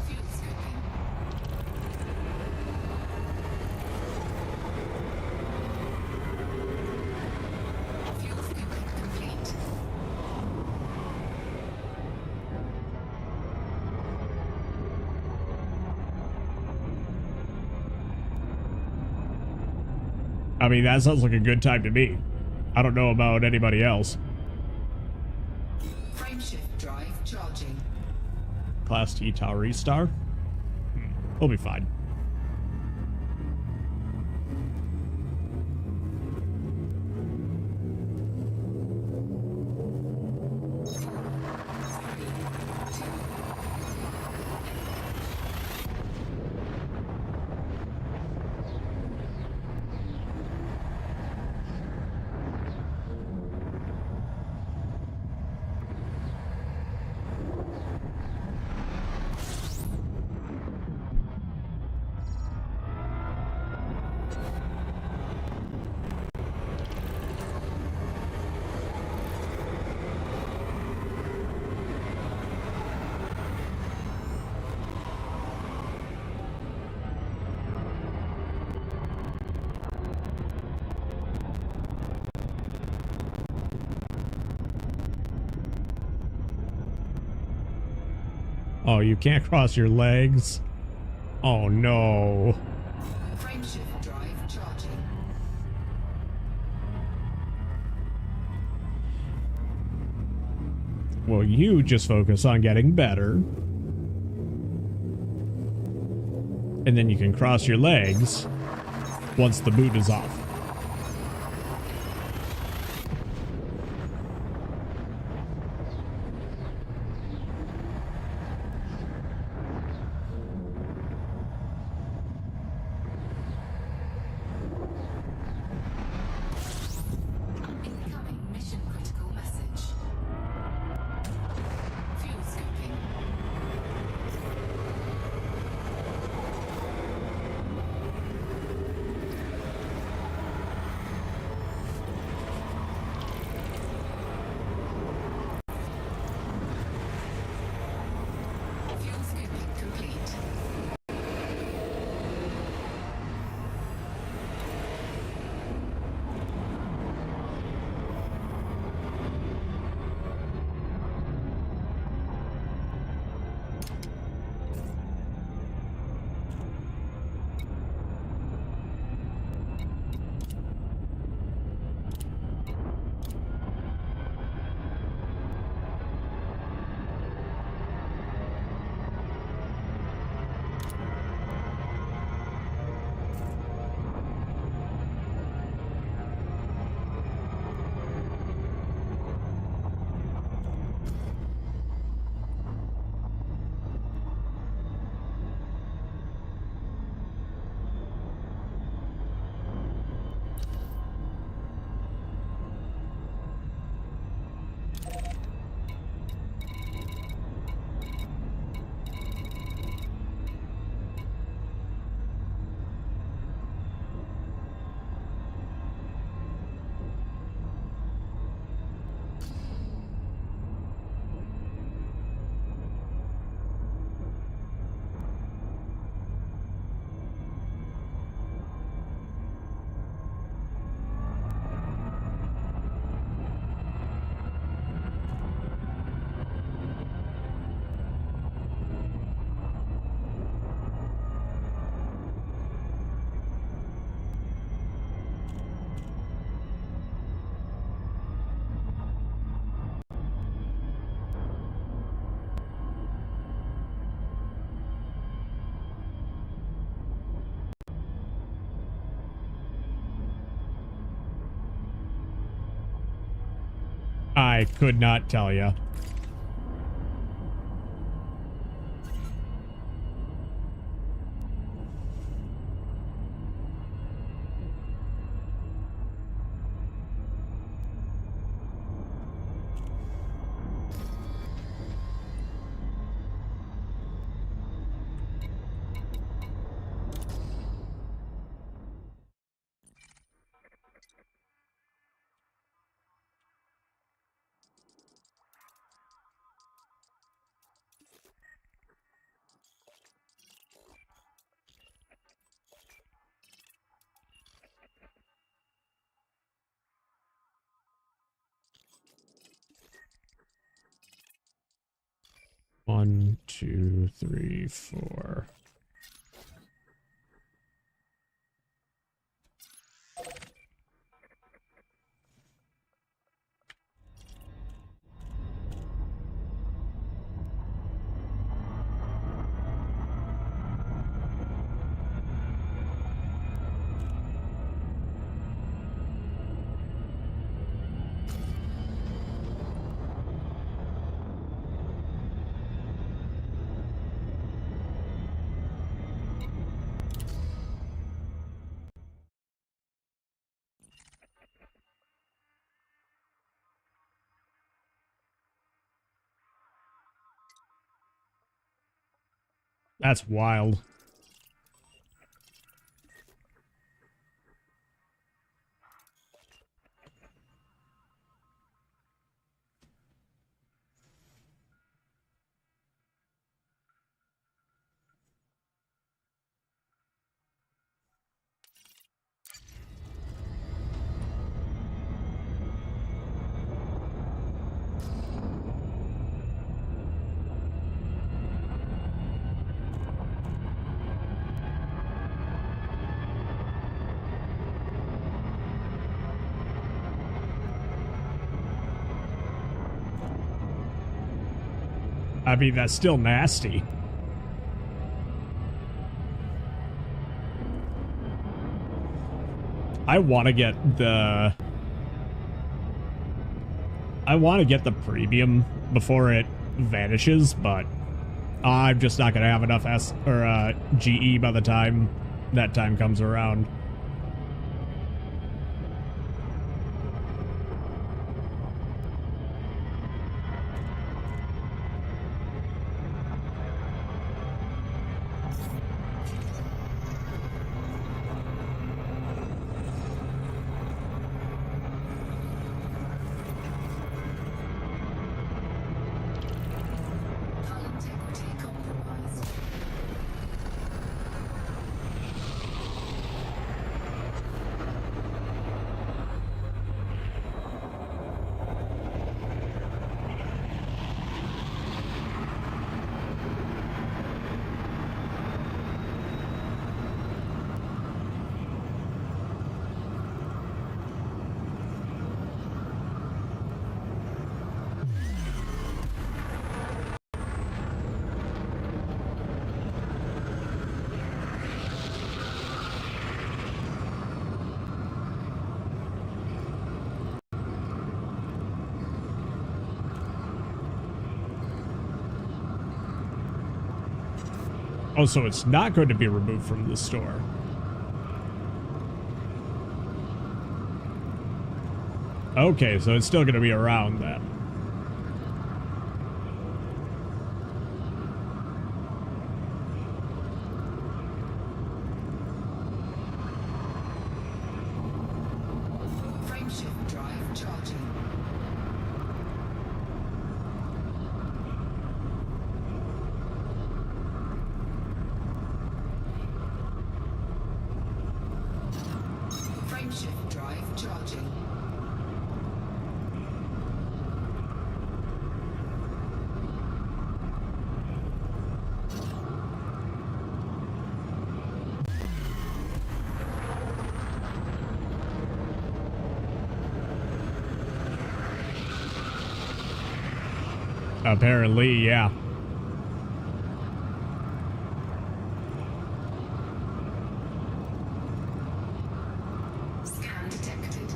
Fuel scoping. Fuel scoping complete. I mean, that sounds like a good time to me. I don't know about anybody else. Frameshift drive charging. Class T Tower Star? We'll be fine. Oh, you can't cross your legs? Oh, no. Frameshift drive charging. Well, you just focus on getting better. And then you can cross your legs once the boot is off. Incoming mission critical message. Fuel scoping. I could not tell you. One, two, three, four. That's wild. I mean, that's still nasty. I want to get the premium before it vanishes, but I'm just not going to have enough GE by the time that time comes around. Hull integrity compromised. Oh, so it's not going to be removed from the store. Okay, so it's still going to be around then. Frameshift drive charging. Frameshift drive charging. Apparently, yeah. Scan detected.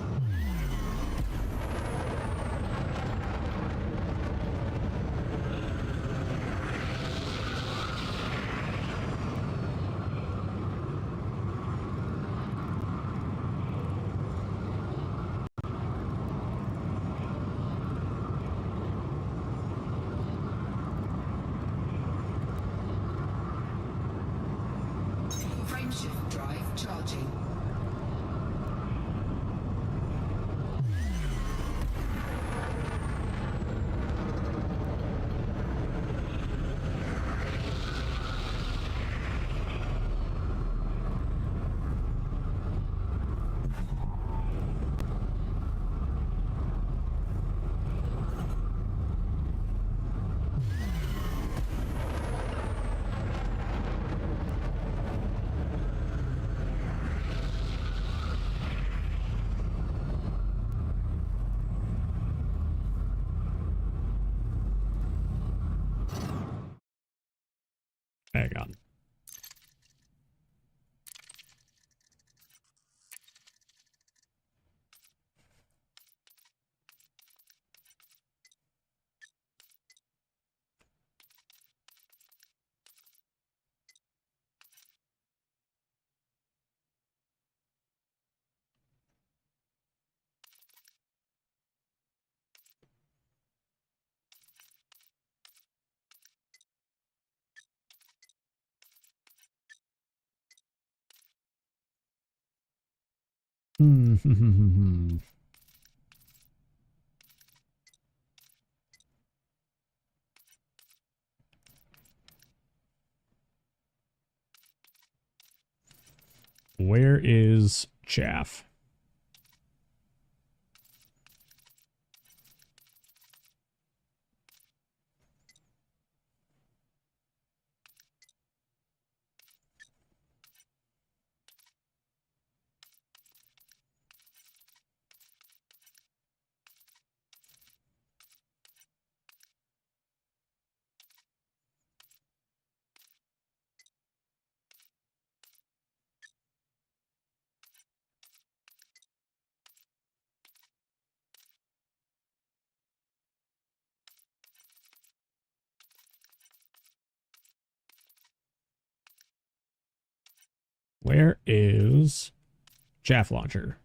Hang on. Where is chaff? Where is chaff launcher?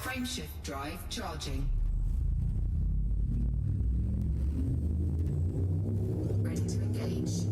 Frameshift drive charging. Ready to engage.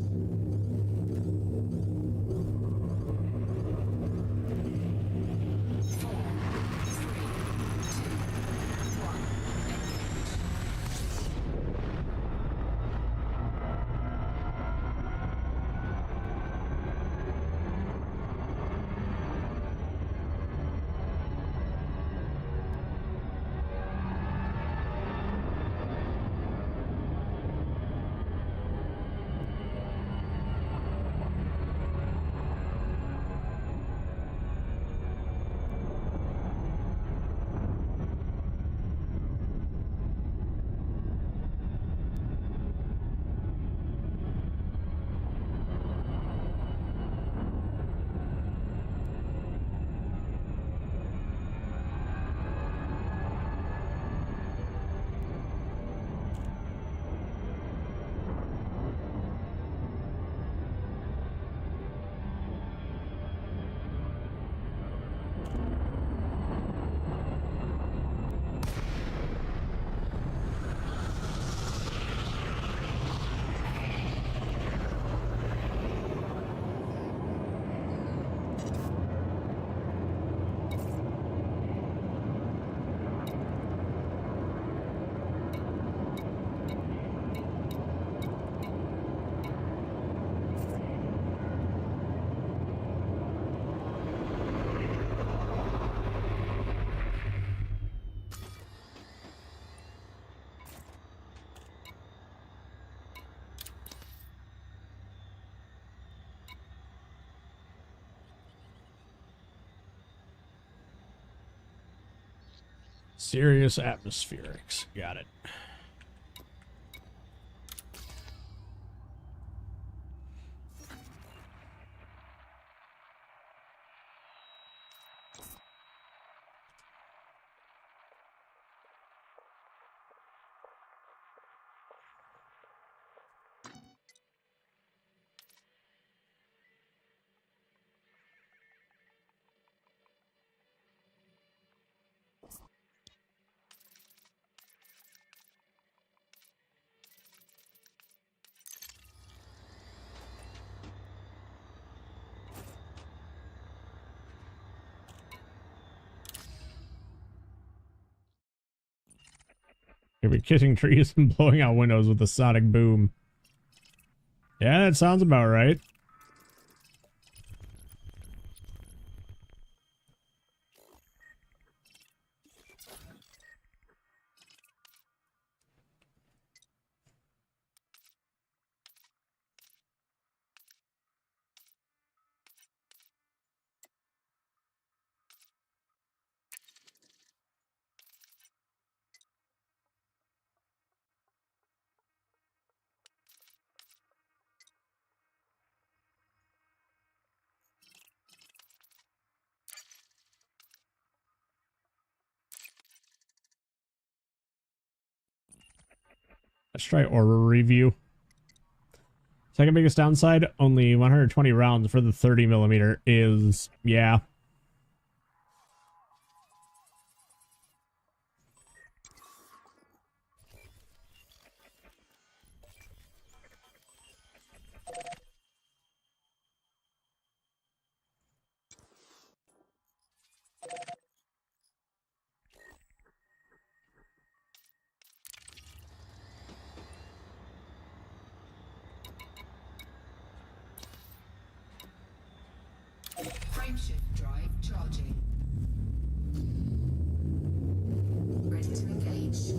Serious atmospherics. Got it. You'll be kissing trees and blowing out windows with a sonic boom. Yeah, that sounds about right. Let's try Aura Review. Second biggest downside, only 120 rounds for the 30mm is, yeah. Frameshift drive charging. Ready to engage.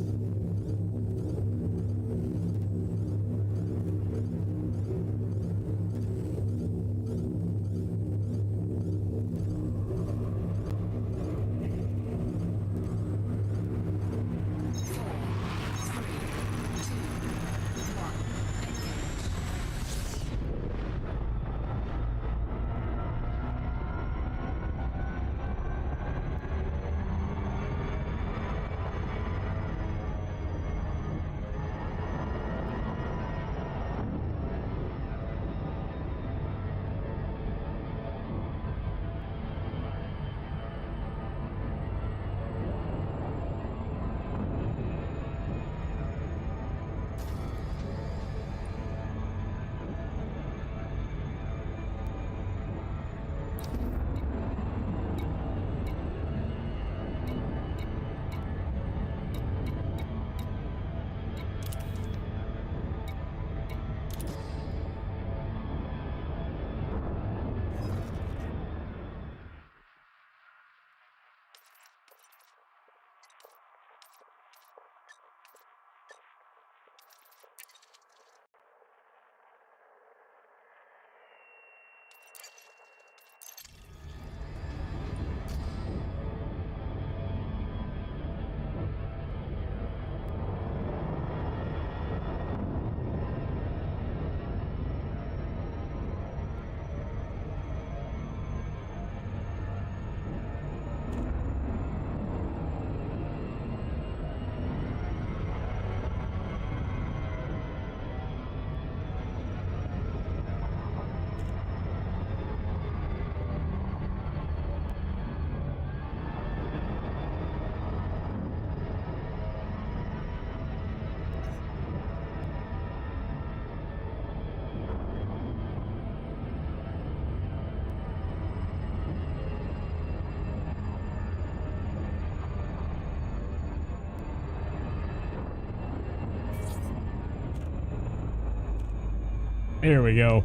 Here we go.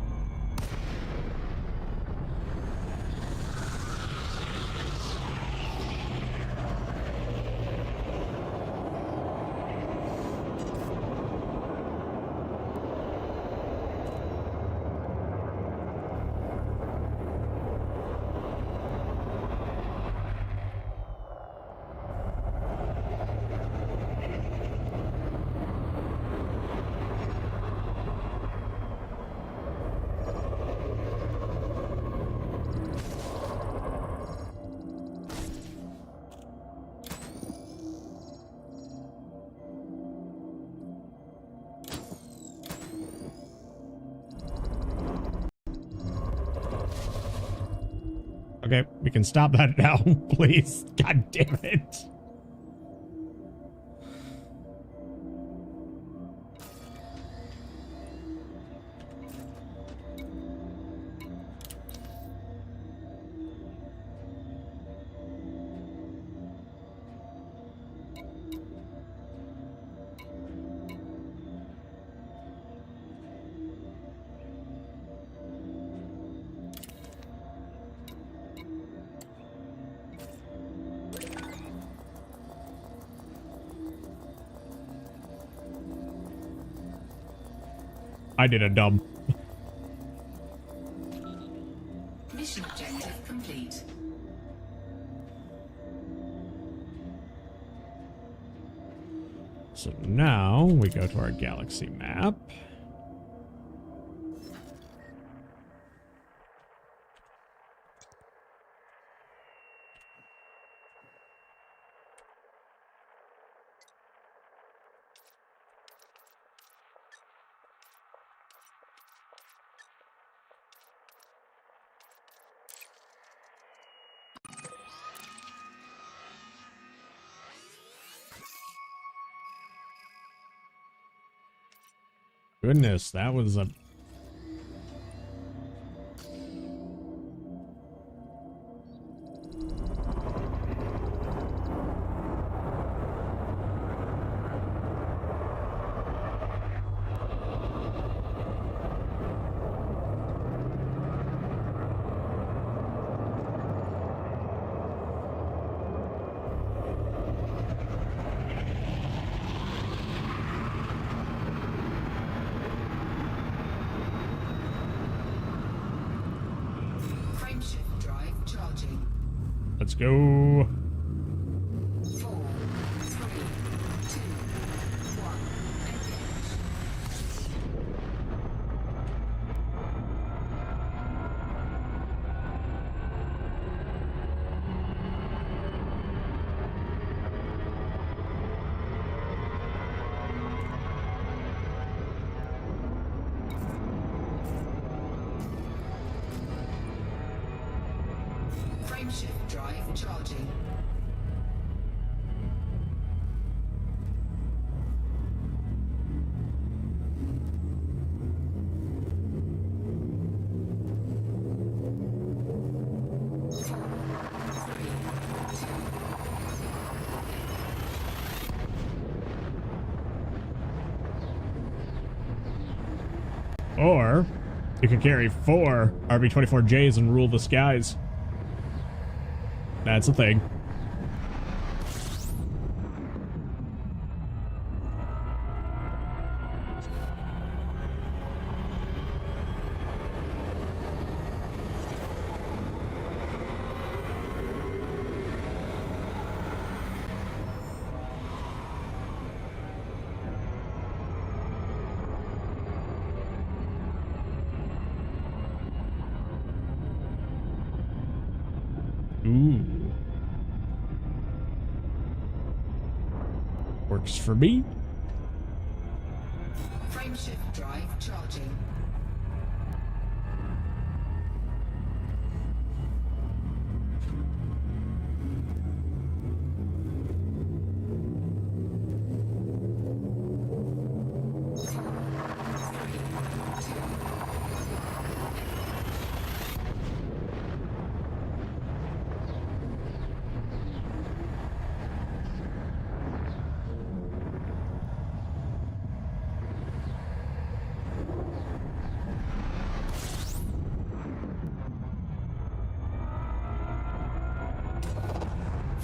Okay, we can stop that now, please. God damn it. I did a dumb. Mission objective complete. So now we go to our galaxy map. Goodness, that was a... Frameshift drive charging. Let's go. 4, 3, 2, 1. Engage. Frameshift drive charging. Or you can carry 4 RB-24Js and rule the skies. That's a thing. Ooh. Works for me. Frameshift drive charging.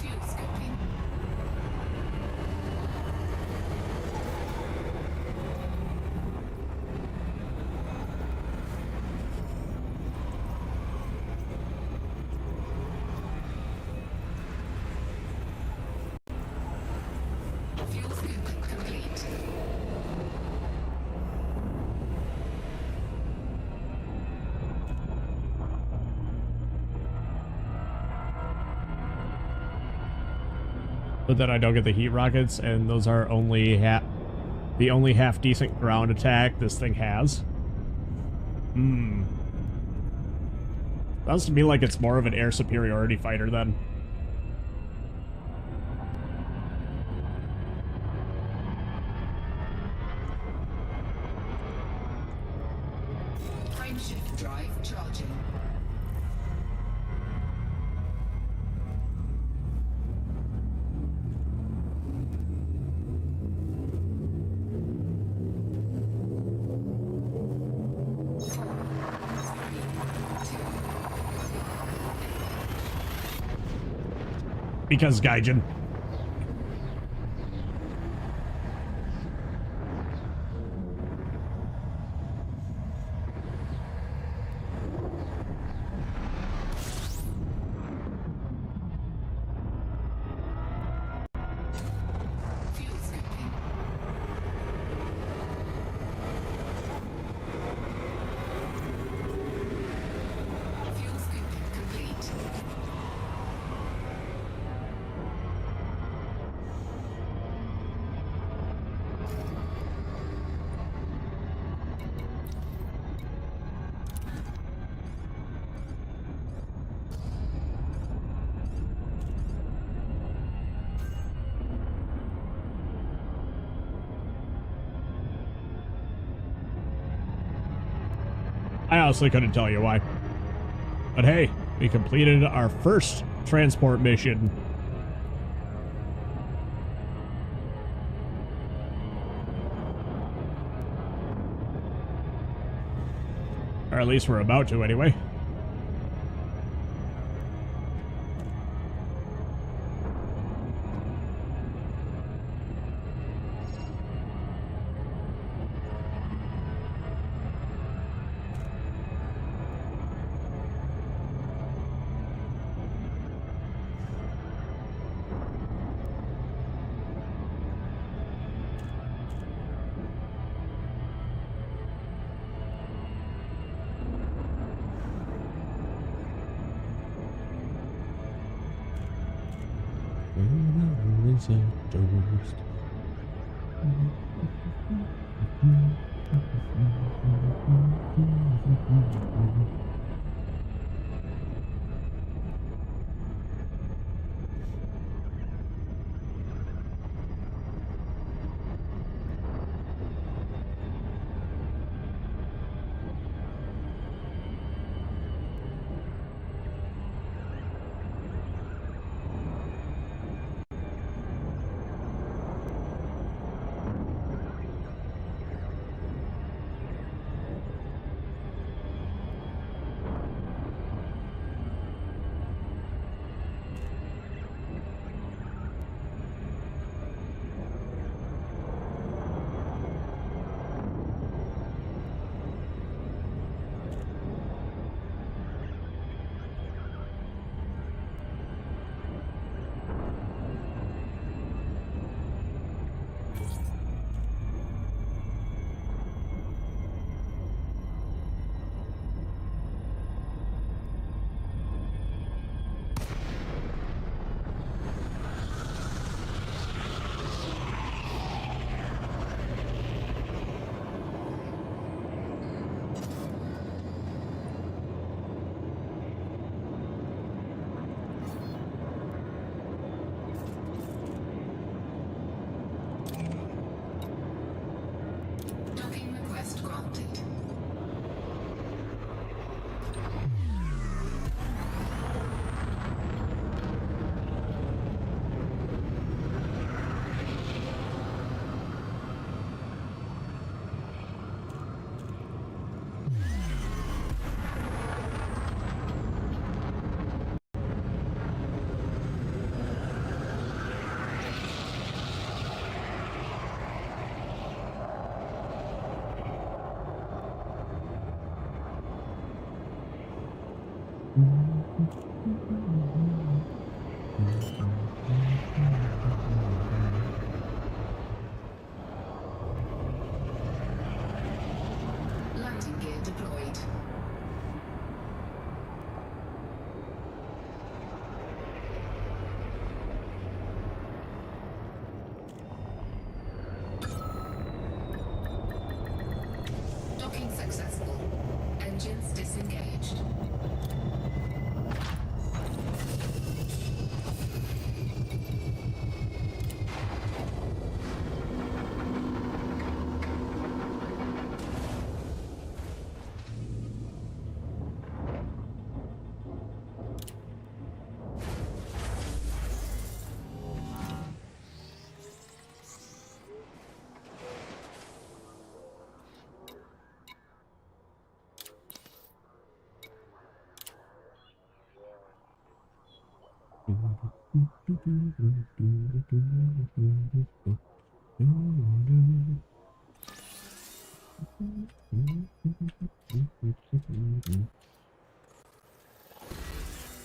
Fuel scoping. Fuel scoping complete. But then I don't get the heat rockets, and those are only the only half decent ground attack this thing has. Sounds to me like it's more of an air superiority fighter then. Frameshift drive charging. Because Gaijin. Fuel scoping. Fuel scoping complete. I honestly couldn't tell you why. But hey, we completed our first transport mission. Or at least we're about to, anyway. Docking request granted. Landing gear deployed. Docking successful. Engines disengaged.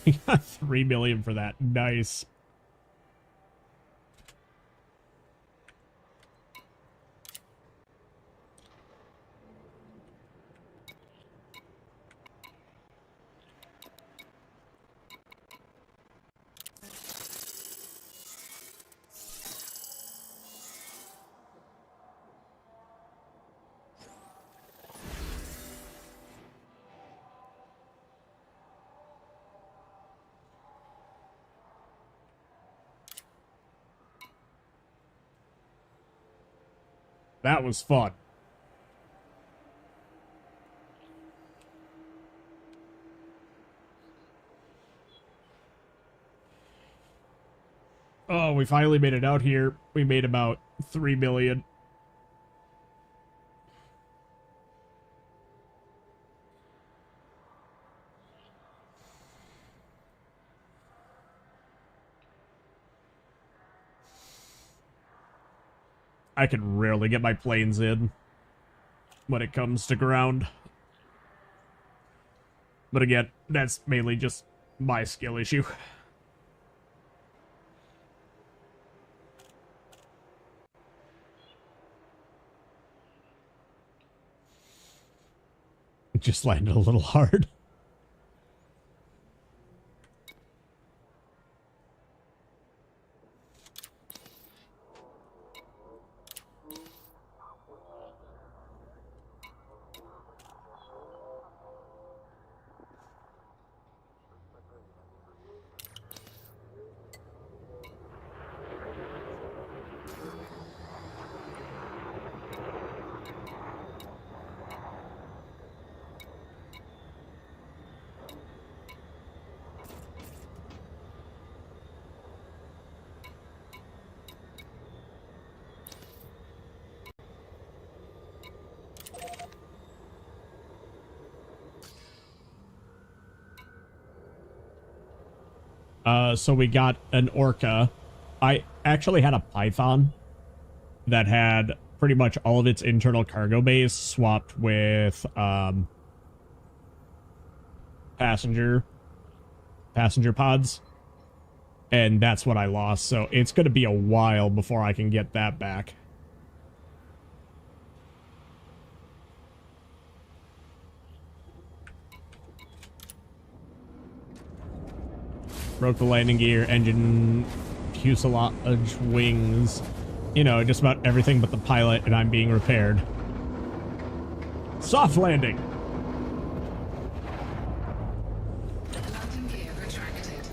We got 3 million for that. Nice. That was fun. Oh, we finally made it out here. We made about 3 million. I can rarely get my planes in when it comes to ground. But again, that's mainly just my skill issue. It just landed a little hard. So we got an orca. I actually had a python that had pretty much all of its internal cargo bays swapped with passenger pods, and that's what I lost. So it's going to be a while before I can get that back. Broke the landing gear, engine, fuselage, wings. You know, just about everything but the pilot, and I'm being repaired. Soft landing! Landing gear retracted.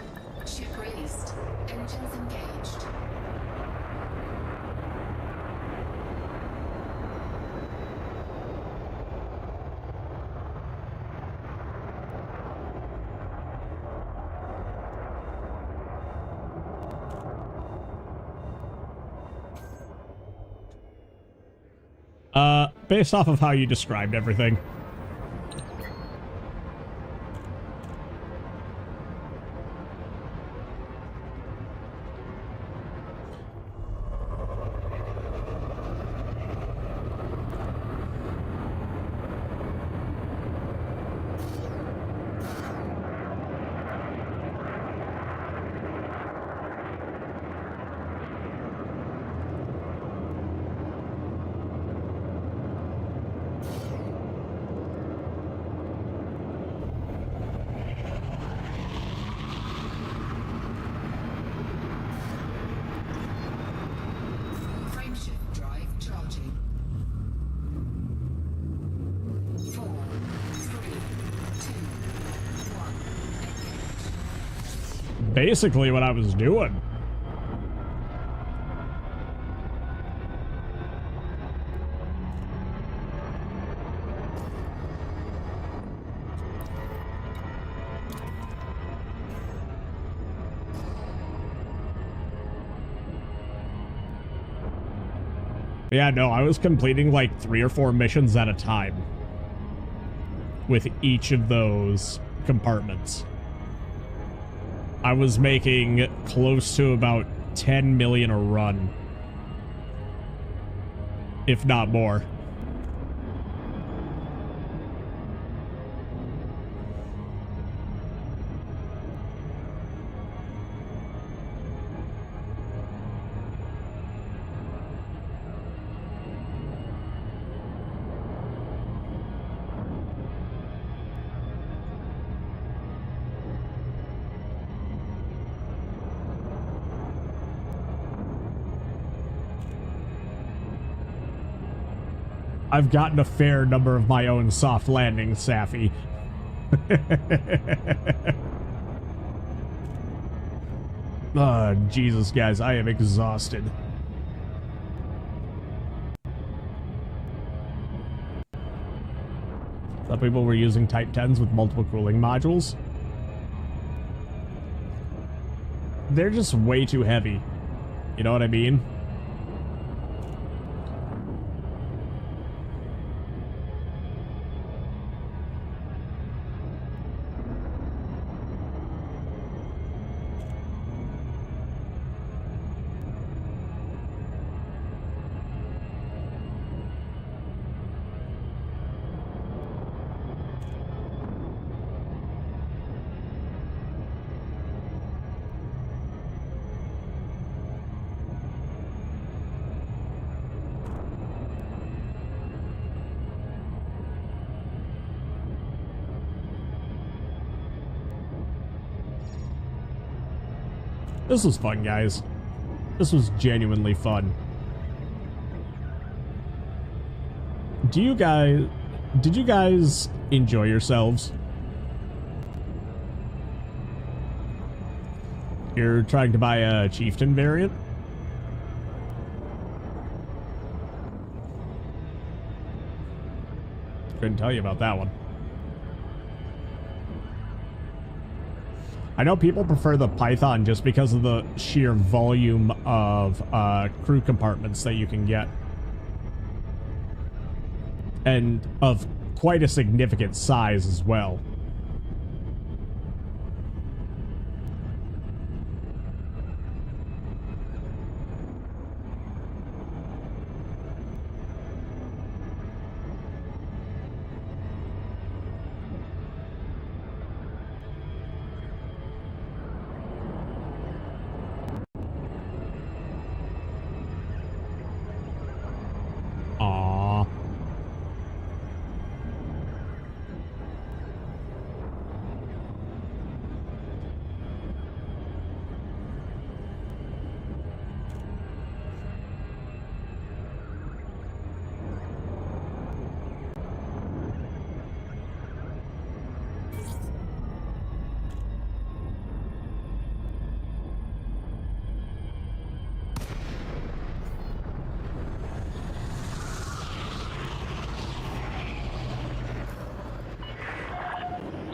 Ship released. Engines engaged. Based off of how you described everything. Frameshift drive charging. 4, 3, 2, 1. Engage. Basically what I was doing. Yeah, no, I was completing like 3 or 4 missions at a time with each of those compartments. I was making close to about 10 million a run, if not more. I've gotten a fair number of my own soft landings, Safi. Oh, Jesus, guys, I am exhausted. Some people were using Type 10s with multiple cooling modules. They're just way too heavy. You know what I mean? This was fun, guys. This was genuinely fun. Did you guys enjoy yourselves? You're trying to buy a chieftain variant? Couldn't tell you about that one. I know people prefer the Python just because of the sheer volume of crew compartments that you can get. And of quite a significant size as well. Aww.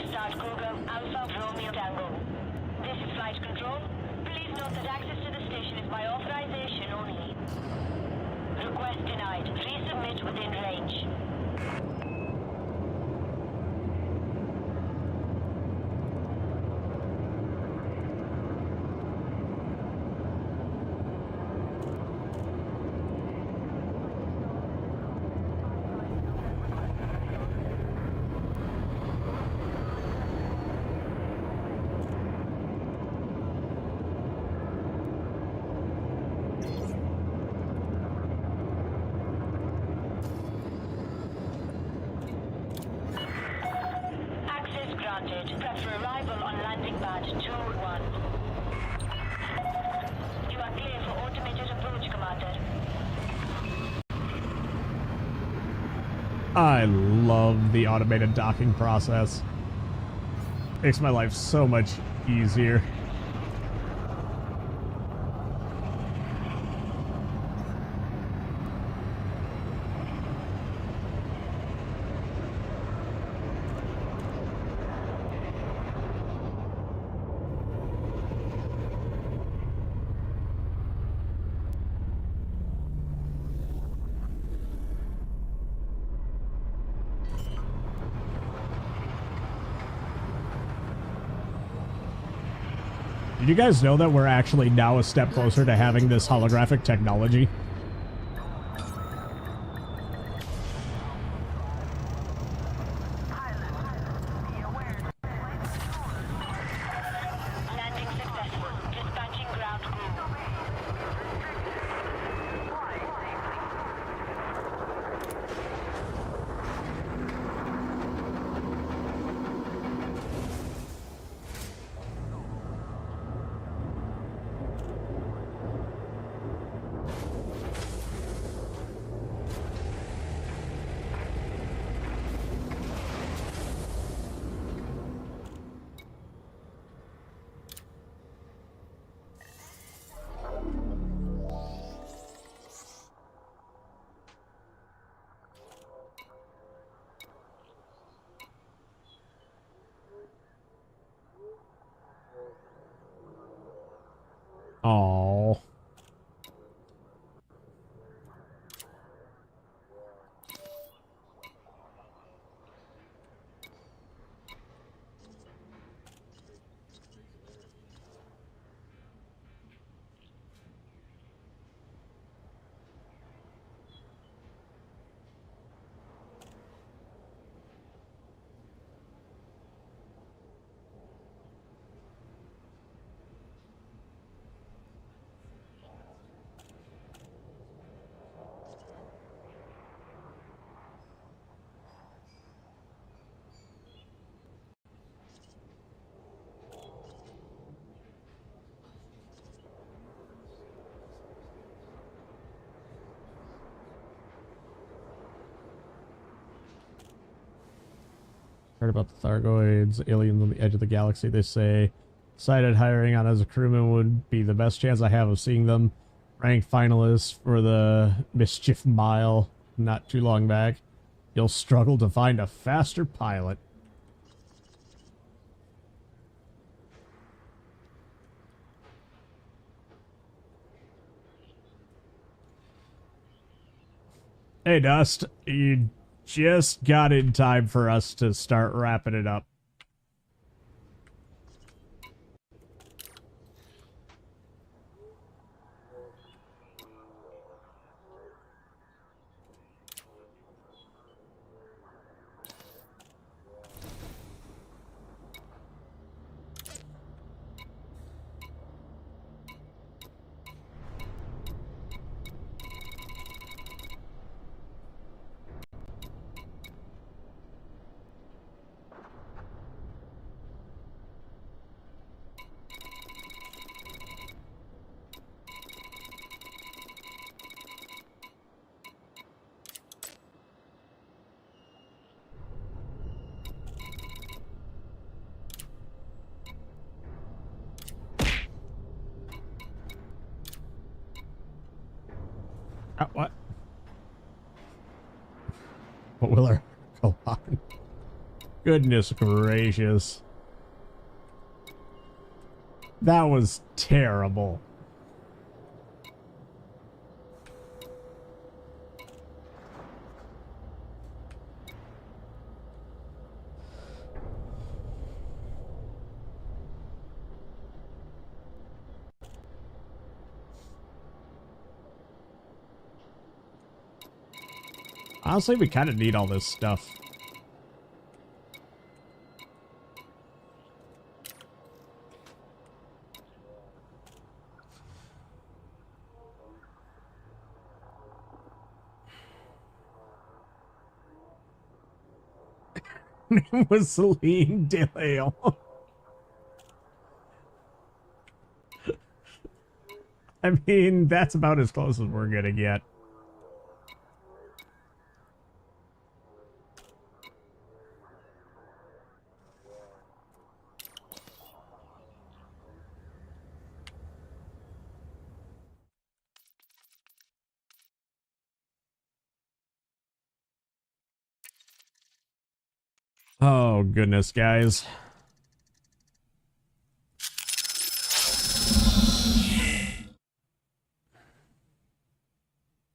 Start program Alpha Romeo Tango. This is flight control. Please note that access to the station is by authorization only. Request denied. Resubmit within range. Access granted. Prep for arrival on landing pad 2-1. You are clear for automated approach, Commander. I love the automated docking process. Makes my life so much easier. Did you guys know that we're actually now a step closer to having this holographic technology? Landing successful. Dispatching ground crew. Oh. Heard about the Thargoids, aliens on the edge of the galaxy, they say. Decided hiring on as a crewman would be the best chance I have of seeing them. Ranked finalist for the Mischief Mile not too long back. You'll struggle to find a faster pilot. Hey, Dust, you just got in time for us to start wrapping it up. What? What will our go on? Goodness gracious. That was terrible. Honestly, we kind of need all this stuff. Was Celine DeLeo. I mean, that's about as close as we're gonna get. Oh, goodness, guys.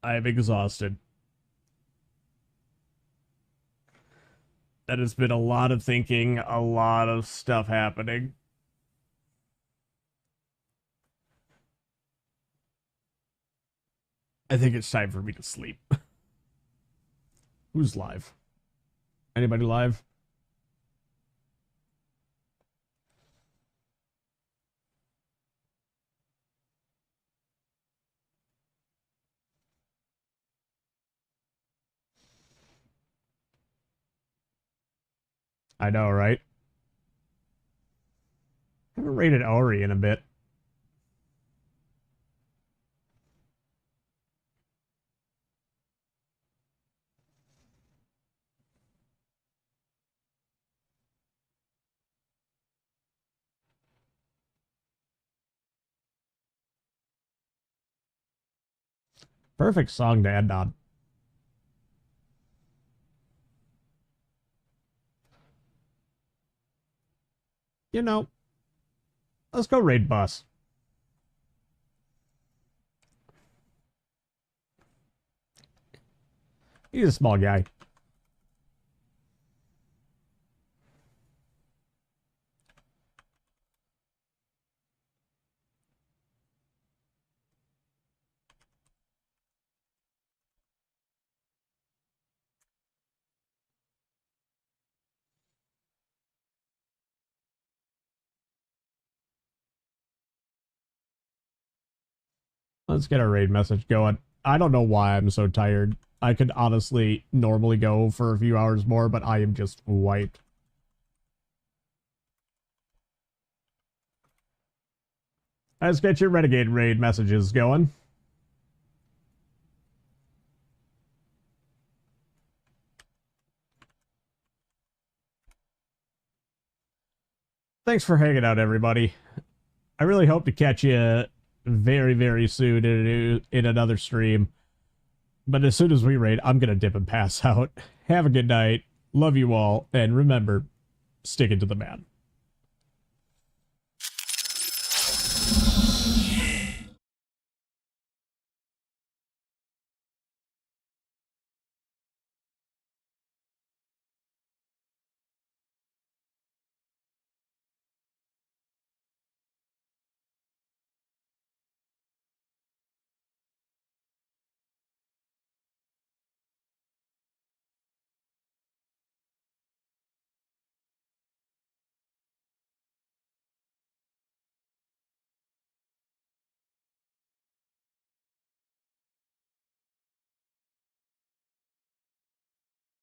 I'm exhausted. That has been a lot of thinking, a lot of stuff happening. I think it's time for me to sleep. Who's live? Anybody live? I know, right? I haven't rated Ori in a bit. Perfect song to end on. You know, let's go raid Bus. He's a small guy. Let's get our raid message going. I don't know why I'm so tired. I could honestly normally go for a few hours more, but I am just wiped. Let's get your Renegade raid messages going. thanks for hanging out, everybody. I really hope to catch you very, very soon in another stream. But as soon as we raid, I'm going to dip and pass out. Have a good night. Love you all. And remember, stick it to the man.